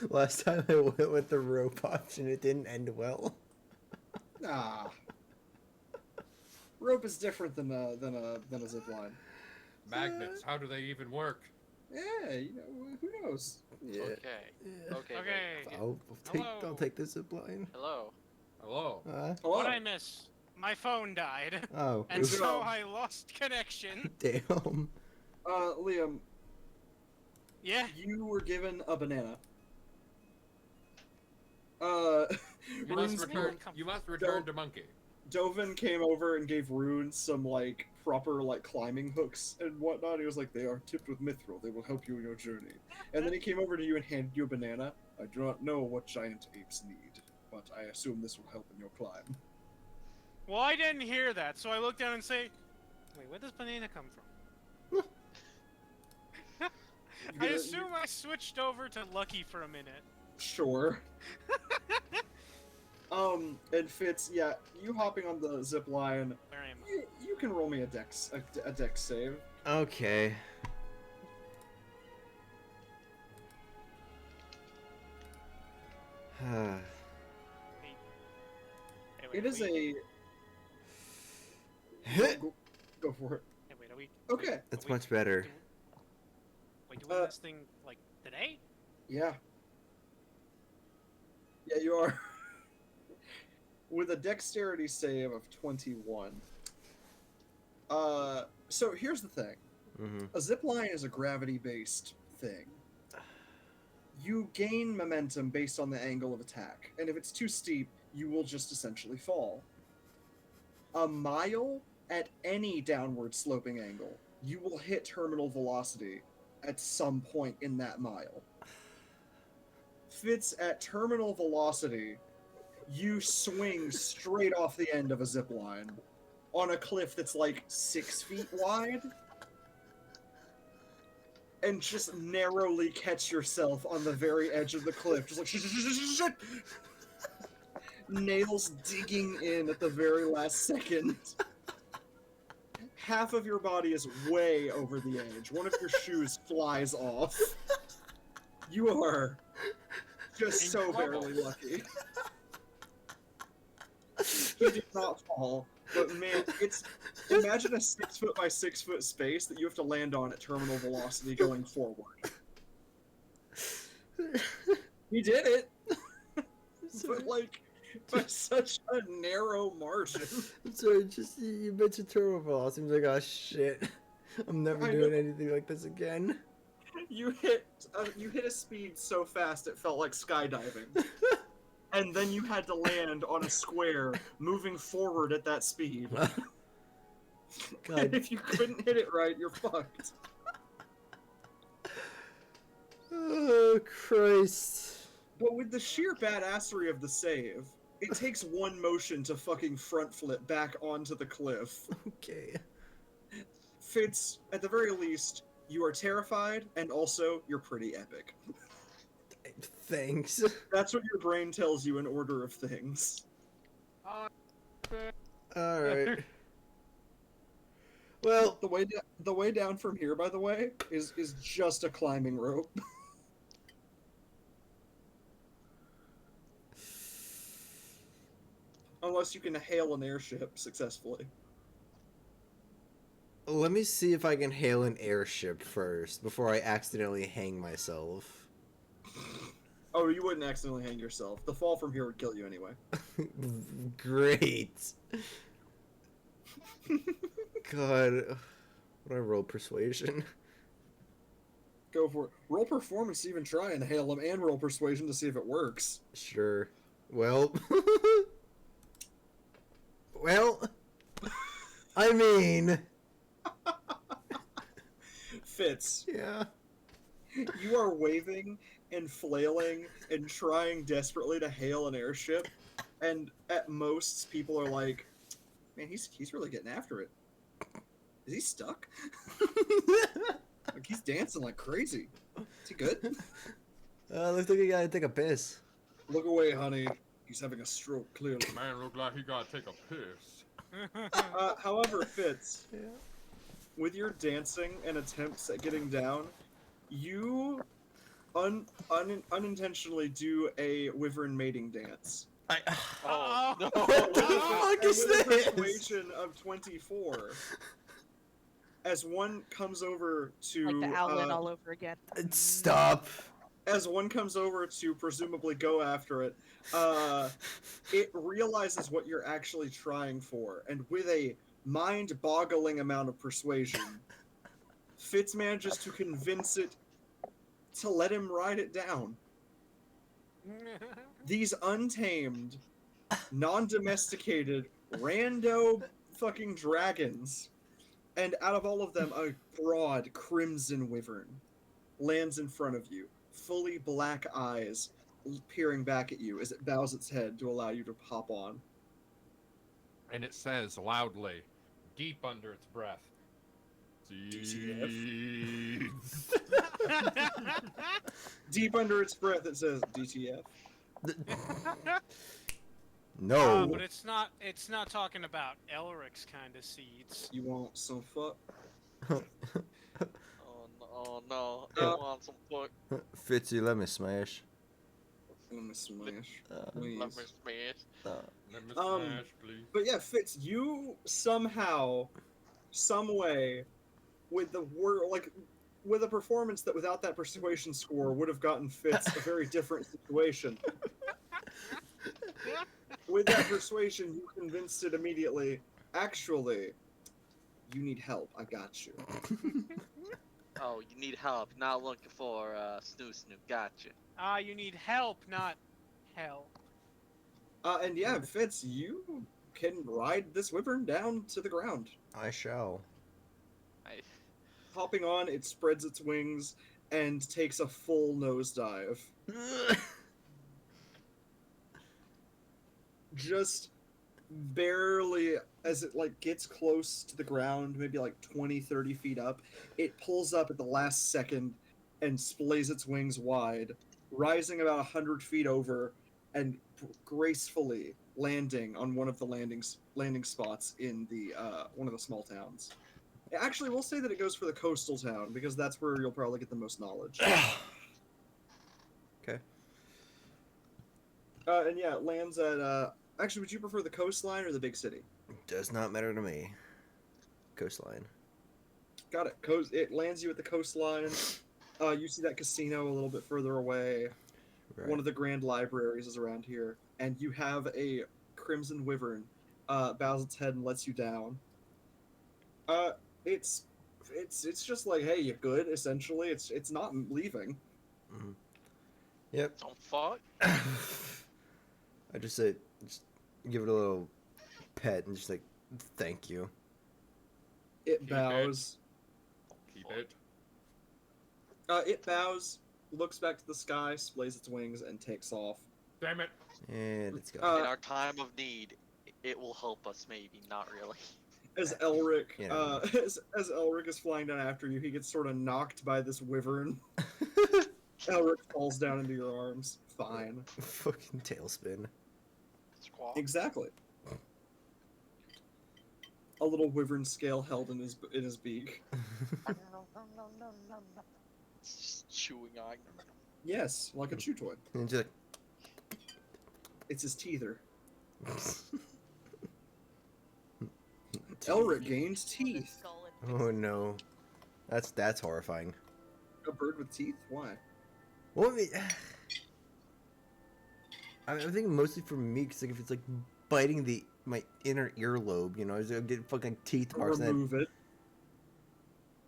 Last time I went with the rope option, it didn't end well. Nah. Rope is different than a zip line. Magnets, how do they even work? Yeah, you know, who knows? Yeah. Okay. Yeah. Okay. Okay. I'll take the zip line. Hello. Hello. Hello? What I miss? My phone died. Oh. And oops. so I lost connection. Damn. Liam, Yeah. you were given a banana. You must Rune's- return to monkey. Dovin came over and gave Rune some, like, proper, like, climbing hooks and whatnot. He was like, they are tipped with mithril. They will help you in your journey. And then he came over to you and handed you a banana. I do not know what giant apes need, but I assume this will help in your climb. Well, I didn't hear that, so I looked down and say, wait, where does banana come from? I assume I switched over to Lucky for a minute. Sure. And Fitz, yeah, you hopping on the zip line, Where am I? you can roll me a dex save. Okay. It is a... Go for it. Hey, wait, are we... Okay. That's much better. Wait, doing this thing, like, today? Yeah. Yeah, you are. With a dexterity save of 21. So here's the thing. Mm-hmm. A zipline is a gravity-based thing. You gain momentum based on the angle of attack, and if it's too steep, you will just essentially fall. A mile at any downward sloping angle, you will hit terminal velocity at some point in that mile. Fitz, at terminal velocity, you swing straight off the end of a zip line on a cliff that's like 6 feet wide and just narrowly catch yourself on the very edge of the cliff, just like nails digging in at the very last second. Half of your body is way over the edge. One of your shoes flies off. You are just so barely lucky. He did not fall, but man, it's... Imagine a 6 foot by 6 foot space that you have to land on at terminal velocity going forward. He did it! But, like, by such a narrow margin. I'm sorry, just you mentioned terminal velocity. I'm like, oh shit. I'm never doing anything like this again. You hit a speed so fast it felt like skydiving. And then you had to land on a square, moving forward at that speed. God. And if you couldn't hit it right, you're fucked. Oh, Christ. But with the sheer badassery of the save, It takes one motion to fucking front flip back onto the cliff. Okay. Fitz, at the very least, you are terrified, and also, you're pretty epic. Thanks. That's what your brain tells you in order of things. Alright. Well, the way down from here, by the way, is just a climbing rope. Unless you can hail an airship successfully. let me see if I can hail an airship first before I accidentally hang myself. Oh, you wouldn't accidentally hang yourself. The fall from here would kill you anyway. Great. God. What do I roll persuasion? Go for it. Roll performance to even try and hail him, and roll persuasion to see if it works. Sure. Well. Well. I mean. Fitz. Yeah. You are waving and flailing and trying desperately to hail an airship, and at most people are like, "Man, he's really getting after it. Is he stuck? Like he's dancing like crazy. Is he good? Looks like he gotta take a piss." Look away, honey. He's having a stroke, clearly. Man look like he gotta take a piss. However, Fitz, Yeah. with your dancing and attempts at getting down, you unintentionally do a wyvern mating dance. Oh, no. What the fuck is With a this? persuasion of 24, as one comes over to Like the owlin all over again. Stop. as one comes over to presumably go after it, it realizes what you're actually trying for, and with a mind-boggling amount of persuasion, Fitz manages to convince it to let him ride it down. These untamed, non-domesticated, rando fucking dragons, and out of all of them, a broad crimson wyvern lands in front of you, fully black eyes peering back at you as it bows its head to allow you to hop on. And it says loudly, deep under its breath, DTF. Deep under its breath, it says DTF. No. But it's not talking about Elric's kind of seeds. You want some fuck? Oh no, I want some fuck. Fitzy, let me smash. Let me smash. Let me Please. smash. Let me Um, smash, please. But yeah, Fitz, you somehow, some way, with the with a performance that without that persuasion score would have gotten Fitz a very different situation. With that persuasion, you convinced it immediately. Actually, you need help. I got you. Oh, you need help. You're not looking for Snoo. Gotcha. You need help, not help. And yeah, Fitz, you can ride this wyvern down to the ground. I shall. Hopping on, it spreads its wings and takes a full nosedive. Just barely as it gets close to the ground, maybe 20-30 feet up, it pulls up at the last second and splays its wings wide, rising about 100 feet over and gracefully landing on one of the landing spots in the one of the small towns. Actually, we'll say that it goes for the coastal town because that's where you'll probably get the most knowledge. Okay. And yeah, it lands at actually, would you prefer the coastline or the big city? Does not matter to me. Coastline. Got it. It lands you at the coastline. You see that casino a little bit further away. Right. One of the grand libraries is around here, and you have a crimson wyvern. Bows its head and lets you down. It's just like, hey, you good? Essentially, it's not leaving. Mm-hmm. Yep. Don't fuck. I just say, just give it a little pet and just thank you. It bows. Keep it. It bows, looks back to the sky, splays its wings, and takes off. Damn it. And let's go. In our time of need, it will help us, maybe. Not really. As Elric, Yeah. as Elric is flying down after you, he gets sort of knocked by this wyvern. Elric falls down into your arms. Fine. Fucking tailspin. Squawk. Exactly. A little wyvern scale held in his beak. It's just chewing on. Yes, like a chew toy. And just It's his teether. like, Elric gains teeth. oh no, that's horrifying. A bird with teeth? Why? Well, I mean, I'm thinking mostly for me, because like if it's like biting my inner earlobe, you know, I was get fucking teeth marks, Remove it.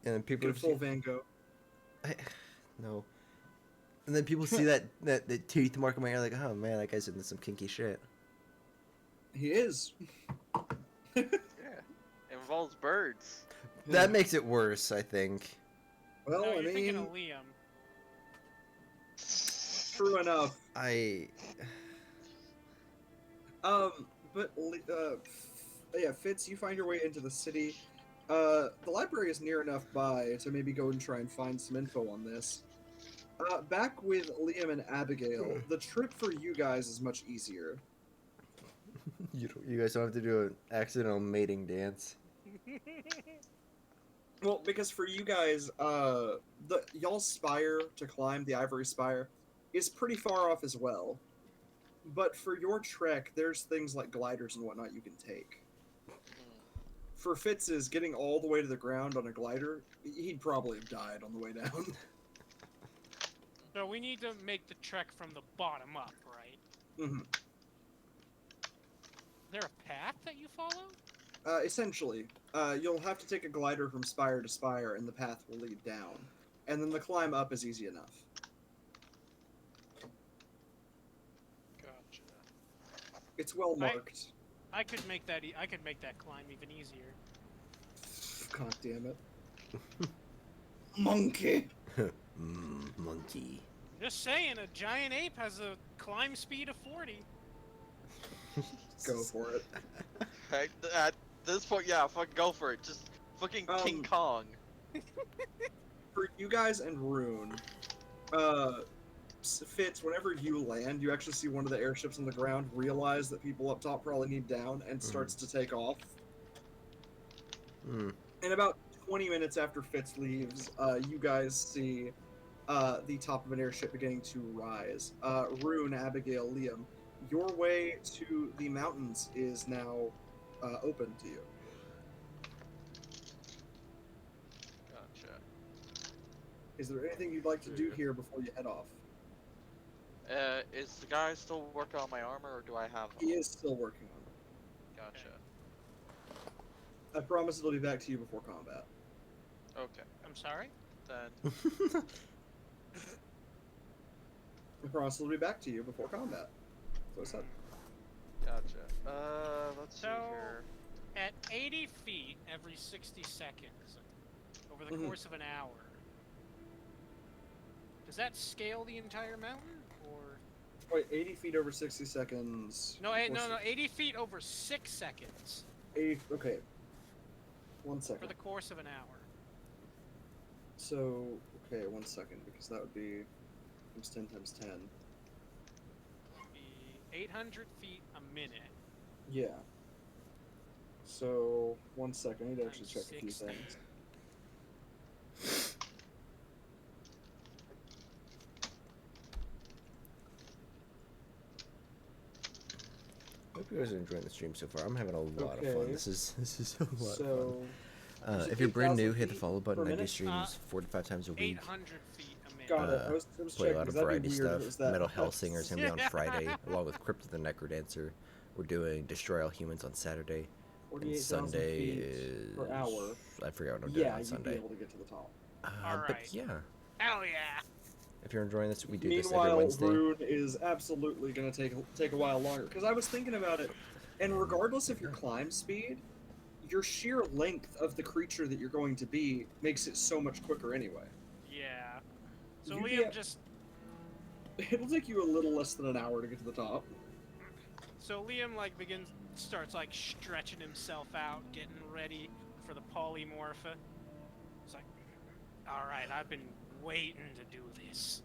and then people Get a full Van Gogh. no, and then people see that teeth mark on my ear, like, oh man, that guy's into some kinky shit. He is. Yeah. It involves birds. That makes it worse, I think. Well, No, I you're thinking mean, of Liam. true enough. But yeah, Fitz, you find your way into the city. The library is near enough by to maybe go and try and find some info on this. Back with Liam and Abigail, the trip for you guys is much easier. You guys don't have to do an accidental mating dance. Well, because for you guys, y'all's spire to climb, the Ivory Spire, is pretty far off as well. But for your trek, there's things like gliders and whatnot you can take. For Fitz's, getting all the way to the ground on a glider, he'd probably have died on the way down. So we need to make the trek from the bottom up, right? Mm-hmm. Is there a path that you follow? Essentially, you'll have to take a glider from spire to spire, and the path will lead down. And then the climb up is easy enough. Gotcha. It's well marked. I could make that. I could make that climb even easier. God damn it. Monkey! Monkey. Just saying, a giant ape has a climb speed of 40. Go for it. At this point, yeah, fucking go for it. Just fucking King Kong. For you guys and Rune, Fitz, whenever you land, you actually see one of the airships on the ground realize that people up top probably need down and starts to take off. And about 20 minutes after Fitz leaves, you guys see the top of an airship beginning to rise. Rune, Abigail, Liam, your way to the mountains is now open to you. Gotcha. Is there anything you'd like to do here before you head off? Is the guy still working on my armor, or do I have? He is still working on it. Gotcha. I promise it'll be back to you before combat. Okay. I'm sorry? Then. I promise it'll be back to you before combat. That's what I said. Gotcha. Let's see here. At 80 feet every 60 seconds, over the course of an hour, does that scale the entire mountain, or? Wait, 80 feet over 60 seconds. No, no, 80 feet over 6 seconds. 80, okay. 1 second. For the course of an hour. So, okay, 1 second, because that would be times 10 times 10. Be 800 feet a minute. Yeah. So, 1 second, I need to actually check Times a few 60. things. I hope you guys are enjoying the stream so far. I'm having a lot of fun. Okay. This is a lot of So, fun. If you're brand new, 8,000 hit the follow button. per I do minute? streams 4 to 5 times a week. 800 feet a minute. got it. I was Play a checking, lot of 'cause that'd variety be weird if stuff. it was that Metal much. Hellsinger is going to be on Friday, along with Crypt of the Necrodancer. We're doing Destroy All Humans on Saturday. And 48,000 Sunday feet is... per hour. I forgot what I'm doing Yeah, on you'd be Sunday. able to get to the top. Alright. But yeah, Hell yeah! if you're enjoying this, we do this every Meanwhile, Wednesday. Rune is absolutely going to take a while longer, because I was thinking about it, and regardless of your climb speed, your sheer length of the creature that you're going to be makes it so much quicker anyway. Yeah. So You Liam get- just It'll take you a little less than an hour to get to the top. So Liam like starts like stretching himself out, getting ready for the polymorph. It's like, all right, I've been waiting to do this.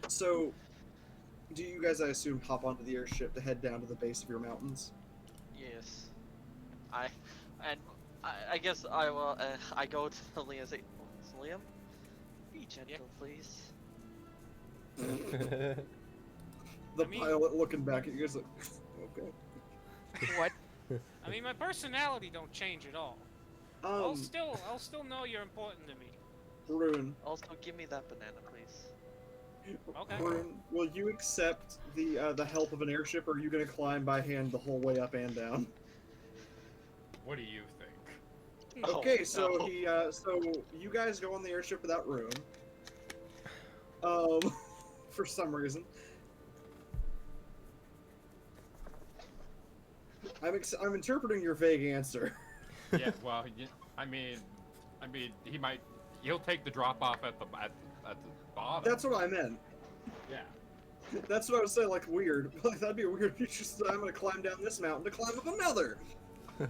So, do you guys, I assume, hop onto the airship to head down to the base of your mountains? Yes. I guess I will. I go to Liam and say, Liam, be gentle, please. The pilot looking back at you guys like, okay. What? I mean, my personality don't change at all. I'll still know you're important to me. Rune. Also, give me that banana, please. Okay. Rune, will you accept the help of an airship, or are you gonna climb by hand the whole way up and down? What do you think? Okay, Oh, so no. so you guys go on the airship without Rune. For some reason. I'm interpreting your vague answer. Yeah, well, I mean, he'll take the drop off at the bottom. That's what I meant. Yeah. That's what I was saying, like, weird. Like, that'd be a weird future. I'm gonna climb down this mountain to climb up another! Yeah,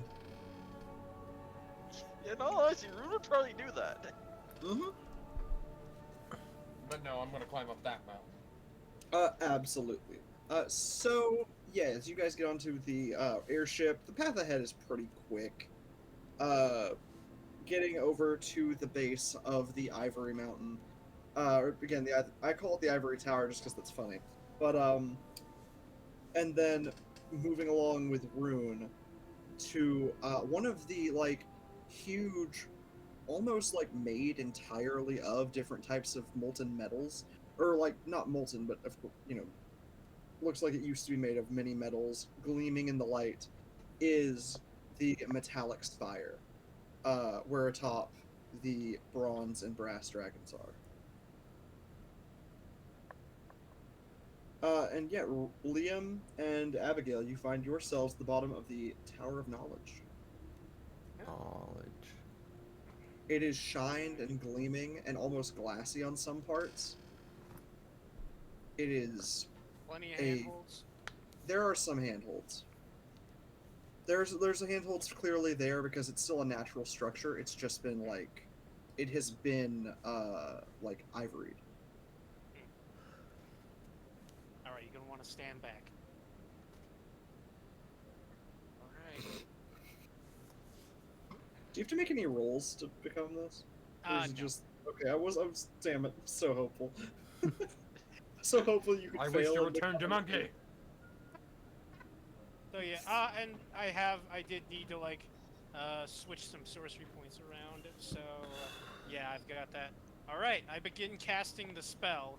no, honestly, Rune would probably do that. Mm-hmm. But no, I'm gonna climb up that mountain. Absolutely. So, yeah, as you guys get onto the, airship, the path ahead is pretty quick. Getting over to the base of the Ivory Mountain. Again, I call it the Ivory Tower just because that's funny. But, and then moving along with Rune to, one of the, like, huge, almost, like, made entirely of different types of molten metals. Or, like, not molten, but, you know, looks like it used to be made of many metals, gleaming in the light, is the metallic spire, where atop the bronze and brass dragons are. And yeah, Liam and Abigail, you find yourselves at the bottom of the Tower of Knowledge. Knowledge. It is shined and gleaming and almost glassy on some parts. It is Plenty of handholds. There are some handholds. There's a handholds clearly there because it's still a natural structure. It's just been like, it has been like ivoried. All right, you're gonna want to stand back. All right. Do you have to make any rolls to become this? Or is it No. just okay? I was damn it, so hopeful. So hopeful you could I fail. wish you and returned to become monkey. So yeah, and I did need to like switch some sorcery points around. So yeah, I've got that. All right, I begin casting the spell.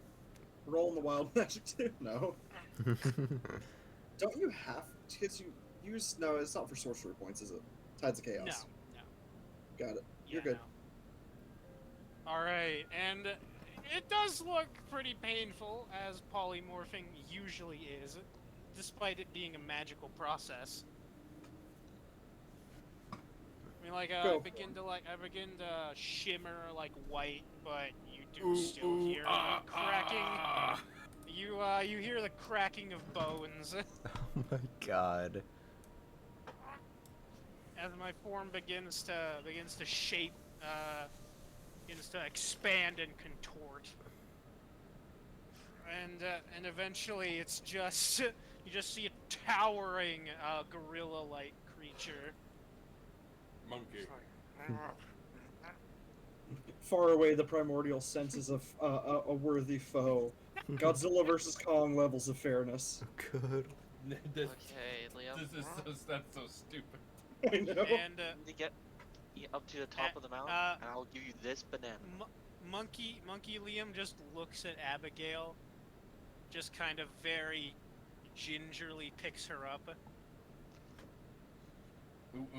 Roll in the wild magic too? No. Don't you have to? Because you use no, it's not for sorcery points, is it? Tides of Chaos. No. Got it. You're Yeah, good. no. All right, and it does look pretty painful, as polymorphing usually is, despite it being a magical process. I mean, like, I begin to shimmer like white, but you do still hear the cracking. You hear the cracking of bones. Oh my god. As my form begins to shape, begins to expand and contort, and eventually it's just you just see a towering gorilla-like creature. Monkey. Far away, the primordial senses of a worthy foe. Godzilla versus Kong levels of fairness. Good. Okay, Liam. That's so stupid. I know. And To get up to the top of the mountain, and I'll give you this banana. Monkey Liam just looks at Abigail, just kind of very gingerly picks her up,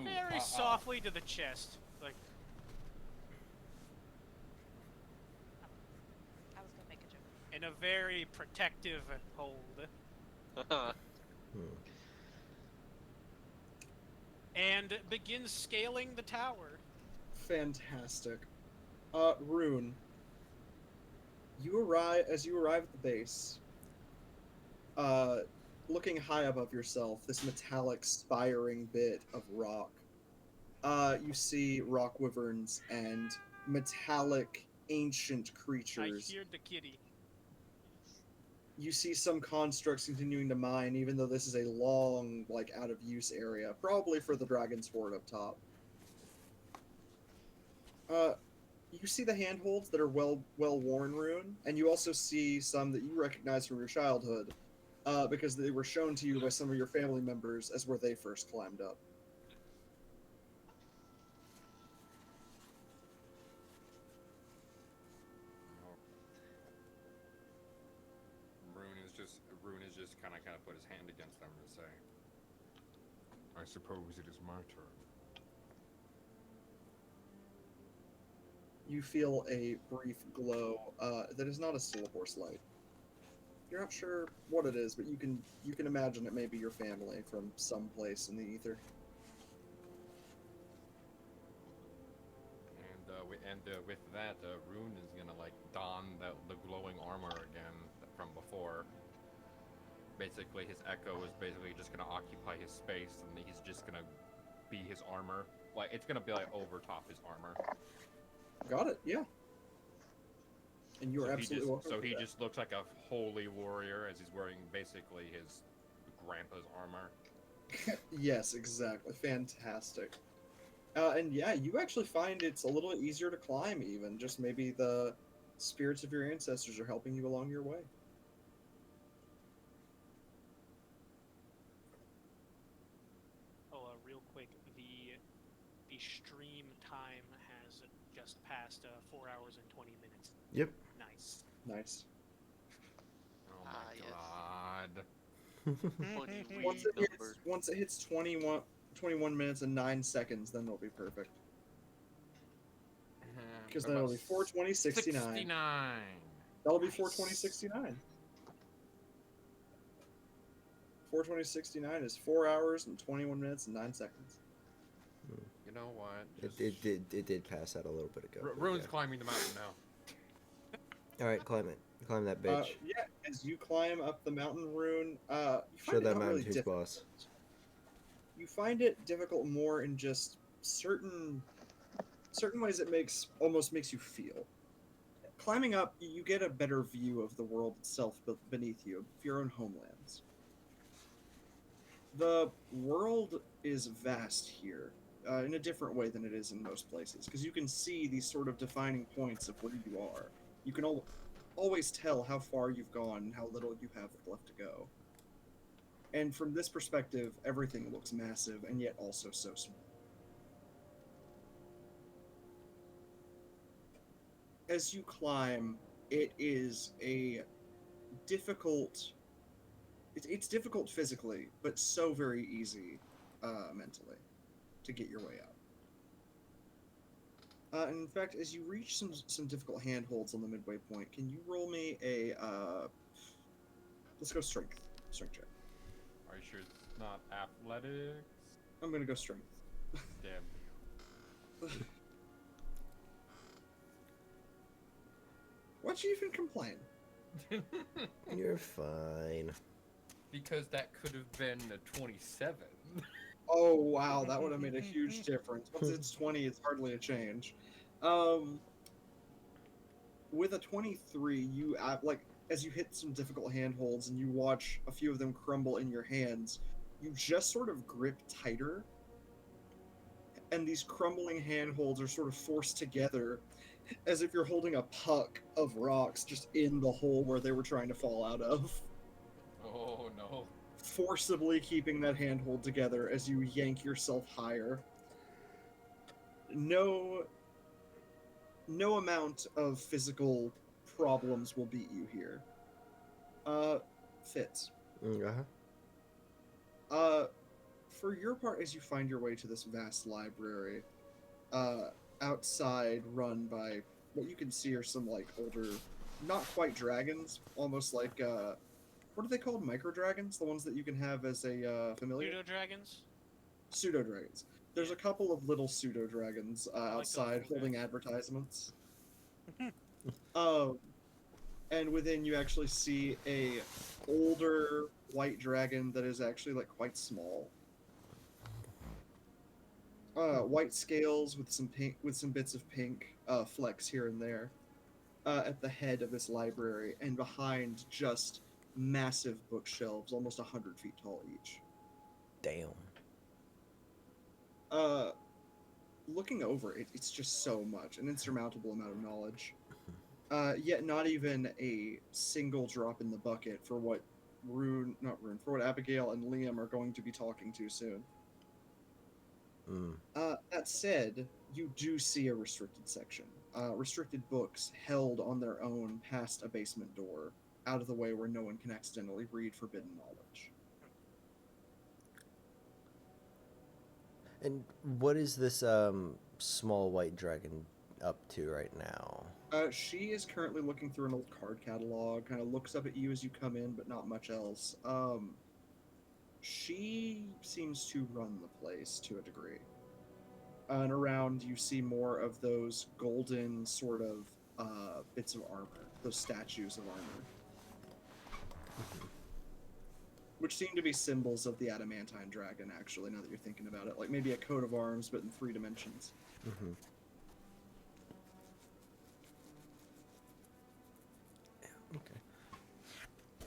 very softly to the chest, like. I was gonna make a joke. In a very protective hold. And begins scaling the tower. Fantastic. Rune. As you arrive at the base, looking high above yourself, this metallic spiring bit of rock, you see rock wyverns and metallic ancient creatures. I hear the kitty. You see some constructs continuing to mine, even though this is a long, like, out of use area, probably for the dragon's hoard up top. You see the handholds that are well worn, Rune, and you also see some that you recognize from your childhood, because they were shown to you by some of your family members as where they first climbed up. Rune is just kind of put his hand against them and say, I suppose it is my turn. You feel a brief glow that is not a Stillforce light. You're not sure what it is, but you can imagine it may be your family from some place in the ether. And with that, Rune is gonna like don the glowing armor again from before. Basically, his echo is basically just gonna occupy his space, and he's just gonna be his armor. Like it's gonna be like over top his armor. Got it, yeah. And you are absolutely welcome. So he just looks like a holy warrior as he's wearing basically his grandpa's armor. Yes, exactly. Fantastic. And yeah, you actually find it's a little easier to climb even. Just maybe the spirits of your ancestors are helping you along your way. Real quick, the stream time has just passed 4 hours and 20 minutes. Yep. Nice. Nice. Oh my god. Once it hits 21 minutes and 9 seconds, then it'll be perfect. Because then it'll be 4:20:69. 69. That'll be 4:20:69. 4:20:69 is 4 hours and 21 minutes and 9 seconds. You know what? It did pass out a little bit ago. Rune's climbing the mountain now. All right, climb it. Climb that bitch. Yeah, as you climb up the mountain, Rune, you Show that mountain really who's boss. You find it difficult more in just certain ways. It almost makes you feel. Climbing up, you get a better view of the world itself beneath you, of your own homelands. The world is vast here, in a different way than it is in most places, because you can see these sort of defining points of where you are. You can always tell how far you've gone and how little you have left to go. And from this perspective, everything looks massive and yet also so small. As you climb, it is a difficult... It's difficult physically, but so very easy mentally to get your way out. In fact, as you reach some difficult handholds on the midway point, can you roll me a... let's go strength check. Are you sure it's not athletics? I'm gonna go strength. Damn. Why'd you even complain? You're fine. Because that could have been a 27. Oh wow, that would have made a huge difference. Once it's 20, it's hardly a change. With a 23, you as you hit some difficult handholds and you watch a few of them crumble in your hands, you just sort of grip tighter, and these crumbling handholds are sort of forced together as if you're holding a puck of rocks just in the hole where they were trying to fall out of. Oh no. Forcibly keeping that handhold together as you yank yourself higher. No amount of physical problems will beat you here. Fitz. For your part, as you find your way to this vast library, outside run by what you can see are some like older, not quite dragons, almost like what are they called? Micro dragons? The ones that you can have as a familiar? Pseudo-dragons? Pseudo-dragons. There's a couple of little pseudo-dragons outside holding advertisements. and within you actually see a older white dragon that is actually like quite small. White scales with some pink, with some bits of pink flecks here and there. At the head of this library, and behind just massive bookshelves, almost 100 feet tall each. Damn. Looking over it, it's just so much, an insurmountable amount of knowledge. Yet not even a single drop in the bucket for what for what Abigail and Liam are going to be talking to soon. That said, you do see a restricted section. Restricted books held on their own past a basement door, out of the way where no one can accidentally read forbidden knowledge. And what is this small white dragon up to right now? She is currently looking through an old card catalog, kind of looks up at you as you come in, but not much else. She seems to run the place to a degree. And around you see more of those golden sort of bits of armor, those statues of armor. Which seem to be symbols of the adamantine dragon, actually, now that you're thinking about it. Like maybe a coat of arms, but in 3 dimensions. Mm-hmm. Yeah, okay.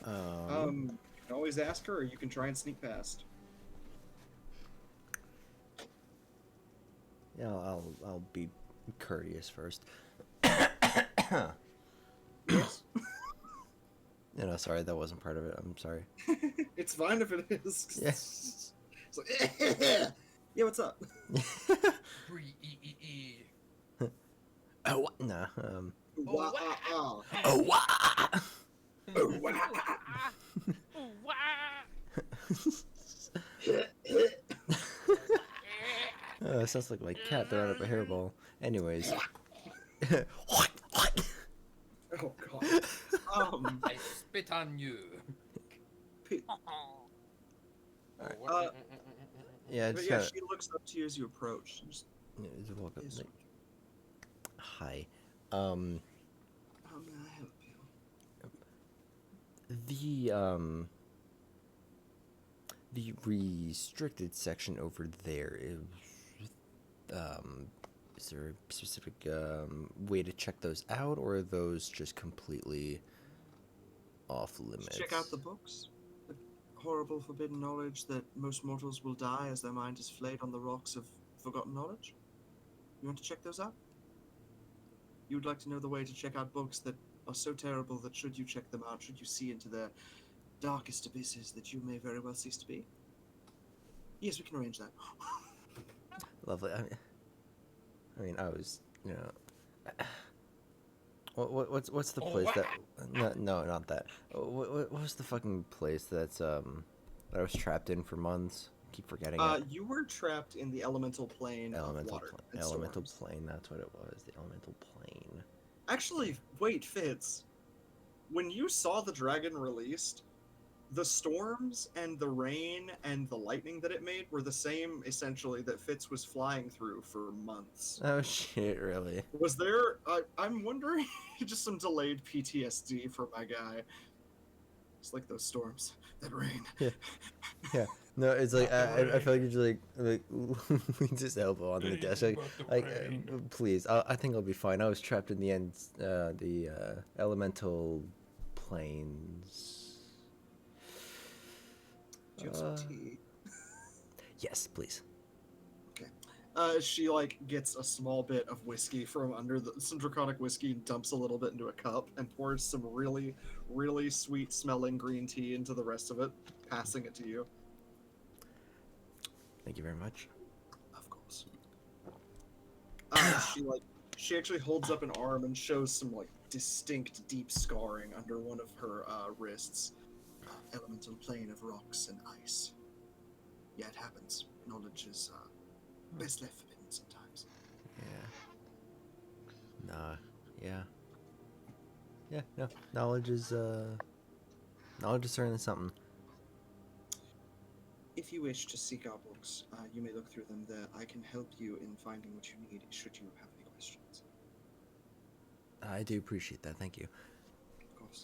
You can always ask her, or you can try and sneak past. Yeah, I'll be courteous first. Yes. No, sorry, that wasn't part of it. I'm sorry. It's fine if it is. Yeah. It's like, yeah, what's up? Oh, nah. Wah, Oh, wow. oh, wah. Oh, it sounds like my cat throwing up a hairball. Anyways. Oh god. I spit on you. Yeah, But just yeah, kinda, she looks up to you as you approach. Just, yeah, just walk up. Yes. Like, hi. how may I help you? The restricted section over there is there a specific way to check those out, or are those just completely off limits? Check out the books. The horrible forbidden knowledge that most mortals will die as their mind is flayed on the rocks of forgotten knowledge. You want to check those out? You would like to know the way to check out books that are so terrible that should you check them out, should you see into their darkest abysses, that you may very well cease to be? Yes, we can arrange that. Lovely. I mean, I was, you know. What's the place that? No, not that. What was the fucking place that's that I was trapped in for months? Keep forgetting it. You were trapped in the elemental plane of water. And Elemental storms. plane. That's what it was. The elemental plane. Actually, wait, Fitz. When you saw the dragon released, the storms and the rain and the lightning that it made were the same, essentially, that Fitz was flying through for months. Oh shit! Really? Was there? I'm wondering, just some delayed PTSD for my guy. It's like those storms, that rain. Yeah. No, it's like I feel like you're just like just elbow on the desk. Please. I think I'll be fine. I was trapped in the elemental planes. Do you have some tea? Yes, please. She like gets a small bit of whiskey from under some draconic whiskey, dumps a little bit into a cup, and pours some really, really sweet smelling green tea into the rest of it, passing it to you. Thank you very much. Of course. She actually holds up an arm and shows some like distinct deep scarring under one of her wrists. Elemental plane of rocks and ice. Yeah, it happens. Knowledge is best left forbidden sometimes. Yeah. Nah. Yeah. Yeah. No. Knowledge is certainly something. If you wish to seek our books, you may look through them there. I can help you in finding what you need, should you have any questions. I do appreciate that. Thank you. Of course.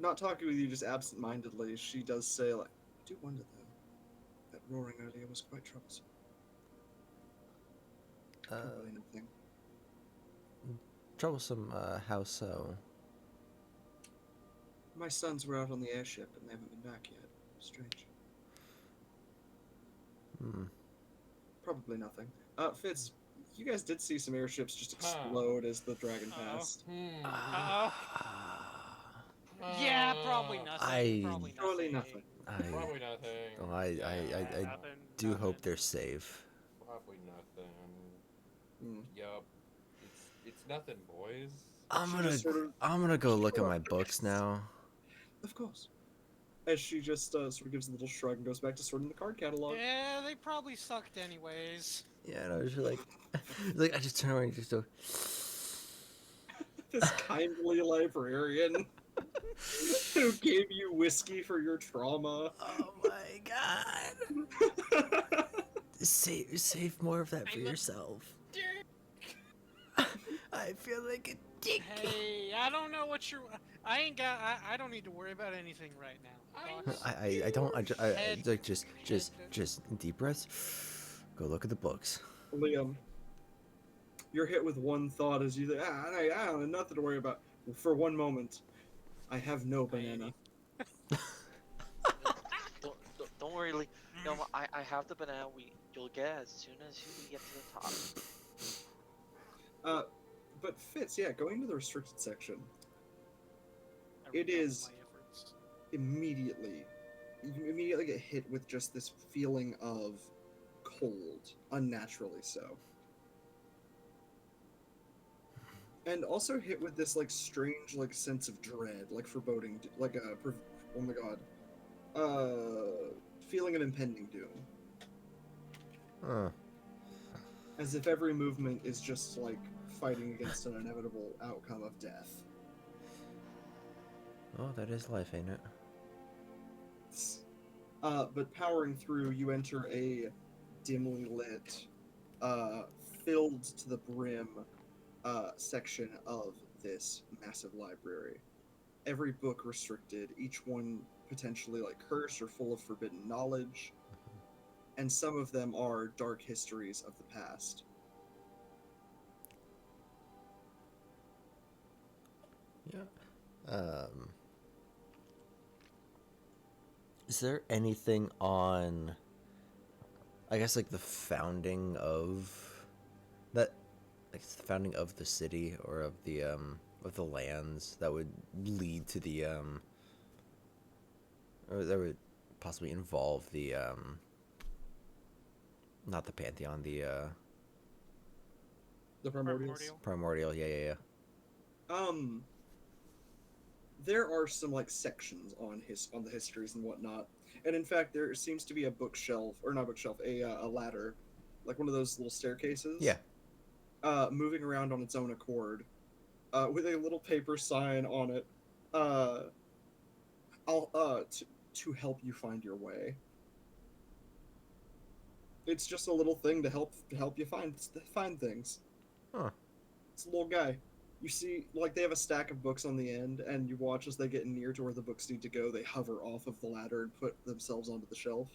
Not talking with you just absent-mindedly, she does say, like, I do wonder, though. That roaring earlier was quite troublesome. Probably nothing. Troublesome, how so? My sons were out on the airship and they haven't been back yet. Strange. Probably nothing. Fitz, you guys did see some airships just explode as the dragon passed. Yeah, probably nothing. Probably nothing. Probably nothing. Oh, I do hope they're safe. Probably nothing. Yup. It's nothing, boys. I'm gonna go look at my books now. Of course. As she just sort of gives a little shrug and goes back to sorting the card catalog. Yeah, they probably sucked anyways. Yeah, no, it's like I just turn around and just go. This kindly librarian who gave you whiskey for your trauma. Oh my god! Save more of that for yourself. I feel like a dick. Hey, I don't know what you're. I don't need to worry about anything right now. I don't. I like just deep breaths. Go look at the books. Liam, you're hit with one thought as you think, I don't have nothing to worry about. For one moment, I have no banana. Don't worry, Lee. No, I have the banana. You'll get as soon as you get to the top. But Fitz, yeah, going to the restricted section. It is immediately, you immediately get hit with just this feeling of cold, unnaturally so. And also hit with this, like, strange, like, sense of dread, like, foreboding, like, oh my god, feeling of impending doom. Huh. As if every movement is just, like, fighting against an inevitable outcome of death. Oh, that is life, ain't it? But powering through, you enter a dimly lit, filled to the brim, section of this massive library. Every book restricted, each one potentially, like, cursed or full of forbidden knowledge, and some of them are dark histories of the past. Yeah. Is there anything on, I guess, like, the founding of that, like, the founding of the city or of the lands that would lead to the or that would possibly involve the not the Pantheon, the Primordial, yeah. There are some, like, sections on the histories and whatnot, and in fact, there seems to be a bookshelf, or not bookshelf, a ladder, like one of those little staircases. Yeah. Moving around on its own accord, with a little paper sign on it. To help you find your way. It's just a little thing to help you find things. Huh. It's a little guy. You see, like, they have a stack of books on the end, and you watch as they get near to where the books need to go. They hover off of the ladder and put themselves onto the shelf.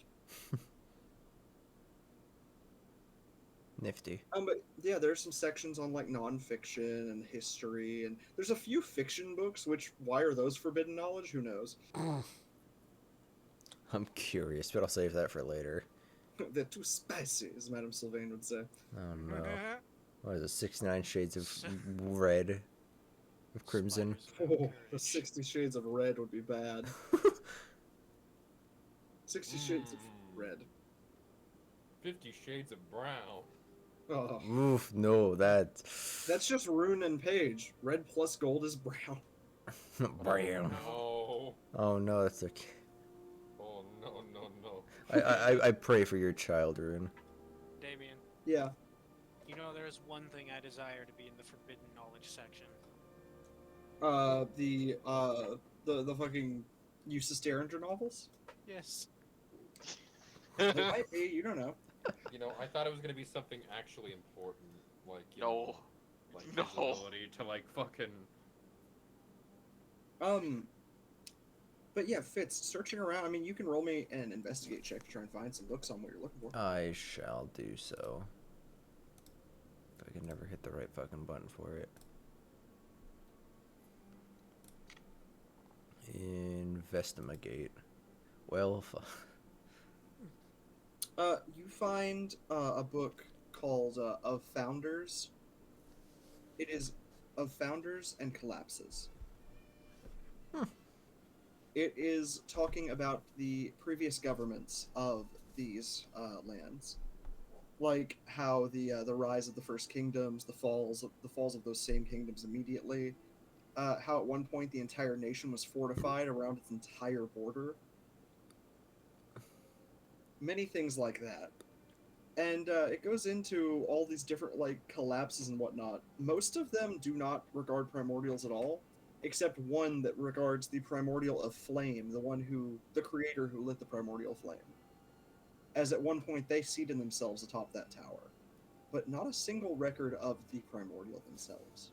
Nifty. But yeah, there's some sections on, like, nonfiction and history, and there's a few fiction books. Which, why are those forbidden knowledge? Who knows? I'm curious, but I'll save that for later. They're too spicy, as Madame Sylvain would say. Oh no. What is it, 69 shades of red? Of crimson? Oh, the 60 shades of red would be bad. 60 shades of red. 50 shades of brown. Oh. Oof, no, that's just Rune and Page. Red plus gold is brown. Brown. No. Oh no, that's a... Oh no. I pray for your child, Rune. Damien. Yeah. You know, there's one thing I desire to be in the forbidden knowledge section. The fucking Eustace Derringer novels? Yes. It might be, you don't know. You know, I thought it was gonna be something actually important, like, you No. know, like his ability to, like, fucking But yeah, Fitz, searching around, I mean, you can roll me an investigate check to try and find some books on what you're looking for. I shall do so. If I can never hit the right fucking button for it. Investigate. Well, You find a book called Of Founders. It is Of Founders and Collapses. It is talking about the previous governments of these lands, like how the rise of the first kingdoms, the falls of those same kingdoms immediately, how at one point the entire nation was fortified around its entire border. Many things like that. And it goes into all these different like collapses and whatnot. Most of them do not regard primordials at all, except one that regards the primordial of flame, the creator who lit the primordial flame. As at one point they seated themselves atop that tower, but not a single record of the primordial themselves.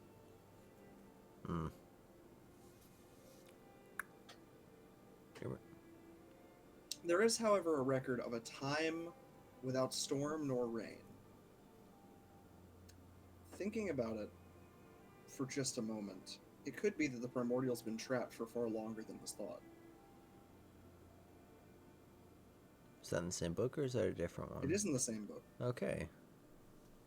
There is, however, a record of a time without storm nor rain. Thinking about it for just a moment, it could be that the primordial's been trapped for far longer than was thought. Is that in the same book or is that a different one? It is in the same book. Okay.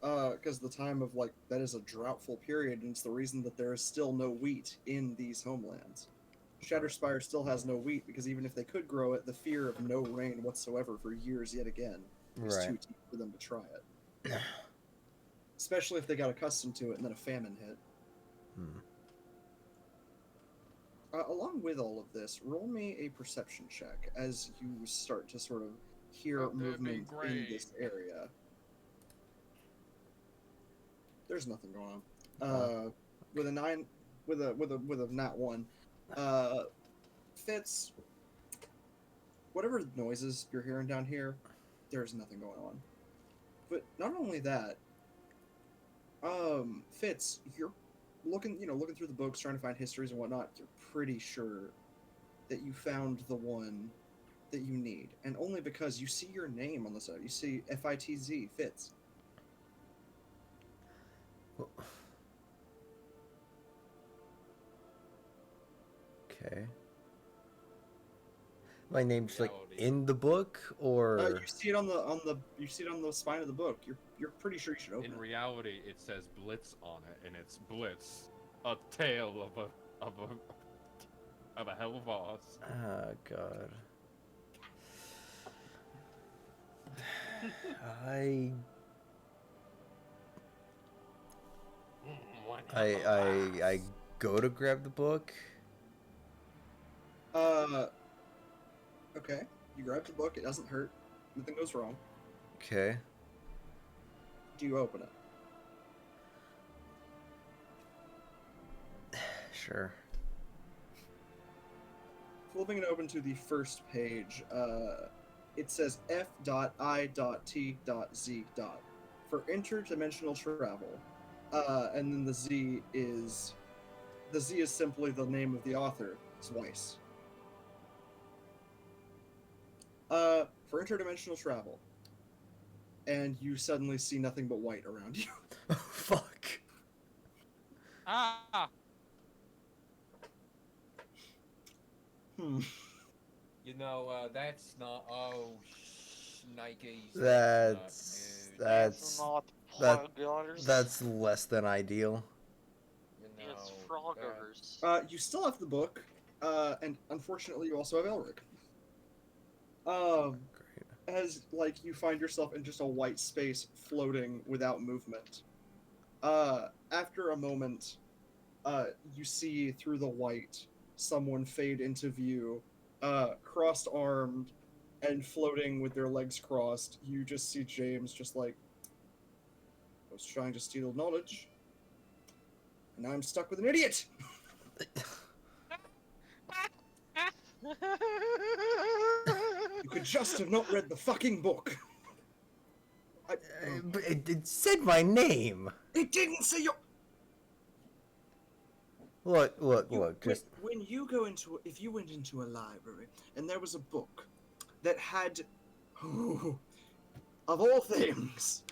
Because the time of, like, that is a droughtful period, and it's the reason that there is still no wheat in these homelands. Shatterspire still has no wheat, because even if they could grow it, the fear of no rain whatsoever for years yet again is too deep for them to try it. Especially if they got accustomed to it and then a famine hit. Along with all of this, roll me a perception check as you start to sort of hear movement in this area. There's nothing going on. With a 9, with a nat 1, Fitz, whatever noises you're hearing down here, there's nothing going on. But not only that, Fitz, you're looking through the books, trying to find histories and whatnot. You're pretty sure that you found the one that you need, and only because you see your name on the side. You see Fitz, Fitz. Okay. My name's like in the book, or you see it on the spine of the book. You're pretty sure you should open it. In reality, it says Blitz on it, and it's Blitz, a tale of a hell boss. Oh God. I go to grab the book. Okay. You grab the book. It doesn't hurt. Nothing goes wrong. Okay. Do you open it? Sure. Flipping it open to the first page, it says F.I.T.Z. for interdimensional travel. And then the Z is simply the name of the author, Weiss. For interdimensional travel. And you suddenly see nothing but white around you. Oh, fuck. Ah! You know, that's not. Oh, Nikes. That's less than ideal. You know, it's froggers. You still have the book, and unfortunately, you also have Elric. Great. As like you find yourself in just a white space floating without movement. After a moment, you see through the white someone fade into view, crossed-armed and floating with their legs crossed. You just see James just like, I was trying to steal knowledge, and now I'm stuck with an idiot! You could just have not read the fucking book. But it said my name. It didn't say your... Look. Just When you go into, if you went into a library and there was a book that had, of all things,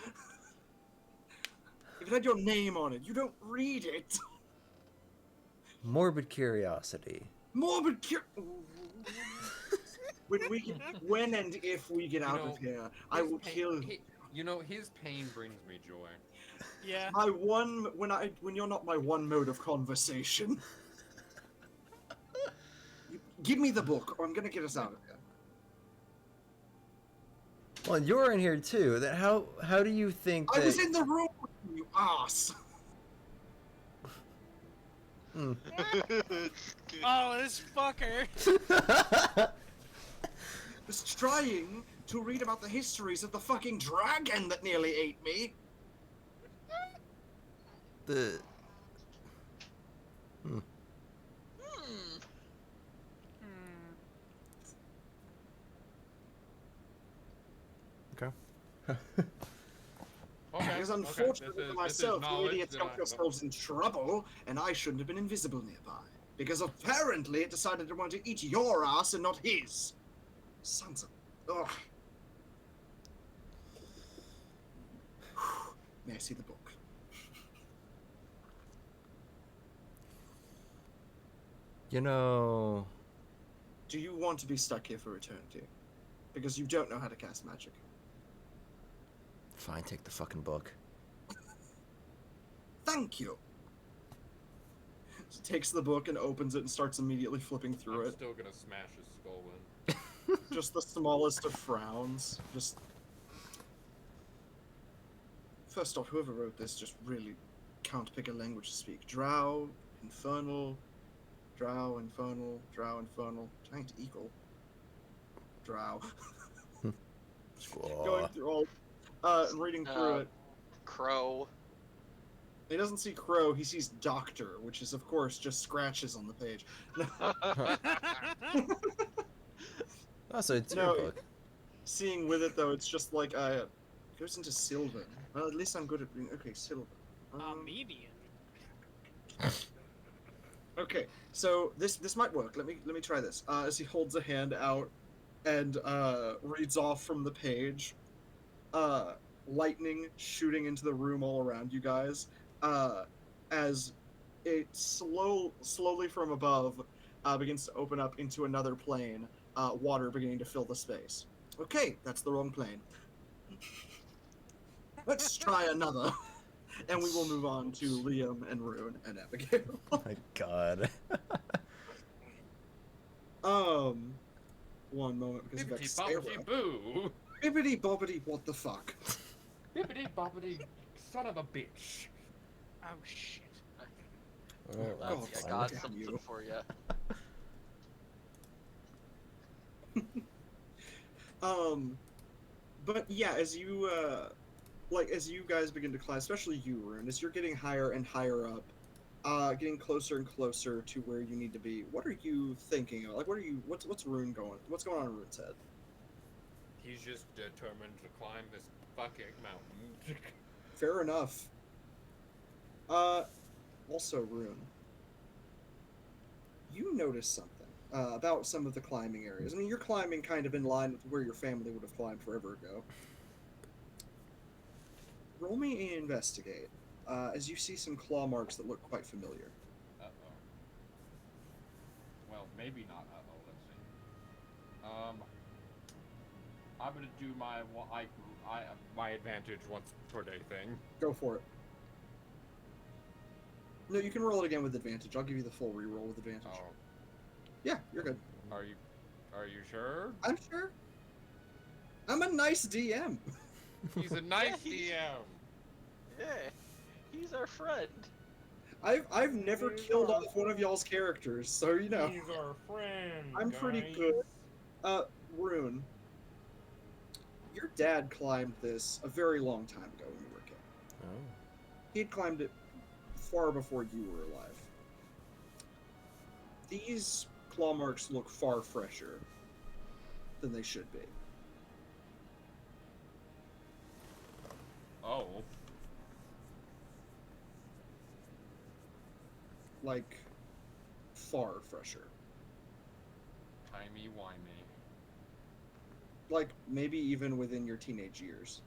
if it had your name on it, you don't read it. morbid curiosity. Morbid when and if we get out of here, I will kill. You know, his pain brings me joy. Yeah. When you're not my one mode of conversation. Give me the book, or I'm gonna get us out of here. Well, you're in here too. That how do you think that... I was in the room with you, ass. Oh, this fucker. Was trying to read about the histories of the fucking dragon that nearly ate me. The... Okay. Because unfortunately for myself, you idiots got yourselves in trouble, and I shouldn't have been invisible nearby. Because apparently it decided it wanted to eat your ass and not his. Sons of... Ugh. May I see the book? You know... Do you want to be stuck here for eternity? Because you don't know how to cast magic. Fine, take the fucking book. Thank you. She takes the book and opens it and starts immediately flipping through I'm it. still gonna smash his skull in. Just the smallest of frowns. Just... First off, whoever wrote this just really can't pick a language to speak. Drow, Infernal, Drow, Infernal, Drow, Infernal, Giant Eagle. Drow. Going through all... and reading through it. Crow. He doesn't see Crow, he sees Doctor, which is, of course, just scratches on the page. Oh, so it's your book. Seeing with it, though, it's just like, goes into Sylvan. Well, at least I'm good at reading. Okay, Sylvan. Median. Okay, so this might work. Let me try this. As he holds a hand out and reads off from the page, lightning shooting into the room all around you guys, as it slowly from above begins to open up into another plane, water beginning to fill the space. Okay, that's the wrong plane. Let's try another. And we will move on to Liam and Rune and Abigail. Oh my god. One moment, because Bibbidi bobbidi boo. Bibbidi bobbidi, what the fuck? Bibbidi bobbidi, son of a bitch. Oh shit. Oh, I got something for you. But yeah, as you as you guys begin to climb, especially you, Rune, as you're getting higher and higher up, getting closer and closer to where you need to be, what are you thinking of? Like, what's Rune going? What's going on in Rune's head? He's just determined to climb this fucking mountain. Fair enough. Also, Rune, you noticed something about some of the climbing areas. I mean, you're climbing kind of in line with where your family would have climbed forever ago. Roll me and investigate, as you see some claw marks that look quite familiar. Uh-oh. Well, maybe not uh-oh, let's see. I'm gonna do my advantage once per day thing. Go for it. No, you can roll it again with advantage. I'll give you the full reroll with advantage. Oh. Yeah, you're good. Are you sure? I'm sure. I'm a nice DM. He's a nice DM. Yeah, he's our friend. I've never killed off one of y'all's characters, so you know. He's our friend. I'm pretty good. Rune, your dad climbed this a very long time ago when you were a kid. Oh. He had climbed it far before you were alive. These claw marks look far fresher than they should be. Oh. Like, far fresher. Timey-wimey. Like, maybe even within your teenage years.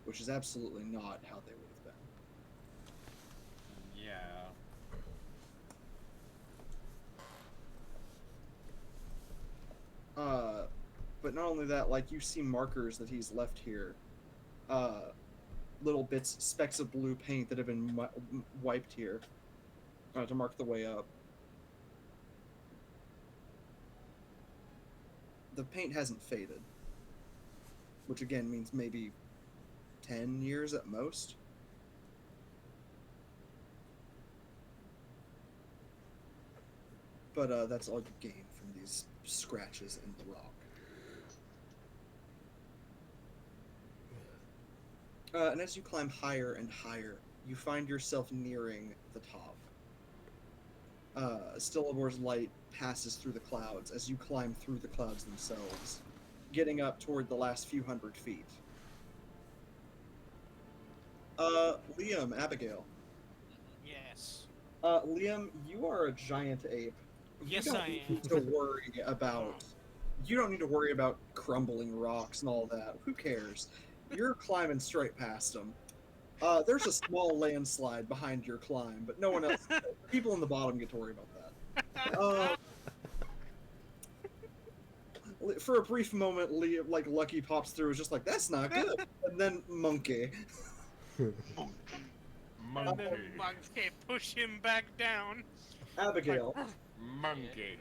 Which is absolutely not how they would have been. Yeah. But not only that, like, you see markers that he's left here. Little bits, specks of blue paint that have been wiped here to mark the way up. The paint hasn't faded, which again means maybe 10 years at most. But that's all you gain from these scratches in the rock. And as you climb higher and higher, you find yourself nearing the top. Stillabor's light passes through the clouds as you climb through the clouds themselves, getting up toward the last few hundred feet. Liam, Abigail. Yes. Liam, you are a giant ape. Yes, you don't I need am. to worry about. You don't need to worry about crumbling rocks and all that. Who cares? You're climbing straight past them. There's a small landslide behind your climb, but no one else. People in the bottom get to worry about that. For a brief moment, like Lucky pops through, is just like, "That's not good," and then Monkey. Monkey. Monkey, push him back down. Abigail. Monkey.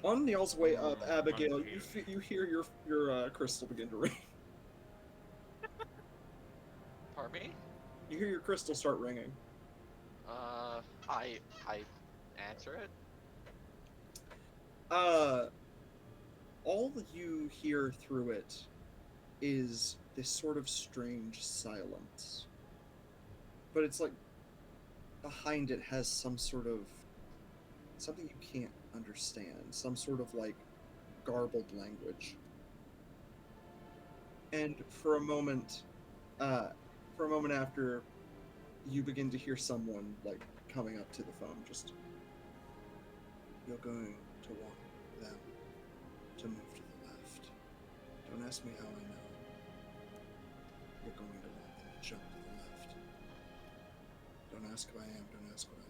On Neil's way up, Abigail, you hear your crystal begin to ring. Pardon me? You hear your crystal start ringing. I answer it. All that you hear through it is this sort of strange silence. But it's like behind it has some sort of something you can't understand, some sort of like garbled language. And for a moment after, you begin to hear someone like coming up to the phone, just, "You're going to want them to move to the left. Don't ask me how I know. You're going to want them to jump to the left. Don't ask who I am, don't ask what I know.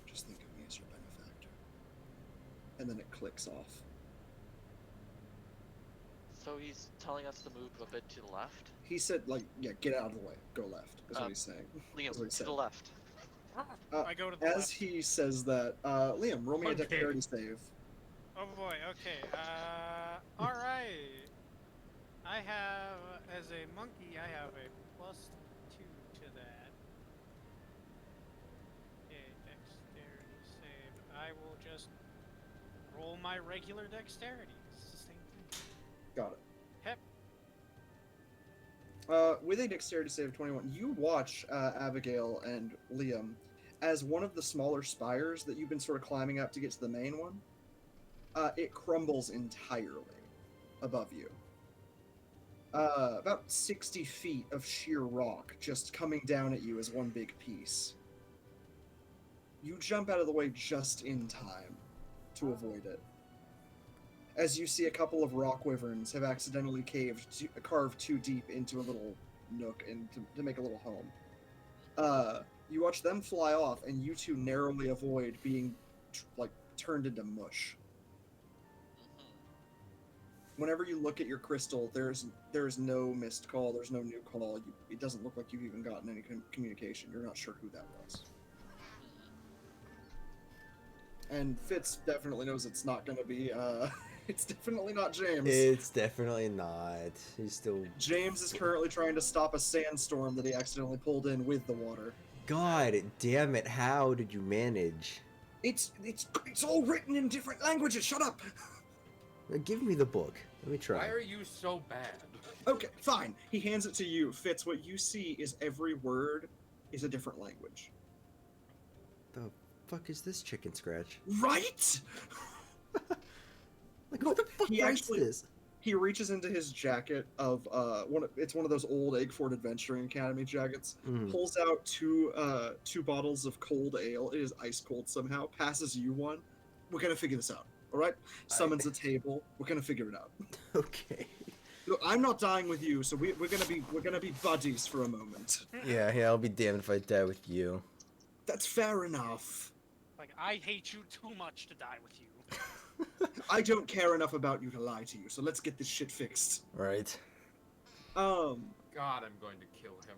Just think of me as your benefactor." And then it clicks off. So he's telling us to move a bit to the left? He said, like, yeah, get out of the way, go left, is what he's saying. Liam, what he to said. the left. I go to the As left. he says that, Liam, roll me a Okay. dexterity save. Oh boy, okay. Alright. I have, as a monkey, I have a +2 to that. Okay, dexterity save. I will just roll my regular dexterity. It's the same thing. Got it. Hep. With a dexterity save of 21, you watch Abigail and Liam as one of the smaller spires that you've been sort of climbing up to get to the main one, it crumbles entirely above you. About 60 feet of sheer rock just coming down at you as one big piece. You jump out of the way just in time to avoid it, as you see a couple of rock wyverns have accidentally carved too deep into a little nook and to make a little home. You watch them fly off, and you two narrowly avoid being turned into mush. Whenever you look at your crystal, there's no missed call, there's no new call. It doesn't look like you've even gotten any communication. You're not sure who that was. And Fitz definitely knows it's not going to be, it's definitely not James. It's definitely not. He's still... James is currently trying to stop a sandstorm that he accidentally pulled in with the water. God damn it, how did you manage? It's all written in different languages, shut up! Give me the book. Let me try. Why are you so bad? Okay, fine. He hands it to you. Fitz, what you see is every word is a different language. The fuck is this chicken scratch? Right? Like, what the fuck writes this? He reaches into his jacket of it's one of those old Eggford Adventuring Academy jackets. Pulls out two bottles of cold ale. It is ice cold somehow. Passes you one. We're gonna figure this out. All right. Summons a table. We're gonna figure it out. Okay. Look, I'm not dying with you, so we're gonna be buddies for a moment. Yeah, I'll be damned if I die with you. That's fair enough. Like, I hate you too much to die with you. I don't care enough about you to lie to you, so let's get this shit fixed. Right. God, I'm going to kill him.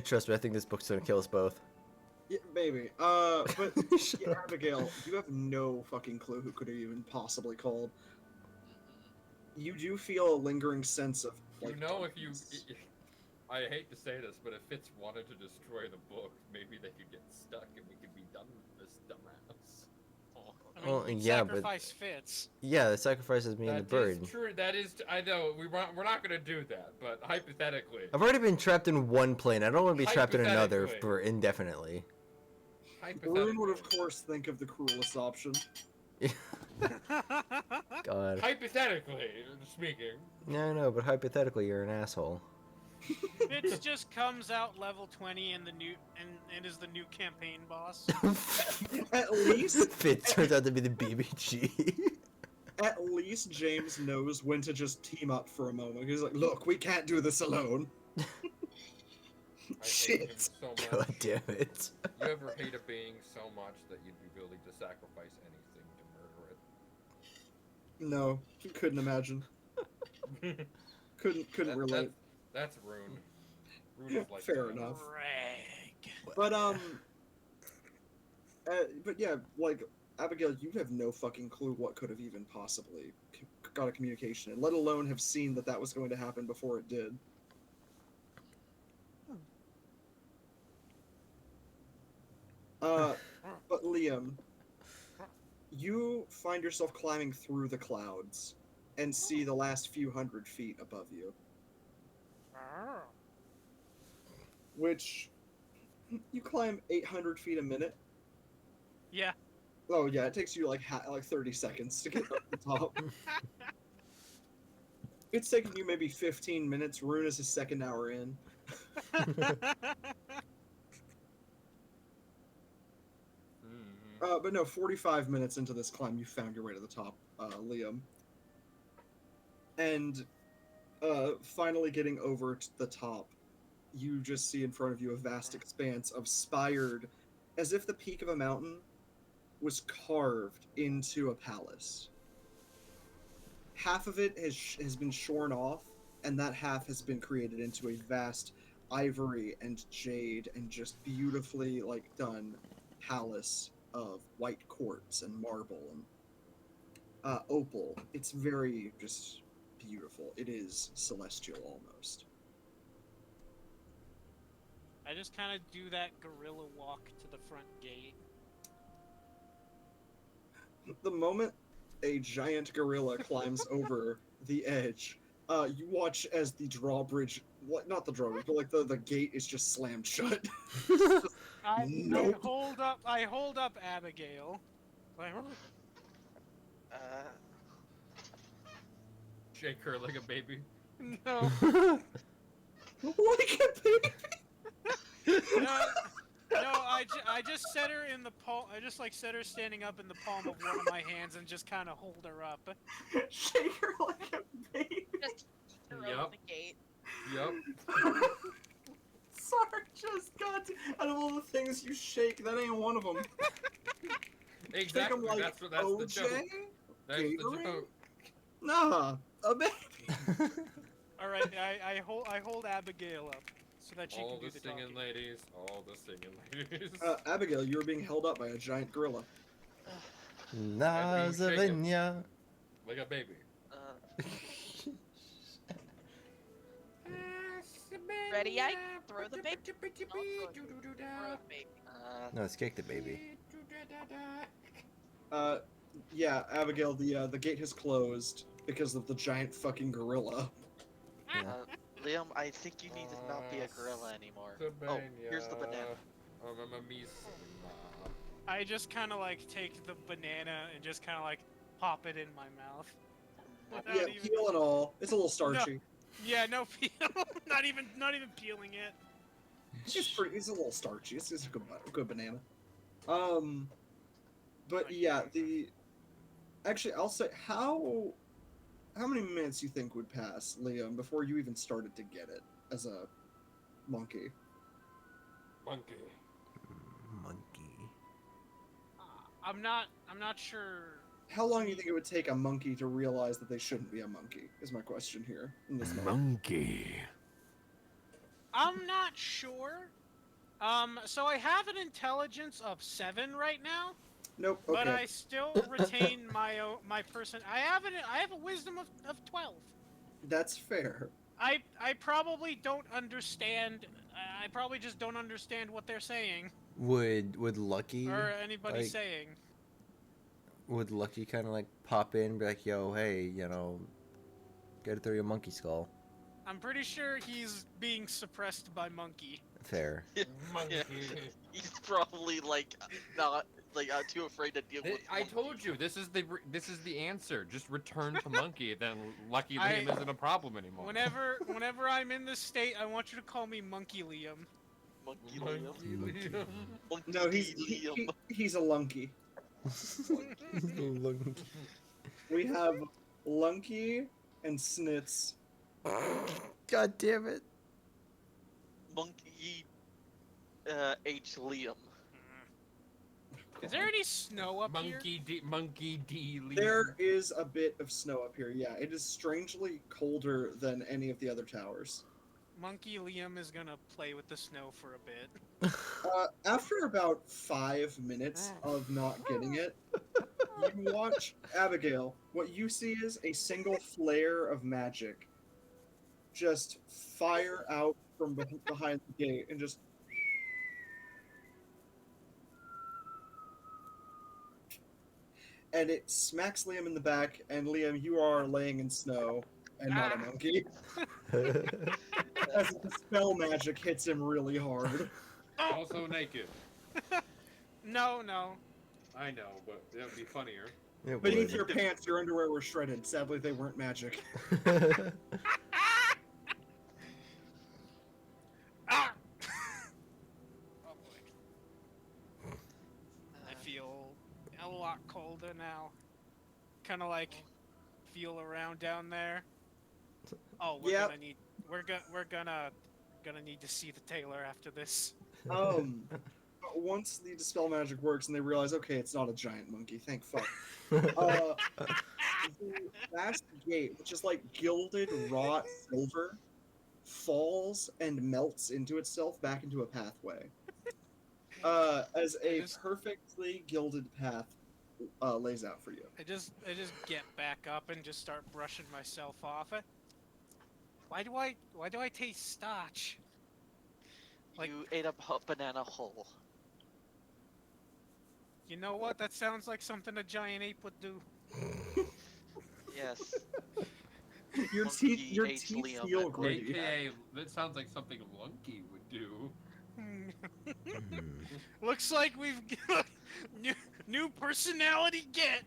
Trust me, I think this book's gonna kill us both. Yeah, maybe. But yeah, Abigail, you have no fucking clue who could have even possibly called. You do feel a lingering sense of, like, I hate to say this, but if Fitz wanted to destroy the book, maybe they could get stuck and we could be done with this dumbass. I mean, sacrifice Fitz. Yeah, the sacrifice is me and the bird. That is true. That is. I know. We're not gonna do that, but hypothetically. I've already been trapped in one plane. I don't want to be trapped in another for indefinitely. Rune would, of course, think of the cruelest option. God. Hypothetically speaking. No, but hypothetically, you're an asshole. Fitz just comes out level 20 and is the new campaign boss. At least Fitz turns out to be the BBG. At least James knows when to just team up for a moment. He's like, "Look, we can't do this alone." Shit. So much. God damn it. You ever hate a being so much that you'd be willing to sacrifice anything to murder it? No, couldn't imagine. couldn't relate. That's Rune. Rune is like fair that. enough. Greg. But yeah, like, Abigail, you have no fucking clue what could have even possibly got a communication, and let alone have seen that was going to happen before it did. But Liam, you find yourself climbing through the clouds and see the last few hundred feet above you. Which, you climb 800 feet a minute. Yeah. Oh yeah, it takes you like 30 seconds to get up the top. It's taking you maybe 15 minutes. Rune is his second hour in. But no, 45 minutes into this climb, you found your way to the top, Liam. And finally getting over to the top, you just see in front of you a vast expanse of spired, as if the peak of a mountain was carved into a palace. Half of it has been shorn off, and that half has been created into a vast ivory and jade and just beautifully done palace of white quartz and marble and opal. It's very just beautiful. It is celestial almost. I just kind of do that gorilla walk to the front gate. The moment a giant gorilla climbs over the edge, you watch as the drawbridge, not the drawbridge, but the gate is just slammed shut. Nope. I hold up Abigail. Shake her like a baby. No. Like a baby? No, I just set her in the palm. I just set her standing up in the palm of one of my hands and just kind of hold her up. Shake her like a baby. Just throw yep. The gate. Yep. Sorry, out of all the things you shake, that ain't one of them. Exactly. Like that's OJ? the joke. That's the joke. Nah, a baby. All right, I hold Abigail up so that she all can do the singing talking. ladies, all the singing ladies. Abigail, you were being held up by a giant gorilla. Nazavenya. Like a baby. Ready? I throw the baby. Throw the baby. No, let's kick the baby. Yeah, Abigail, the gate has closed because of the giant fucking gorilla. Liam, I think you need to not be a gorilla anymore. Oh, here's the banana. I just kind of take the banana and just kind of pop it in my mouth. Yeah, Without even... peel and all. It's a little starchy. Yeah, no peel. not even peeling it. It's a little starchy. It's a good banana. But yeah, actually, I'll say how many minutes you think would pass, Liam, before you even started to get it as a monkey? Monkey. I'm not sure. How long do you think it would take a monkey to realize that they shouldn't be a monkey? Is my question here in this moment. Monkey. I'm not sure. So I have an intelligence of 7 right now. Nope. Okay. But I still retain my person. I have a wisdom of 12. That's fair. I probably don't understand. I probably just don't understand what they're saying. Would Lucky or anybody like, saying? Would Lucky kind of like pop in and be like, "Yo, hey, you know, gotta throw your monkey skull." I'm pretty sure he's being suppressed by Monkey. Fair. Monkey. He's probably like not like too afraid to deal with. I told you this is the answer. Just return to Monkey, then Lucky Liam isn't a problem anymore. Whenever I'm in this state, I want you to call me Monkey Liam. Monkey Liam. No, he's a lunky. We have Lunky and Snitz. God damn it. Monkey H. Liam. Is there any snow up here? Monkey D. Liam. There is a bit of snow up here, yeah. It is strangely colder than any of the other towers. Monkey Liam is gonna play with the snow for a bit. After about 5 minutes of not getting it, you watch Abigail. What you see is a single flare of magic just fire out from behind the gate and just... And it smacks Liam in the back, and Liam, you are laying in snow and not a monkey. As the spell magic hits him really hard. Also naked. No. I know, but that would be funnier. Beneath your pants, your underwear were shredded. Sadly, they weren't magic. Ah! Oh boy. I feel a lot colder now. Kind of like feel around down there. Oh, we're gonna need to see the tailor after this. Once the dispel magic works and they realize, okay, it's not a giant monkey, thank fuck. The vast gate, which is like gilded, wrought silver, falls and melts into itself back into a pathway. As a perfectly gilded path lays out for you. I just get back up and just start brushing myself off. Why do I taste starch? Like, you ate a banana whole. You know what? That sounds like something a giant ape would do. Yes. Your teeth feel gritty. AKA, that sounds like something Lunky would do. Looks like we've got new personality get.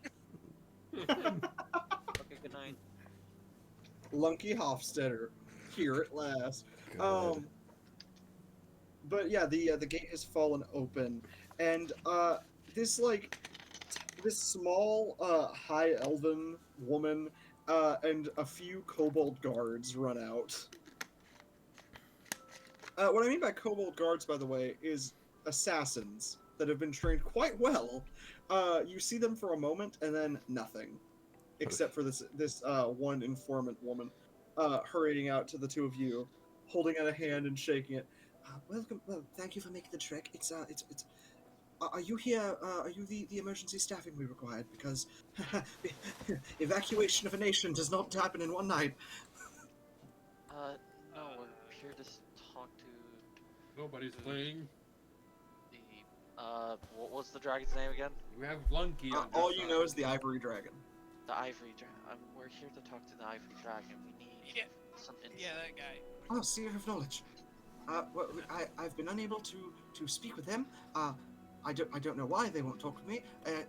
Okay, good night. Lunky Hofstadter, here at last. But yeah, the gate has fallen open, and this small high elven woman and a few kobold guards run out. What I mean by kobold guards, by the way, is assassins that have been trained quite well. You see them for a moment and then nothing, except for this one informant woman hurrying out to the two of you, holding out a hand and shaking it. Welcome. Well, thank you for making the trek. It's. Are you here? Are you the emergency staffing we required? Because evacuation of a nation does not happen in one night. No, we're here to talk to. Nobody's playing. What was the dragon's name again? We have Lunky on all you know is the Ivory Dragon. The Ivory Dragon. We're here to talk to the Ivory Dragon. We need some insight. Yeah, that guy. Oh, seer of knowledge. Well, I've been unable to speak with him. I don't know why they won't talk with me.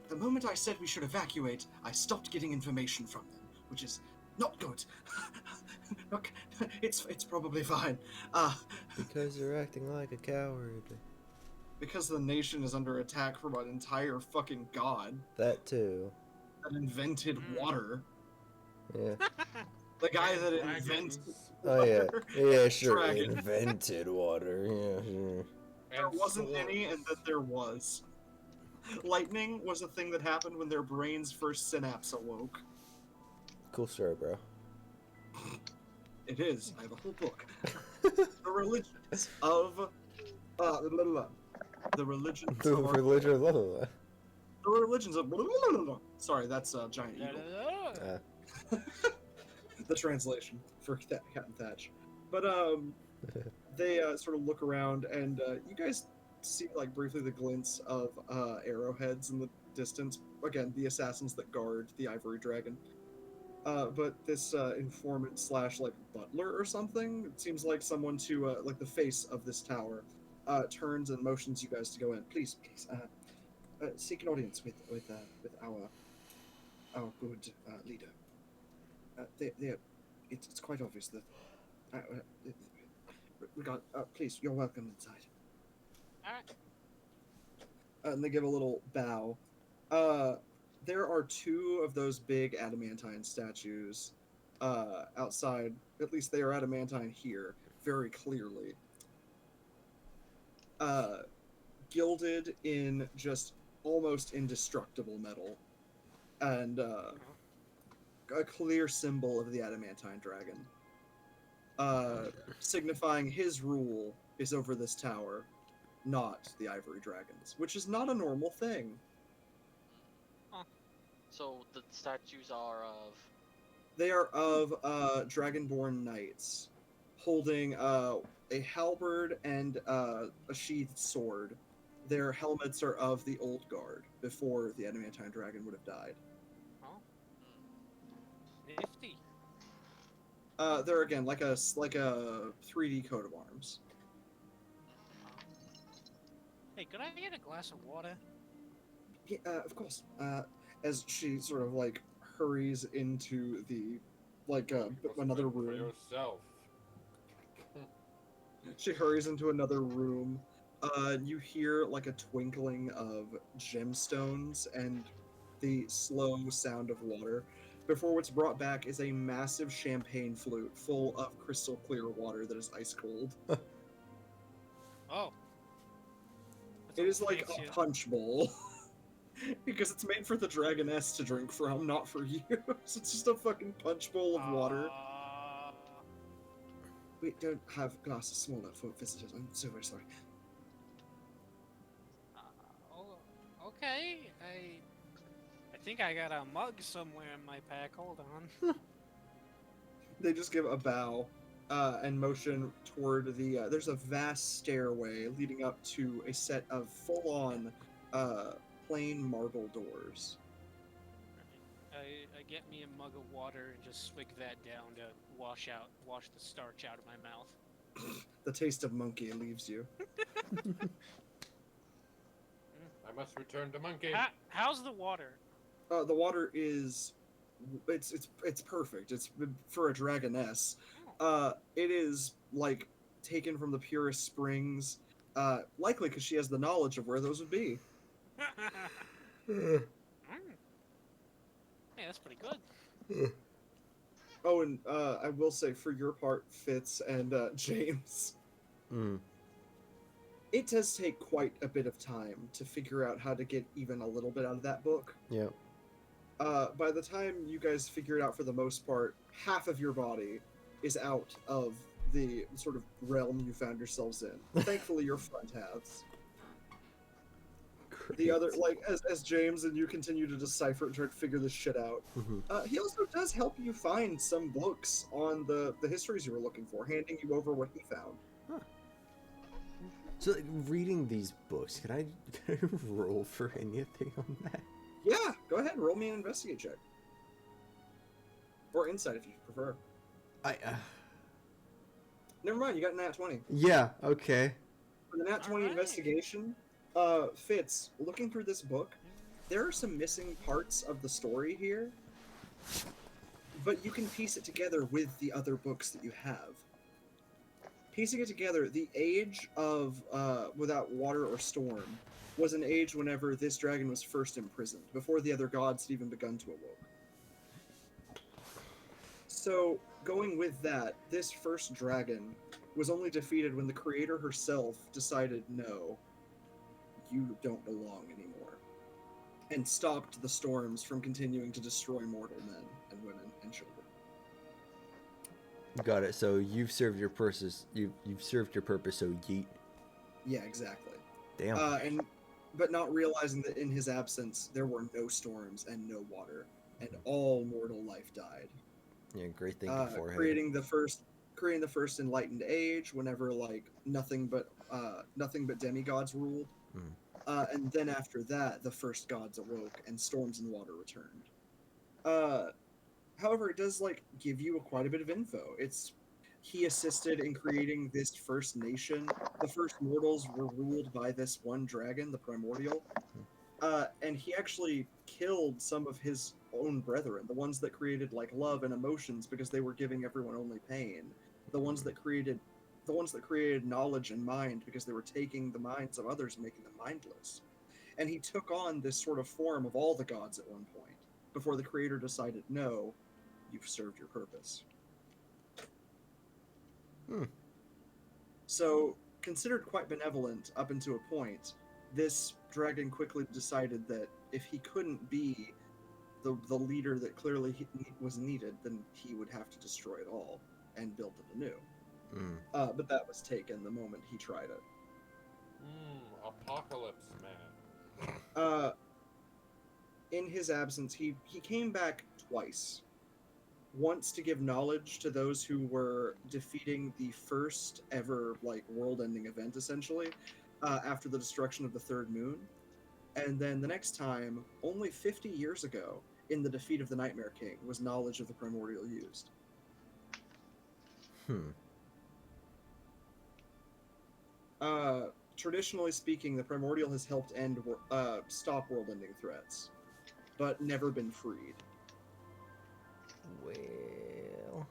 The moment I said we should evacuate, I stopped getting information from them, which is not good. Look, it's probably fine. Because you're acting like a coward. Because the nation is under attack from an entire fucking god. That too. That invented water. Yeah. The guy that invented Oh yeah. Yeah, sure. Dragon. Invented water. Yeah, sure. There wasn't any, and that there was. Lightning was a thing that happened when their brain's first synapse awoke. Cool story, bro. It is. I have a whole book. The religions of the religions The of religion of the religions of sorry, that's giant eagle. The translation for Cat and Thatch. But they sort of look around, and you guys see like briefly the glints of arrowheads in the distance. Again, the assassins that guard the ivory dragon. But this informant slash like butler or something, it seems like someone to like the face of this tower, turns and motions you guys to go in. Please, seek an audience with our good leader. It's quite obvious that please, you're welcome inside. Alright. And they give a little bow. There are two of those big adamantine statues outside. At least they are adamantine here, very clearly. Gilded in just almost indestructible metal. And a clear symbol of the adamantine dragon. Signifying his rule is over this tower, not the ivory dragons, which is not a normal thing. So the statues are of... They are of dragonborn knights, holding a halberd and a sheathed sword. Their helmets are of the old guard, before the adamantine dragon would have died. Oh. Nifty. They're again like a 3D coat of arms. Hey, could I get a glass of water? Yeah, of course. As she sort of like hurries into the another room. For yourself. She hurries into another room. You hear like a twinkling of gemstones and the slow sound of water. Before what's brought back is a massive champagne flute full of crystal clear water that is ice cold. Oh. It is like a punch bowl. Because it's made for the dragoness to drink from, not for you. It's just a fucking punch bowl of water. We don't have glasses smaller for visitors. I'm so very sorry. Okay. I think I got a mug somewhere in my pack. Hold on. They just give a bow and motion toward the... there's a vast stairway leading up to a set of full-on plain marble doors. I get me a mug of water and just swig that down to wash the starch out of my mouth. The taste of monkey leaves you. I must return to monkey. How's the water? The water is... It's perfect. It's for a dragoness. It is, like, taken from the purest springs. Likely because she has the knowledge of where those would be. Hey, that's pretty good. Oh, and I will say, for your part, Fitz and James, it does take quite a bit of time to figure out how to get even a little bit out of that book. Yep. By the time you guys figure it out for the most part, half of your body is out of the sort of realm you found yourselves in. Thankfully, your front halves. Great. The other, like, as James and you continue to decipher and try to figure this shit out, he also does help you find some books on the histories you were looking for, handing you over what he found. Huh. So, like, reading these books, can I roll for anything on that? Yeah, go ahead, roll me an investigate check. Or insight if you prefer. Never mind, you got a nat 20. Yeah, okay. For the nat 20 investigation, Fitz, looking through this book, there are some missing parts of the story here, but you can piece it together with the other books that you have. Piecing it together, the age of Without Water or Storm was an age whenever this dragon was first imprisoned, before the other gods had even begun to awoke. So, going with that, this first dragon was only defeated when the creator herself decided, no, you don't belong anymore, and stopped the storms from continuing to destroy mortal men and women and children. Got it. So you've served your purpose. You've served your purpose. So yeet. Yeah, exactly. Damn. But not realizing that in his absence there were no storms and no water, and all mortal life died. Yeah, great thinking forehead. Creating the first enlightened age, whenever like nothing but demigods ruled. And then after that, the first gods awoke and storms and water returned. However, it does like give you quite a bit of info. He assisted in creating this first nation. The first mortals were ruled by this one dragon, the primordial. And he actually killed some of his own brethren, the ones that created like love and emotions because they were giving everyone only pain. The ones that created knowledge and mind because they were taking the minds of others and making them mindless. And he took on this sort of form of all the gods at one point, before the creator decided, no, you've served your purpose. So, considered quite benevolent up until a point, this dragon quickly decided that if he couldn't be the leader that clearly was needed, then he would have to destroy it all and build it anew. But that was taken the moment he tried it. Apocalypse man. In his absence, he came back twice. Once to give knowledge to those who were defeating the first ever like world-ending event, essentially, after the destruction of the third moon. And then the next time, only 50 years ago, in the defeat of the Nightmare King, was knowledge of the primordial used. Traditionally speaking, the primordial has helped stop world-ending threats, but never been freed. Well,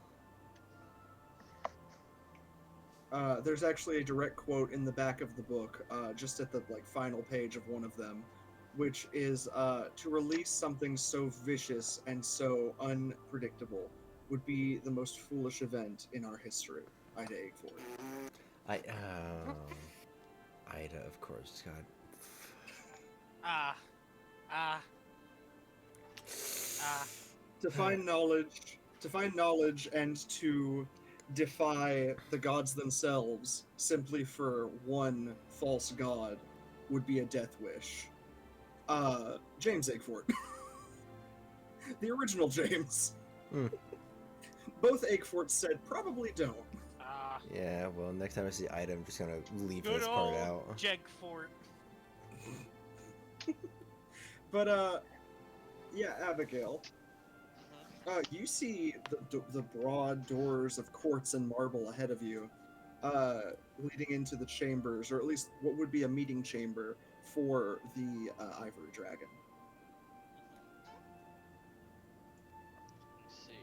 there's actually a direct quote in the back of the book, just at the final page of one of them, which is to release something so vicious and so unpredictable would be the most foolish event in our history. Ida Eggford. Ida, of course. God. To find knowledge and to defy the gods themselves simply for one false god would be a death wish. James Eggford. The original James. Both Eggfords said probably don't. Yeah, well, next time I see Ida, I'm just gonna leave Good this part out. old Jegfort. But, yeah, Abigail. You see the broad doors of quartz and marble ahead of you, leading into the chambers, or at least what would be a meeting chamber for the Ivory Dragon. Let's see.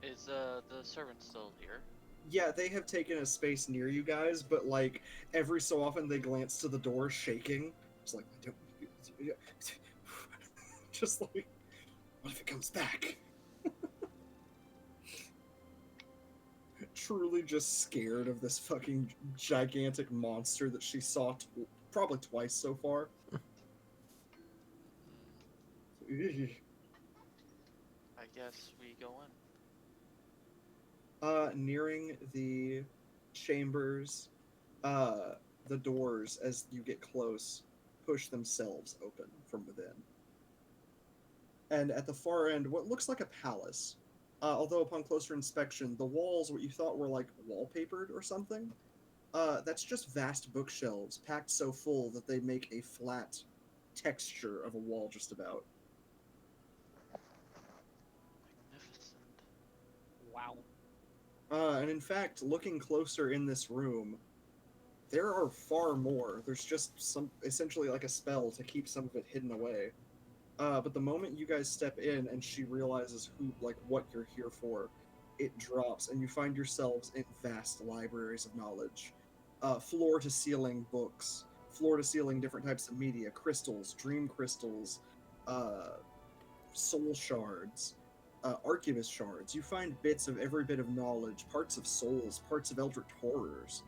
Is the servant still here? Yeah, they have taken a space near you guys, but like every so often they glance to the door, shaking. It's like, I don't. Just like, what if it comes back? Truly just scared of this fucking gigantic monster that she saw probably twice so far. I guess we go in. Nearing the chambers, the doors, as you get close, push themselves open from within. And at the far end, what looks like a palace, although upon closer inspection, the walls, what you thought were like wallpapered or something, that's just vast bookshelves packed so full that they make a flat texture of a wall just about. Magnificent. Wow. And in fact, looking closer in this room, There are far more. There's just essentially like a spell to keep some of it hidden away. But the moment you guys step in and she realizes what you're here for, it drops and you find yourselves in vast libraries of knowledge. Floor to ceiling books, floor to ceiling different types of media, crystals, dream crystals, soul shards, archivist shards. You find bits of every bit of knowledge, parts of souls, parts of eldritch horrors.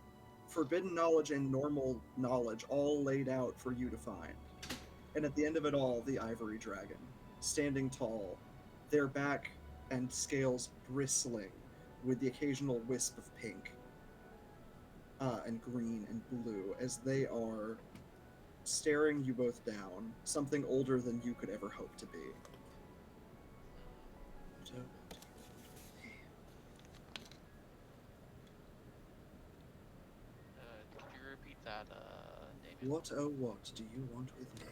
Forbidden knowledge and normal knowledge all laid out for you to find. And at the end of it all, the ivory dragon, standing tall, their back and scales bristling with the occasional wisp of pink and green and blue as they are staring you both down, something older than you could ever hope to be. Could you repeat that, Damien? What oh what do you want with me?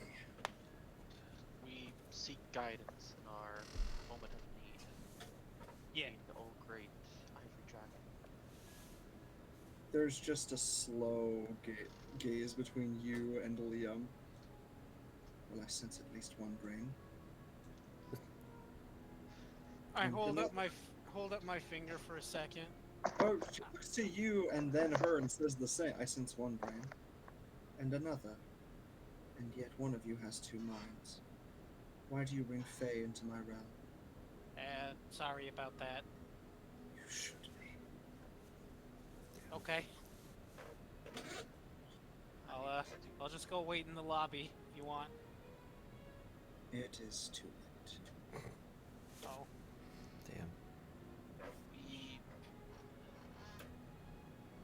We seek guidance in our moment of need. Yeah. Oh, great ivory dragon. There's just a slow gaze between you and Liam. Well, I sense at least one brain. I hold up my finger for a second. Oh, she looks to you and then her and says the same. I sense one brain. And another. And yet one of you has two minds. Why do you bring Faye into my realm? Sorry about that. You should be. Okay. I'll just go wait in the lobby if you want. It is too late. Oh. Damn.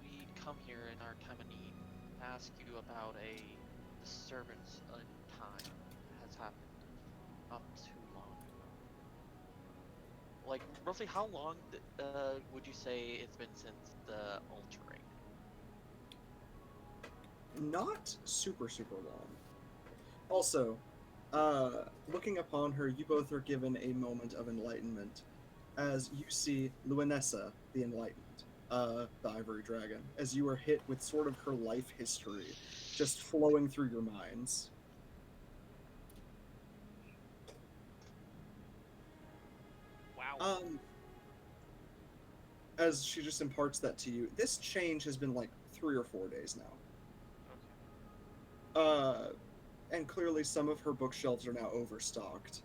We come here in our time of need to ask you about a disturbance in time that has happened not too long ago. Like, roughly how long would you say it's been since the altering? Not super long. Also, looking upon her, you both are given a moment of enlightenment as you see Luanessa, the Enlightened, the Ivory Dragon, as you are hit with sort of her life history just flowing through your minds. Wow. As she just imparts that to you, this change has been like 3 or 4 days now. And clearly some of her bookshelves are now overstocked.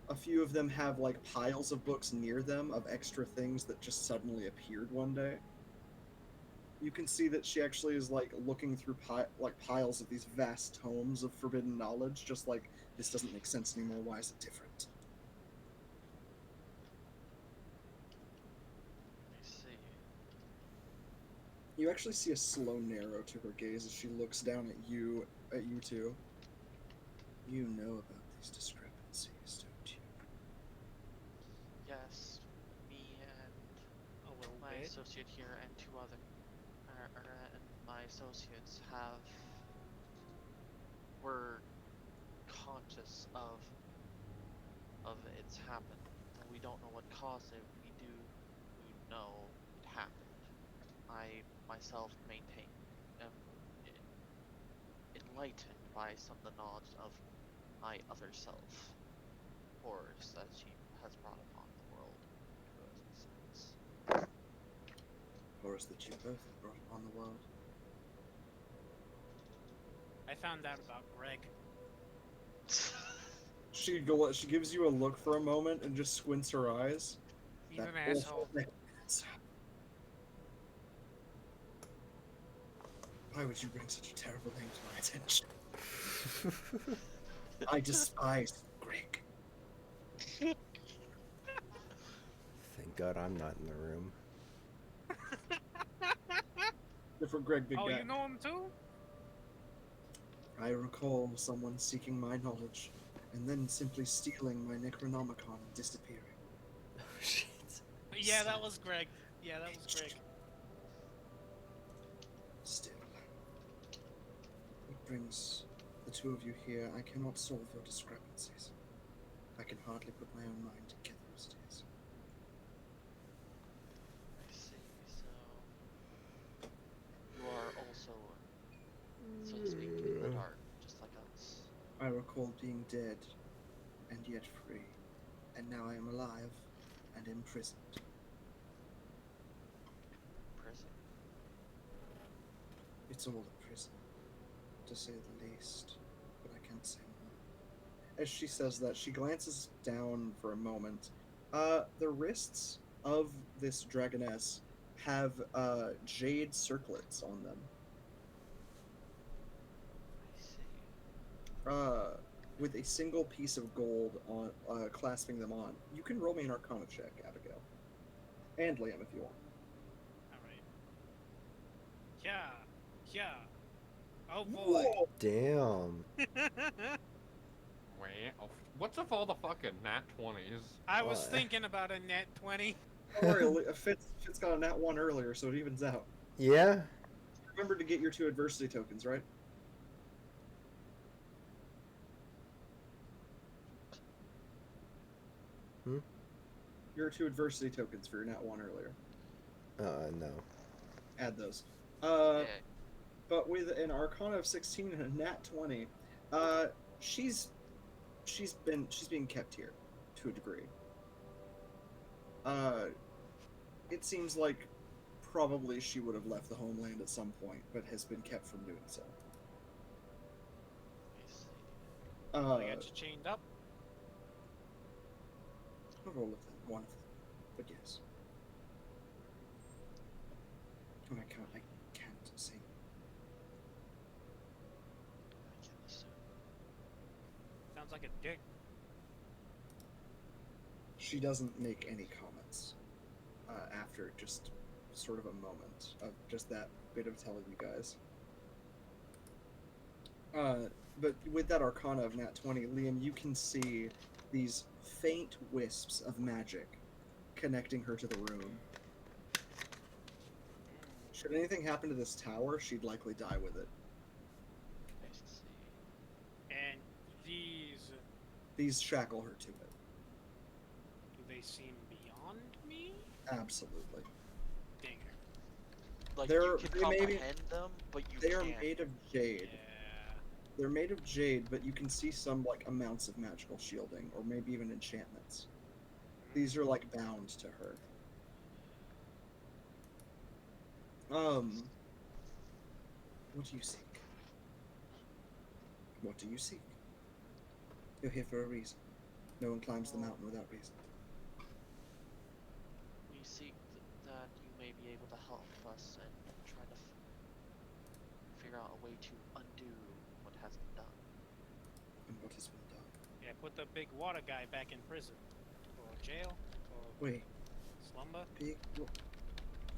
A few of them have like piles of books near them of extra things that just suddenly appeared one day. You can see that she actually is like looking through piles of these vast tomes of forbidden knowledge, just like, this doesn't make sense anymore, why is it different? You actually see a slow narrow to her gaze as she looks down at you two. You know about these discrepancies, don't you? Yes, me and my bit. associate here and two other, and my associates were conscious of it's happened. We don't know what caused it. We know it happened. I myself am enlightened by some of the knowledge of my other self, horrors that she has brought upon the world to us. Horrors that you both have brought upon the world. I found out about Greg. She gives you a look for a moment and just squints her eyes. He's an asshole. Why would you bring such a terrible thing to my attention? I despise Greg. Thank God I'm not in the room. Different Greg, big guy. Oh, you know him too? I recall someone seeking my knowledge, and then simply stealing my Necronomicon and disappearing. Oh, shit. Yeah, that was Greg. Yeah, that was Greg. Still, what brings the two of you here? I cannot solve your discrepancies. I can hardly put my own mind together as it is. I see. So you are I recall being dead, and yet free, and now I am alive, and imprisoned. Prison? It's all a prison, to say the least, but I can't say more. As she says that, she glances down for a moment. The wrists of this dragoness have jade circlets on them. I see. With a single piece of gold on clasping them on. You can roll me an Arcana check, Abigail. And Liam, if you want. Alright. Yeah. Yeah. Oh boy. Whoa. Damn. Wait, what's with all the fucking nat 20s? I was Why? thinking about a net 20. Don't worry, Fitz got a nat 1 earlier, so it evens out. Yeah? Remember to get your 2 adversity tokens, right? Hmm? Your 2 adversity tokens for your nat 1 earlier. No. Add those. Yeah. But with an Arcana of 16 and a nat 20, she's being kept here to a degree. It seems like probably she would have left the homeland at some point, but has been kept from doing so. I got you chained up. Not all of them, one of them, but yes. Oh, I can't say. Sounds like a dick. She doesn't make any comments after just sort of a moment of just that bit of telling you guys. But with that Arcana of Nat 20, Liam, you can see these faint wisps of magic connecting her to the room. Should anything happen to this tower, she'd likely die with it. And These shackle her to it. do they seem beyond me? Absolutely. Dinger. Like, They're- you can they may be- comprehend them, but you They are can't. made of jade. Yeah. They're made of jade, but you can see some like amounts of magical shielding, or maybe even enchantments. These are like bound to her. What do you seek? What do you seek? You're here for a reason. No one climbs the mountain without reason. We seek that you may be able to help us and try to figure out a way to undo what has been done. And what has been done? Yeah, put the big water guy back in prison. Or jail. Or Wait, slumber.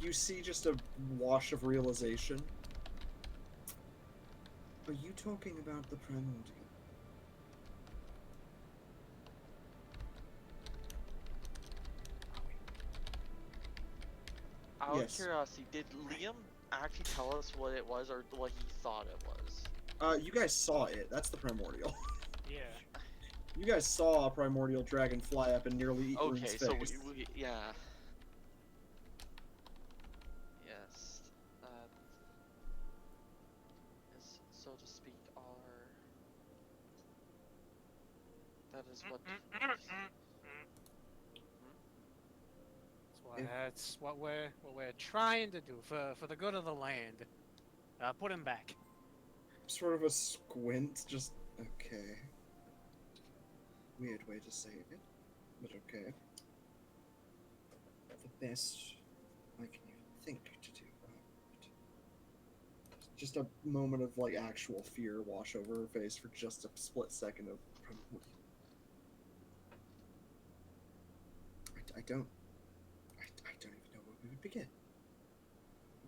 you see just a wash of realization. Are you talking about the primordial? Out Yes. of curiosity, did Liam actually tell us what it was or what he thought it was? You guys saw it. That's the primordial. Yeah. You guys saw a primordial dragon fly up and nearly eat Rune's Okay, face. so we yeah. Yes, that is, so to speak, that is what. That's what we're trying to do for the good of the land. Put him back. Sort of a squint, just okay. Weird way to say it, but okay. The best I can even think to do. Just a moment of like actual fear wash over her face for just a split second of. I don't even know where we would begin.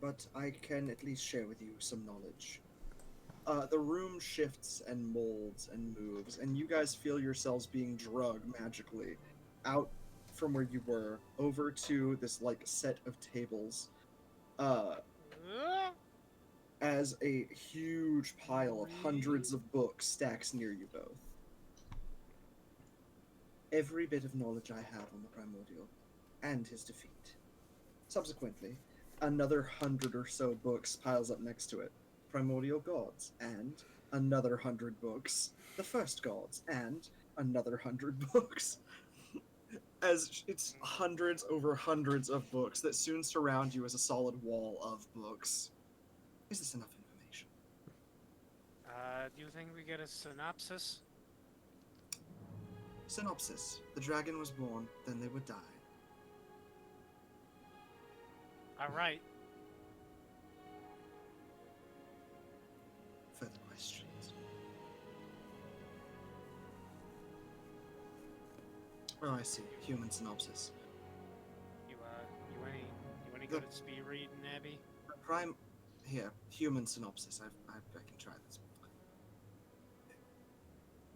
But I can at least share with you some knowledge. The room shifts and molds and moves, and you guys feel yourselves being drugged magically out from where you were over to this like set of tables. As a huge pile of hundreds of books stacks near you both. Every bit of knowledge I have on the primordial and his defeat. Subsequently, another 100 or so books piles up next to it. primordial gods, and another 100 books. The first gods, and another 100 books. As it's hundreds over hundreds of books that soon surround you as a solid wall of books. Is this enough information? Do you think we get a synopsis? Synopsis. The dragon was born, then they would die. Alright. Further questions? Oh, I see. Human synopsis. You any good at speed reading, Abby? Here, human synopsis. I can try this.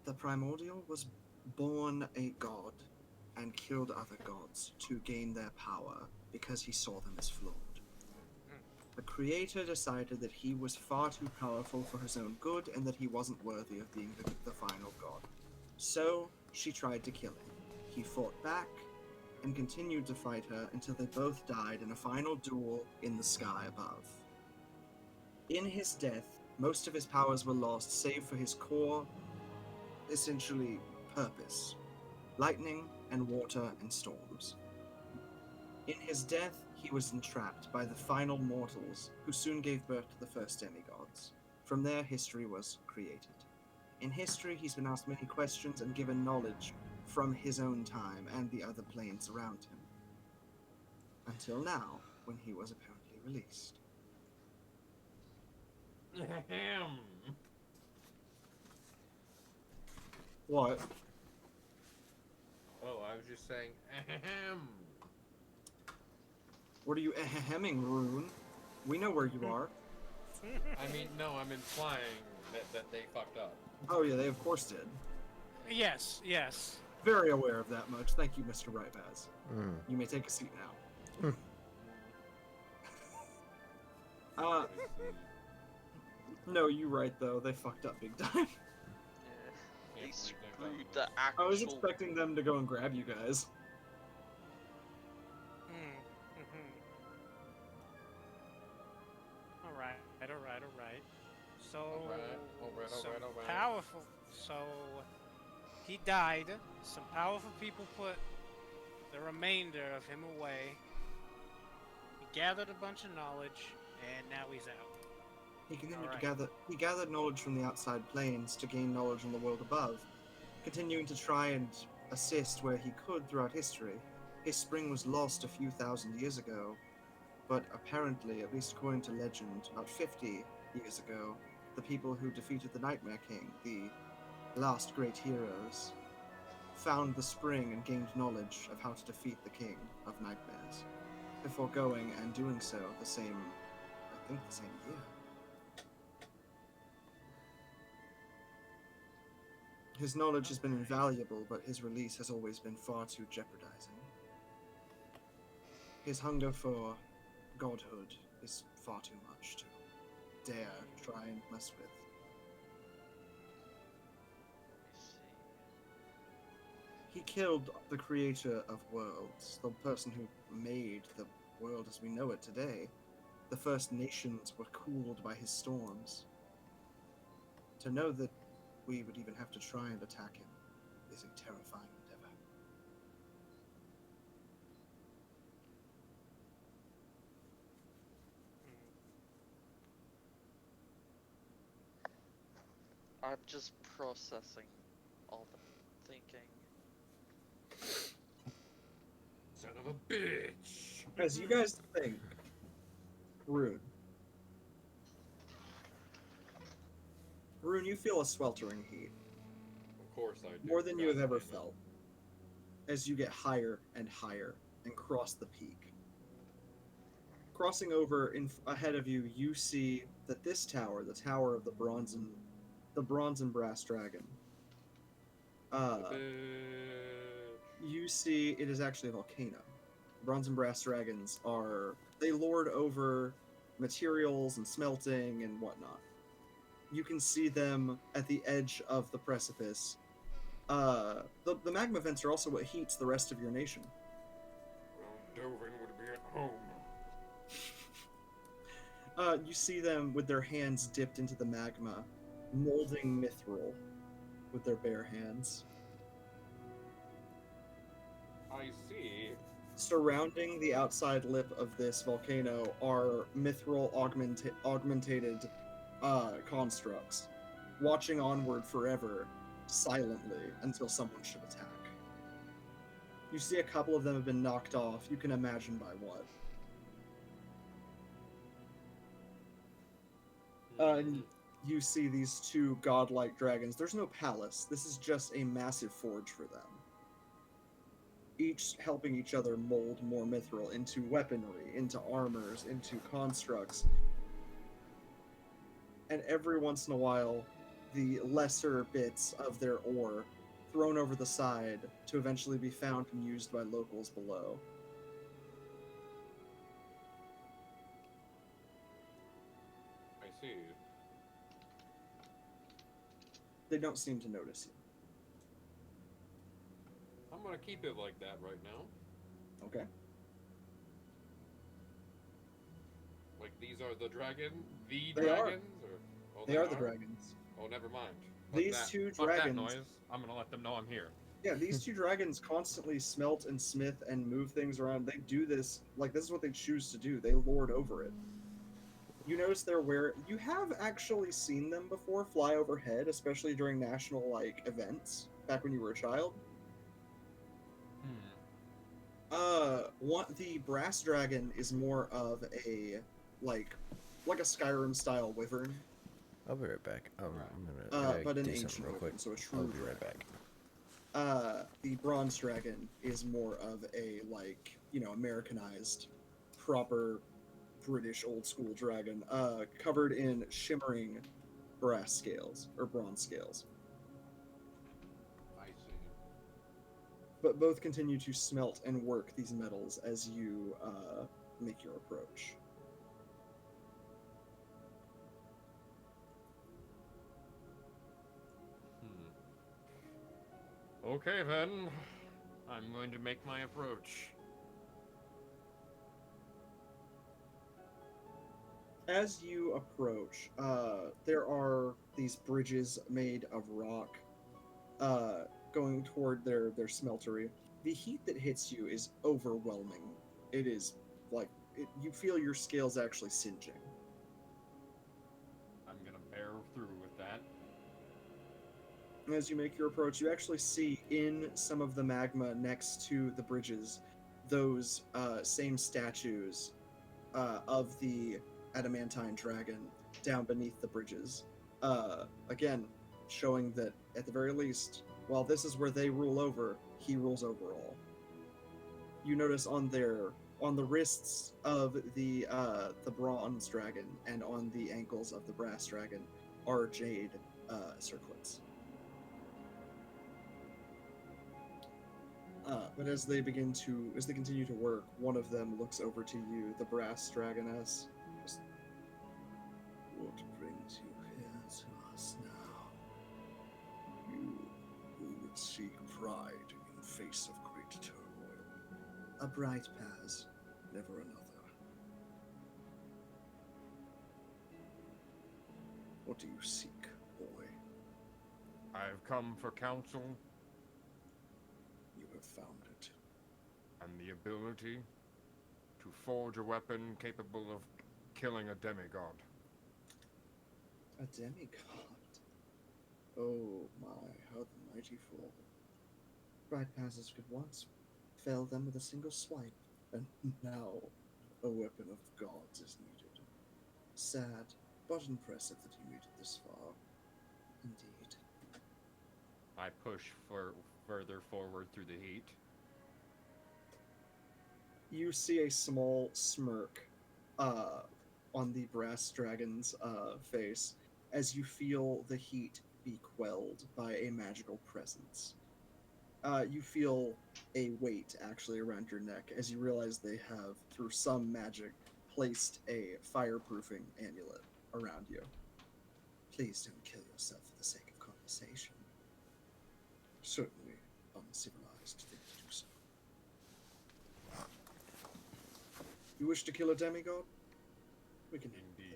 The primordial was born a god and killed other gods to gain their power because he saw them as flawed. The creator decided that he was far too powerful for his own good and that he wasn't worthy of being the final god. So she tried to kill him. He fought back and continued to fight her until they both died in a final duel in the sky above. In his death, most of his powers were lost save for his core, essentially, purpose. Lightning and water and storms. In his death, he was entrapped by the final mortals, who soon gave birth to the first demigods. From there, history was created. In history, he's been asked many questions and given knowledge from his own time and the other planes around him. Until now, when he was apparently released. Ahem. What? Oh, I was just saying ahem. What are you hemming, Rune? We know where you are. I mean, no, I'm implying that they fucked up. Oh yeah, they of course did. Yes, yes. Very aware of that much. Thank you, Mr. Brightpaz. You may take a seat now. No, you're right though. They fucked up big time. Yeah. They screwed the actual... I was expecting them to go and grab you guys. Alright. So, Alright. powerful. So, he died. Some powerful people put the remainder of him away. He gathered a bunch of knowledge, and now he's out. He continued to gather. He gathered knowledge from the outside planes to gain knowledge on the world above, continuing to try and assist where he could throughout history. His spring was lost a few thousand years ago, but apparently, at least according to legend, about 50 years ago, the people who defeated the Nightmare King, the last great heroes, found the spring and gained knowledge of how to defeat the King of Nightmares, before going and doing so the same year. His knowledge has been invaluable, but his release has always been far too jeopardizing. His hunger for godhood is far too much to dare try and mess with. He killed the creator of worlds, the person who made the world as we know it today. The first nations were cooled by his storms. To know that we would even have to try and attack him is a terrifying endeavor. I'm just processing all the thinking. Son of a bitch! As you guys think, Rune, you feel a sweltering heat. Of course I do. More than you have ever felt. As you get higher and higher and cross the peak. Crossing over ahead of you, you see that this tower, the tower of the bronze and brass dragon, you see it is actually a volcano. Bronze and brass dragons they lord over materials and smelting and whatnot. You can see them at the edge of the precipice. The magma vents are also what heats the rest of your nation. Well, Dovin would be at home. You see them with their hands dipped into the magma, molding mithril with their bare hands. I see. Surrounding the outside lip of this volcano are mithril augmented constructs, watching onward forever, silently, until someone should attack. You see a couple of them have been knocked off. You can imagine by what. And you see these two godlike dragons. There's no palace. This is just a massive forge for them. Each helping each other mold more mithril into weaponry, into armors, into constructs. And every once in a while, the lesser bits of their ore thrown over the side to eventually be found and used by locals below. I see. They don't seem to notice you. I'm gonna keep it like that right now. Okay. Like these are the dragons? Or, they are the dragons. Oh, never mind. These two Fuck dragons. that noise. I'm gonna let them know I'm here. Yeah, these two dragons constantly smelt and smith and move things around. They do this, like, this is what they choose to do. They lord over it. You notice you have actually seen them before fly overhead, especially during national, like, events, back when you were a child. The brass dragon is more of a, like a Skyrim-style wyvern. I'll be right back. I'm gonna but an do ancient something real quick. wyvern, so a true I'll be right back. The bronze dragon is more of a, like, Americanized, proper British old school dragon, covered in shimmering brass scales, or bronze scales. I see. But both continue to smelt and work these metals as you make your approach. Okay then, I'm going to make my approach. As you approach, there are these bridges made of rock going toward their smeltery. The heat that hits you is overwhelming. It is like, you feel your scales actually singeing. I'm gonna bear through with that. As you make your approach, you actually see in some of the magma next to the bridges those same statues of the adamantine dragon down beneath the bridges. Again, showing that at the very least, while this is where they rule over, he rules over all. You notice on the wrists of the bronze dragon and on the ankles of the brass dragon are jade circlets. But as they continue to work, one of them looks over to you, the brass dragoness. What brings you here to us now? You who would seek pride in face of great turmoil. A Brightpaz, never another. What do you seek, boy? I've come for counsel. You have found it. And the ability to forge a weapon capable of killing a demigod. A demigod? Oh my, how the mighty fall. Brightpazes could once fell them with a single swipe, and now a weapon of gods is needed. Sad, but impressive that you made it this far. Indeed. I push further forward through the heat. You see a small smirk on the brass dragon's face as you feel the heat be quelled by a magical presence. You feel a weight actually around your neck as you realize they have, through some magic, placed a fireproofing amulet around you. Please don't kill yourself for the sake of conversation. Certainly uncivilized thing to do so. You wish to kill a demigod? We can Indeed.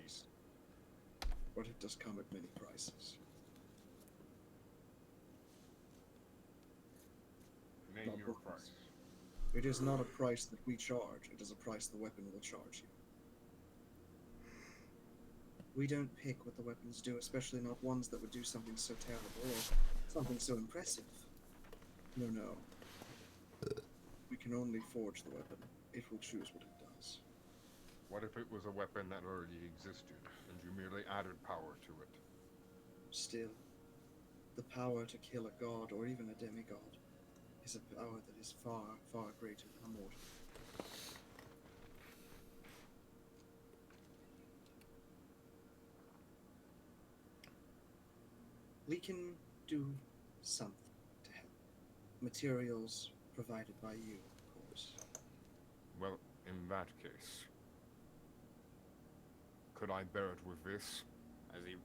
but it does come at many prices. Name Not your both. price. It is not a price that we charge, it is a price the weapon will charge you. We don't pick what the weapons do, especially not ones that would do something so terrible or something so impressive. No, no. We can only forge the weapon. It will choose what it does. What if it was a weapon that already existed, and you merely added power to it? Still, the power to kill a god or even a demigod is a power that is far, far greater than a mortal. We can do something to help. Materials provided by you, of course. Well, in that case, could I bear it with this? As he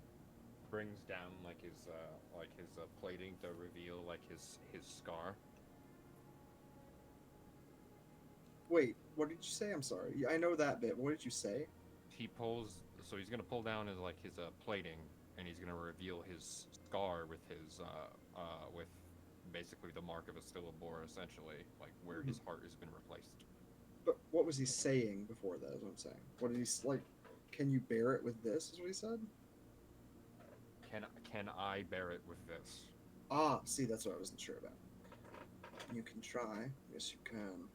brings down like his plating to reveal like his scar. Wait, what did you say? I'm sorry. I know that bit. What did you say? He pulls, so he's gonna pull down his plating, and he's gonna reveal his scar with his with basically the mark of a stillabore, essentially, like where his heart has been replaced. But what was he saying before that? Is what I'm saying. What did he like? Can you bear it with this? Is what he said. Can I bear it with this? Ah, see, that's what I wasn't sure about. You can try. Yes, you can.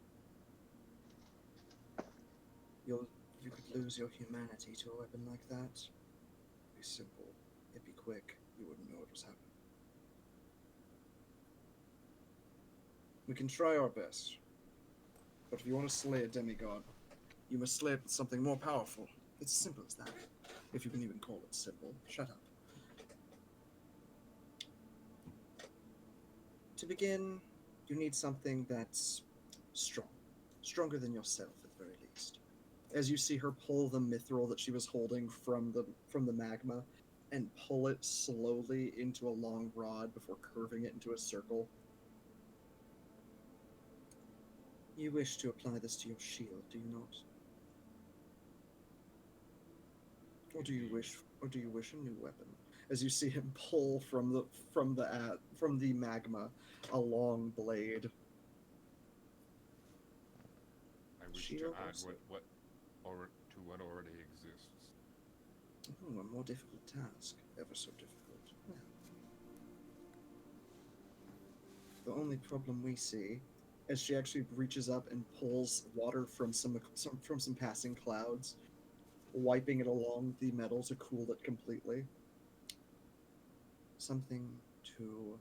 You could lose your humanity to a weapon like that. It'd be simple. It'd be quick. You wouldn't know what was happening. We can try our best. But if you want to slay a demigod, you must slay it with something more powerful. It's as simple as that. If you can even call it simple. Shut up. To begin, you need something that's strong. Stronger than yourself, at the very least. As you see her pull the mithril that she was holding from the magma and pull it slowly into a long rod before curving it into a circle. You wish to apply this to your shield, do you not? Or do you wish a new weapon? As you see him pull from the magma a long blade. I wish Shield to add also. what already exists. Oh, a more difficult task. Ever so difficult. Well, the only problem we see, as she actually reaches up and pulls water from some passing clouds, wiping it along the metal to cool it completely. Something to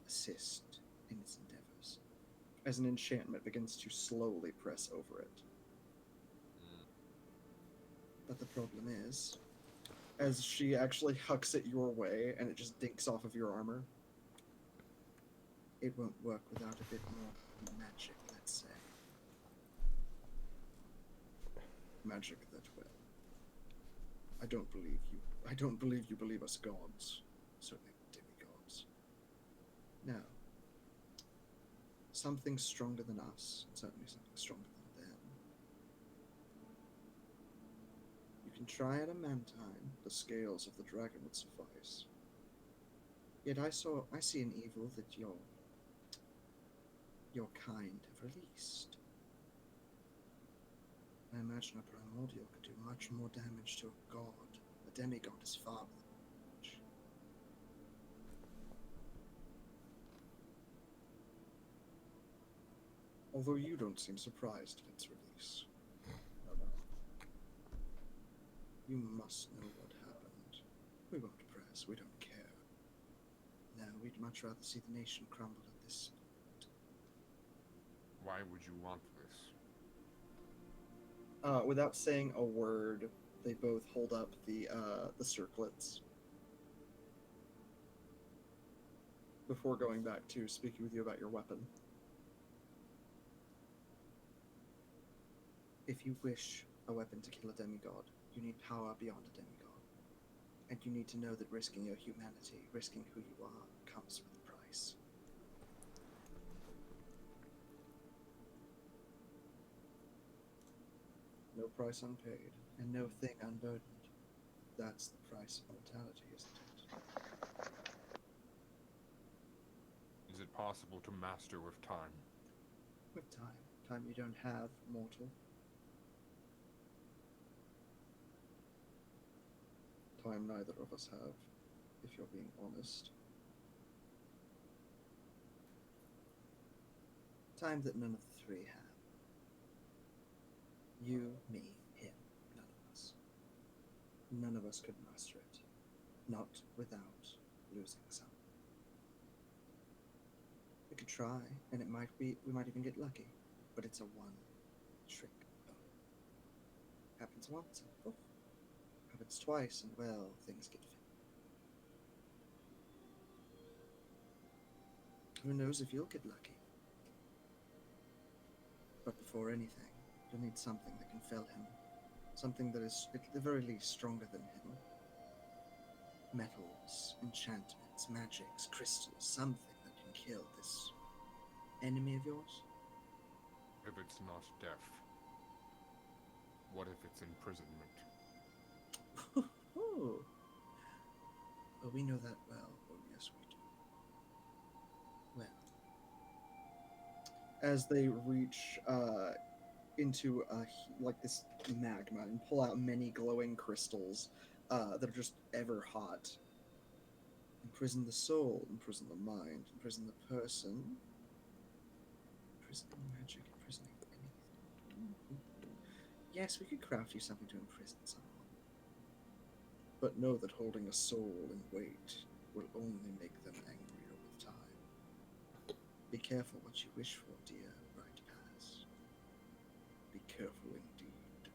assist in its endeavors, as an enchantment begins to slowly press over it. But the problem is, as she actually hucks it your way and it just dinks off of your armor, it won't work without a bit more magic, let's say. Magic that will. I don't believe you believe us gods. Certainly demigods. No. Something stronger than us, certainly something stronger than them. You can try at a mantine, the scales of the dragon would suffice. Yet I see an evil that your kind have released. I imagine a primordial could do much more damage to a god. A demigod is far more damage. Although you don't seem surprised at its release. No. You must know what happened. We won't press, we don't care. No, we'd much rather see the nation crumble at this point. Why would you want this? Without saying a word, they both hold up the circlets. Before going back to speaking with you about your weapon. If you wish a weapon to kill a demigod, you need power beyond a demigod. And you need to know that risking your humanity, risking who you are, comes with a price. No price unpaid, and no thing unburdened. That's the price of mortality, isn't it? Is it possible to master with time? With time. Time you don't have, mortal. Time neither of us have, if you're being honest. Time that none of the three have. You, me, him, none of us. None of us could master it. Not without losing some. We could try, and we might even get lucky, but it's a one-trick pony. Happens once, and poof. Happens twice, and well, things get fit. Who knows if you'll get lucky? But before anything, you'll need something that can fell him. Something that is, at the very least, stronger than him. Metals, enchantments, magics, crystals, something that can kill this enemy of yours? If it's not death, what if it's imprisonment? Oh, we know that well. Oh, yes, we do. Well, as they reach into like this magma and pull out many glowing crystals that are just ever hot. Imprison the soul, imprison the mind, imprison the person, imprison magic, imprisoning anything. Yes, we could craft you something to imprison someone. But know that holding a soul in wait will only make them angrier with time. Be careful what you wish for, dear Brightpaz. Be careful indeed.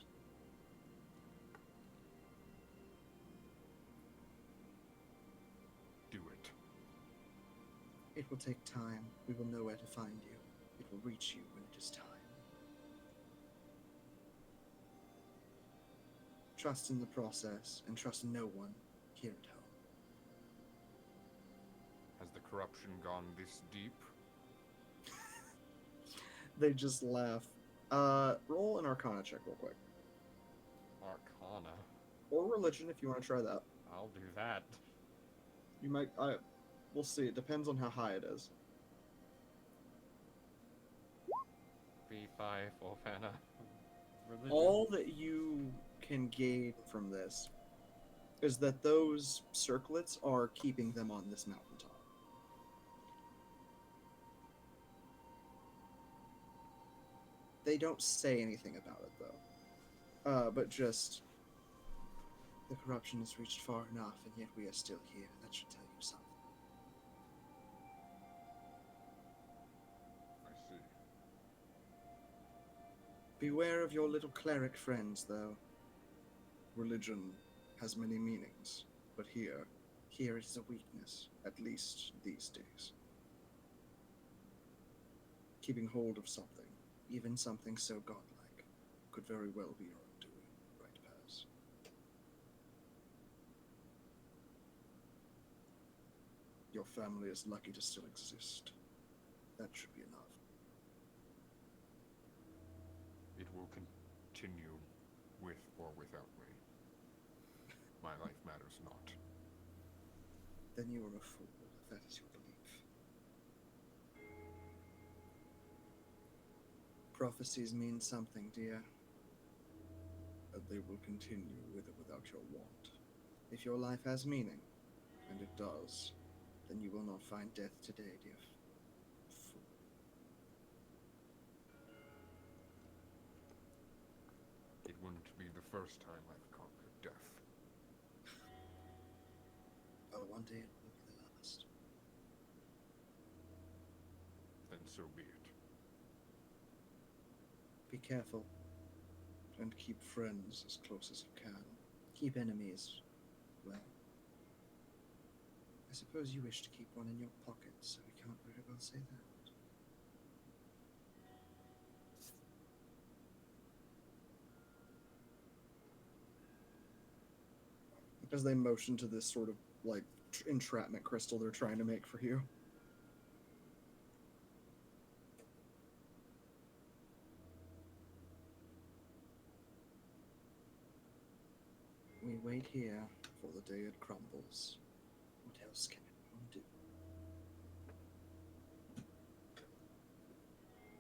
Do it. It will take time. We will know where to find you. It will reach you when it is time. Trust in the process, and trust no one here at home. Has the corruption gone this deep? They just laugh. Roll an Arcana check real quick. Arcana? Or religion if you want to try that. I'll do that. You might, we'll see. It depends on how high it is. B5, Orphana. Religion. All that you can gain from this is that those circlets are keeping them on this mountaintop. They don't say anything about it, though. But just... the corruption has reached far enough, and yet we are still here. That should tell you something. I see. Beware of your little cleric friends, though. Religion has many meanings, but here it is a weakness, at least these days. Keeping hold of something, even something so godlike, could very well be your undoing, Brightpaz. Your family is lucky to still exist. That should be enough. It will continue with or without me. My life matters not. Then you are a fool, if that is your belief. Prophecies mean something, dear. And they will continue with or without your want. If your life has meaning, and it does, then you will not find death today, dear fool. It wouldn't be the first time I've conquered death. Oh, one day it will be the last. Then so be it. Be careful, and keep friends as close as you can. Keep enemies, well, I suppose you wish to keep one in your pocket, so we can't very well say that. As they motion to this sort of, like, entrapment crystal they're trying to make for you. We wait wait here for the day it crumbles. What else can anyone do?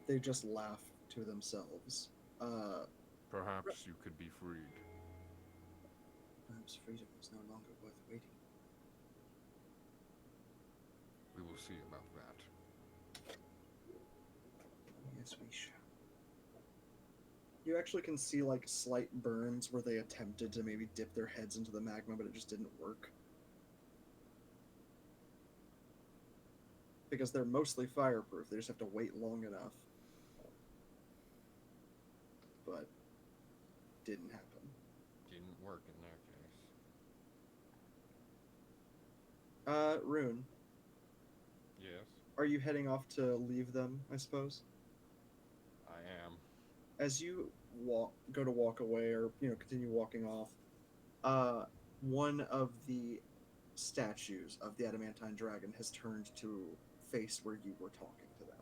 They just laugh to themselves. Perhaps you could be freed. Perhaps freedom is no longer worth waiting. We will see about that. Yes, we shall. You actually can see like slight burns where they attempted to maybe dip their heads into the magma, but it just didn't work. Because they're mostly fireproof, they just have to wait long enough. But didn't happen. Didn't work in their case. Rune. Yes. Are you heading off to leave them, I suppose? I am. As you go to walk away, or continue walking off, one of the statues of the adamantine dragon has turned to face where you were talking to them.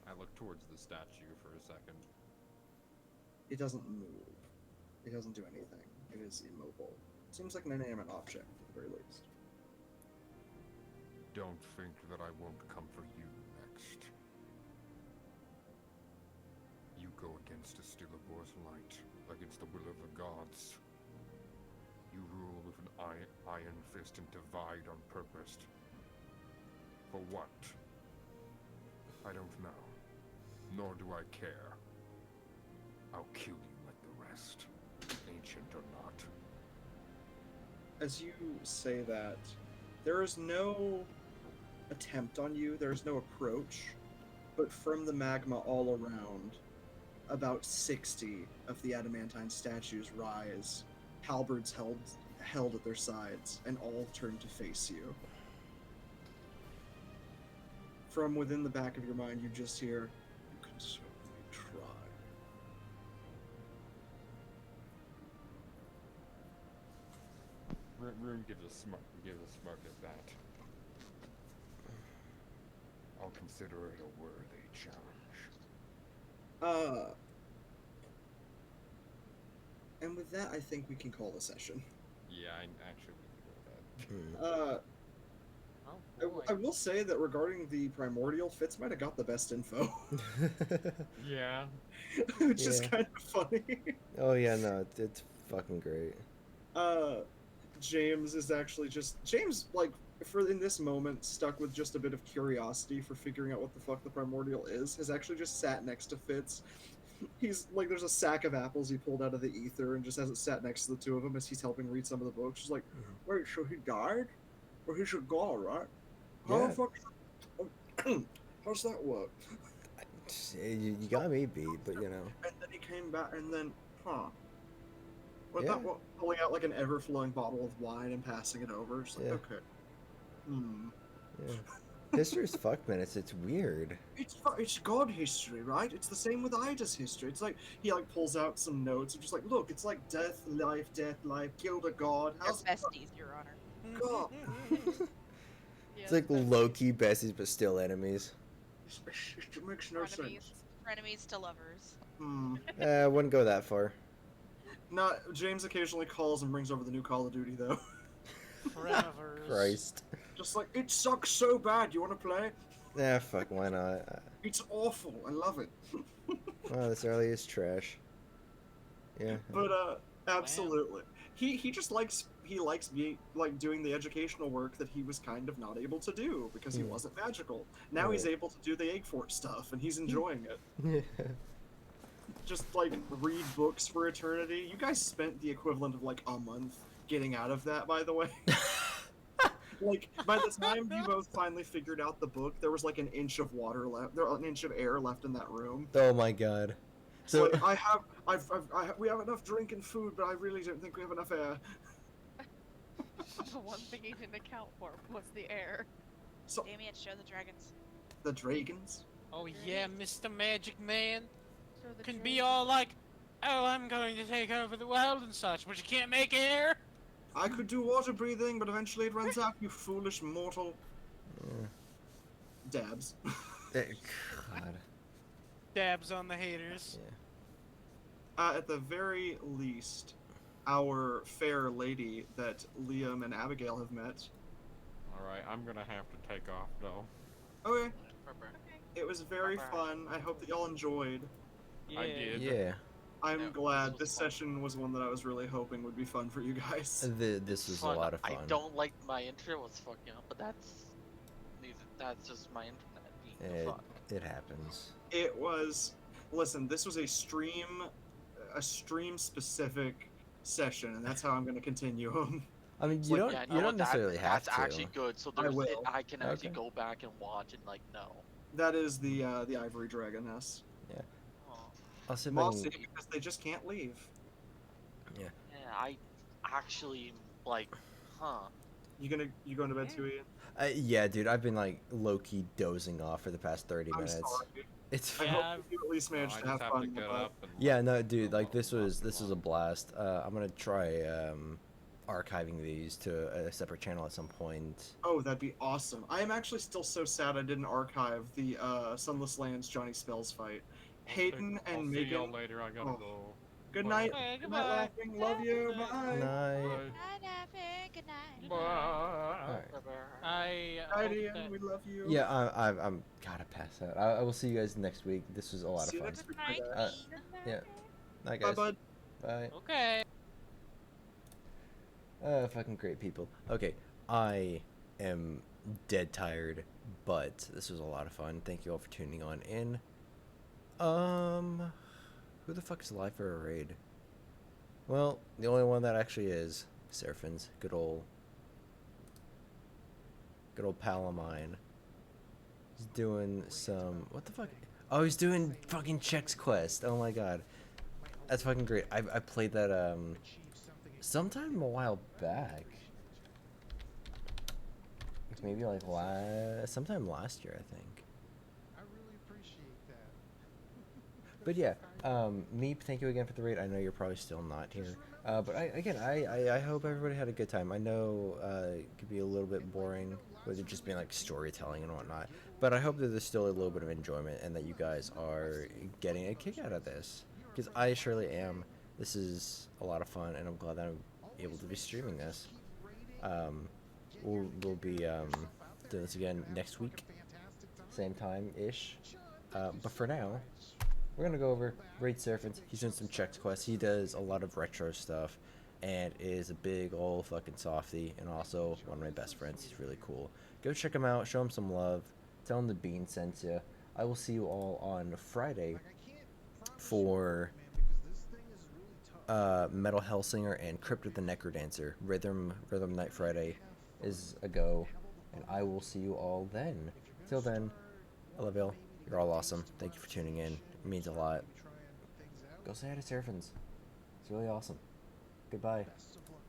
I look towards the statue for a second. It doesn't move. It doesn't do anything. It is immobile. It seems like an inanimate object, at the very least. Don't think that I won't come for you next. You go against a Stillabor's light, against the will of the gods. You rule with an iron fist and divide on purpose. For what? I don't know. Nor do I care. I'll kill you like the rest, ancient or not. As you say that, there is no attempt on you, there is no approach, but from the magma all around, about 60 of the adamantine statues rise, halberds held at their sides, and all turn to face you. From within the back of your mind, you just hear, "You can certainly try." Rune gives a smirk at that. I'll consider it a worthy challenge. And with that, I think we can call the session. Yeah, I actually would go with that. I will say that regarding the primordial, Fitz might have got the best info. Yeah. Which is kind of funny. Oh yeah, no, it's fucking great. James is actually James, like, in this moment, stuck with just a bit of curiosity for figuring out what the fuck the primordial is, has actually just sat next to Fitz. He's, like, there's a sack of apples he pulled out of the ether and just has it sat next to the two of them as he's helping read some of the books. He's like, wait, so he died? Or he should go, right? How the fuck? How's that work? You got me beat, but you know. And then he came back, and then, that pulling out like an ever-flowing bottle of wine and passing it over. Just like, okay. Yeah. History's fuck, man. It's weird. It's God history, right? It's the same with Ida's history. It's like he like pulls out some notes and just like, look, it's like death, life, killed a god. How's besties, Your Honor? God. It's like low-key besties, but still enemies. It makes no sense. Frenemies to lovers. I wouldn't go that far. No, James occasionally calls and brings over the new Call of Duty, though. Christ. Just like, it sucks so bad, you want to play? Nah, fuck, why not? It's awful, I love it. Wow, this early is trash. Yeah. But, absolutely. He just likes being, like, doing the educational work that he was kind of not able to do, because he wasn't magical. Now he's able to do the Egg Fort stuff, and he's enjoying it. Yeah. Just, like, read books for eternity. You guys spent the equivalent of, like, a month getting out of that, by the way. Like, by the time you both finally figured out the book, there was, like, an inch of water left. There an inch of air left in that room. Oh my god. So like, we have enough drink and food, but I really don't think we have enough air. The one thing he didn't account for was the air. So, Damien, show the dragons. The dragons? Oh yeah, Mr. Magic Man. can be all like, oh, I'm going to take over the world and such, but you can't make air? I could do water breathing, but eventually it runs out, you foolish mortal. Dabs. God. Dabs on the haters. Yeah. At the very least, our fair lady that Liam and Abigail have met. Alright, I'm gonna have to take off though. Okay. It was very fun. I hope that y'all enjoyed. Yeah. I did. Yeah. I'm glad. This session was one that I was really hoping would be fun for you guys. This was a lot of fun. I don't like my intro was fucking up, but that's just my internet being fucked. It happens. It was. Listen, this was a stream specific session, and that's how I'm going to continue them. I mean, you don't necessarily have to. That's actually good. So I can actually go back and watch and know. That is the Ivory Dragoness. Yeah. I'll sit Mossy, because they just can't leave. Yeah. Yeah, I actually You going to bed too, Ian? Yeah, dude, I've been like low-key dozing off for the past 30 minutes. Sorry. It's I hope you at least managed to have fun. Yeah, no, dude, like this was a blast. I'm gonna try archiving these to a separate channel at some point. Oh, that'd be awesome. I am actually still so sad I didn't archive the Sunless Lands Johnny Spells fight. Hayden and Megan. See y'all later. I gotta go. Good night. Hey, Good night, laughing. Love you. Bye. Night. Good night. Alright. Night, Ian. We love you. Yeah, I'm gotta pass out. I will see you guys next week. This was a lot of fun. Next week for that. Yeah. Night, Bye, guys. bud. Bye. Okay. Fucking great people. Okay, I am dead tired, but this was a lot of fun. Thank you all for tuning on in. Who the fuck is live for a raid? Well, the only one that actually is Seraphin's. Good old pal of mine. He's doing some, what the fuck? Oh, he's doing fucking Chex Quest. Oh my god. That's fucking great. I played that, sometime a while back. Maybe like sometime last year, I think. I really appreciate that. But yeah, Meep, thank you again for the raid. I know you're probably still not here. But I hope everybody had a good time. I know it could be a little bit boring with it just being like storytelling and whatnot. But I hope that there's still a little bit of enjoyment and that you guys are getting a kick out of this. Because I surely am. This is a lot of fun, and I'm glad that I'm able to be streaming this. We'll be doing this again next week, same time-ish. But for now, we're gonna go over Raid Seraphin's. He's doing some Chex Quests. He does a lot of retro stuff, and is a big old fucking softie, and also one of my best friends. He's really cool. Go check him out. Show him some love. Tell him the Bean sent you. I will see you all on Friday for Metal Hellsinger and Crypt the Necrodancer. Rhythm Night Friday is a go, and I will see you all then. Till then, I love y'all. You're all awesome. Thank you for tuning in. It means a lot. Go say hi to Seraphin's. It's really awesome. Goodbye. Best of luck.